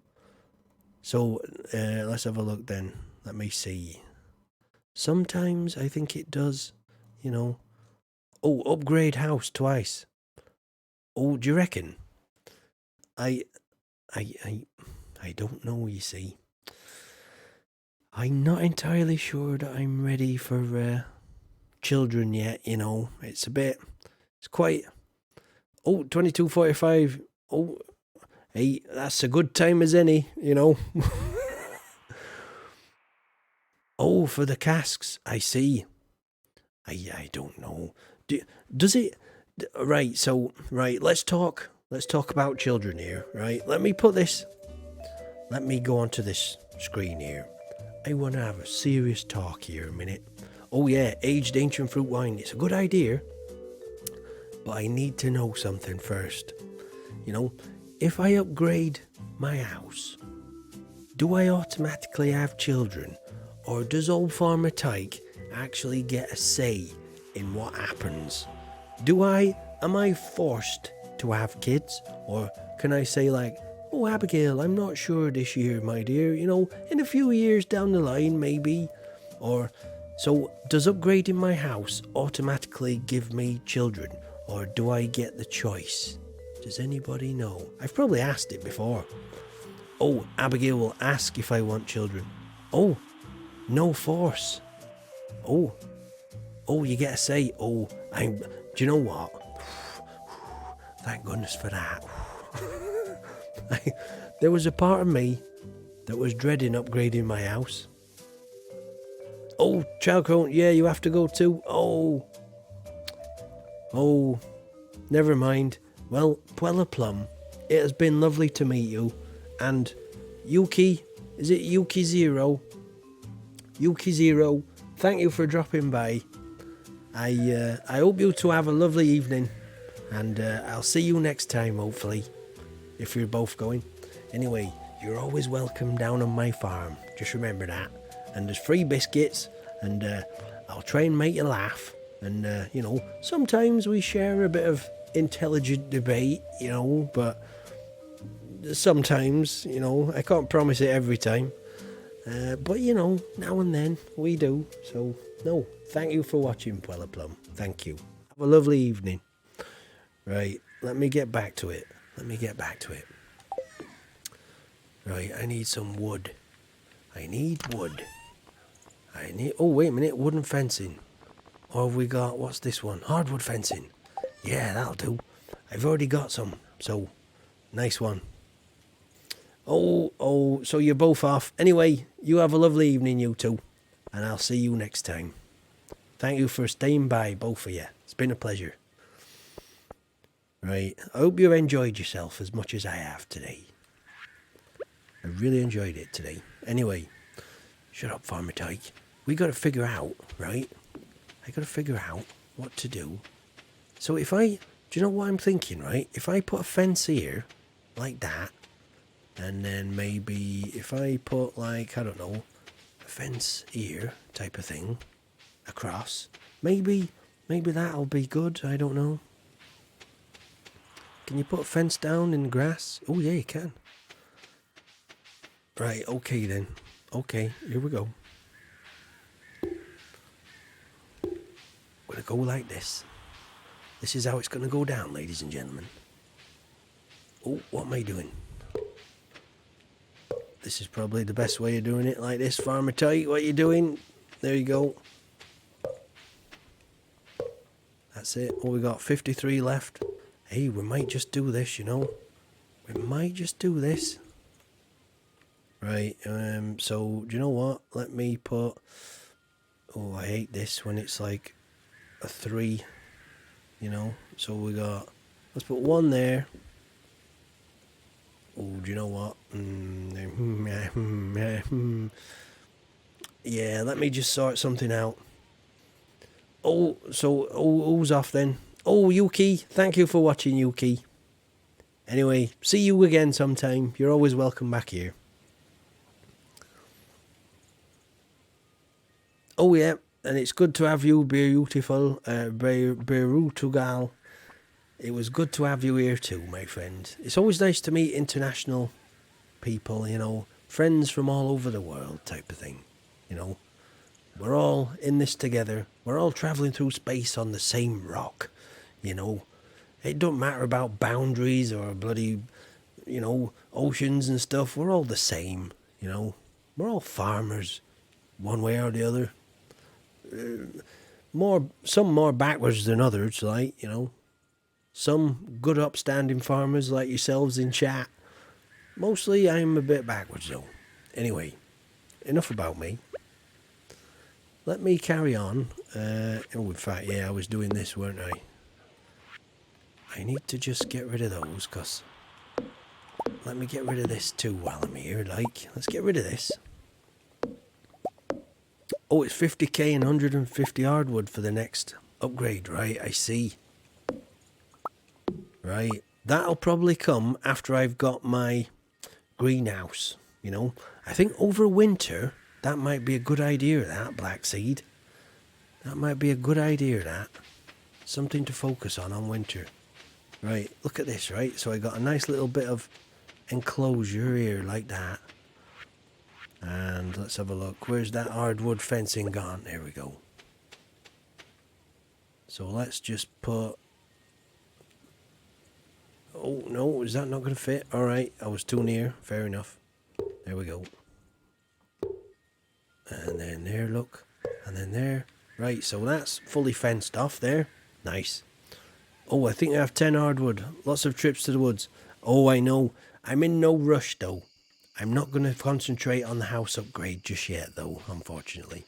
A: So, let's have a look then. Let me see. Sometimes I think it does, Oh, upgrade house twice. Oh, do you reckon? I don't know, you see. I'm not entirely sure that I'm ready for children yet, It's quite... Oh, 22:45. Oh, hey, that's a good time as any, Oh, for the casks, I see. I don't know. Does it... Right, so, let's talk about children here, right? Let me go onto this screen here. I want to have a serious talk here a minute. Oh yeah, aged ancient fruit wine. It's a good idea. But I need to know something first. If I upgrade my house, do I automatically have children? Or does old Farmer Tyke actually get a say in what happens? Am I forced to have kids? Or can I say like, oh Abigail, I'm not sure this year, my dear, in a few years down the line maybe. Or, so does upgrading my house automatically give me children? Or do I get the choice? Does anybody know? I've probably asked it before. Oh, Abigail will ask if I want children. Oh, no force. Oh, you get a say. Oh, do you know what? Thank goodness for that. There was a part of me that was dreading upgrading my house. Oh, child crone, yeah, you have to go too. Oh, never mind. Well, Puella Plum, it has been lovely to meet you. And Yuki, is it Yuki Zero? Yuki Zero, thank you for dropping by. I hope you two have a lovely evening. And I'll see you next time, hopefully, if you're both going. Anyway, you're always welcome down on my farm. Just remember that. And there's free biscuits, and I'll try and make you laugh. And, sometimes we share a bit of intelligent debate, but sometimes, I can't promise it every time. But, now and then we do. So, no, thank you for watching, Puella Plum. Thank you. Have a lovely evening. Right, let me get back to it. Right, I need some wood. I need wood. Oh, wait a minute, wooden fencing. Or have we got, what's this one? Hardwood fencing. Yeah, that'll do. I've already got some, so nice one. Oh, so you're both off. Anyway, you have a lovely evening, you two. And I'll see you next time. Thank you for staying by, both of you. It's been a pleasure. Right, I hope you enjoyed yourself as much as I have today. I really enjoyed it today. Anyway, shut up, Farmer Tyke. We got to figure out, right? I got to figure out what to do. So do you know what I'm thinking, right? If I put a fence here, like that, and then maybe if I put like, I don't know, a fence here type of thing, across, maybe that'll be good, I don't know. Can you put a fence down in the grass? Oh yeah, you can. Right, okay then. Okay, here we go. Gonna go like this. This is how it's gonna go down, ladies and gentlemen. Oh, what am I doing? This is probably the best way of doing it like this, Farmer Tyke. What are you doing? There you go. That's it. Oh, we got 53 left. Hey, we might just do this, you know. We might just do this. Right, so, do you know what? Let me put... Oh, I hate this when it's like a 3, you know. So we got... Let's put 1 there. Oh, do you know what? Yeah, let me just sort something out. Oh, so, who's off then? Oh, Yuki, thank you for watching, Yuki. Anyway, see you again sometime. You're always welcome back here. Oh, yeah, and it's good to have you, beautiful, Berutugal. It was good to have you here too, my friend. It's always nice to meet international people, you know, friends from all over the world type of thing, you know. We're all in this together. We're all travelling through space on the same rock, you know. It don't matter about boundaries or bloody, you know, oceans and stuff. We're all the same, you know. We're all farmers, one way or the other. Some more backwards than others, like, you know. Some good upstanding farmers like yourselves in chat. Mostly I'm a bit backwards though. Anyway, enough about me. Let me carry on. In fact, yeah, I was doing this, weren't I? I need to just get rid of those, because... Let me get rid of this too while I'm here, like. Let's get rid of this. Oh, it's 50k and 150 hardwood for the next upgrade, right? I see. Right, that'll probably come after I've got my greenhouse, you know. I think over winter, that might be a good idea, that, Black Seed. That might be a good idea, that. Something to focus on winter. Right, look at this, right? So I got a nice little bit of enclosure here, like that. And let's have a look. Where's that hardwood fencing gone? There we go. So let's just put... Oh, no, is that not going to fit? Alright, I was too near. Fair enough. There we go. And then there, look. And then there. Right, so that's fully fenced off there. Nice. Oh, I think I have 10 hardwood. Lots of trips to the woods. Oh, I know. I'm in no rush, though. I'm not going to concentrate on the house upgrade just yet, though, unfortunately.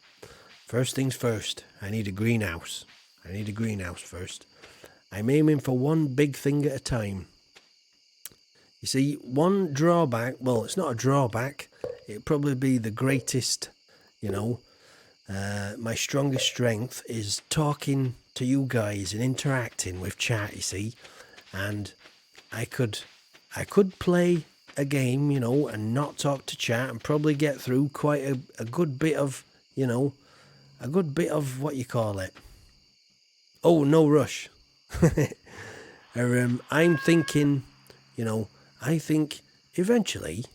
A: First things first, I need a greenhouse. I need a greenhouse first. I'm aiming for one big thing at a time. You see, one drawback, well, it's not a drawback, it'd probably be the greatest, you know, my strongest strength is talking to you guys and interacting with chat, you see, and I could play a game, you know, and not talk to chat and probably get through quite a good bit of, you know, a good bit of, what you call it. Oh, no rush. I'm thinking, you know, I think eventually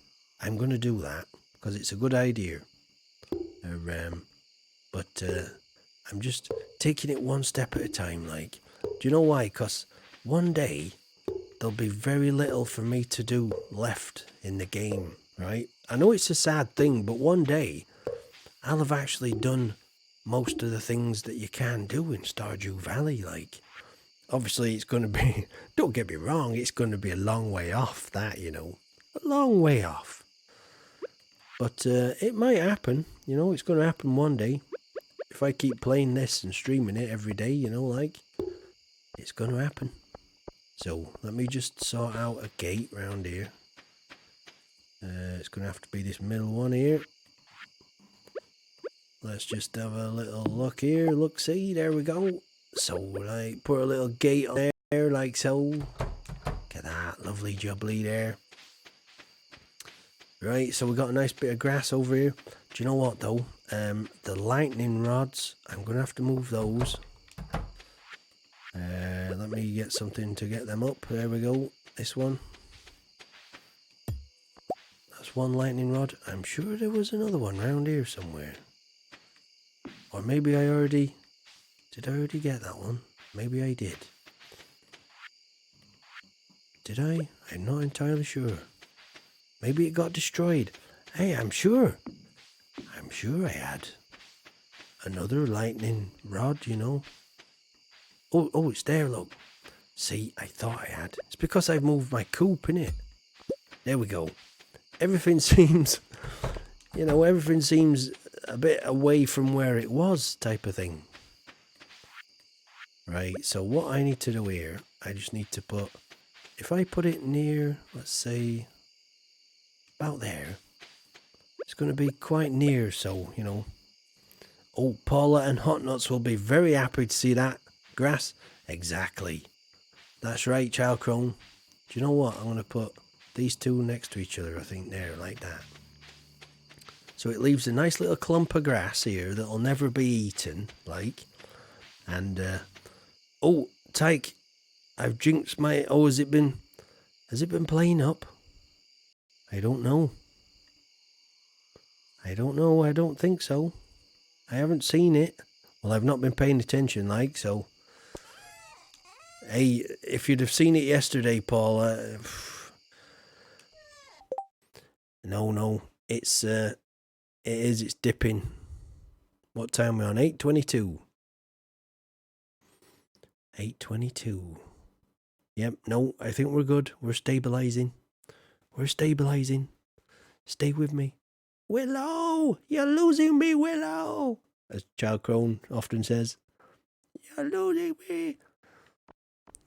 A: I'm going to do that because it's a good idea. But I'm just taking it one step at a time, like. Do you know why? Because one day there'll be very little for me to do left in the game. right? I know it's a sad thing, but one day I'll have actually done most of the things that you can do in Stardew Valley. Like, obviously, it's going to be, don't get me wrong, it's going to be a long way off that, you know, a long way off. But it might happen, you know, it's going to happen one day. If I keep playing this and streaming it every day, you know, like, it's going to happen. So let me just sort out a gate round here. It's going to have to be this middle one here. Let's just have a little look here. Look, see, there we go. So, like, put a little gate on there, like so. Get that lovely jubbly there. Right, so we got a nice bit of grass over here. Do you know what, though? The lightning rods, I'm going to have to move those. Let me get something to get them up. There we go. This one. That's one lightning rod. I'm sure there was another one around here somewhere. Or maybe I already... Did I already get that one? Maybe I did. Did I? I'm not entirely sure. Maybe it got destroyed. Hey, I'm sure. I'm sure I had another lightning rod, you know. Oh, it's there, look. See, I thought I had. It's because I've moved my coop, innit? There we go. Everything seems, you know, everything seems a bit away from where it was type of thing. Right, so what I need to do here, I just need to put, if I put it near, let's say, about there, it's going to be quite near, so, you know. Oh, Paula and Hot Nuts will be very happy to see that. Grass? Exactly. That's right, Child Crone. Do you know what? I'm going to put these two next to each other, I think, there, like that. So it leaves a nice little clump of grass here that'll never be eaten, like. And, oh, Tyke, I've jinxed my... Oh, has it been playing up? I don't know. I don't think so. I haven't seen it. Well, I've not been paying attention, like, so... Hey, if you'd have seen it yesterday, Paula... No, it's dipping. What time are we on? 8:22. 8:22. Yep, no, I think we're good. We're stabilizing. Stay with me. Willow! You're losing me, Willow! As Child Crone often says. You're losing me!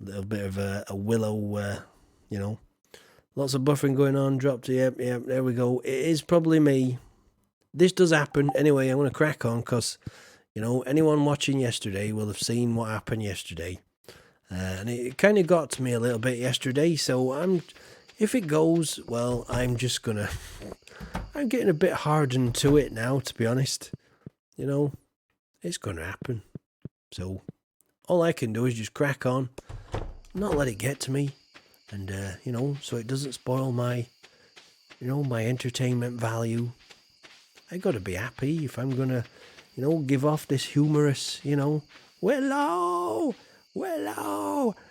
A: A little bit of a Willow, you know. Lots of buffering going on. Dropped. Yep, there we go. It is probably me. This does happen. Anyway, I'm going to crack on because, you know, anyone watching yesterday will have seen what happened yesterday. And it kind of got to me a little bit yesterday. So if it goes, well, I'm just going to... I'm getting a bit hardened to it now, to be honest. You know, it's going to happen. So all I can do is just crack on, not let it get to me. And, you know, so it doesn't spoil my, you know, my entertainment value. I got to be happy if I'm going to, you know, give off this humorous, you know, Willow,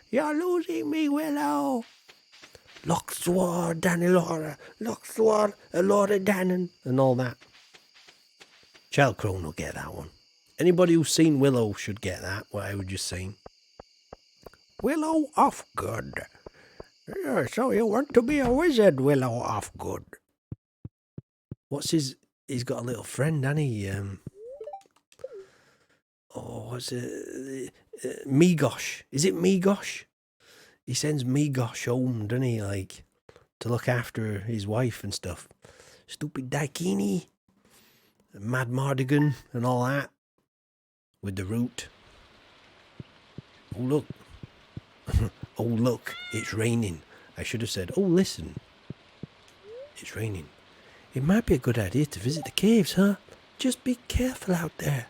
A: you're losing me, Willow. Locksword, Danny Laura, Locksword, Laura Dannon, and all that. Child Crone will get that one. Anybody who's seen Willow should get that, what I was just saying. Willow Offgood. Yeah, so you want to be a wizard, Willow Offgood. What's he's got a little friend, hasn't he? What's it? Megosh. Is it Megosh? He sends Megosh home, doesn't he, like, to look after his wife and stuff. Stupid Daikini, Mad Mardigan and all that. With the root. Oh, look. Oh, look, it's raining. I should have said, oh, listen. It's raining. It might be a good idea to visit the caves, huh? Just be careful out there.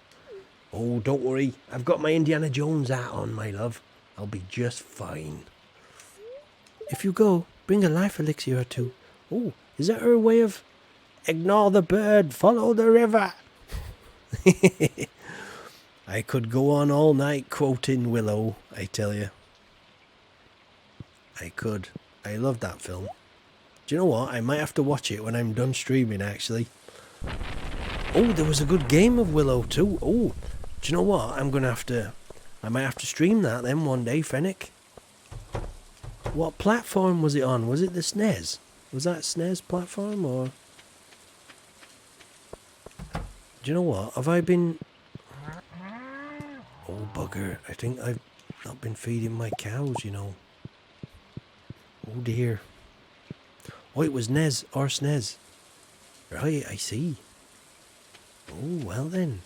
A: Oh, don't worry. I've got my Indiana Jones hat on, my love. I'll be just fine. If you go, bring a life elixir or two. Oh, is that her way of... Ignore the bird, follow the river. I could go on all night quoting Willow, I tell you. I could. I love that film. Do you know what? I might have to watch it when I'm done streaming, actually. Oh, there was a good game of Willow too. Oh, do you know what? I might have to stream that then one day, Fennec. What platform was it on? Was it the SNES? Was that SNES platform or... Do you know what? Have I been... Oh, bugger. I think I've not been feeding my cows, you know. Oh, dear. Oh, it was NES or SNES. Right, I see. Oh, well then.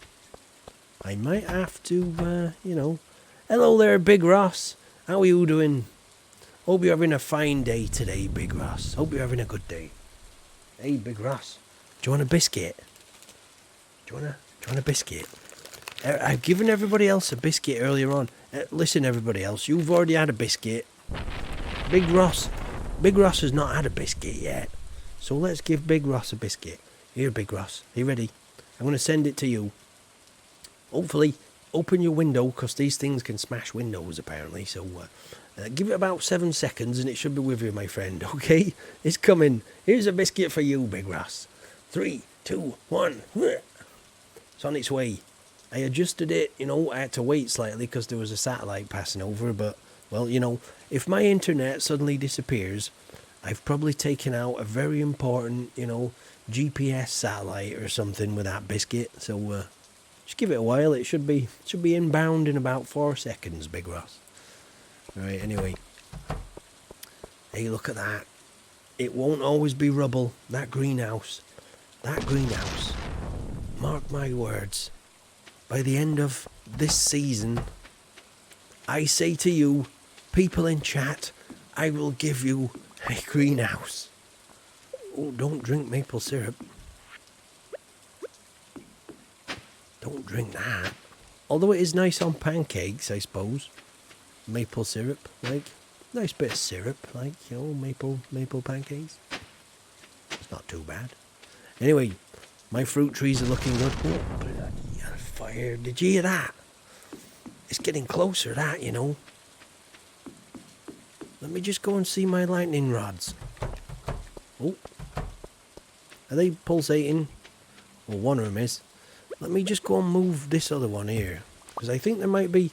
A: I might have to, you know... Hello there, Big Ross. How are you doing? Hope you're having a fine day today, Big Ross. Hope you're having a good day. Hey, Big Ross. Do you want a biscuit? Do you want a biscuit? I've given everybody else a biscuit earlier on. Listen, everybody else, you've already had a biscuit. Big Ross has not had a biscuit yet. So let's give Big Ross a biscuit. Here, Big Ross. Are you ready? I'm going to send it to you. Hopefully, open your window, because these things can smash windows, apparently. So, give it about 7 seconds, and it should be with you, my friend, okay? It's coming. Here's a biscuit for you, Big Ross. 3, 2, 1. It's on its way. I adjusted it, you know, I had to wait slightly because there was a satellite passing over, but, well, you know, if my internet suddenly disappears, I've probably taken out a very important, you know, GPS satellite or something with that biscuit, so, just give it a while. It should be inbound in about 4 seconds, Big Ross. Right, anyway. Hey, look at that. It won't always be rubble. That greenhouse. Mark my words. By the end of this season, I say to you, people in chat, I will give you a greenhouse. Oh, don't drink maple syrup. Don't drink that. Although it is nice on pancakes, I suppose. Maple syrup, like, nice bit of syrup, like, you know, maple pancakes. It's not too bad. Anyway, my fruit trees are looking good. Oh, fire. Did you hear that? It's getting closer, that, you know. Let me just go and see my lightning rods. Oh. Are they pulsating? Well, one of them is. Let me just go and move this other one here. Because I think there might be...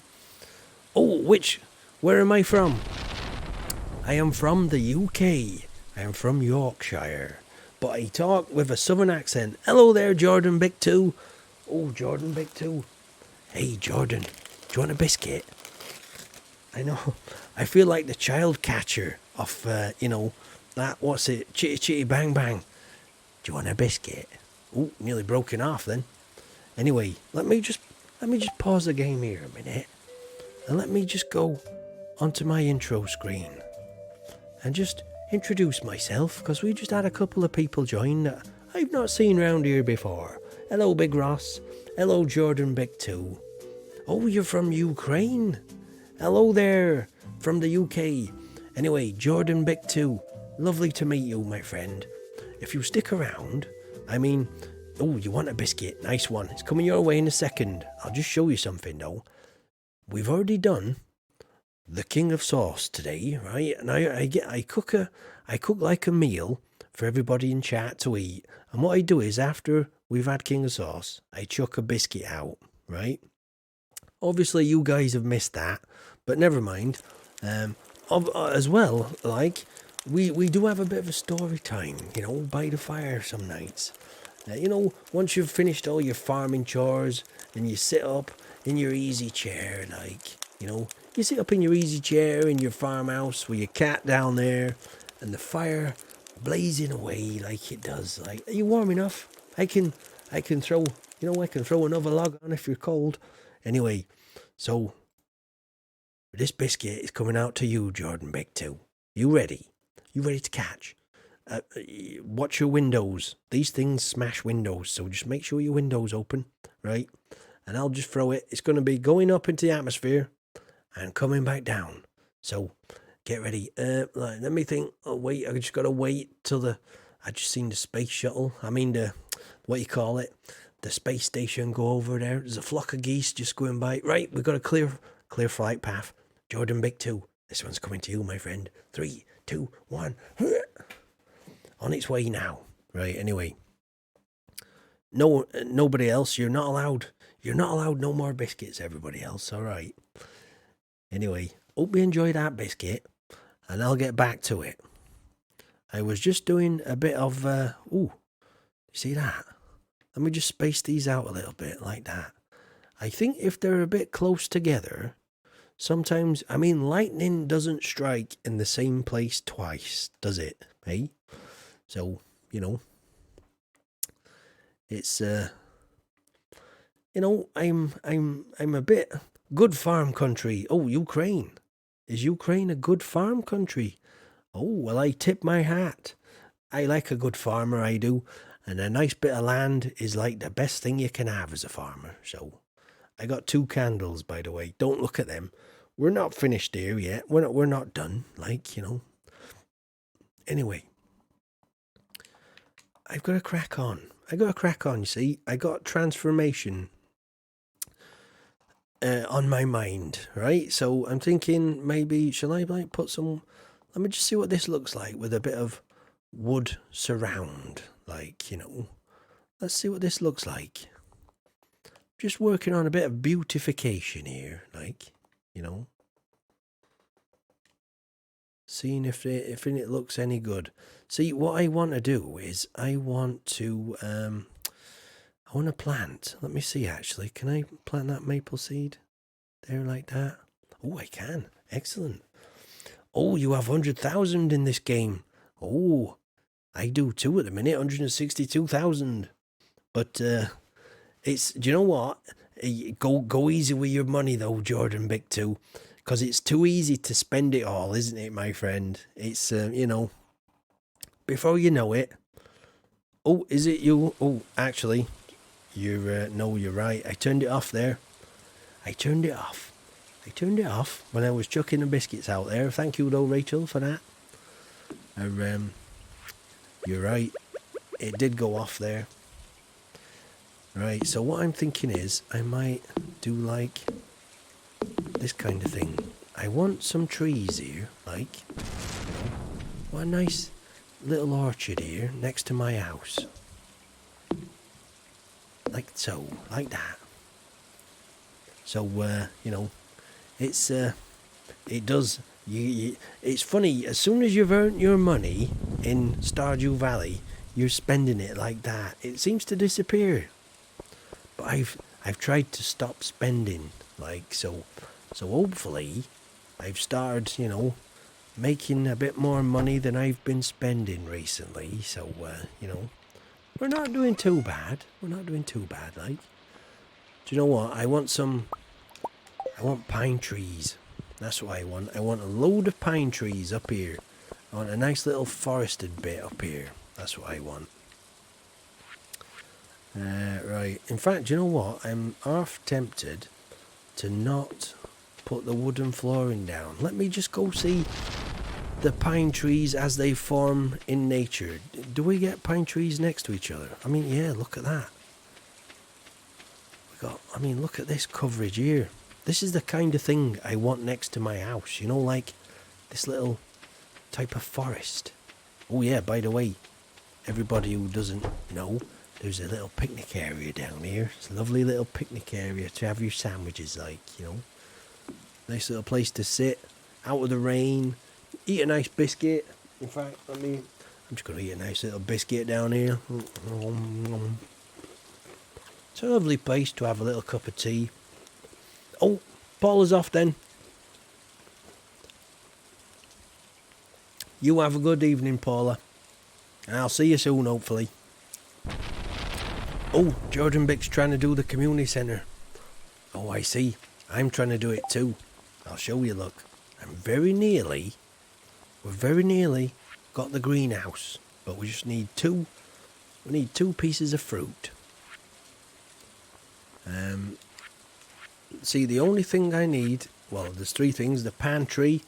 A: Oh, where am I from? I am from the UK. I am from Yorkshire. But I talk with a southern accent. Hello there, Jordan Big 2. Oh, Jordan Big 2. Hey, Jordan, do you want a biscuit? I know. I feel like the child catcher of, you know, that, what's it? Chitty Chitty Bang Bang. Do you want a biscuit? Oh, nearly broken off then. Anyway, let me just pause the game here a minute. And let me just go onto my intro screen. And just introduce myself, because we just had a couple of people join that I've not seen round here before. Hello, Big Ross. Hello, Jordan Big 2. Oh, you're from Ukraine. Hello there, from the UK. Anyway, Jordan Big 2. Lovely to meet you, my friend. If you stick around, I mean... Oh, you want a biscuit? Nice one. It's coming your way in a second. I'll just show you something, though. We've already done the King of Sauce today, right? And I cook like a meal for everybody in chat to eat. And what I do is, after we've had King of Sauce, I chuck a biscuit out, right? Obviously, you guys have missed that, but never mind. As well, like, we do have a bit of a story time, you know, by the fire some nights. You know, once you've finished all your farming chores and you sit up in your easy chair, like, you know, you sit up in your easy chair in your farmhouse with your cat down there and the fire blazing away like it does. Like, are you warm enough? I can throw, you know, I can throw another log on if you're cold. Anyway, so this biscuit is coming out to you, Jordan Big 2. You ready? You ready to catch? Watch your windows. These things smash windows, so just make sure your window's open, right? And I'll just throw it. It's going to be going up into the atmosphere and coming back down. So get ready. Let me think. Oh, wait, I just got to wait till I just seen the space shuttle. I mean, what you call it? The space station go over there. There's a flock of geese just going by. Right, we've got a clear flight path. Jordan Big 2. This one's coming to you, my friend. 3, 2, 1. On its way now. Right, anyway. No, nobody else. You're not allowed. You're not allowed no more biscuits, everybody else. All right. Anyway, hope you enjoyed that biscuit, and I'll get back to it. I was just doing a bit of, ooh, see that? Let me just space these out a little bit like that. I think if they're a bit close together, sometimes, I mean, lightning doesn't strike in the same place twice, does it? Hey? So, you know, it's, you know, I'm a bit good farm country. Oh, Ukraine. Is Ukraine a good farm country? Oh, well, I tip my hat. I like a good farmer, I do. And a nice bit of land is like the best thing you can have as a farmer. So, I got 2 candles, by the way. Don't look at them. We're not finished here yet. We're not done, like, you know. Anyway, I've got to crack on. You see. I got transformation on my mind, right? So I'm thinking maybe, shall I like put some, let me just see what this looks like with a bit of wood surround, like, you know. Let's see what this looks like. Just working on a bit of beautification here, like, you know. Seeing if it looks any good. See, what I want to do is I want to plant. Let me see, actually. Can I plant that maple seed there like that? Oh, I can. Excellent. Oh, you have 100,000 in this game. Oh, I do too at the minute. 162,000. But it's, do you know what? Go easy with your money though, Jordan Big 2. Because it's too easy to spend it all, isn't it, my friend? It's, you know, before you know it. Oh, is it you? Oh, actually, no, you're right. I turned it off there. I turned it off when I was chucking the biscuits out there. Thank you, though, Rachel, for that. You're right. It did go off there. Right, so what I'm thinking is I might do like this kind of thing. I want some trees here, like, what a nice little orchard here next to my house. Like so, like that. So, you know, it's, it does, it's funny, as soon as you've earned your money in Stardew Valley, you're spending it like that. It seems to disappear. But I've tried to stop spending, like, so hopefully I've started, you know, making a bit more money than I've been spending recently. So, you know, we're not doing too bad. Like. Do you know what? I want pine trees. That's what I want. I want a load of pine trees up here. I want a nice little forested bit up here. That's what I want. Right. In fact, do you know what? I'm half tempted to not put the wooden flooring down. Let me just go see the pine trees as they form in nature. Do we get pine trees next to each other? I mean, yeah, look at that. Look at this coverage here. This is the kind of thing I want next to my house. You know, like this little type of forest. Oh yeah, by the way, everybody who doesn't know, there's a little picnic area down here. It's a lovely little picnic area to have your sandwiches, like, you know. Nice little place to sit, out of the rain, eat a nice biscuit. In fact, I'm just going to eat a nice little biscuit down here. It's a lovely place to have a little cup of tea. Oh, Paula's off then. You have a good evening, Paula. And I'll see you soon, hopefully. Oh, Jordan Bick's trying to do the community centre. Oh, I see. I'm trying to do it too. I'll show you, look. We're very nearly got the greenhouse. But we just need two pieces of fruit. See, the only thing I need, well, there's 3 things: the pantry,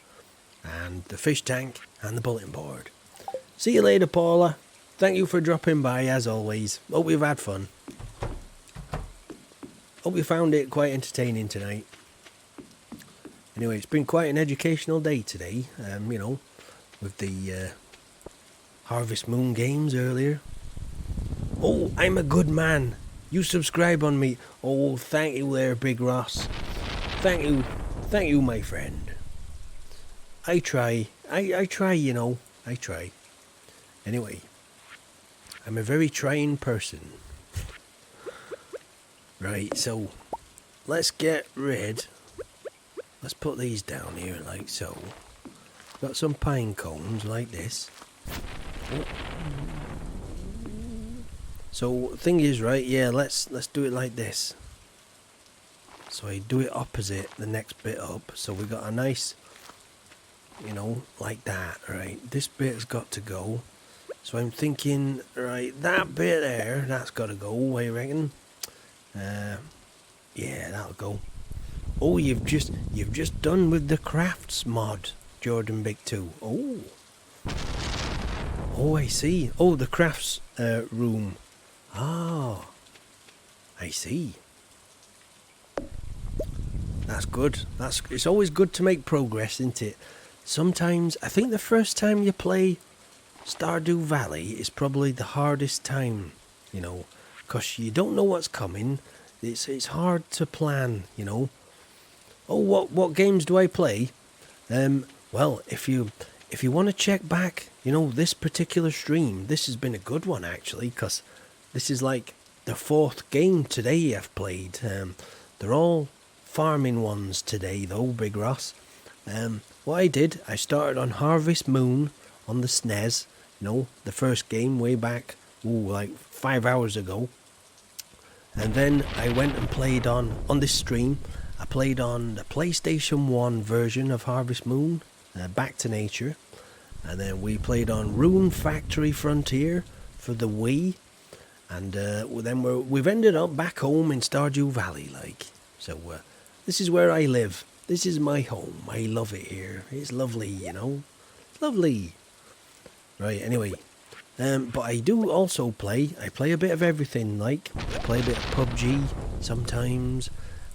A: and the fish tank, and the bulletin board. See you later, Paula. Thank you for dropping by, as always. Hope you've had fun. Hope you found it quite entertaining tonight. Anyway, it's been quite an educational day today, you know, with the Harvest Moon games earlier. Oh, I'm a good man. You subscribe on me. Oh, thank you there, Big Ross. Thank you, my friend. I try. I try, you know. I try. Anyway, I'm a very trying person. Right, so let's get rid. Let's put these down here like so. Got some pine cones like this. Oh. So thing is, right, yeah, let's do it like this. So I do it opposite the next bit up. So we got a nice, you know, like that, right? This bit's got to go. So I'm thinking, right, that bit there, that's got to go, I reckon. Yeah, that'll go. Oh, you've just done with the crafts mod, Jordan Big 2. Oh, I see. Oh, the crafts room. Ah, I see. That's good. It's always good to make progress, isn't it? Sometimes, I think the first time you play Stardew Valley is probably the hardest time, you know, because you don't know what's coming. It's hard to plan, you know. Oh, what games do I play? Well, if you want to check back, you know, this particular stream, this has been a good one actually, because this is like the 4th game today I've played. They're all farming ones today though, Big Ross. What I did, I started on Harvest Moon on the SNES, you know, the first game way back, like 5 hours ago. And then I went and played on this stream, I played on the PlayStation 1 version of Harvest Moon, Back to Nature. And then we played on Rune Factory Frontier for the Wii. And then we've ended up back home in Stardew Valley, like. So this is where I live. This is my home. I love it here. It's lovely, you know. It's lovely. Right, anyway. But I do also play. I play a bit of everything, like. I play a bit of PUBG sometimes.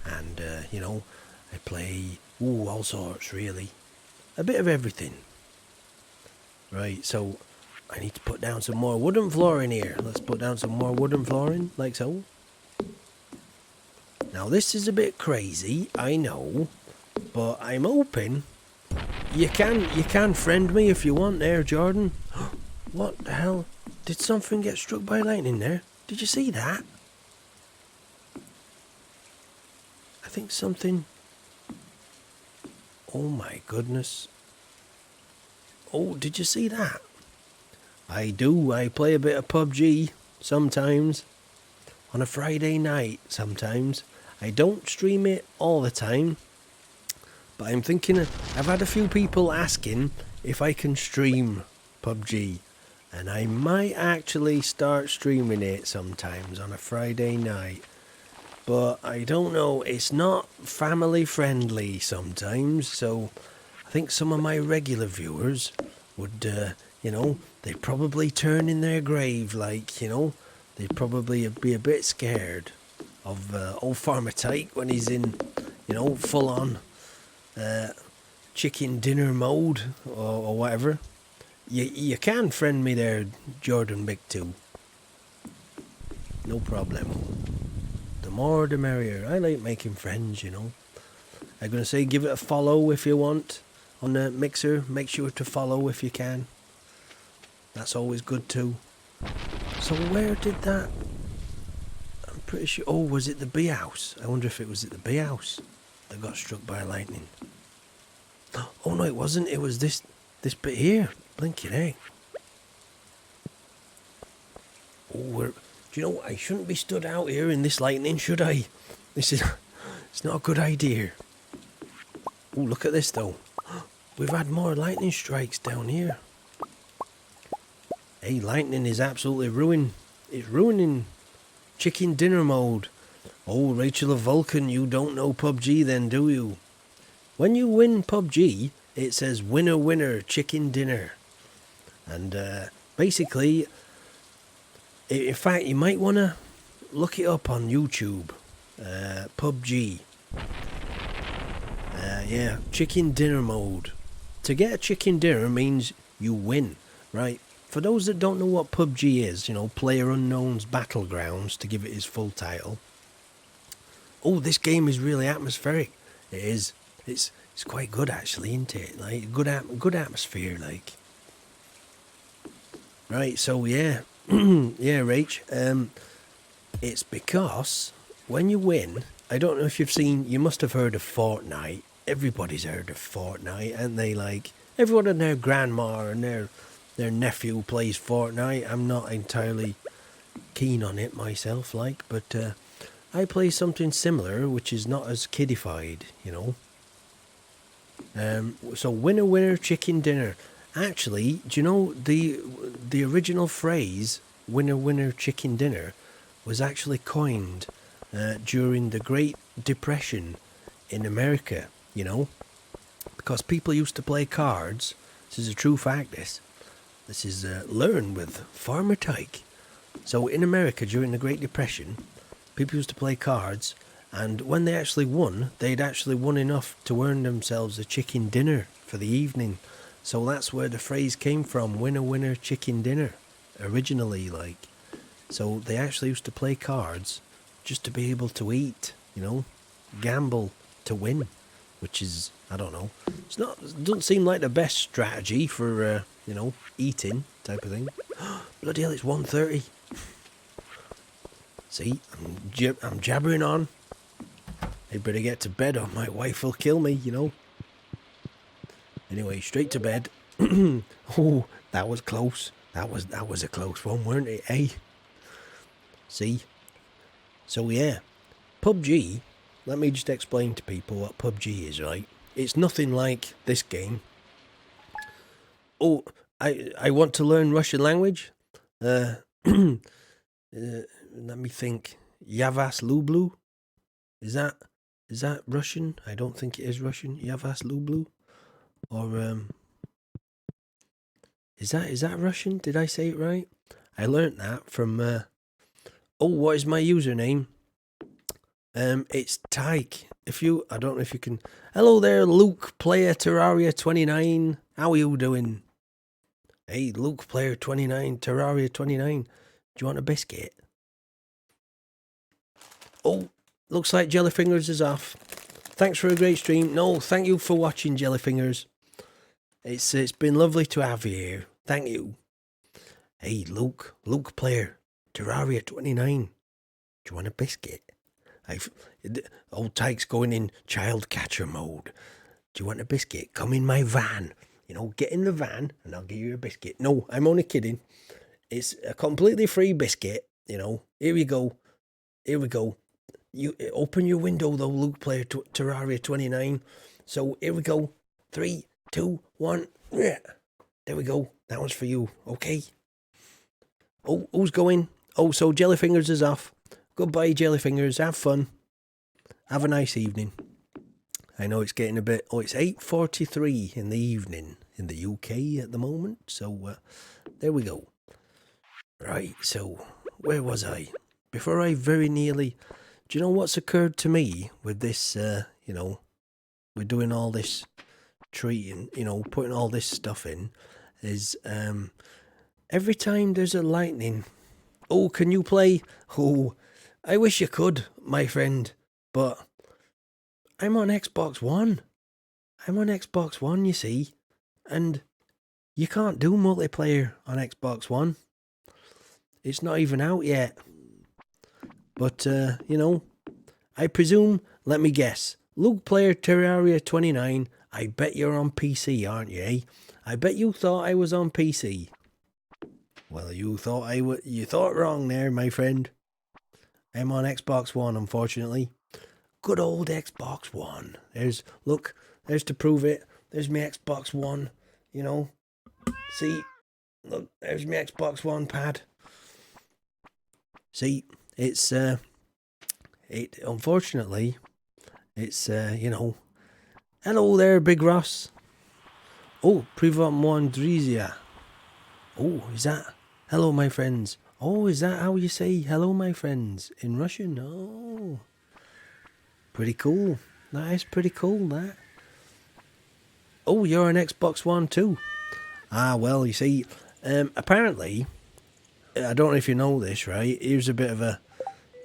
A: And, you know, I play, all sorts, really. A bit of everything. Right, so I need to put down some more wooden flooring here. Let's put down some more wooden flooring, like so. Now, this is a bit crazy, I know. But I'm hoping you can friend me if you want there, Jordan. What the hell? Did something get struck by lightning there? Did you see that? I think something... Oh my goodness. Oh, did you see that? I do. I play a bit of PUBG sometimes. On a Friday night sometimes. I don't stream it all the time. But I'm thinking, I've had a few people asking if I can stream PUBG. And I might actually start streaming it sometimes on a Friday night. But I don't know, it's not family friendly sometimes. So I think some of my regular viewers would, you know, they'd probably turn in their grave, like, you know. They'd probably be a bit scared of old Farmer Tyke when he's in, you know, full on chicken dinner mode or whatever. You can friend me there, Jordan Big 2. No problem. The more the merrier. I like making friends, you know. I'm going to say give it a follow if you want on the Mixer. Make sure to follow if you can. That's always good too. So where did that... I'm pretty sure... Oh, was it the bee house? I wonder if it was at the bee house that got struck by lightning. Oh no, it wasn't. It was this bit here. Blinking egg. Oh, do you know, I shouldn't be stood out here in this lightning, should I? It's not a good idea. Oh, look at this though. We've had more lightning strikes down here. Hey, lightning is absolutely it's ruining chicken dinner mode. Oh, Rachel of Vulcan, you don't know PUBG then, do you? When you win PUBG, it says winner, winner, chicken dinner. And basically, in fact, you might want to look it up on YouTube. PUBG. Yeah, chicken dinner mode. To get a chicken dinner means you win, right? for those that don't know what PUBG is, you know, Player Unknown's Battlegrounds, to give it its full title. Oh, this game is really atmospheric. It is. It's quite good actually, isn't it? Like good atmosphere, like. Right, so yeah, yeah, Rach. It's because when you win, I don't know if you've seen. You must have heard of Fortnite. Everybody's heard of Fortnite, and they like everyone and their grandma and their nephew plays Fortnite. I'm not entirely keen on it myself, like, but I play something similar, which is not as kiddified, you know. So winner, winner, chicken dinner. Actually, do you know the original phrase "winner, winner, chicken dinner" was actually coined during the Great Depression in America? You know, because people used to play cards. This is a true fact. This is learned with Farmer Tyke. So in America during the Great Depression, people used to play cards, and when they actually won, they'd actually won enough to earn themselves a chicken dinner for the evening. So that's where the phrase came from, winner, winner, chicken dinner, originally, like. So they actually used to play cards just to be able to eat, you know, gamble to win, which is, I don't know, it doesn't seem like the best strategy for, you know, eating type of thing. Bloody hell, it's 1:30. See, I'm jabbering on. I better get to bed or my wife will kill me, you know. Anyway, straight to bed. Oh, that was close. That was a close one, weren't it, eh? See? So yeah, PUBG, let me just explain to people what PUBG is, right? It's nothing like this game. Oh, I want to learn Russian language? Let me think. Yavas Lublu? Is that Russian? I don't think it is Russian. Yavas Lublu? Or is that Russian? Did I say it right? I learnt that from what is my username? It's Tyke. I don't know if you can. Hello there, Luke Player Terraria 29. How are you doing? Hey, Luke Player 29, Terraria 29. Do you want a biscuit? Oh, looks like Jellyfingers is off. Thanks for a great stream. No, thank you for watching, Jellyfingers. It's been lovely to have you here. Thank you. Hey, Luke Player Terraria 29. Do you want a biscuit? Old Tyke's going in child catcher mode. Do you want a biscuit? Come in my van. You know, get in the van and I'll give you a biscuit. No, I'm only kidding. It's a completely free biscuit. You know, here we go. Here we go. You open your window though, Luke Player Terraria 29. So here we go. 3, 2, 1. There we go. That one's for you. Okay. Oh, who's going? Oh, so Jellyfingers is off. Goodbye, Jellyfingers. Have fun. Have a nice evening. I know it's getting a bit. Oh, it's 8:43 in the evening in the UK at the moment. So there we go. Right. So where was I? Before I very nearly. Do you know what's occurred to me with this? You know, we're doing all this treating. You know, putting all this stuff in. Is every time there's a lightning. Oh, can you play? Oh, I wish you could, my friend, but I'm on Xbox One. I'm on Xbox One, you see, and you can't do multiplayer on Xbox One. It's not even out yet. But, you know, I presume, let me guess, Luke Player Terraria 29, I bet you're on PC, aren't you, eh? I bet you thought I was on PC. Well, you thought wrong there, my friend. I'm on Xbox One, unfortunately. Good old Xbox One. There's to prove it. There's my Xbox One, you know. See, look, there's my Xbox One pad. See, unfortunately, you know. Hello there, Big Ross. Oh, Privat Mondrizia. Oh, is that? Hello, my friends. Oh, is that how you say hello, my friends in Russian? Oh, pretty cool. That is pretty cool, that. Oh, you're on Xbox One too. Ah, well, you see, Apparently, I don't know if you know this, right? Here's a bit of a.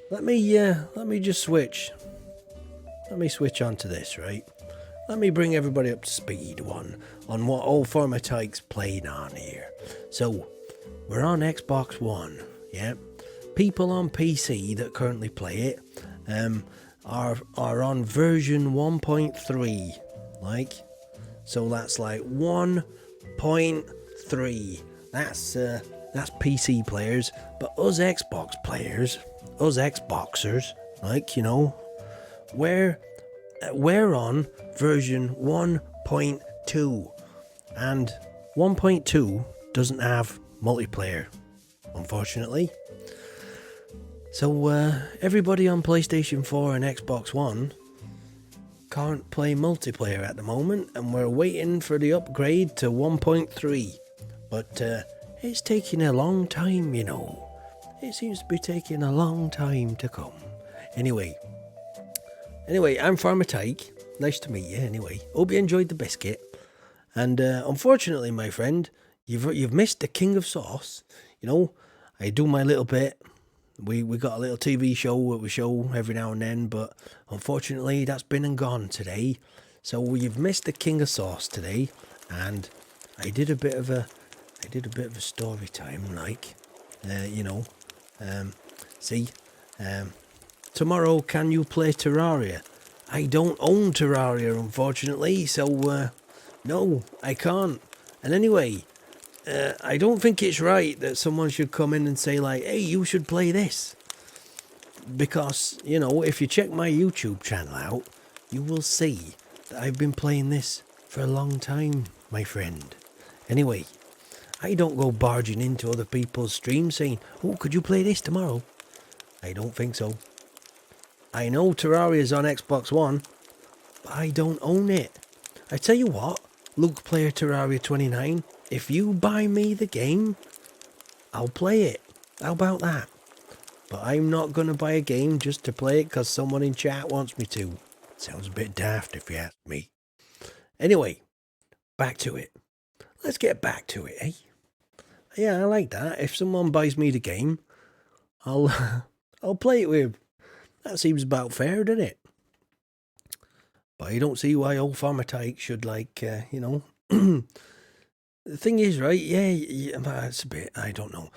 A: Let me just switch. Let me switch onto this, right? Let me bring everybody up to speed on what old Formatike's playing on here. So, we're on Xbox One, yeah? People on PC that currently play it are on version 1.3, like, so that's like 1.3. That's PC players, but us Xbox players, us Xboxers, like, you know, we're on version 1.2, and 1.2 doesn't have multiplayer, unfortunately. So everybody on PlayStation 4 and Xbox One can't play multiplayer at the moment, and we're waiting for the upgrade to 1.3. But it's taking a long time, you know. It seems to be taking a long time to come. Anyway, I'm Farmer Tyke. Nice to meet you. Anyway, hope you enjoyed the biscuit. And unfortunately, my friend, you've missed the King of Sauce. You know, I do my little bit. We got a little TV show that we show every now and then, but unfortunately, that's been and gone today. So you've missed the King of Sauce today, and I did a bit of a story time, like, you know. See, tomorrow, can you play Terraria? I don't own Terraria, unfortunately, so no, I can't. And anyway, I don't think it's right that someone should come in and say, like, hey, you should play this. Because, you know, if you check my YouTube channel out, you will see that I've been playing this for a long time, my friend. Anyway, I don't go barging into other people's streams saying, oh, could you play this tomorrow? I don't think so. I know Terraria's on Xbox One, but I don't own it. I tell you what, Luke Player Terraria 29, if you buy me the game, I'll play it. How about that? But I'm not going to buy a game just to play it because someone in chat wants me to. Sounds a bit daft if you ask me. Anyway, back to it. Let's get back to it, eh? Yeah, I like that. If someone buys me the game, I'll play it with. That seems about fair, doesn't it? But I don't see why old Farmer Tyke should, like, you know. The thing is, right, yeah, it's a bit, I don't know.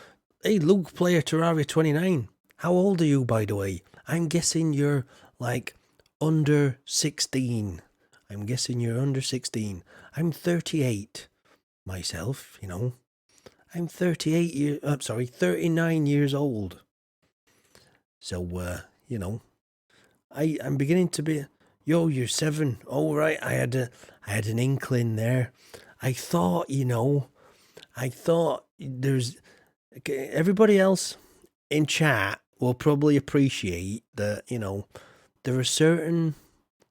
A: Hey, Luke Player Terraria 29, how old are you, by the way? I'm guessing you're, like, under 16. I'm guessing you're under 16. I'm 38 myself, you know. I'm 39 years old. So, you know, I'm beginning to be, yo, you're 7. Oh, right, I had an inkling there. I thought, you know, there's, everybody else in chat will probably appreciate that, you know, there are certain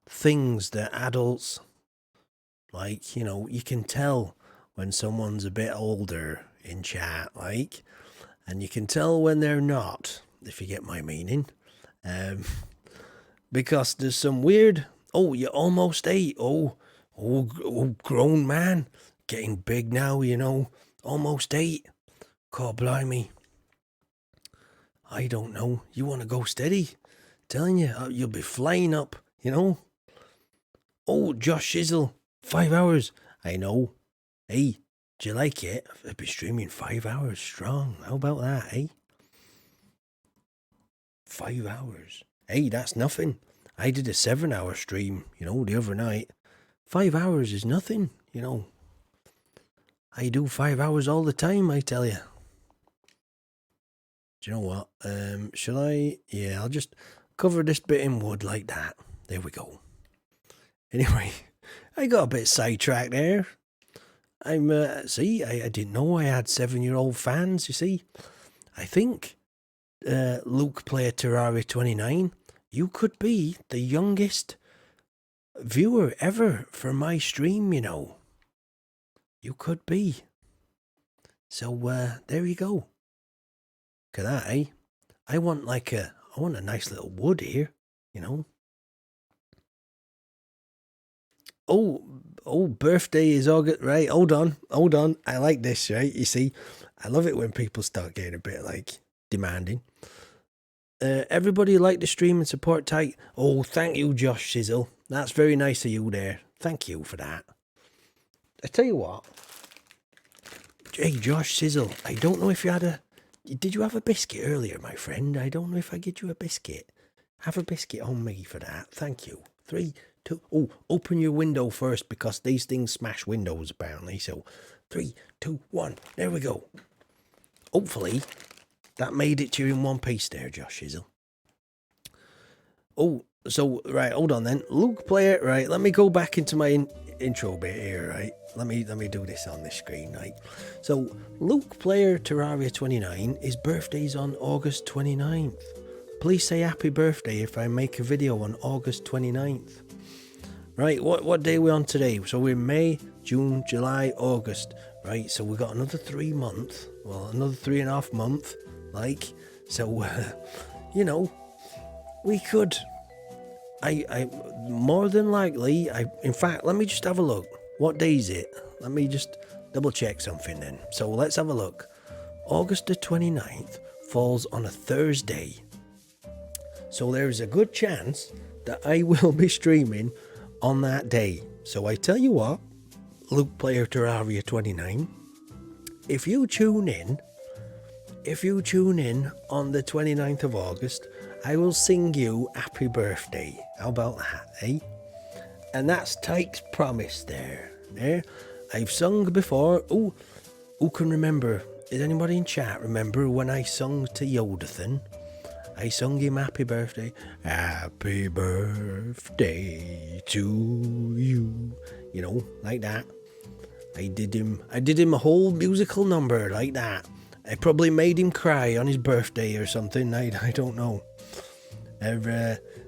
A: things that adults, like, you know, you can tell when someone's a bit older in chat, like, and you can tell when they're not, if you get my meaning. Because there's some weird, oh, you're almost 8, oh, grown man, getting big now, you know, almost 8. God blimey. I don't know. You want to go steady? Telling you, you'll be flying up, you know. Oh, Josh Shizzle, 5 hours. I know. Hey, do you like it? I've been streaming 5 hours strong. How about that, eh? 5 hours. Hey, that's nothing. I did a 7-hour stream, you know, the other night. 5 hours is nothing, you know. I do 5 hours all the time, I tell you. Do you know what? Shall I? Yeah, I'll just cover this bit in wood like that. There we go. Anyway, I got a bit sidetracked there. See, I didn't know I had 7-year-old fans, you see. I think, Luke Player Terraria 29, you could be the youngest viewer ever for my stream, you know. You could be. So, there you go. Look at that, eh? I want a nice little wood here, you know. Oh, Oh, birthday is August. Right, hold on. I like this, right? You see, I love it when people start getting a bit like demanding. Everybody like the stream and support tight. Oh, thank you, Josh Sizzle. That's very nice of you there. Thank you for that. I tell you what. Hey, Josh Sizzle, I don't know if you had a... Did you have a biscuit earlier, my friend? I don't know if I get you a biscuit. Have a biscuit on me for that. Thank you. 3, 2... Oh, open your window first because these things smash windows, apparently. So, 3, 2, 1. There we go. Hopefully, that made it to you in one piece there, Josh Sizzle. Oh, so, right, hold on then. Luke Player, right, let me go back into my intro bit here, right? Let me do this on this screen, right? So, Luke Player Terraria 29, his birthday's on August 29th. Please say happy birthday if I make a video on August 29th. Right, what day are we on today? So we're May, June, July, August, right? So we got another 3 months, well, another 3.5 months, like, so, you know, we could, I more than likely, in fact, let me just have a look. What day is it? Let me just double check something then. So let's have a look. August the 29th falls on a Thursday. So there is a good chance that I will be streaming on that day. So I tell you what, Luke Player Terraria 29, if you tune in on the 29th of August, I will sing you happy birthday. How about that, eh? And that's Tyke's promise there. I've sung before. Oh, who can remember? Is anybody in chat remember when I sung to Yodathan? I sung him happy birthday. Happy birthday to you. You know, like that. I did him a whole musical number like that. I probably made him cry on his birthday or something. I don't know.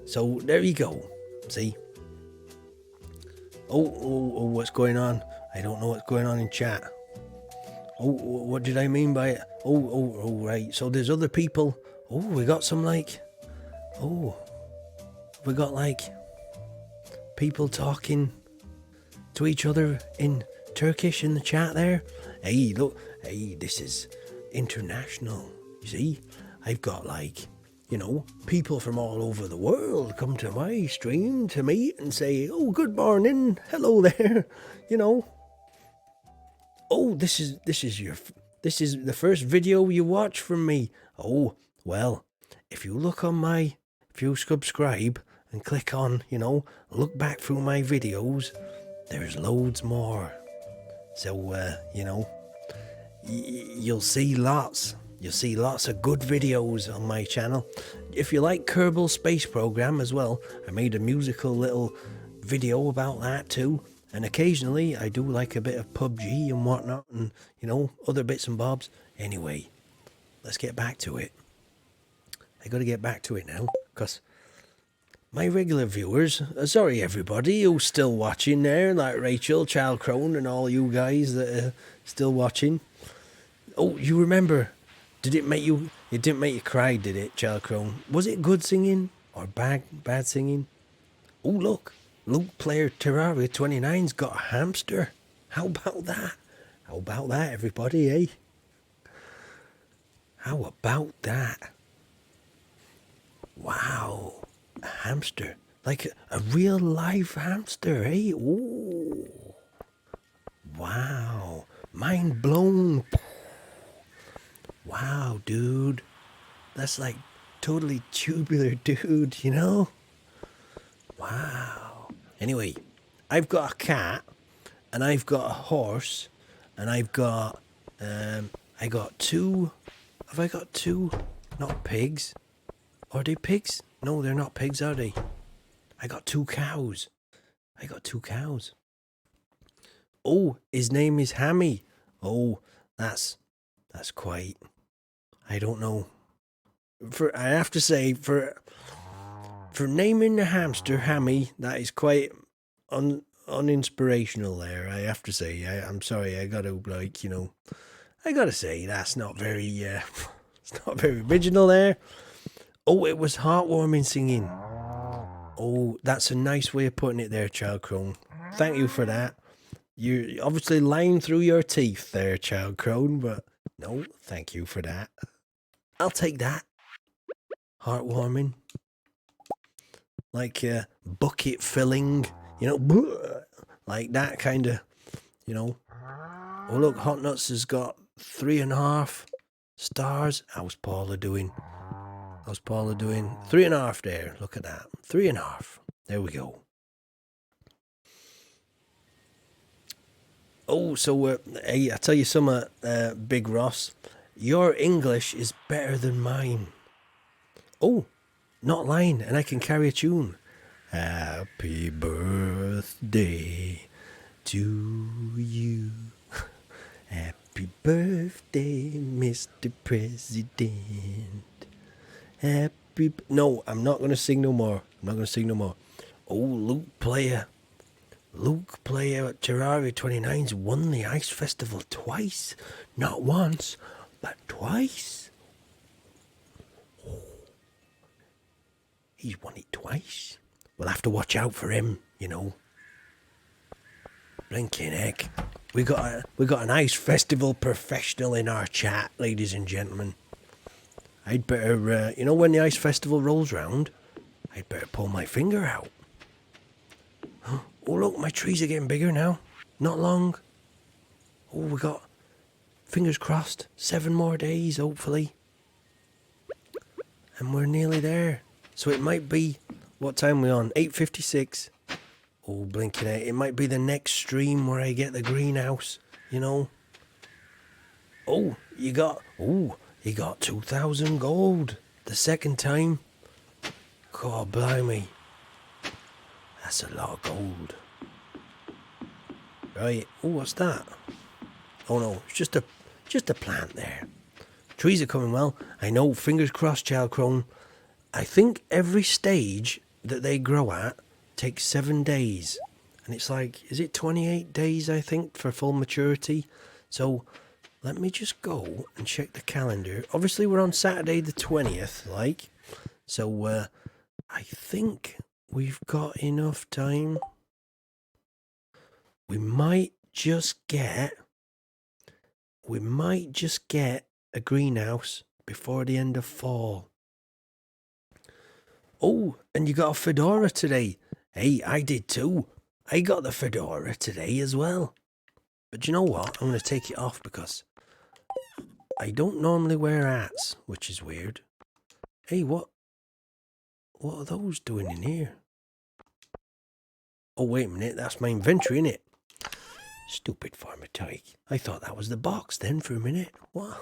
A: So there you go. See? Oh, what's going on? I don't know what's going on in chat. Oh, what did I mean by it? Oh, right. So there's other people. Oh, we got some like... Oh, we got like people talking to each other in Turkish in the chat there. Hey, look. Hey, this is international. You see? I've got like... You know, people from all over the world come to my stream to meet and say, oh, good morning, hello there, you know. Oh, this is the first video you watch from me. Oh, well, if you subscribe and click on, you know, look back through my videos, there's loads more. So, you know, you'll see lots. You'll see lots of good videos on my channel. If you like Kerbal Space Program as well, I made a musical little video about that too. And occasionally I do like a bit of PUBG and whatnot and, you know, other bits and bobs. Anyway, let's get back to it. I gotta get back to it now, because my regular viewers, sorry everybody who's still watching there, like Rachel, Child Crone and all you guys that are still watching. Oh, you remember... It didn't make you cry, did it, Child Crone? Was it good singing or bad singing? Oh, look. Luke Player Terraria 29's got a hamster. How about that? How about that, everybody, eh? How about that? Wow. A hamster. Like a real live hamster, eh? Ooh. Wow. Mind blown. Wow, dude. That's like totally tubular, dude, you know? Wow. Anyway, I've got a cat, and I've got a horse, and I've got, I got 2, have I got 2? Not pigs. Are they pigs? No, they're not pigs, are they? I got 2 cows. Oh, his name is Hammy. Oh, that's quite... I don't know. I have to say, for naming the hamster Hammy, that is quite uninspirational there, I have to say. I'm sorry, I gotta, like, you know, I gotta say, that's not very, it's not very original there. Oh, it was heartwarming singing. Oh, that's a nice way of putting it there, Child Crone. Thank you for that. You're obviously lying through your teeth there, Child Crone, but no, thank you for that. I'll take that. Heartwarming. Like bucket filling, like that kind of, you know. Oh, look, Hot Nuts has got 3.5 stars. How's Paula doing? 3.5 there. Look at that. 3.5. There we go. Oh, so hey, I tell you something, Big Ross. Your English is better than mine. Oh, not lying, and I can carry a tune. Happy birthday to you. Happy birthday, Mr. President. No, I'm not going to sing no more. Oh, Luke Player at Terraria 29's won the Ice Festival twice. Not once, but twice. Oh, he's won it twice. We'll have to watch out for him, you know. Blinking heck. We got an Ice Festival professional in our chat, ladies and gentlemen. I'd better, when the Ice Festival rolls round, I'd better pull my finger out. Oh, look, my trees are getting bigger now. Not long. Oh, we got, fingers crossed, 7 more days, hopefully. And we're nearly there. So it might be, what time are we on? 8:56. Oh, blinking out. It might be the next stream where I get the greenhouse, you know. Oh, you got 2,000 gold the second time. God blimey. That's a lot of gold. Right. Oh, what's that? Oh no, it's just a plant there. Trees are coming well. I know, fingers crossed, Child Crone. I think every stage that they grow at takes 7 days. And it's like, is it 28 days, I think, for full maturity? So let me just go and check the calendar. Obviously, we're on Saturday the 20th, like. So I think we've got enough time. We might just get a greenhouse before the end of fall. Oh, and you got a fedora today. Hey, I did too. I got the fedora today as well. But you know what? I'm going to take it off because I don't normally wear hats, which is weird. Hey, what are those doing in here? Oh, wait a minute. That's my inventory, innit? Stupid farmer tyke. I thought that was the box then for a minute. What?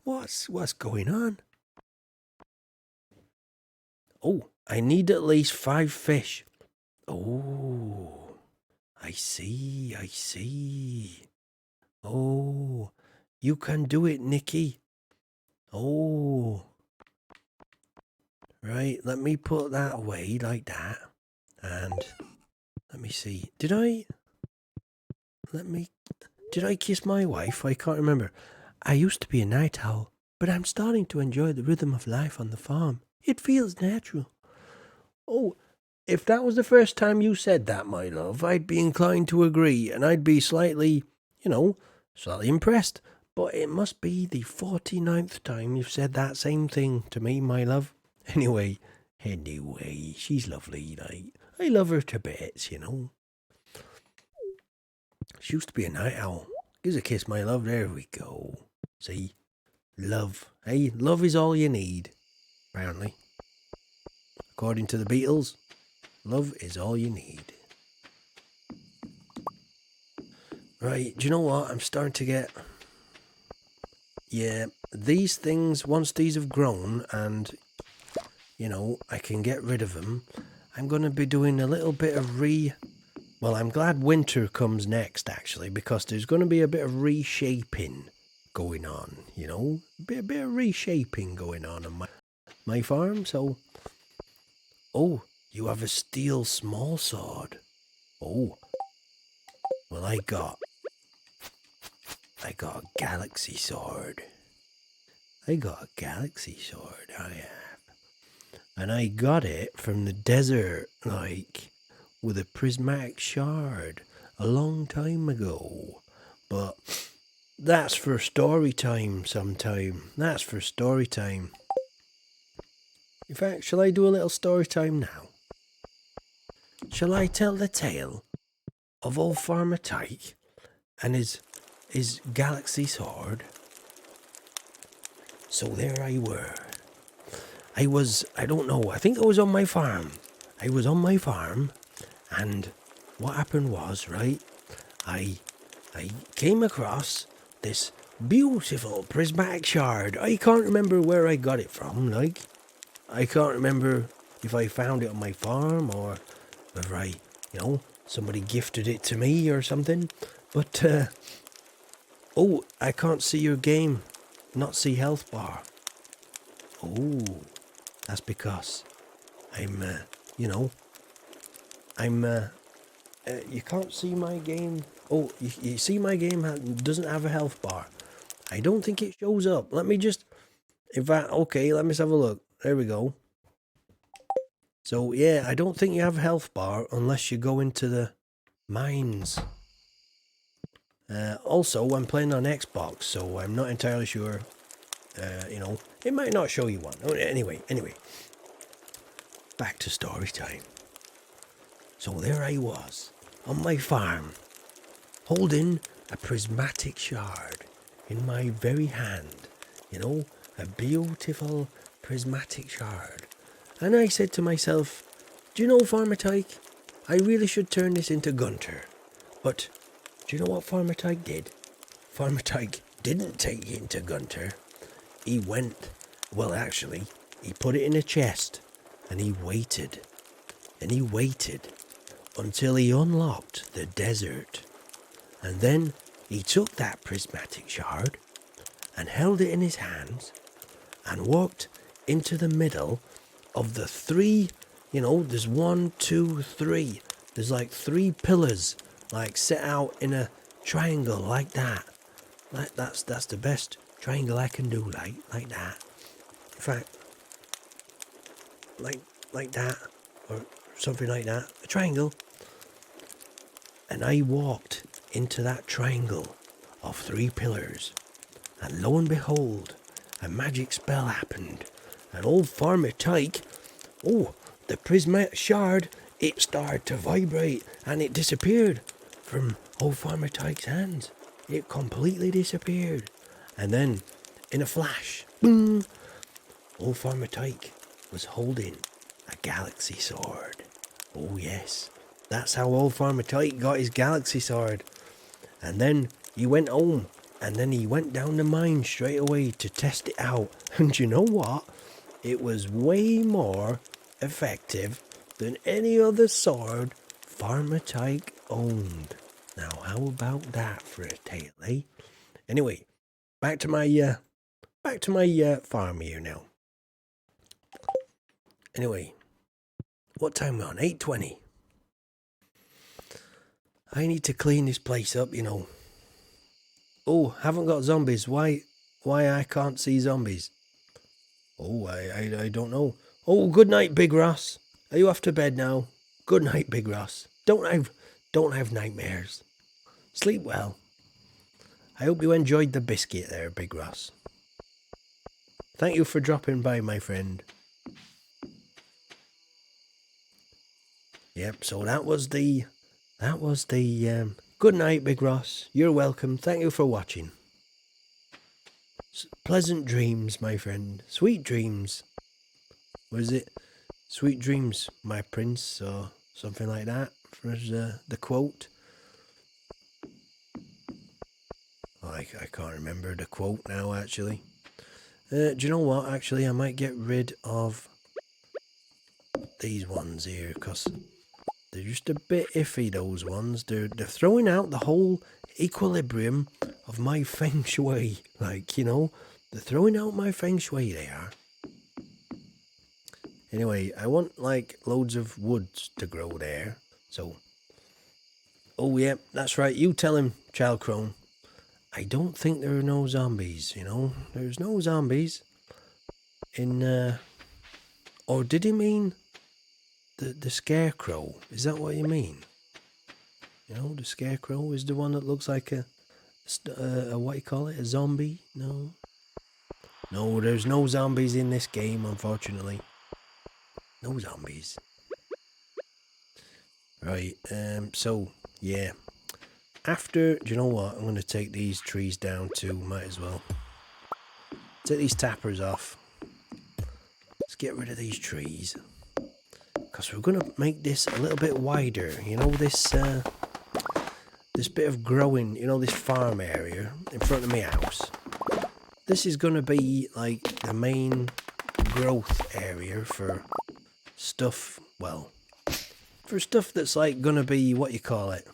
A: What's going on? Oh, I need at least 5 fish. Oh, I see. Oh, you can do it, Nikki. Oh. Right, let me put that away like that. And let me see. Did I kiss my wife? I can't remember. I used to be a night owl, but I'm starting to enjoy the rhythm of life on the farm. It feels natural. Oh, if that was the first time you said that, my love, I'd be inclined to agree, and I'd be slightly impressed. But it must be the 49th time you've said that same thing to me, my love. Anyway, she's lovely, like, I love her to bits, you know. She used to be a night owl. Give us a kiss, my love. There we go. See? Love. Hey, love is all you need, apparently. According to the Beatles, love is all you need. Right, do you know what? I'm starting to get... Yeah, these things, once these have grown and, I can get rid of them, I'm going to be doing a little bit of Well, I'm glad winter comes next, actually, because there's going to be a bit of reshaping going on, a bit of reshaping going on my farm, so... Oh, you have a steel small sword. Oh. Well, I got a galaxy sword. I have. And I got it from the desert, like, with a prismatic shard. a long time ago. But that's for story time sometime. That's for story time. In fact, shall I do a little story time now? Shall I tell the tale of old Farmer Tyke and his galaxy sword? So there I were. I don't know, I think I was on my farm. I was on my farm, and what happened was, right, I came across this beautiful prismatic shard. I can't remember where I got it from, like. I can't remember if I found it on my farm or whether somebody gifted it to me or something. But, oh, I can't see your game. Not see health bar. Oh, that's because I'm, you can't see my game. Oh, you see my game doesn't have a health bar. I don't think it shows up. Let me just, in fact, okay, let me just have a look. There we go. So, yeah, I don't think you have a health bar unless you go into the mines. Also, I'm playing on Xbox, so I'm not entirely sure. It might not show you one. Anyway, back to story time. So there I was, on my farm, holding a prismatic shard in my very hand. A beautiful prismatic shard. And I said to myself, do you know, Farmer Tyke, I really should turn this into Gunter. But do you know what Farmer Tyke did? Farmer Tyke didn't take it into Gunter. He put it in a chest, and he waited. And he waited until he unlocked the desert. And then he took that prismatic shard and held it in his hands and walked into the middle of the three, there's 1, 2, 3. There's like 3 pillars, like set out in a triangle like that. That's the best triangle I can do, like that. In fact, like that, or something like that. A triangle. And I walked into that triangle of 3 pillars. And lo and behold, a magic spell happened. And old Farmer Tyke, the prismatic shard, it started to vibrate and it disappeared from old Farmer Tyke's hands. It completely disappeared. And then, in a flash, boom, old Farmer Tyke was holding a galaxy sword. Oh yes, that's how old Farmer Tyke got his galaxy sword. And then he went home, and then he went down the mine straight away to test it out. And you know what? It was way more effective than any other sword Farmer Tyke owned. Now, how about that for a tale, eh? Anyway, back to my farm here now. Anyway, what time are we on? 8:20. I need to clean this place up, Oh, haven't got zombies. Why I can't see zombies? Oh, I don't know. Oh, good night, Big Ross. Are you off to bed now? Good night, Big Ross. Don't have nightmares. Sleep well. I hope you enjoyed the biscuit there, Big Ross. Thank you for dropping by, my friend. Yep, so that was the good night, Big Ross. You're welcome. Thank you for watching. Pleasant dreams, my friend. Sweet dreams. What is it? Sweet dreams, my prince, or something like that. For the quote. Oh, I can't remember the quote now, actually. Do you know what? Actually, I might get rid of these ones here, because they're just a bit iffy, those ones. They're throwing out the whole equilibrium of my feng shui. Like, they're throwing out my feng shui, they are. Anyway, I want, like, loads of woods to grow there. So, oh, yeah, that's right. You tell him, Child Crone. I don't think there are no zombies, There's no zombies in, or did he mean the scarecrow? Is that what you mean? You know, the scarecrow is the one that looks like a what you call it, a zombie? No. No, there's no zombies in this game, unfortunately. No zombies. Right, so, yeah. After, do you know what? I'm going to take these trees down too, might as well. Take these tappers off. Let's get rid of these trees. Because we're going to make this a little bit wider. You know, this bit of growing, you know, this farm area in front of my house. This is going to be, like, the main growth area for stuff, well, for stuff that's, like, going to be, what you call it.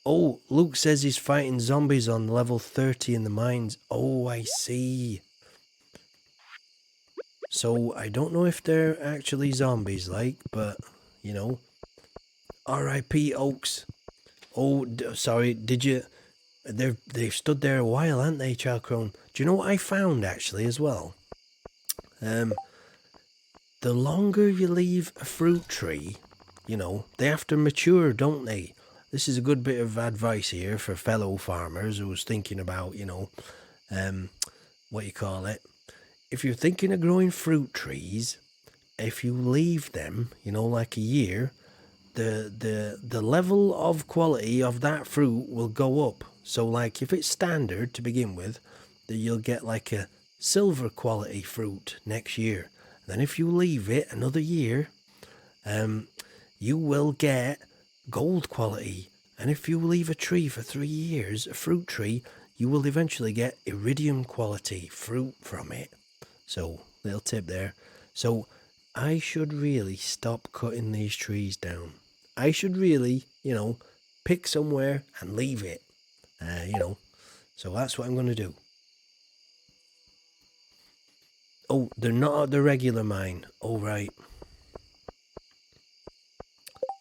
A: Oh, Luke says he's fighting zombies on level 30 in the mines. Oh, I see. So, I don't know if they're actually zombies, like, but, you know. R.I.P. Oaks. Oh, sorry, did you... They've stood there a while, haven't they, Chalcrone? Do you know what I found, actually, as well? The longer you leave a fruit tree, you know, they have to mature, don't they? This is a good bit of advice here for fellow farmers who's thinking about, you know, what you call it. If you're thinking of growing fruit trees, if you leave them, you know, like a year, the level of quality of that fruit will go up. So, like, if it's standard to begin with, then you'll get like a silver quality fruit next year. Then if you leave it another year, you will get gold quality. And if you leave a tree for 3 years, a fruit tree, you will eventually get iridium quality fruit from it. So, little tip there. So, I should really stop cutting these trees down. I should really, you know, pick somewhere and leave it. You know, so that's what I'm going to do. Oh, they're not at the regular mine. Oh, right.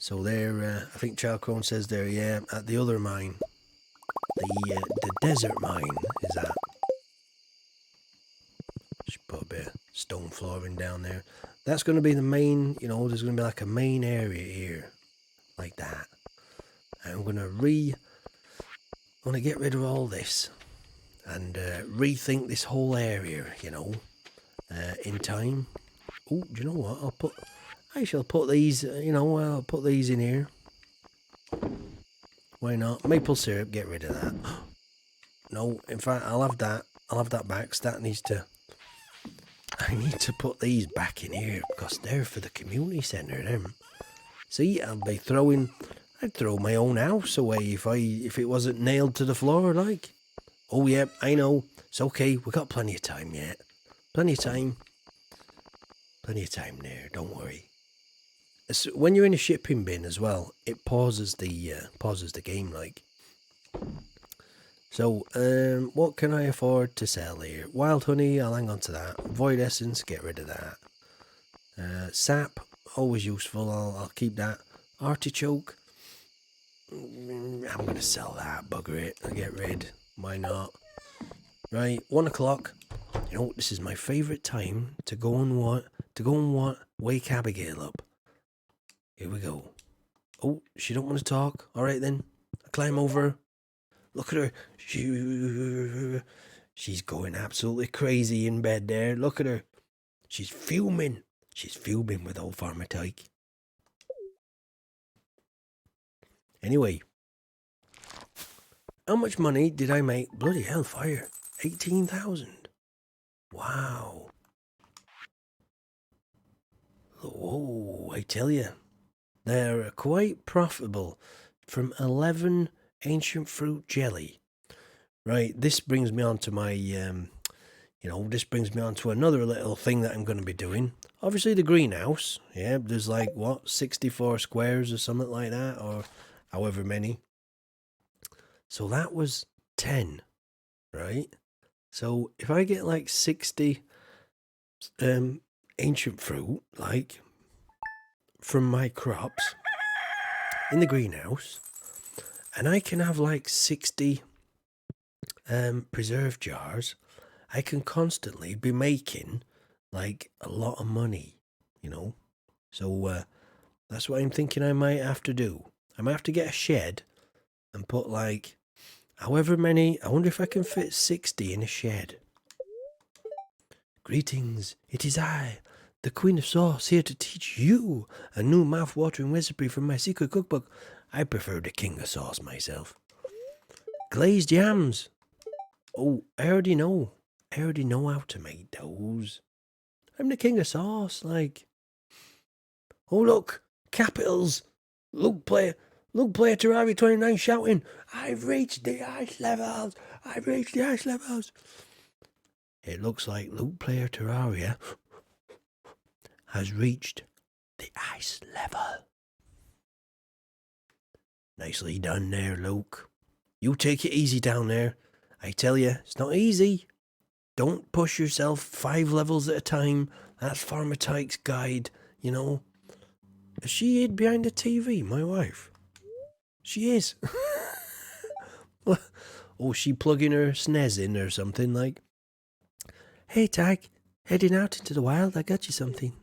A: So they're, I think Chalcrone says they're, yeah, at the other mine. The desert mine is that. Should put a bit of stone flooring down there. That's going to be the main, you know, there's going to be like a main area here. Like that. And I'm going to get rid of all this. And rethink this whole area, you know, in time. Oh, do you know what? I shall put these, you know, I'll put these in here. Why not? Maple syrup, get rid of that. No, in fact, I'll have that. I'll have that back. That needs to... I need to put these back in here because they're for the community centre, them. See, I'd throw my own house away if it wasn't nailed to the floor, like. Oh, yeah, I know. It's okay. We've got plenty of time yet. Plenty of time. Plenty of time there. Don't worry. When you're in a shipping bin as well, it pauses the game, like. So, what can I afford to sell here? Wild honey, I'll hang on to that. Void essence, get rid of that. Sap, always useful. I'll keep that. Artichoke, I'm gonna sell that. Bugger it. I'll get rid. Why not? Right, 1 o'clock. You know, this is my favourite time to go and wake Abigail up. Here we go. Oh, she don't want to talk. All right then. I climb over. Look at her. She's going absolutely crazy in bed there. Look at her. She's fuming. She's fuming with old Farmer Tyke. Anyway. How much money did I make? Bloody hellfire. 18,000. Wow. Oh, I tell you. They're quite profitable. From 11 ancient fruit jelly. Right, this brings me on to my, this brings me on to another little thing that I'm going to be doing. Obviously the greenhouse, yeah, there's like, 64 squares or something like that, or however many. So that was 10, right? So if I get like 60 ancient fruit, like, from my crops in the greenhouse, and I can have like 60 preserve jars, I can constantly be making like a lot of money, you know. So that's what I'm thinking I might have to do. I might have to get a shed and put like however many. I wonder if I can fit 60 in a shed. Greetings, it is I, the Queen of Sauce, here to teach you a new mouth-watering recipe from my secret cookbook. I prefer the King of Sauce myself. Glazed yams. Oh, I already know. I already know how to make those. I'm the King of Sauce, like. Oh, look, capitals. Look, player Terraria 29 shouting, I've reached the ice levels. I've reached the ice levels. It looks like Luke Player Terraria has reached the ice level. Nicely done there, Luke. You take it easy down there. I tell you, it's not easy. Don't push yourself 5 levels at a time. That's Farmer Tyke's guide, you know. Is she hid behind the TV, my wife? She is. Oh, she plugging her SNES in or something like. Hey, Tyke, heading out into the wild, I got you something.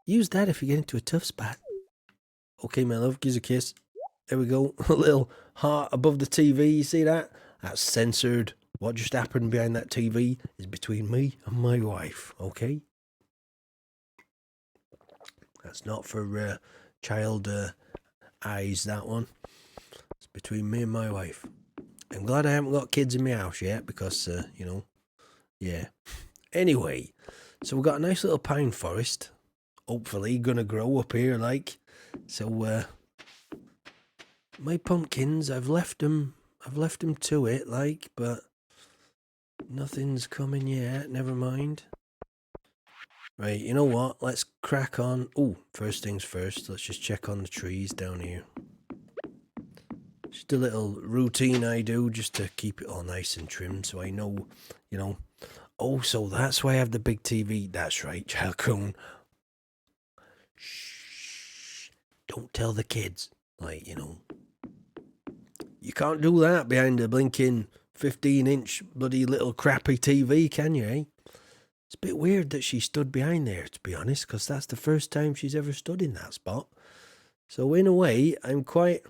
A: Use that if you get into a tough spot. Okay, my love, gives a kiss. There we go. A little heart above the TV, you see that? That's censored. What just happened behind that TV is between me and my wife, okay? That's not for child eyes, that one. It's between me and my wife. I'm glad I haven't got kids in my house yet because, you know, yeah. Anyway, so we've got a nice little pine forest. Hopefully gonna grow up here, like. So, my pumpkins, I've left them to it, like, but nothing's coming yet, never mind. Right, you know what, let's crack on. Oh, first things first, let's just check on the trees down here. Just a little routine I do just to keep it all nice and trim so I know, you know. Oh, so that's why I have the big TV. That's right, Child Coon. Shh, don't tell the kids, like, you know. You can't do that behind a blinking 15-inch bloody little crappy TV, can you, eh? It's a bit weird that she stood behind there, to be honest, because that's the first time she's ever stood in that spot. So in a way, I'm quite...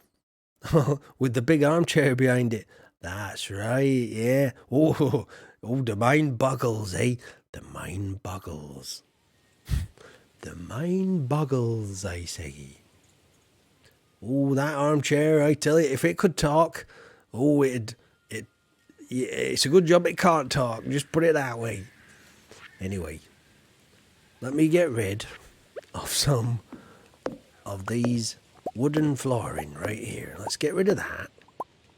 A: with the big armchair behind it. That's right, yeah. Oh, the mind boggles, eh? The mind boggles. The mind boggles, I say. Oh, that armchair, I tell you, if it could talk, oh, it's a good job it can't talk, just put it that way. Anyway, let me get rid of some of these wooden flooring right here. Let's get rid of that.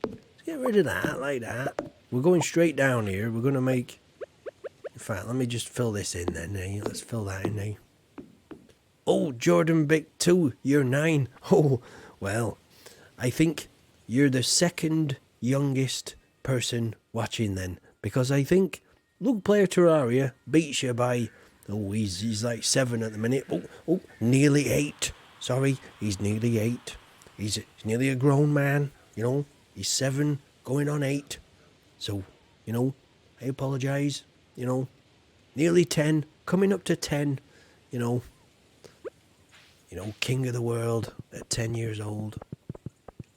A: Let's get rid of that, like that. We're going straight down here. We're going to make... In fact, let me just fill this in then, eh? Let's fill that in, eh? Oh, Jordan Bick 2, you're 9. Oh, well, I think you're the second youngest person watching then. Because I think Luke Player Terraria beats you by... Oh, he's like 7 at the minute. Oh, nearly 8. Sorry, he's nearly 8. He's nearly a grown man, you know. He's 7, going on 8. So, you know, I apologise, you know. Nearly 10, coming up to 10, you know. You know, king of the world at 10 years old.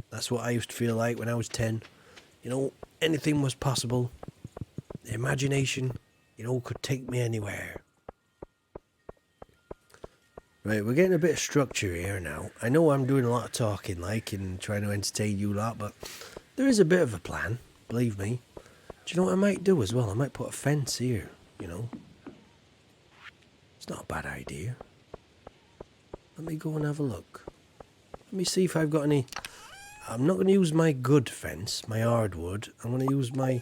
A: That's what I used to feel like when I was 10. You know, anything was possible. The imagination, you know, could take me anywhere. Right, we're getting a bit of structure here now. I know I'm doing a lot of talking, like, and trying to entertain you lot, but there is a bit of a plan, believe me. Do you know what I might do as well? I might put a fence here, you know. It's not a bad idea. Let me go and have a look. Let me see if I've got any... I'm not going to use my good fence, my hardwood. I'm going to use my,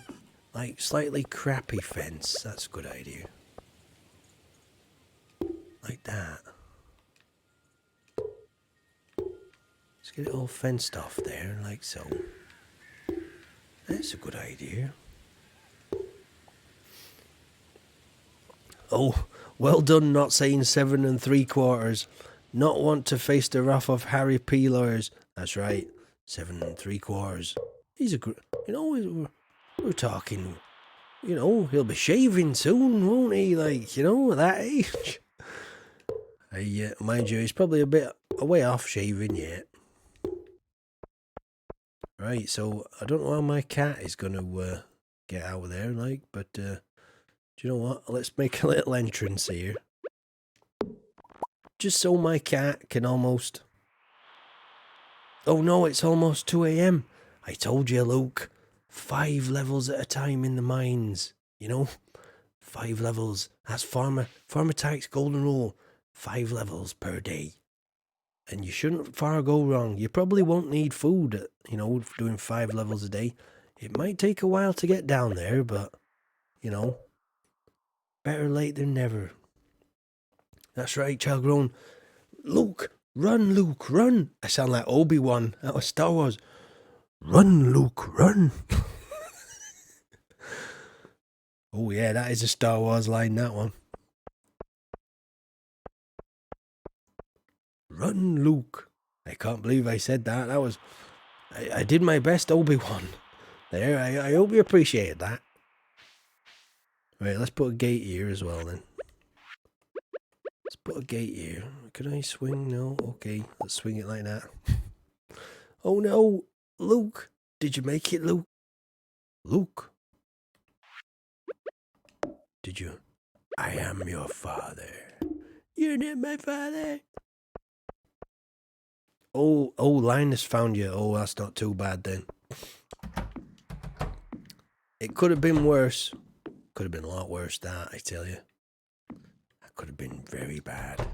A: like, slightly crappy fence. That's a good idea. Like that. Let's get it all fenced off there, like so. That's a good idea. Oh, well done not saying 7 3/4. Not want to face the wrath of Harry P. lawyers. That's right, 7 3/4. He's a good, you know, we're talking, you know, he'll be shaving soon, won't he? Like, you know, at that age. Mind you, he's probably a bit a way off shaving yet. Right, so I don't know how my cat is going to get out of there, like, but do you know what? Let's make a little entrance here. Just so my cat can almost... Oh no, it's almost 2 a.m. I told you, Luke. 5 levels at a time in the mines. You know? 5 levels. That's Farmer Tyke's golden rule. 5 levels per day. And you shouldn't far go wrong. You probably won't need food, you know, doing 5 levels a day. It might take a while to get down there, but, you know, better late than never. That's right, child grown. Luke, run. I sound like Obi-Wan out of Star Wars. Run, Luke, run. Oh yeah, that is a Star Wars line, that one. Run, Luke. I can't believe I said that. That was... I did my best, Obi-Wan. There, I hope you appreciated that. Right, let's put a gate here as well then. Let's put a gate here. Can I swing? No? Okay, let's swing it like that. Oh no! Luke! Did you make it, Luke? Luke? Did you? I am your father. You're not my father. Oh, Linus found you. Oh, that's not too bad then. It could have been worse. Could have been a lot worse, that, I tell you. That could have been very bad.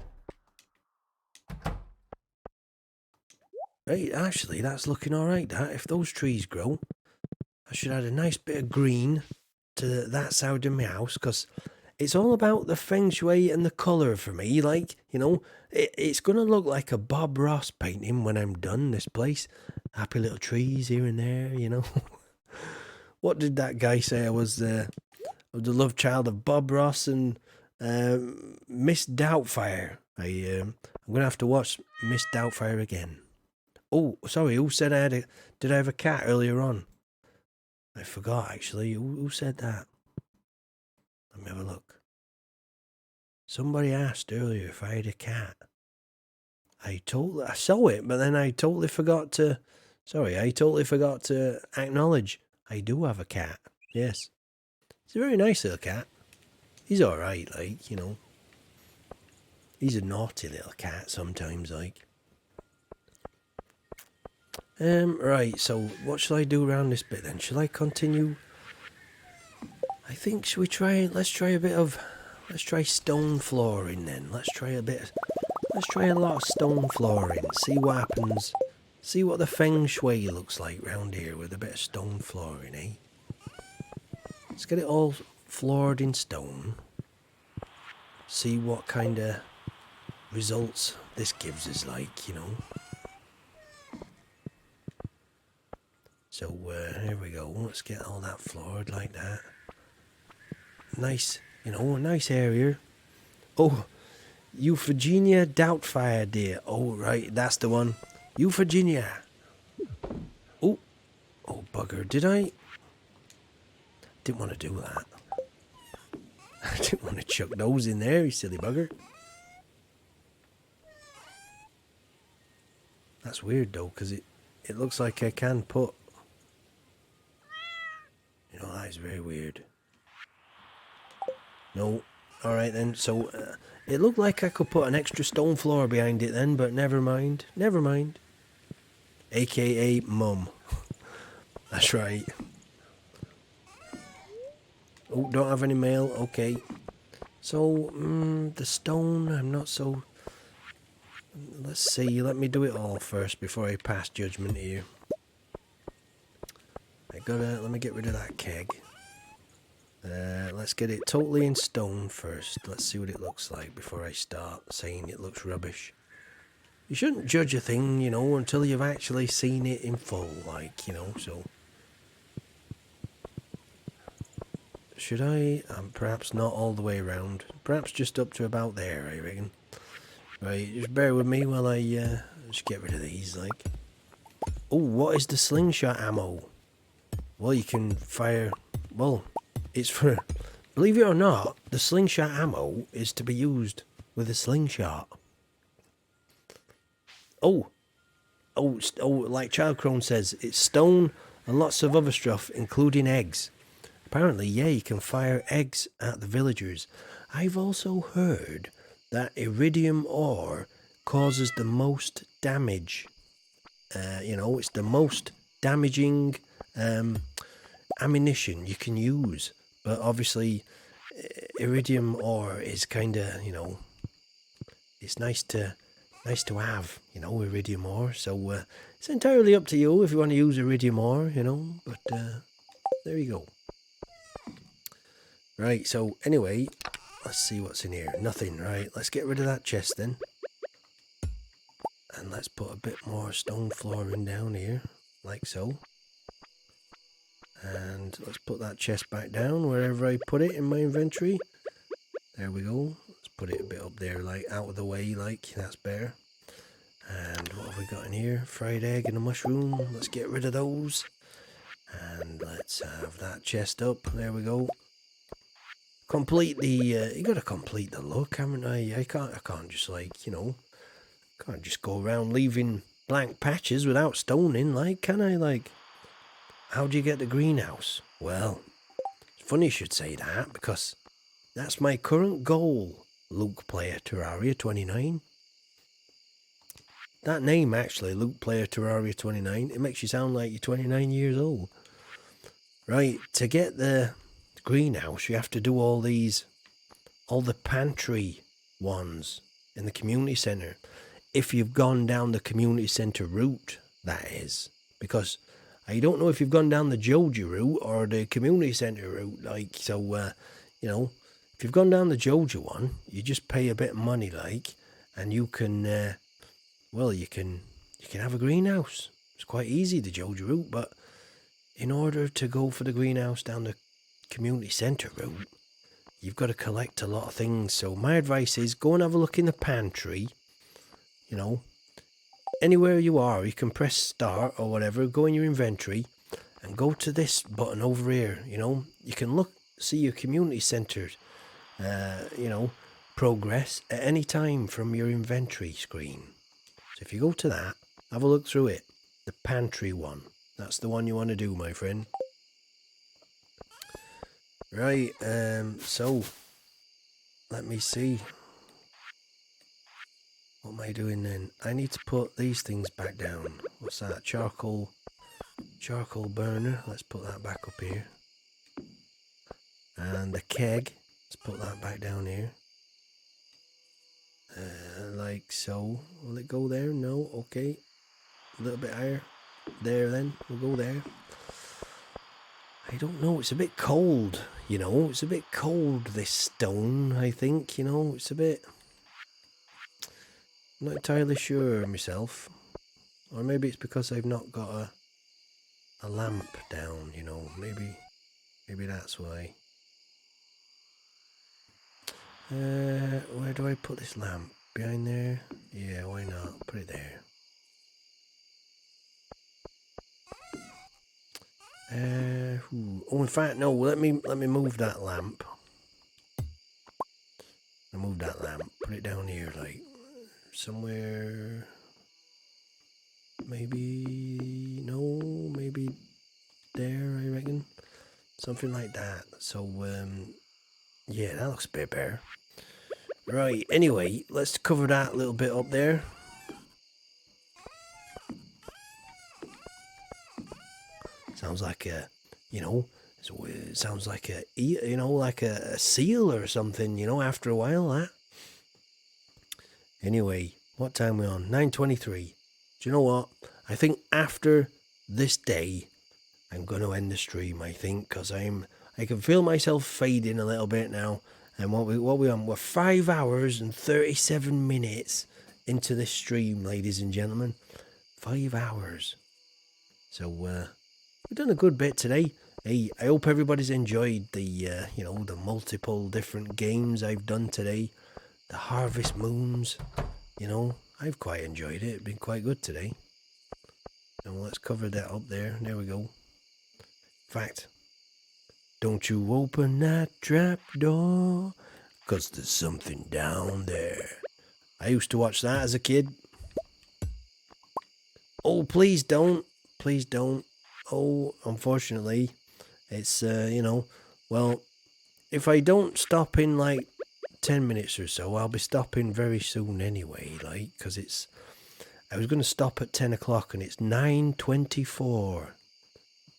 A: Right, actually, that's looking alright, that. If those trees grow, I should add a nice bit of green to that side of my house, because it's all about the feng shui and the colour for me. Like, you know, it's going to look like a Bob Ross painting when I'm done, this place. Happy little trees here and there, you know. What did that guy say? I was the love child of Bob Ross and Miss Doubtfire. I'm going to have to watch Miss Doubtfire again. Oh, sorry, who said did I have a cat earlier on? I forgot, actually. Who said that? Let me have a look. Somebody asked earlier if I had a cat. I saw it, but then I totally forgot to... Sorry, I totally forgot to acknowledge I do have a cat. Yes. He's a very nice little cat. He's alright, like, you know. He's a naughty little cat sometimes, like. Right, so what shall I do around this bit then? Shall I continue? I think, let's try stone flooring then. Let's try a lot of stone flooring. See what happens. See what the feng shui looks like round here with a bit of stone flooring, eh? Let's get it all floored in stone. See what kind of results this gives us, like, you know. So, here we go. Let's get all that floored like that. Nice, you know, a nice area. Oh, Euphigenia Doubtfire, dear. Oh, right, that's the one. Euphigenia. Oh, bugger. Didn't want to do that. I didn't want to chuck those in there, you silly bugger. That's weird, though, because it looks like I can put... You know, that is very weird. No. Alright then, so it looked like I could put an extra stone floor behind it then, but never mind. Never mind. AKA Mum. That's right. Oh, don't have any mail. Okay. So, the stone, I'm not so... Let's see, let me do it all first before I pass judgment here. Let me get rid of that keg. Let's get it totally in stone first. Let's see what it looks like before I start saying it looks rubbish. You shouldn't judge a thing, you know, until you've actually seen it in full, like, you know, so... Should I? Perhaps not all the way around. Perhaps just up to about there, I reckon. Right, just bear with me while I just get rid of these, like. Oh, what is the slingshot ammo? Well, you can fire... Well, it's for... Believe it or not, the slingshot ammo is to be used with a slingshot. Oh, like Child Crone says, it's stone and lots of other stuff, including eggs. Apparently, yeah, you can fire eggs at the villagers. I've also heard that iridium ore causes the most damage. It's the most damaging ammunition you can use. But obviously, iridium ore is kind of, it's nice to have, iridium ore. So it's entirely up to you if you want to use iridium ore, But there you go. Right, so anyway, let's see what's in here. Nothing, right? Let's get rid of that chest then. And let's put a bit more stone flooring down here, like so. And let's put that chest back down wherever I put it in my inventory. There we go. Let's put it a bit up there, like out of the way, like that's better. And what have we got in here? Fried egg and a mushroom. Let's get rid of those. And let's have that chest up. There we go. Complete the, you gotta complete the look, haven't I? I can't just can't just go around leaving blank patches without stoning, can I? How do you get the greenhouse? Well, it's funny you should say that, because that's my current goal, Luke Player Terraria 29. That name, actually, Luke Player Terraria 29, it makes you sound like you're 29 years old. Right, to get the greenhouse, you have to do all the pantry ones in the community centre. If you've gone down the community centre route, that is. Because I don't know if you've gone down the Joja route or the community centre route. If you've gone down the Joja one, you just pay a bit of money, and you can, you can have a greenhouse. It's quite easy, the Joja route, but in order to go for the greenhouse down the community centre route, you've got to collect a lot of things. So my advice is go and have a look in the pantry. Anywhere you are, you can press start or whatever, go in your inventory and go to this button over here. You can see your community centre, progress at any time from your inventory screen. So if you go to that, have a look through it. The pantry one. That's the one you want to do, my friend. Right, so let me see. What am I doing then? I need to put these things back down. What's that? Charcoal burner. Let's put that back up here. And the keg. Let's put that back down here. Like so. Will it go there? No. Okay. A little bit higher. There then. We'll go there. I don't know. It's a bit cold. It's a bit cold, this stone, I think. It's a bit... I'm not entirely sure myself. Or maybe it's because I've not got a lamp down, Maybe that's why. Where do I put this lamp? Behind there? Yeah, why not? Put it there. In fact, no. Let me move that lamp. I move that lamp. Put it down here, somewhere. Maybe there. I reckon something like that. So yeah, that looks a bit better. Right. Anyway, let's cover that little bit up there. Sounds like it sounds like a seal or something, after a while, that. Anyway, what time are we on? 9:23. Do you know what? I think after this day, I'm going to end the stream, I think, because I can feel myself fading a little bit now. And what we on? We're 5 hours and 37 minutes into this stream, ladies and gentlemen. 5 hours. So, we've done a good bit today. Hey, I hope everybody's enjoyed the multiple different games I've done today. The Harvest Moons, I've quite enjoyed it. It's been quite good today. And let's cover that up there. There we go. In fact, don't you open that trap door, 'cause there's something down there. I used to watch that as a kid. Oh, please don't. Please don't. Oh, unfortunately, it's, well, if I don't stop in like 10 minutes or so, I'll be stopping very soon anyway, like, because I was going to stop at 10 o'clock and it's 9:24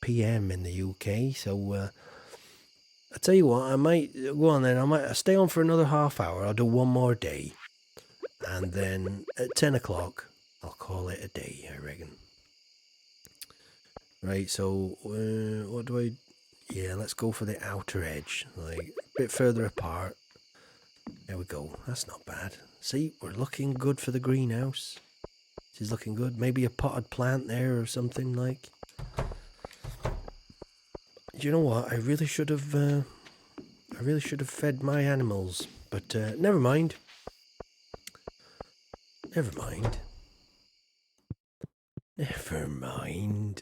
A: p.m. in the UK, so, I tell you what, I might, go on then, I might stay on for another half hour, I'll do one more day, and then at 10 o'clock, I'll call it a day, I reckon. Right, so what do I... Yeah, let's go for the outer edge, like a bit further apart. There we go, that's not bad. See, we're looking good for the greenhouse. This is looking good. Maybe a potted plant there or something like. You know what? I really should have fed my animals, but never mind. Never mind. Never mind.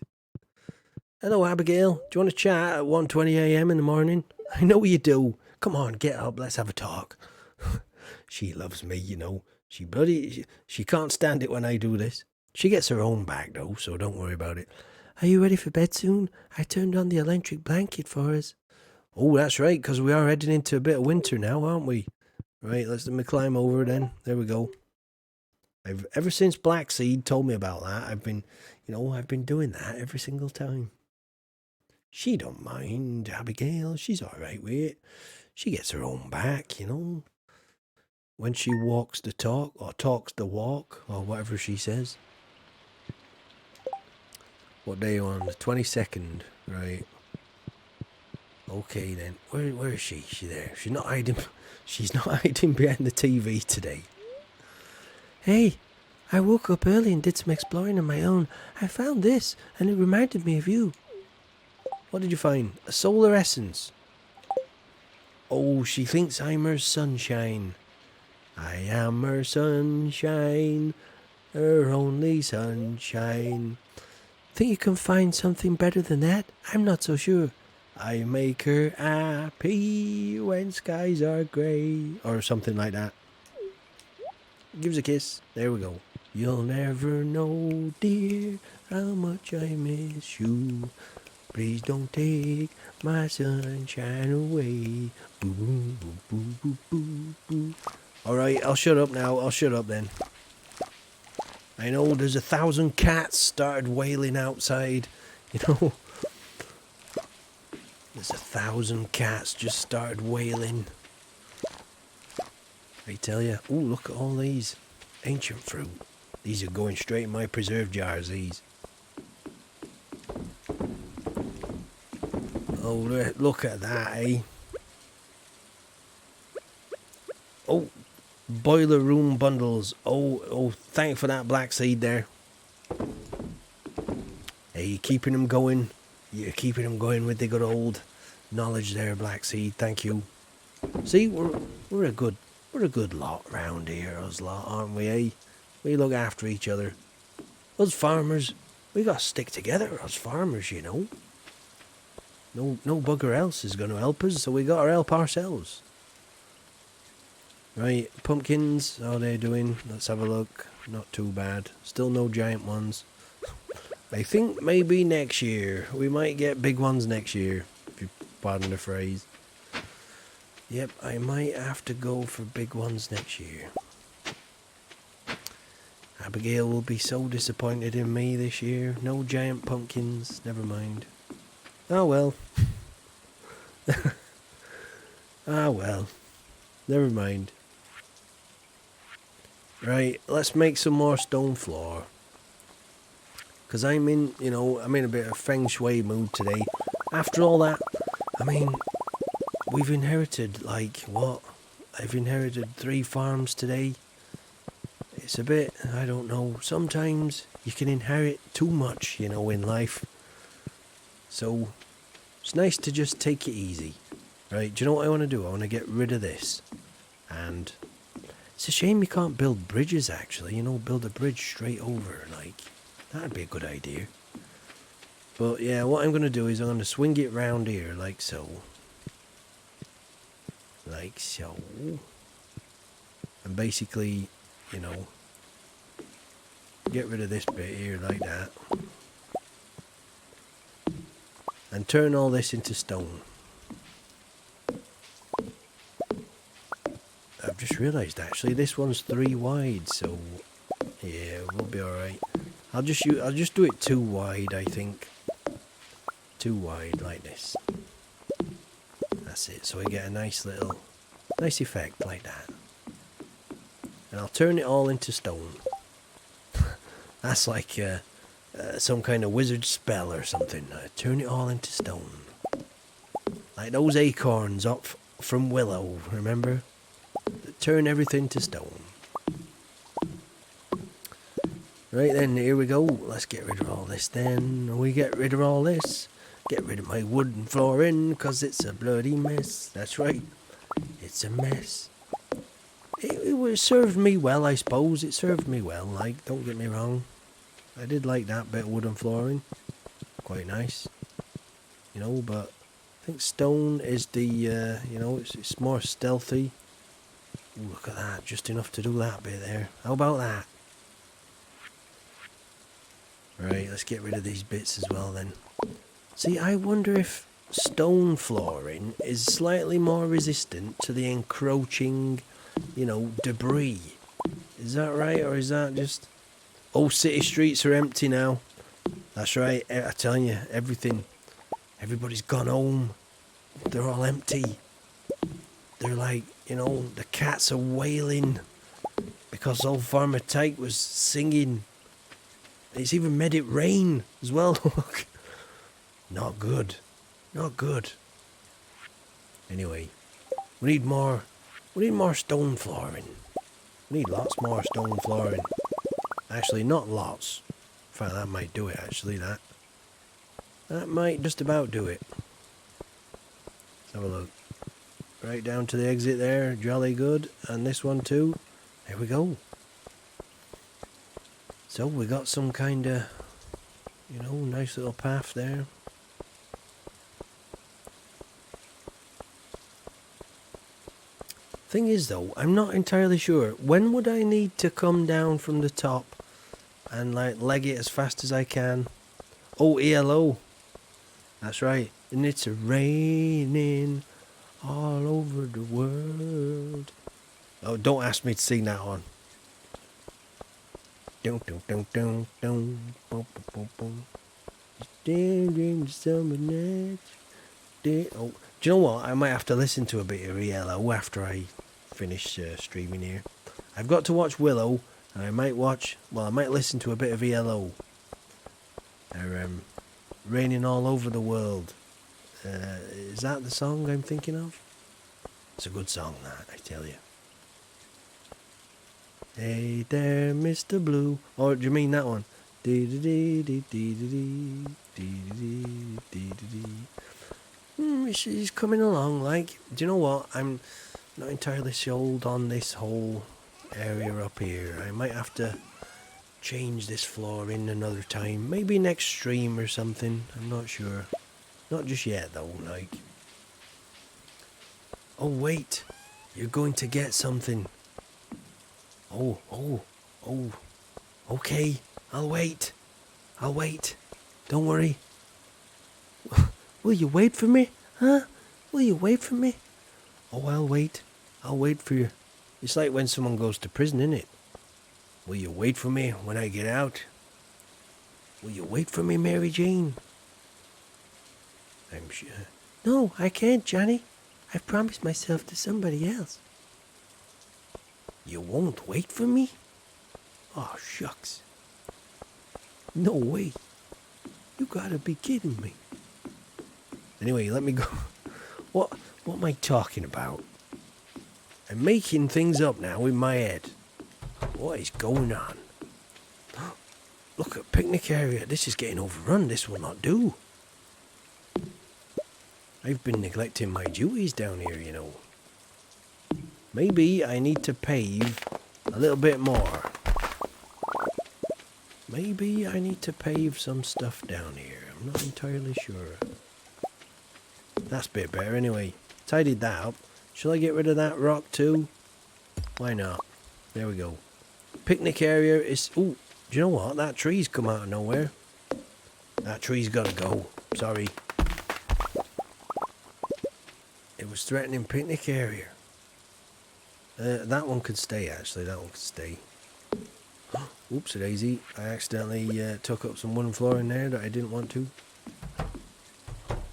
A: Hello, Abigail. Do you want to chat at 1:20 a.m. in the morning? I know you do. Come on, get up. Let's have a talk. She loves me, you know. She can't stand it when I do this. She gets her own back, though, so don't worry about it. Are you ready for bed soon? I turned on the electric blanket for us. Oh, that's right, because we are heading into a bit of winter now, aren't we? Right, let me climb over then. There we go. Ever since Blackseed told me about that, I've been doing that every single time. She don't mind, Abigail. She's all right with it. She gets her own back, you know. When she walks the talk, or talks the walk, or whatever she says. What day are you on? The 22nd, right. Okay then. Where is she? She there. She's not hiding. She's not hiding behind the TV today. Hey, I woke up early and did some exploring on my own. I found this, and it reminded me of you. What did you find? A solar essence. Oh, she thinks I'm her sunshine. I am her sunshine, her only sunshine. Think you can find something better than that? I'm not so sure. I make her happy when skies are grey. Or something like that. Gives a kiss. There we go. You'll never know, dear, how much I miss you. Please don't take my sunshine away. Boo, boo, boo, boo, boo, boo. Alright, I'll shut up now. I'll shut up then. I know there's 1,000 cats started wailing outside. You know, there's 1,000 cats just started wailing. I tell you. Ooh, look at all these ancient fruit. These are going straight in my preserve jars, these. Oh, look at that, eh? Oh, boiler room bundles. Oh, thank for that black seed there. Hey, you're keeping them going. You're keeping them going with the good old knowledge there, black seed. Thank you. See, we're a good lot round here, us lot, aren't we, eh? We look after each other. Us farmers, we got to stick together, us farmers, you know. No bugger else is going to help us, so we got to help ourselves. Right, pumpkins, how are they doing? Let's have a look. Not too bad. Still no giant ones. I think maybe next year. We might get big ones next year, if you pardon the phrase. Yep, I might have to go for big ones next year. Abigail will be so disappointed in me this year. No giant pumpkins, never mind. Oh well. Ah well. Never mind. Right, let's make some more stone floor. Because I'm in a bit of feng shui mood today. After all that, I mean, we've inherited, like, what? I've inherited 3 farms today. It's a bit, I don't know, sometimes you can inherit too much, in life. So, it's nice to just take it easy. Right, do you know what I want to do? I want to get rid of this. And it's a shame you can't build bridges, actually. Build a bridge straight over, like, that'd be a good idea. But yeah, what I'm going to do is I'm going to swing it round here, like so. Like so. And basically, get rid of this bit here like that. And turn all this into stone. I've just realised actually this one's 3 wide, so yeah, we'll be alright. I'll just do it 2 wide, I think. 2 wide like this. That's it. So we get a nice effect like that. And I'll turn it all into stone. That's like some kind of wizard spell or something. Turn it all into stone. Like those acorns up from Willow, remember? Turn everything to stone. Right then, here we go. Let's get rid of all this then. We get rid of all this. Get rid of my wooden flooring, because it's a bloody mess. That's right. It's a mess. It served me well, I suppose. It served me well, like, don't get me wrong. I did like that bit of wooden flooring. Quite nice. You know, but I think stone is the, you know, it's more stealthy. Ooh, look at that. Just enough to do that bit there. How about that? Right, let's get rid of these bits as well then. See, I wonder if stone flooring is slightly more resistant to the encroaching, you know, debris. Is that right, or is that just... Oh, city streets are empty now. That's right, I'm telling you, everybody's gone home. They're all empty. They're like, you know, the cats are wailing because old Farmer Tyke was singing. It's even made it rain as well. Not good. Not good. Anyway, we need more stone flooring. We need lots more stone flooring. Actually, not lots. In fact, that might do it, actually, that. That might just about do it. Let's have a look. Right down to the exit there. Jolly good. And this one too. There we go. So we got some kind of, you know, nice little path there. Thing is though, I'm not entirely sure. When would I need to come down from the top and like leg it as fast as I can? Oh, ELO. That's right. And it's raining all over the world. Oh, don't ask me to sing that one. Dun dun dun dun dun boom boom boom. Stand in the summer night. Oh, do you know what? I might have to listen to a bit of ELO after I finish streaming here. I've got to watch Willow, and I might listen to a bit of ELO. They're raining all over the world. Is that the song I'm thinking of? It's a good song, that, I tell you. Hey there, Mr. Blue. Or do you mean that one? She's coming along, like, do you know what? I'm not entirely sold on this whole area up here. I might have to change this flooring another time. Maybe next stream or something. I'm not sure. Not just yet, though, like. Oh, wait. You're going to get something. Oh. Okay. I'll wait. Don't worry. Will you wait for me? Huh? Will you wait for me? Oh, I'll wait. I'll wait for you. It's like when someone goes to prison, innit? Will you wait for me when I get out? Will you wait for me, Mary Jane? I'm sure. No, I can't, Johnny. I've promised myself to somebody else. You won't wait for me? Oh, shucks. No way. You gotta be kidding me. Anyway, let me go. What am I talking about? I'm making things up now in my head. What is going on? Look at picnic area. This is getting overrun. This will not do. I've been neglecting my duties down here, you know. Maybe I need to pave a little bit more. Maybe I need to pave some stuff down here. I'm not entirely sure. That's a bit better anyway. Tidied that up. Shall I get rid of that rock too? Why not? There we go. Picnic area is... Ooh, Do you know what? That tree's come out of nowhere. That tree's gotta go. Sorry. It was threatening picnic area. That one could stay, actually. That one could stay. Oops, daisy. I accidentally took up some wooden floor in there that I didn't want to.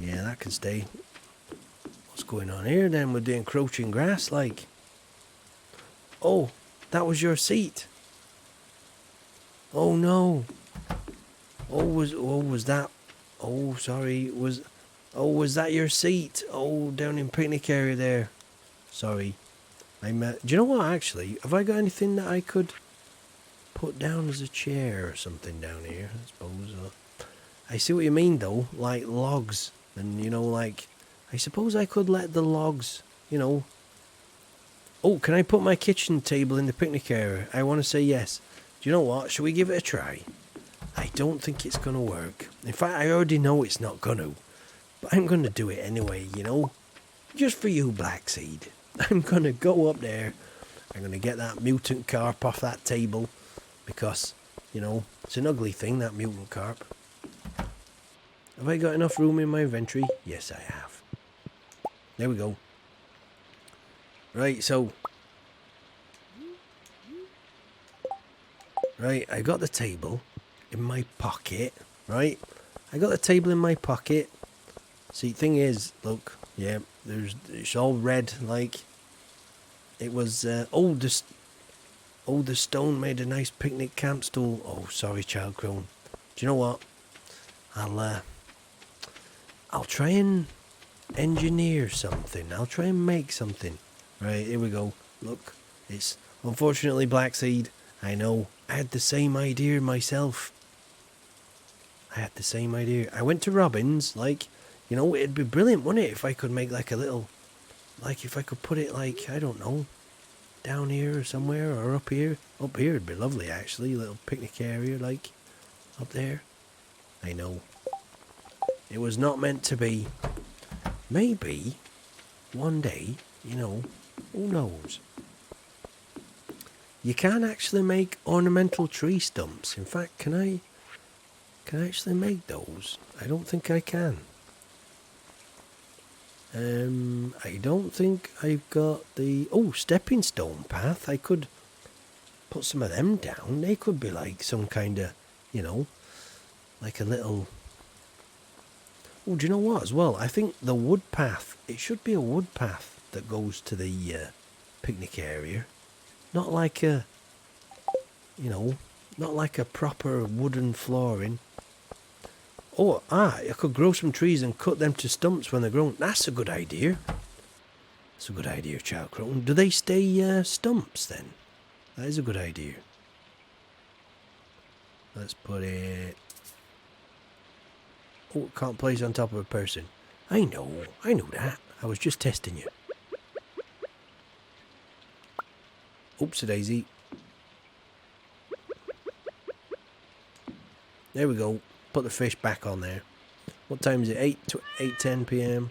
A: Yeah, that could stay. What's going on here then with the encroaching grass, like? Oh, that was your seat. Oh no. Was that? Oh, sorry. Was that your seat? Oh, down in picnic area there. Sorry. Do you know what? Actually, have I got anything that I could put down as a chair or something down here? I suppose. I see what you mean though. Like logs, and like. I suppose I could let the logs. Oh, can I put my kitchen table in the picnic area? I want to say yes. Do you know what? Shall we give it a try? I don't think it's going to work. In fact, I already know it's not going to. But I'm going to do it anyway, Just for you, Blackseed. I'm going to go up there. I'm going to get that mutant carp off that table. Because, it's an ugly thing, that mutant carp. Have I got enough room in my inventory? Yes, I have. There we go. Right, so... Right, I got the table in my pocket, right? I got the table in my pocket. See, thing is, look, yeah, it's all red, like, it was, the stone made a nice picnic camp stool. Oh, sorry, child crone. Do you know what? I'll try and engineer something. I'll try and make something. Right, here we go. Look, it's unfortunately Blackseed. I know. I had the same idea myself. I went to Robin's, it'd be brilliant, wouldn't it, if I could make like a little, if I could put it I don't know, down here or somewhere, or up here. Up here would be lovely, actually, a little picnic area, up there. I know. It was not meant to be. Maybe, one day, who knows? You can actually make ornamental tree stumps. In fact, can I actually make those? I don't think I can. I don't think I've got the... Oh, stepping stone path. I could put some of them down. They could be like some kind of, like a little... Oh, do you know what as well? I think the wood path, it should be a wood path that goes to the picnic area. Not like a, not like a proper wooden flooring. Oh, I could grow some trees and cut them to stumps when they're grown. That's a good idea. That's a good idea, child crone. Do they stay stumps then? That is a good idea. Let's put it... Oh, can't place on top of a person. I know that. I was just testing you. Oops-a-daisy. There we go. Put the fish back on there. What time is it? 8:10 p.m.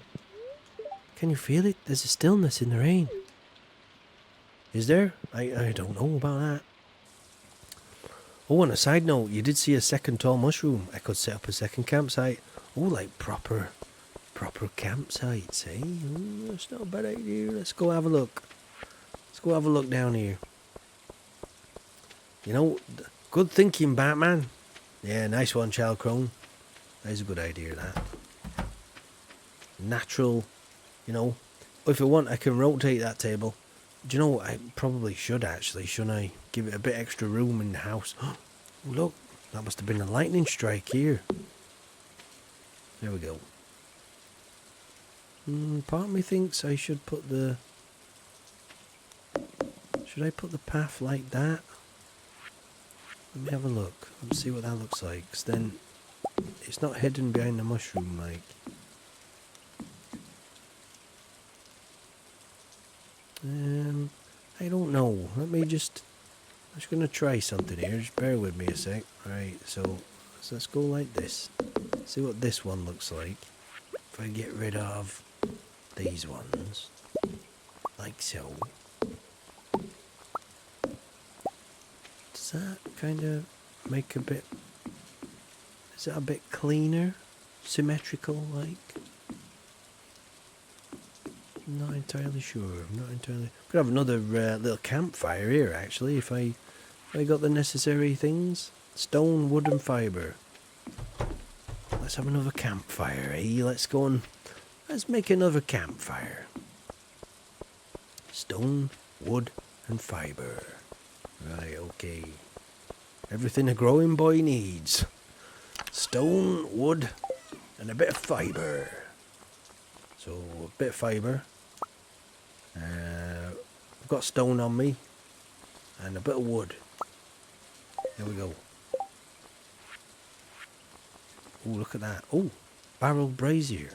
A: Can you feel it? There's a stillness in the rain. Is there? I don't know about that. Oh, on a side note, you did see a second tall mushroom. I could set up a second campsite. Oh, like proper campsites, eh? Ooh, that's not a bad idea. Let's go have a look. Let's go have a look down here. Good thinking, Batman. Yeah, nice one, child crone. That is a good idea, that. Natural, If I want, I can rotate that table. Do you know what? I probably should, actually. Shouldn't I? Give it a bit extra room in the house. Oh, look. That must have been a lightning strike here. There we go. Part of me thinks I should put the... Should I put the path like that? Let me have a look. Let's see what that looks like. 'Cause then it's not hidden behind the mushroom, like. I don't know. I'm just going to try something here. Just bear with me a sec. Alright, so let's go like this. See what this one looks like. If I get rid of these ones. Like so. Does that kind of... make a bit... Is that a bit cleaner? Symmetrical, like? Not entirely sure. Not entirely... Could have another little campfire here, actually, if I got the necessary things. Stone, wood and fibre. Let's have another campfire, eh? Let's go and... Let's make another campfire. Stone, wood and fibre. Right, okay. Everything a growing boy needs. Stone, wood and a bit of fibre. So, a bit of fibre. I've got stone on me. And a bit of wood. There we go. Oh, look at that. Oh, barrel brazier.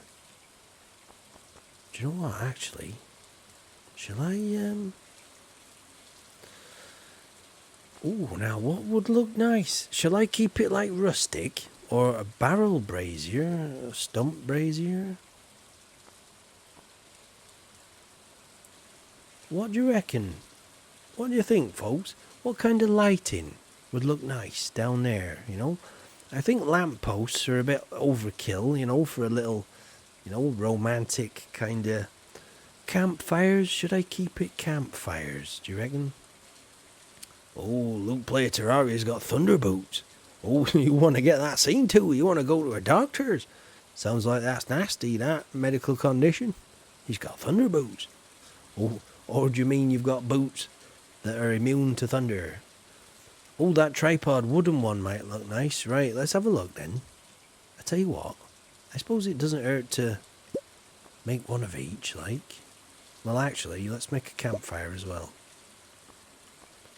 A: Do you know what, actually? Shall I, Oh, now what would look nice? Shall I keep it like rustic? Or a barrel brazier? A stump brazier? What do you reckon? What do you think, folks? What kind of lighting would look nice down there, you know? I think lampposts are a bit overkill, you know, for a little, you know, romantic kind of... Campfires? Should I keep it campfires, do you reckon? Oh, Luke Player Terraria's got thunder boots. Oh, you want to get that seen too? You want to go to a doctor's? Sounds like that's nasty, that medical condition. He's got thunder boots. Oh, or do you mean you've got boots that are immune to thunder? Oh, that tripod wooden one might look nice. Right, let's have a look then. I tell you what, I suppose it doesn't hurt to make one of each, like. Well, actually, let's make a campfire as well.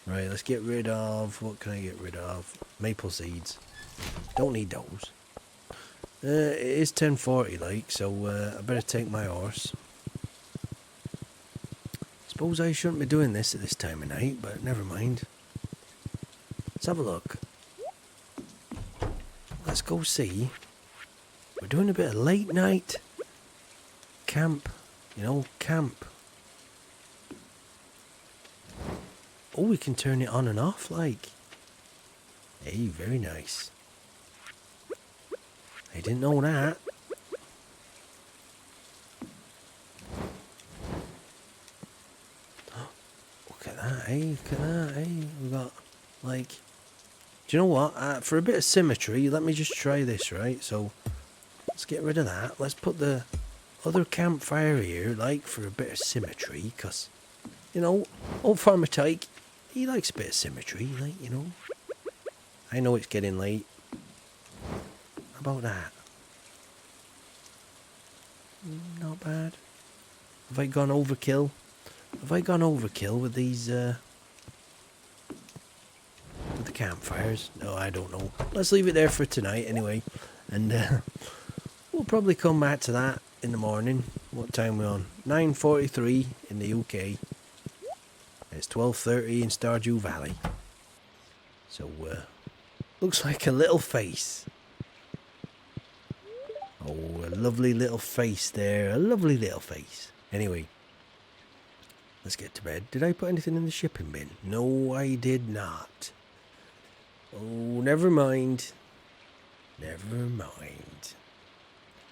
A: Right, let's get rid of... What can I get rid of? Maple seeds. Don't need those. It is 10:40, like, so I better take my horse. Suppose I shouldn't be doing this at this time of night, but never mind. Let's have a look. Let's go see. We're doing a bit of late night camp. You know, camp. Oh, we can turn it on and off, like. Hey, very nice. I didn't know that. Look at that, eh? Look at that, eh? We got, like... Do you know what? For a bit of symmetry, let me just try this, right? So, let's get rid of that. Let's put the other campfire here, like, for a bit of symmetry, because, you know, old Farmer Tyke, he likes a bit of symmetry, like, you know. I know it's getting late. How about that? Not bad. Have I gone overkill? Have I gone overkill with these, with the campfires? No, I don't know. Let's leave it there for tonight, anyway. And, we'll probably come back to that in the morning. What time are we on? 9:43 in the UK. It's 12:30 in Stardew Valley. So, looks like a little face. Oh, a lovely little face there. A lovely little face. Anyway, let's get to bed. Did I put anything in the shipping bin? No, I did not. Oh, never mind. Never mind.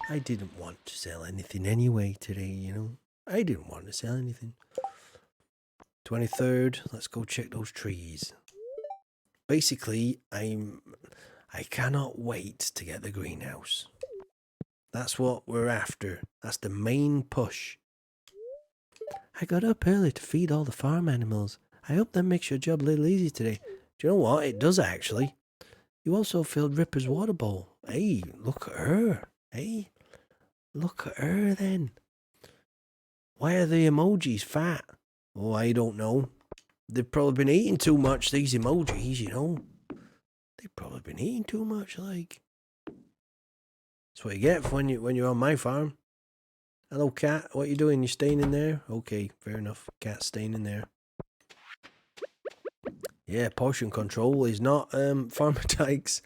A: I didn't want to sell anything anyway today, you know. I didn't want to sell anything. 23rd, let's go check those trees. Basically, I cannot wait to get the greenhouse. That's what we're after. That's the main push. I got up early to feed all the farm animals. I hope that makes your job a little easy today. Do you know what? It does, actually. You also filled Ripper's water bowl. Hey, look at her. Hey, look at her then. Why are the emojis fat? Oh, I don't know. They've probably been eating too much, these emojis, you know. They've probably been eating too much, like. That's what you get when you're on my farm. Hello, cat. What you doing? You staying in there? Okay, fair enough. Cat's staying in there. Yeah, portion control is not Farmer Tyke's,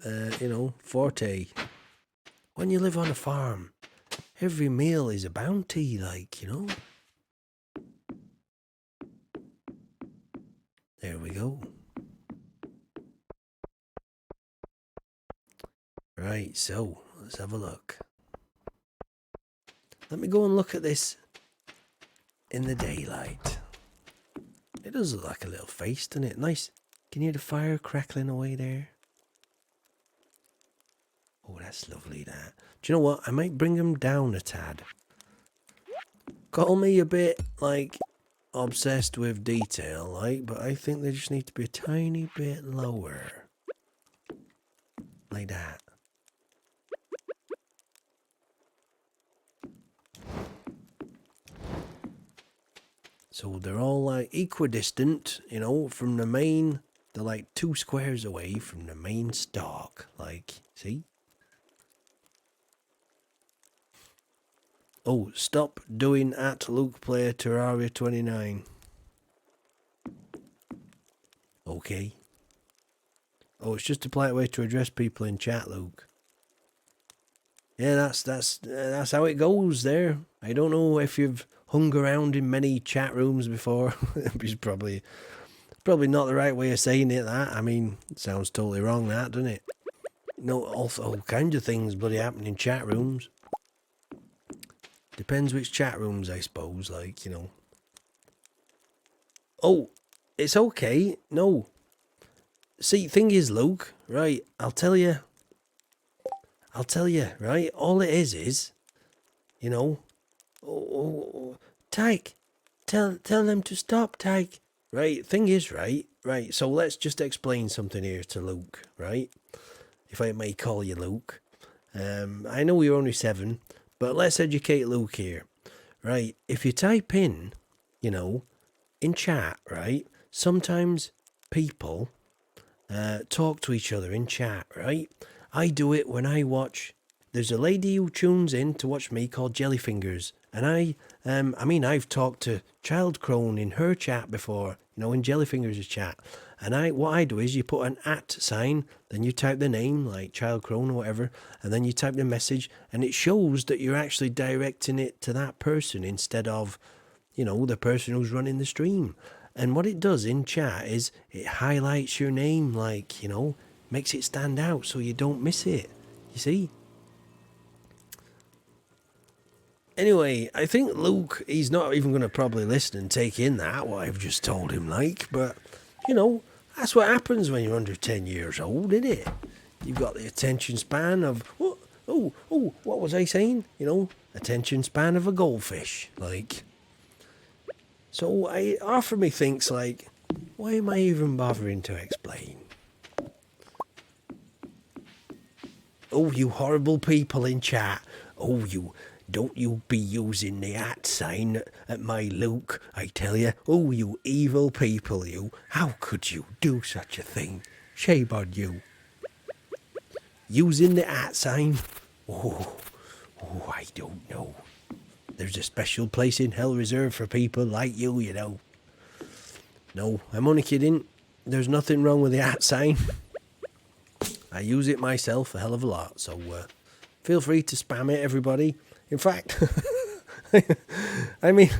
A: you know, forte. When you live on a farm, every meal is a bounty, like, you know. There we go. Right, so let's have a look. Let me go and look at this in the daylight. It does look like a little face, doesn't it? Nice. Can you hear the fire crackling away there? Oh, that's lovely, that. Do you know what? I might bring them down a tad. Call me a bit, like, obsessed with detail, like, but I think they just need to be a tiny bit lower. Like that. So they're all, like, equidistant, you know, from the main. They're, like, 2 squares away from the main stalk. Like, see? Oh, stop doing at Luke Player Terraria 29. Okay. Oh, it's just a polite way to address people in chat, Luke. Yeah, that's how it goes there. I don't know if you've hung around in many chat rooms before. It's probably not the right way of saying it, that. I mean, it sounds totally wrong, that, doesn't it? No, all kinds of things bloody happen in chat rooms. Depends which chat rooms, I suppose, like, you know. Oh, it's okay. No. See, thing is, Luke, right, I'll tell you, right, all it is, you know, Tyke, tell them to stop, Tyke. Right, thing is, right, so let's just explain something here to Luke, right, if I may call you Luke. I know you're only 7, but let's educate Luke here, right, if you type in, you know, in chat, right, sometimes people talk to each other in chat, right? I do it when I watch. There's a lady who tunes in to watch me called Jellyfingers, and I've talked to Child Crone in her chat before, you know, in Jellyfingers' chat. And what I do is you put an @ sign, then you type the name, like Child Crone or whatever, and then you type the message, and it shows that you're actually directing it to that person instead of, you know, the person who's running the stream. And what it does in chat is it highlights your name, like, you know, makes it stand out so you don't miss it. You see? Anyway, I think Luke, he's not even going to probably listen and take in that, what I've just told him, like, but, you know, that's what happens when you're under 10 years old, isn't it? You've got the attention span of, what was I saying? You know, attention span of a goldfish, like. So half of me thinks, like, why am I even bothering to explain? Oh, you horrible people in chat. Oh, don't you be using the @ sign at my Luke, I tell you. Oh, you evil people, you. How could you do such a thing? Shame on you. Using the @ sign? Oh, I don't know. There's a special place in hell reserved for people like you, you know. No, I'm only kidding. There's nothing wrong with the @ sign. I use it myself a hell of a lot, so feel free to spam it, everybody. In fact, I mean,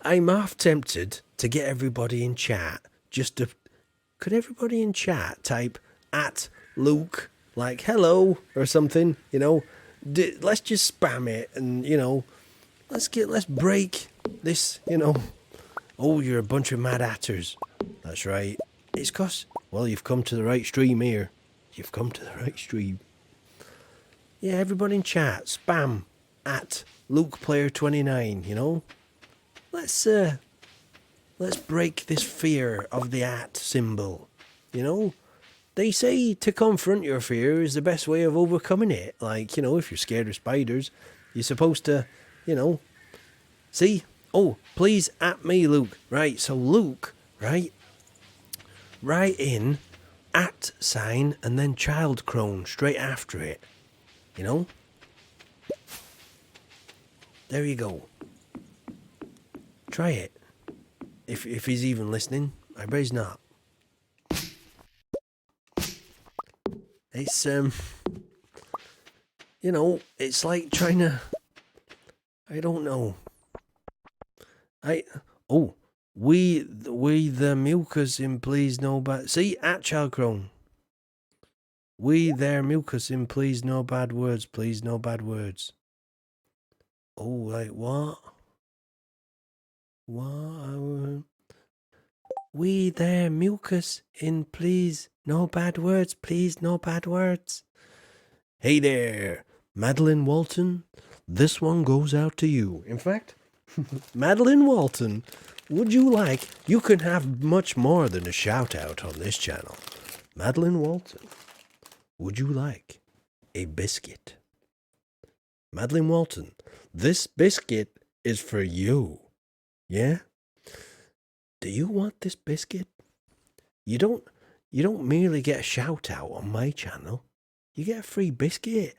A: I'm half tempted to get everybody in chat just to... Could everybody in chat type @Luke, like hello or something, you know? Let's just spam it and, you know, let's break this, you know. Oh, you're a bunch of mad hatters. That's right. It's 'cause, well, you've come to the right stream here. You've come to the right stream. Yeah, everybody in chat, spam @LukePlayer29, you know. Let's break this fear of the @ symbol, you know. They say to confront your fear is the best way of overcoming it. Like, you know, if you're scared of spiders, you're supposed to, you know, see? Oh, please @me, Luke. Right, so Luke, right? Write in @ sign and then Child Crone straight after it. You know? There you go. Try it. If he's even listening. I bet he's not. It's, you know, it's like trying to... I don't know. We the mucus in please no but see @ Child Crone. We there, mucusin, please no bad words, please no bad words. Oh, like what? What? We there, mucus in, please no bad words, please no bad words. Hey there, Madeline Walton. This one goes out to you. In fact, Madeline Walton, would you like? You can have much more than a shout out on this channel. Madeline Walton, would you like a biscuit? Madeline Walton, this biscuit is for you. Yeah? Do you want this biscuit? You don't merely get a shout out on my channel. You get a free biscuit.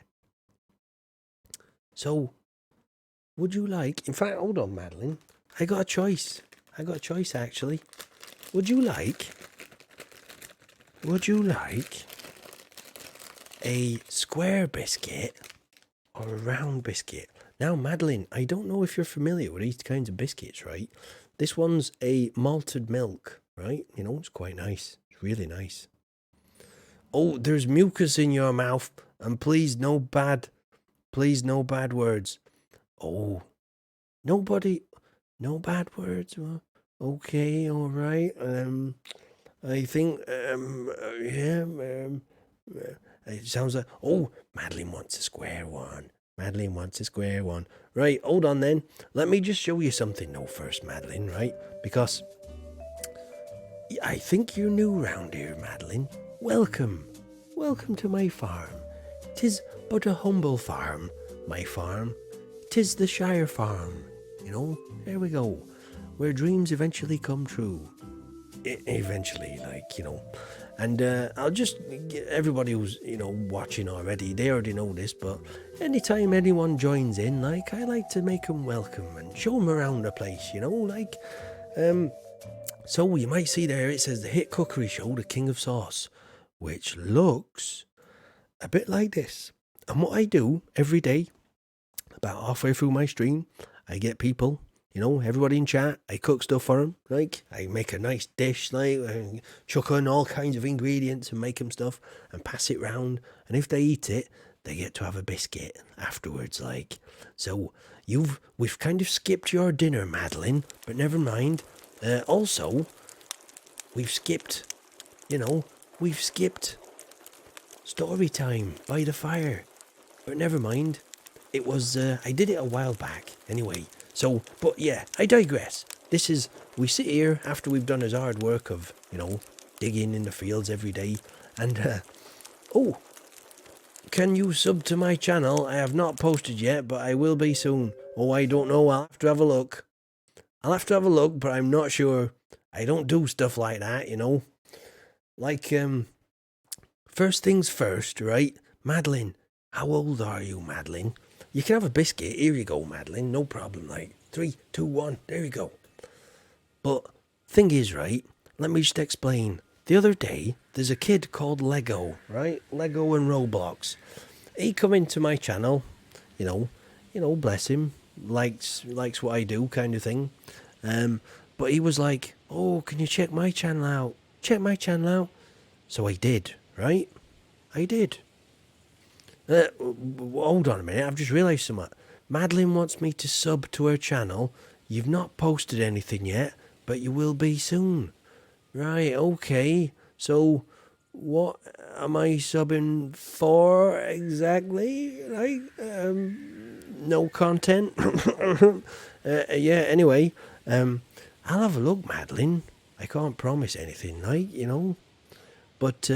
A: So, would you like... In fact, hold on, Madeline. I got a choice. Actually. Would you like a square biscuit or a round biscuit? Now, Madeline, I don't know if you're familiar with these kinds of biscuits, right? This one's a malted milk, right? You know, it's quite nice. It's really nice. Oh, there's mucus in your mouth, and please no bad words. Oh, no bad words. Okay, all right. I think, it sounds like, oh, Madeline wants a square one. Right, hold on then. Let me just show you something though first, Madeline, right? Because I think you're new round here, Madeline. Welcome to my farm. 'Tis but a humble farm, my farm. 'Tis the Shire farm, you know. There we go. Where dreams eventually come true. Eventually, like, you know. And I'll just, everybody who's, you know, watching already, they already know this, but anytime anyone joins in, like, I like to make them welcome and show them around the place, you know, like, so you might see there, it says the hit cookery show, The King of Sauce, which looks a bit like this. And what I do every day, about halfway through my stream, I get people, you know, everybody in chat, I cook stuff for them, like, I make a nice dish, like, and chuck on all kinds of ingredients and make them stuff, and pass it round, and if they eat it, they get to have a biscuit afterwards, like. So, we've kind of skipped your dinner, Madeline, but never mind. Also, we've skipped story time by the fire, but never mind. It was, I did it a while back, anyway. So, but yeah, I digress. We sit here after we've done his hard work of, you know, digging in the fields every day. And, oh, can you sub to my channel? I have not posted yet, but I will be soon. Oh, I don't know. I'll have to have a look. But I'm not sure. I don't do stuff like that, you know. Like, first things first, right? Madeline, how old are you, Madeline? You can have a biscuit. Here you go, Madeline. No problem. Like 3, 2, 1. There you go. But thing is, right? Let me just explain. The other day, there's a kid called Lego, right? Lego and Roblox. He come into my channel. You know, bless him. Likes what I do, kind of thing. But he was like, "Oh, can you check my channel out? So I did, right? I did. Hold on a minute, I've just realised something. Madeline wants me to sub to her channel. You've not posted anything yet, but you will be soon. Right, okay. So, what am I subbing for exactly? Like, no content? Yeah, anyway, I'll have a look, Madeline. I can't promise anything, like, you know. But,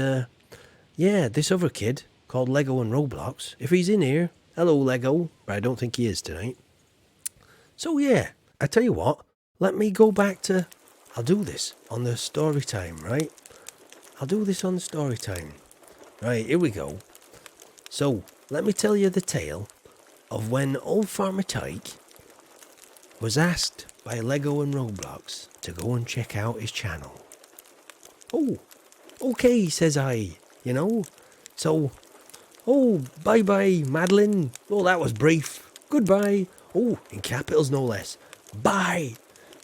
A: yeah, this other kid called Lego and Roblox. If he's in here, hello Lego, but I don't think he is tonight. So yeah, I tell you what, let me go back to, I'll do this on the story time, right? Right, here we go. So, let me tell you the tale of when old Farmer Tyke was asked by Lego and Roblox to go and check out his channel. Oh, okay, says I, you know. So, oh, bye-bye, Madeline. Oh, that was brief. Goodbye. Oh, in capitals no less. Bye.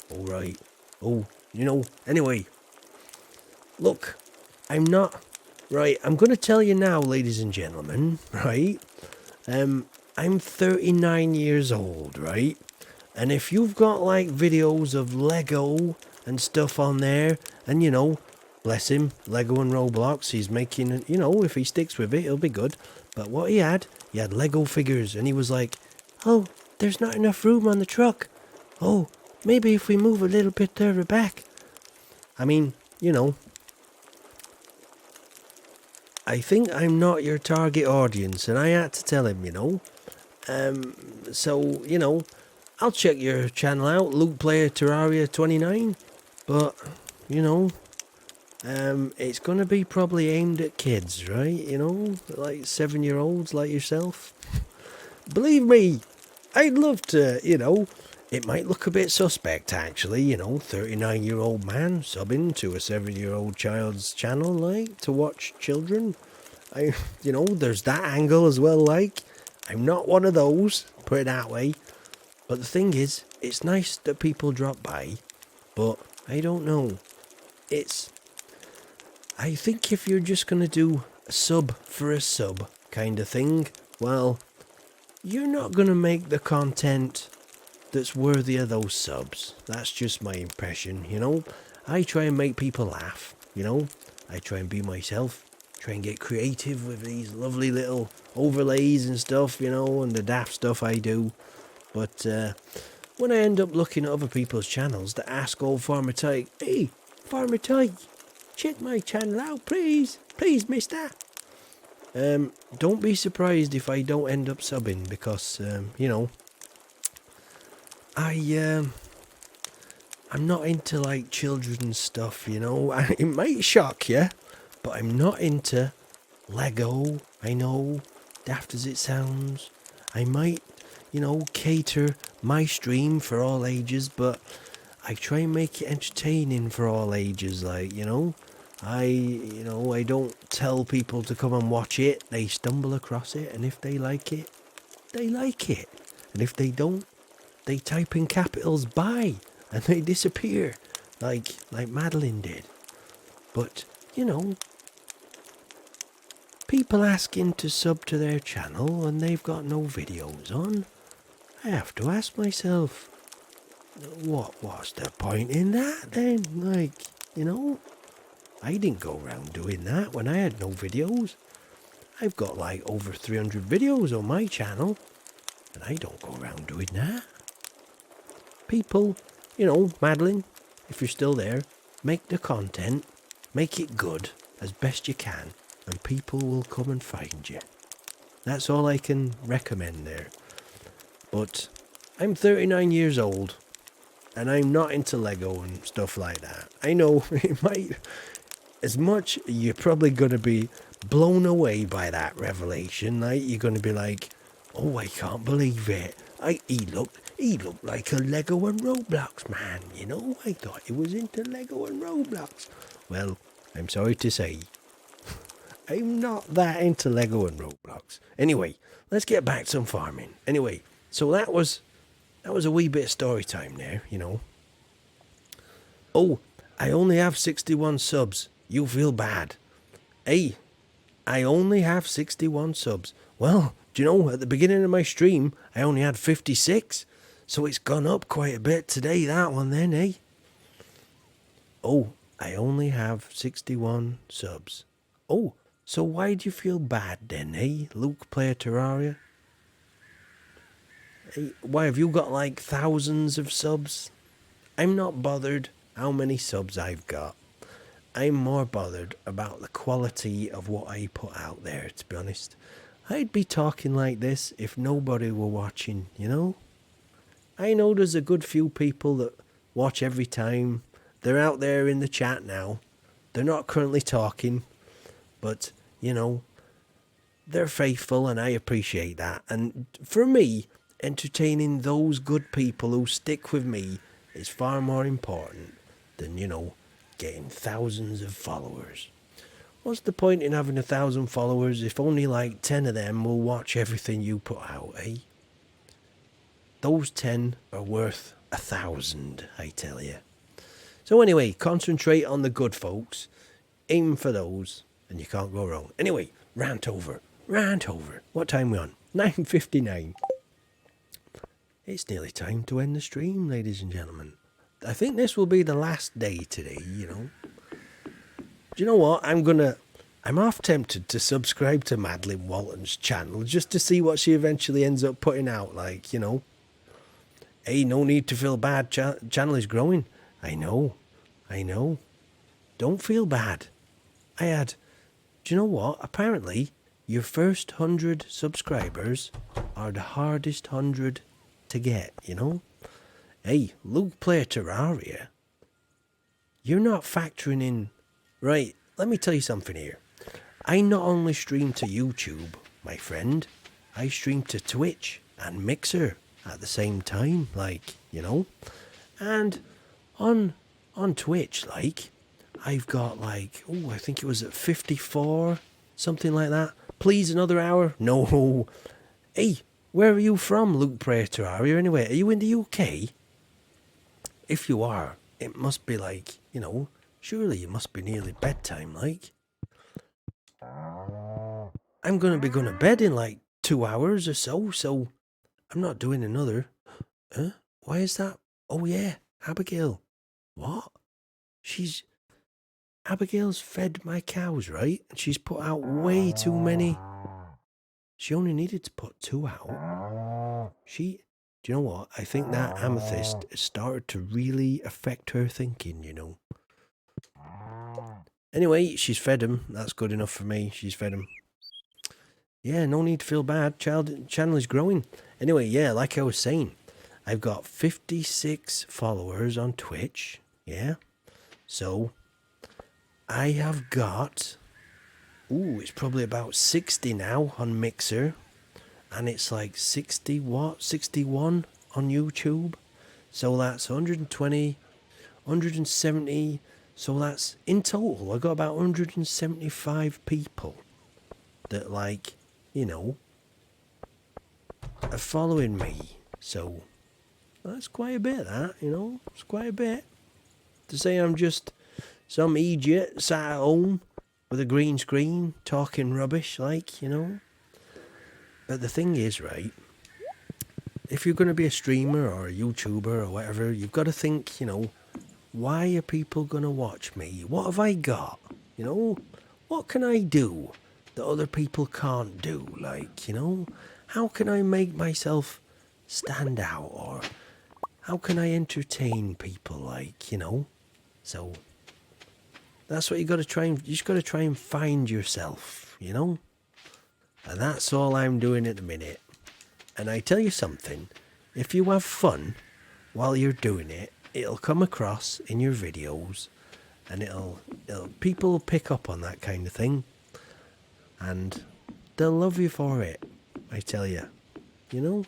A: All right. Oh, you know, anyway. Look, I'm not Right, I'm going to tell you now, ladies and gentlemen, right? I'm 39 years old, right? And if you've got like videos of Lego and stuff on there, and you know, bless him, Lego and Roblox, he's making, you know, if he sticks with it, it'll be good. But what he had Lego figures, and he was like, oh, there's not enough room on the truck. Oh, maybe if we move a little bit further back. I mean, you know, I think I'm not your target audience, and I had to tell him, you know. So, you know, I'll check your channel out, Luke Player Terraria 29, but, you know, it's going to be probably aimed at kids, right? You know, like 7-year-olds like yourself. Believe me, I'd love to, you know, it might look a bit suspect actually, you know, 39-year-old man subbing to a 7-year-old child's channel, like, to watch children. You know, there's that angle as well, like, I'm not one of those, put it that way. But the thing is, it's nice that people drop by, but I don't know. I think if you're just going to do a sub for a sub kind of thing, well, you're not going to make the content that's worthy of those subs. That's just my impression, you know. I try and make people laugh, you know. I try and be myself, try and get creative with these lovely little overlays and stuff, you know, and the daft stuff I do. But when I end up looking at other people's channels that ask old Farmer Tyke, hey, Farmer Tyke, check my channel out, please. Please, mister. Don't be surprised if I don't end up subbing because, you know, I'm not into, like, children's stuff, you know. It might shock you, but I'm not into Lego, I know, daft as it sounds. I might, you know, cater my stream for all ages, but I try and make it entertaining for all ages, like, you know. I don't tell people to come and watch it. They stumble across it, and if they like it, they like it. And if they don't, they type in capitals "buy" and they disappear, like Madeline did. But, you know, people asking to sub to their channel and they've got no videos on. I have to ask myself, what's the point in that then? Like, you know, I didn't go around doing that when I had no videos. I've got like over 300 videos on my channel, and I don't go around doing that. People, you know, Madeline, if you're still there, make the content, make it good as best you can, and people will come and find you. That's all I can recommend there. But I'm 39 years old, and I'm not into Lego and stuff like that. I know it might, as much, you're probably going to be blown away by that revelation. Like, you're going to be like, oh, I can't believe it. He looked like a Lego and Roblox man, you know. I thought he was into Lego and Roblox. Well, I'm sorry to say, I'm not that into Lego and Roblox. Anyway, let's get back to some farming. Anyway, so that was a wee bit of story time there, you know. Oh, I only have 61 subs. You feel bad. Hey, I only have 61 subs. Well, do you know, at the beginning of my stream, I only had 56. So it's gone up quite a bit today, that one then, eh? Oh, I only have 61 subs. Oh, so why do you feel bad then, eh, Luke Player Terraria? Hey, why, have you got like thousands of subs? I'm not bothered how many subs I've got. I'm more bothered about the quality of what I put out there, to be honest. I'd be talking like this if nobody were watching, you know? I know there's a good few people that watch every time. They're out there in the chat now. They're not currently talking, but, you know, they're faithful and I appreciate that. And for me, entertaining those good people who stick with me is far more important than, you know, getting thousands of followers. What's the point in having 1,000 followers if only like 10 of them will watch everything you put out, eh? Those 10 are worth 1,000, I tell you. So anyway, concentrate on the good folks. Aim for those. and you can't go wrong. Anyway, rant over. Rant over. What time we on? 9:59. It's nearly time to end the stream, ladies and gentlemen. I think this will be the last day today, you know. Do you know what? I'm half tempted to subscribe to Madeline Walton's channel just to see what she eventually ends up putting out, like, you know. Hey, no need to feel bad. Channel is growing. I know. Don't feel bad. Do you know what? Apparently, your first 100 subscribers are the hardest 100 to get, you know? Hey, Luke Player Terraria, you're not factoring in... Right, let me tell you something here. I not only stream to YouTube, my friend, I stream to Twitch and Mixer at the same time, like, you know? And on Twitch, like, I've got like, oh, I think it was at 54, something like that. Please, another hour? No. Hey, where are you from, Luke Prater? Are you anyway? Are you in the UK? If you are, it must be like, you know, surely it must be nearly bedtime, like. I'm going to be going to bed in like 2 hours or so I'm not doing another. Huh? Why is that? Oh yeah, Abigail. What? Abigail's fed my cows, right? And she's put out way too many. She only needed to put 2 out. Do you know what? I think that amethyst has started to really affect her thinking, you know. Anyway, she's fed him. That's good enough for me. She's fed him. Yeah, no need to feel bad. Channel is growing. Anyway, yeah, like I was saying, I've got 56 followers on Twitch. Yeah. So, I have got... Ooh, it's probably about 60 now on Mixer. And it's like 60 what? 61 on YouTube. So that's 120, 170. So that's, in total, I got about 175 people that, like, you know, are following me. So that's quite a bit, that, you know. It's quite a bit. To say I'm just some idiot sat at home with a green screen talking rubbish, like, you know. But the thing is, right, if you're going to be a streamer or a YouTuber or whatever, you've got to think, you know, why are people going to watch me? What have I got? You know, what can I do that other people can't do? Like, you know, how can I make myself stand out? Or how can I entertain people? Like, you know, so that's what you just got to try and find yourself, you know? And that's all I'm doing at the minute. And I tell you something, if you have fun while you're doing it, it'll come across in your videos, and people will pick up on that kind of thing, and they'll love you for it, I tell you, you know?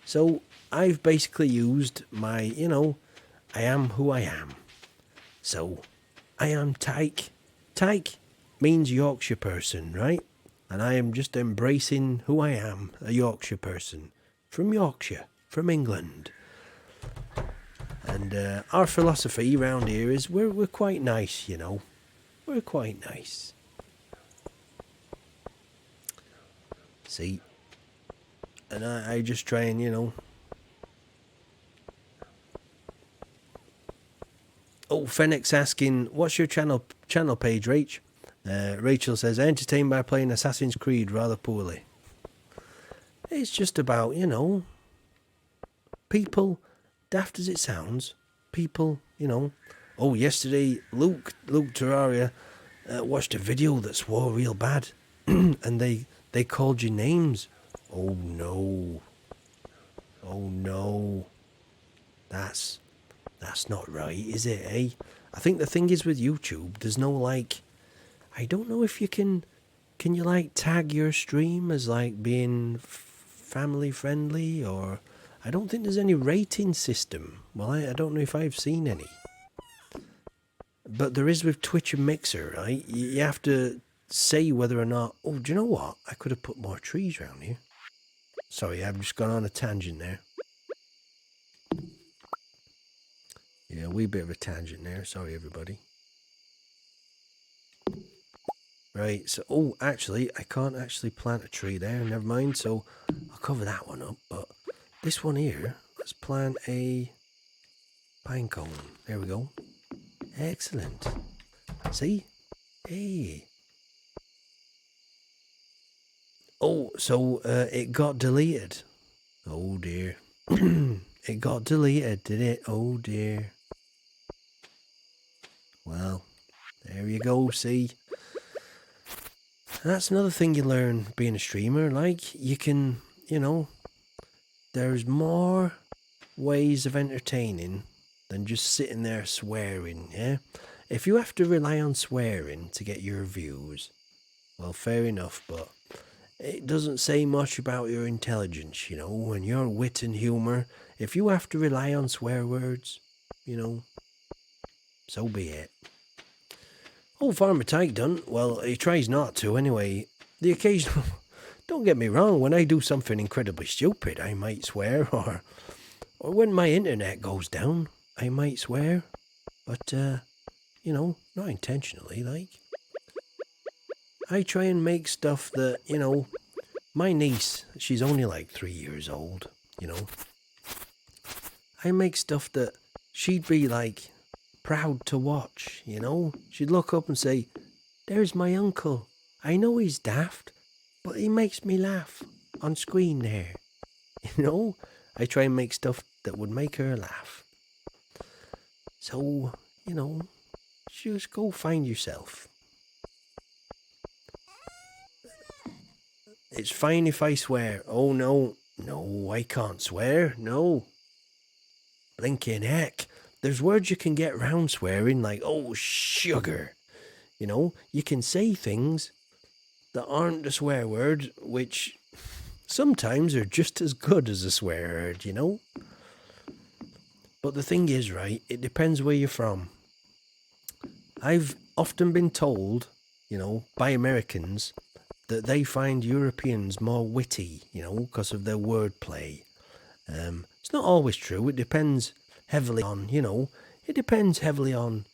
A: So I've basically used my, you know, I am who I am. So I am Tyke. Tyke means Yorkshire person, right? And I am just embracing who I am, a Yorkshire person. From Yorkshire, from England. And our philosophy around here is we're quite nice, you know. We're quite nice. See? And I just try and, you know... Oh, Fenix asking, what's your channel page, Rach? Rachel says, entertained by playing Assassin's Creed rather poorly. It's just about, you know, people, daft as it sounds, people, you know. Oh, yesterday, Luke Terraria watched a video that swore real bad, and they called you names. Oh no. That's not right, is it, eh? I think the thing is with YouTube, there's no, like, I don't know if you can you, like, tag your stream as, like, being family friendly, or I don't think there's any rating system. Well, I don't know if I've seen any. But there is with Twitch and Mixer, right? You have to say whether or not... Oh, do you know what? I could have put more trees around here. Sorry, I've just gone on a tangent there. Yeah, a wee bit of a tangent there. Sorry, everybody. Right, so, oh, actually, I can't actually plant a tree there. Never mind, so I'll cover that one up. But this one here, let's plant a pine cone. There we go. Excellent. See? Hey. Oh, so it got deleted. Oh, dear. It got deleted, did it? Oh, dear. Well, there you go, see? That's another thing you learn being a streamer. Like, you can, there's more ways of entertaining than just sitting there swearing, yeah? If you have to rely on swearing to get your views, well, fair enough, but it doesn't say much about your intelligence, and your wit and humour. If you have to rely on swear words, so be it. Oh, Farmer Tyke done. Well, he tries not to anyway. The occasional... Don't get me wrong, when I do something incredibly stupid, I might swear, or when my internet goes down, I might swear. But, not intentionally, like. I try and make stuff that, my niece, she's only like 3 years old, I make stuff that she'd be like proud to watch, She'd look up and say, "There's my uncle. I know he's daft, but he makes me laugh on screen there." I try and make stuff that would make her laugh. So, just go find yourself. It's fine if I swear. Oh, no. No, I can't swear. No. Blinking heck. There's words you can get round swearing, like, oh, sugar. You can say things that aren't a swear word, which sometimes are just as good as a swear word, But the thing is, right, it depends where you're from. I've often been told, by Americans, that they find Europeans more witty, because of their wordplay. It's not always true. It depends heavily on, it depends heavily on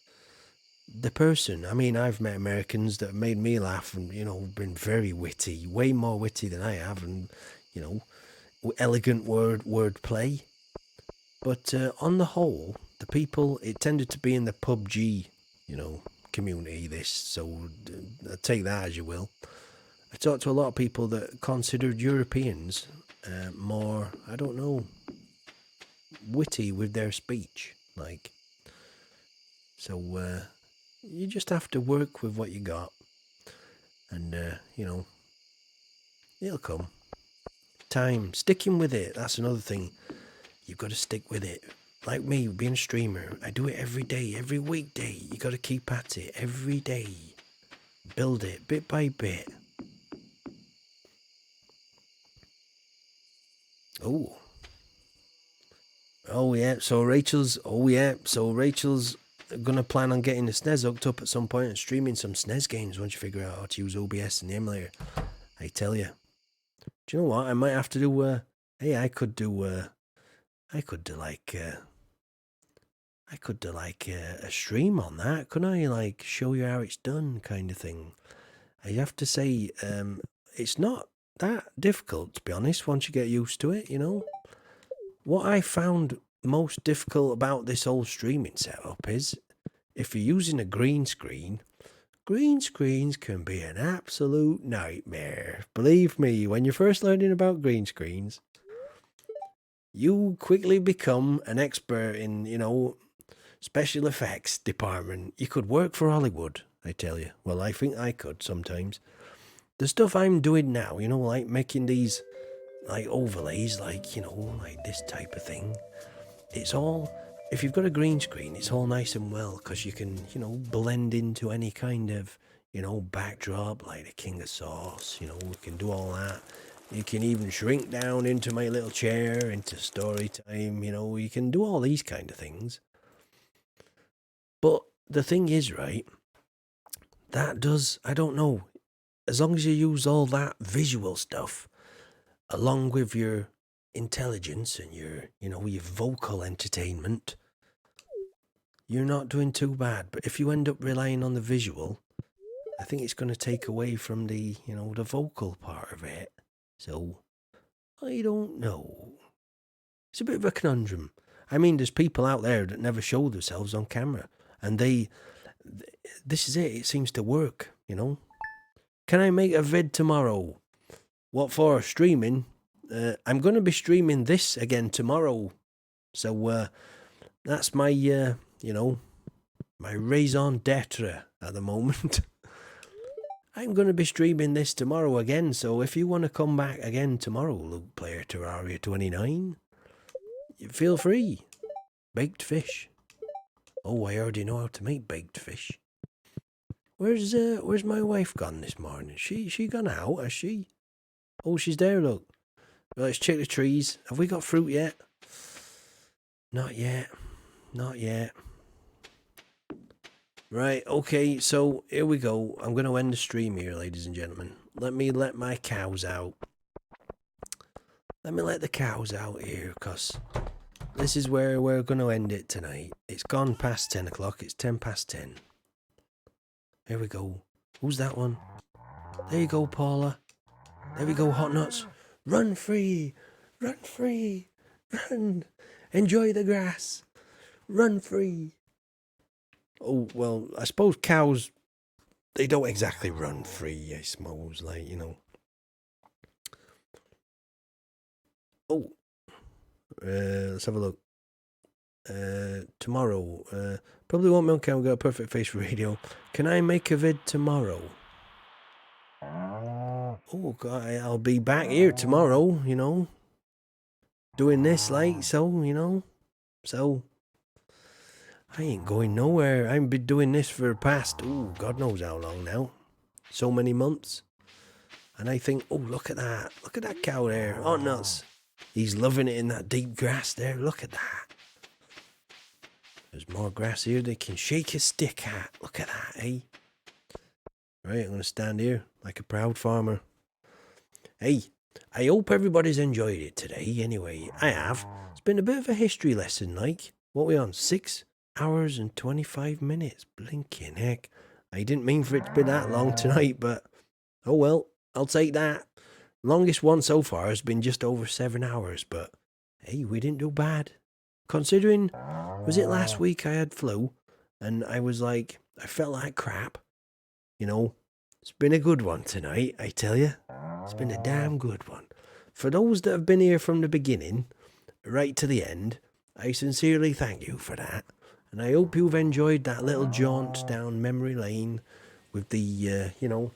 A: the person. I mean, I've met Americans that have made me laugh and, been very witty, way more witty than I have, and, elegant wordplay. But on the whole, the people, it tended to be in the PUBG, community, this, so take that as you will. I talked to a lot of people that considered Europeans more, I don't know, witty with their speech, like. So you just have to work with what you got, and it'll come. Time, sticking with it. That's another thing. You've got to stick with it. Like me, being a streamer, I do it every day, every weekday. You got to keep at it every day. Build it bit by bit. Oh. Oh yeah. So Rachel's gonna plan on getting the SNES hooked up at some point and streaming some SNES games once you figure out how to use OBS and the emulator. I tell you. Do you know what? I might have to do. Hey, I could do a stream on that. Couldn't I? Like show you how it's done, kind of thing. I have to say, it's not that difficult, to be honest, once you get used to it, What I found most difficult about this whole streaming setup is if you're using a green screens can be an absolute nightmare. Believe me, when you're first learning about green screens, you quickly become an expert in, special effects department. You could work for Hollywood, I tell you. Well, I think I could sometimes. The stuff I'm doing now, like making these like overlays, like, like this type of thing. It's all, if you've got a green screen, it's all nice and well because you can, blend into any kind of, backdrop like the King of Sauce, we can do all that. You can even shrink down into my little chair, into story time, you can do all these kind of things. But the thing is, right, that does, I don't know, as long as you use all that visual stuff, along with your intelligence and your, your vocal entertainment, you're not doing too bad. But if you end up relying on the visual, I think it's going to take away from the, you know, the vocal part of it. So, I don't know. It's a bit of a conundrum. I mean, there's people out there that never show themselves on camera. And this is it. It seems to work, you know. Can I make a vid tomorrow? What for? Streaming? I'm going to be streaming this again tomorrow. So, that's my, you know, my raison d'etre at the moment. I'm going to be streaming this tomorrow again, so if you want to come back again tomorrow, Luke Player Terraria 29, feel free. Baked fish. Oh, I already know how to make baked fish. Where's my wife gone this morning? She gone out, has she? Oh, she's there, look. Well, let's check the trees. Have we got fruit yet? Not yet. Not yet. Right, okay, so here we go. I'm going to end the stream here, ladies and gentlemen. Let me let my cows out. Let me let the cows out here, because this is where we're going to end it tonight. It's gone past 10 o'clock. It's 10 past 10. Here we go. Who's that one? There you go, Paula. There we go, Hot Nuts. Run free. Run free. Run. Enjoy the grass. Run free. Oh, well, I suppose cows, they don't exactly run free, I suppose, like, you know. Oh, let's have a look. Tomorrow, probably won't be on camera, got a perfect face for radio. Can I make a vid tomorrow? Oh, God, I'll be back here tomorrow, you know. Doing this, like, so, you know. So, I ain't going nowhere. I've been doing this for the past, God knows how long now. So many months. And I think, oh, look at that. Look at that cow there. Oh, nuts. He's loving it in that deep grass there. Look at that. There's more grass here they can shake his stick at. Look at that, eh? Right, I'm going to stand here like a proud farmer. Hey, I hope everybody's enjoyed it today. Anyway, I have. It's been a bit of a history lesson, like. What are we on? 6 hours and 25 minutes. Blinking heck. I didn't mean for it to be that long tonight, but oh well, I'll take that. Longest one so far has been just over 7 hours, but hey, we didn't do bad. Considering, was it last week I had flu, and I was like, I felt like crap. You know, it's been a good one tonight, I tell you. It's been a damn good one. For those that have been here from the beginning, right to the end, I sincerely thank you for that. And I hope you've enjoyed that little jaunt down memory lane with the, you know,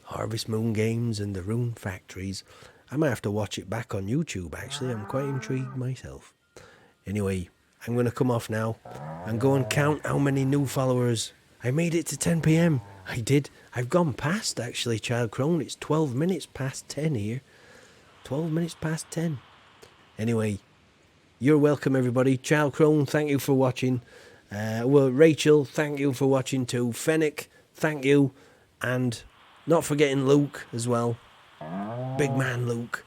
A: Harvest Moon games and the Rune Factories. I might have to watch it back on YouTube, actually. I'm quite intrigued myself. Anyway, I'm going to come off now and go and count how many new followers. I made it to 10 p.m. I did. I've gone past, actually, Child Crone. It's 12 minutes past 10 here. 12 minutes past 10. Anyway, you're welcome, everybody. Child Crone, thank you for watching. Well, Rachel, thank you for watching too. Fennec, thank you. And not forgetting Luke as well. Big man Luke.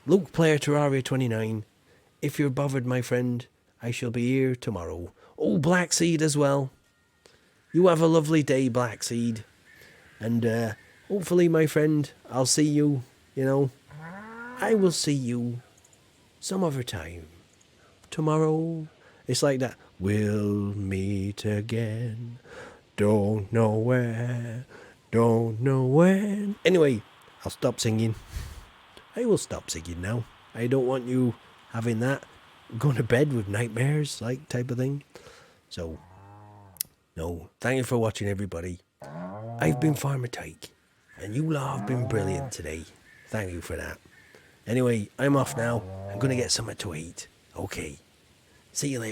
A: Luke Player Terraria 29. If you're bothered, my friend, I shall be here tomorrow. Oh, Blackseed as well. You have a lovely day, Blackseed. And hopefully, my friend, I'll see you, you know. I will see you some other time. Tomorrow. It's like that. We'll meet again. Don't know where. Don't know when. Anyway, I'll stop singing. I will stop singing now. I don't want you having that. Going to bed with nightmares, like, type of thing. So, no. Thank you for watching, everybody. I've been Farmer Tyke. And you lot have been brilliant today. Thank you for that. Anyway, I'm off now. I'm going to get something to eat. Okay. See you later.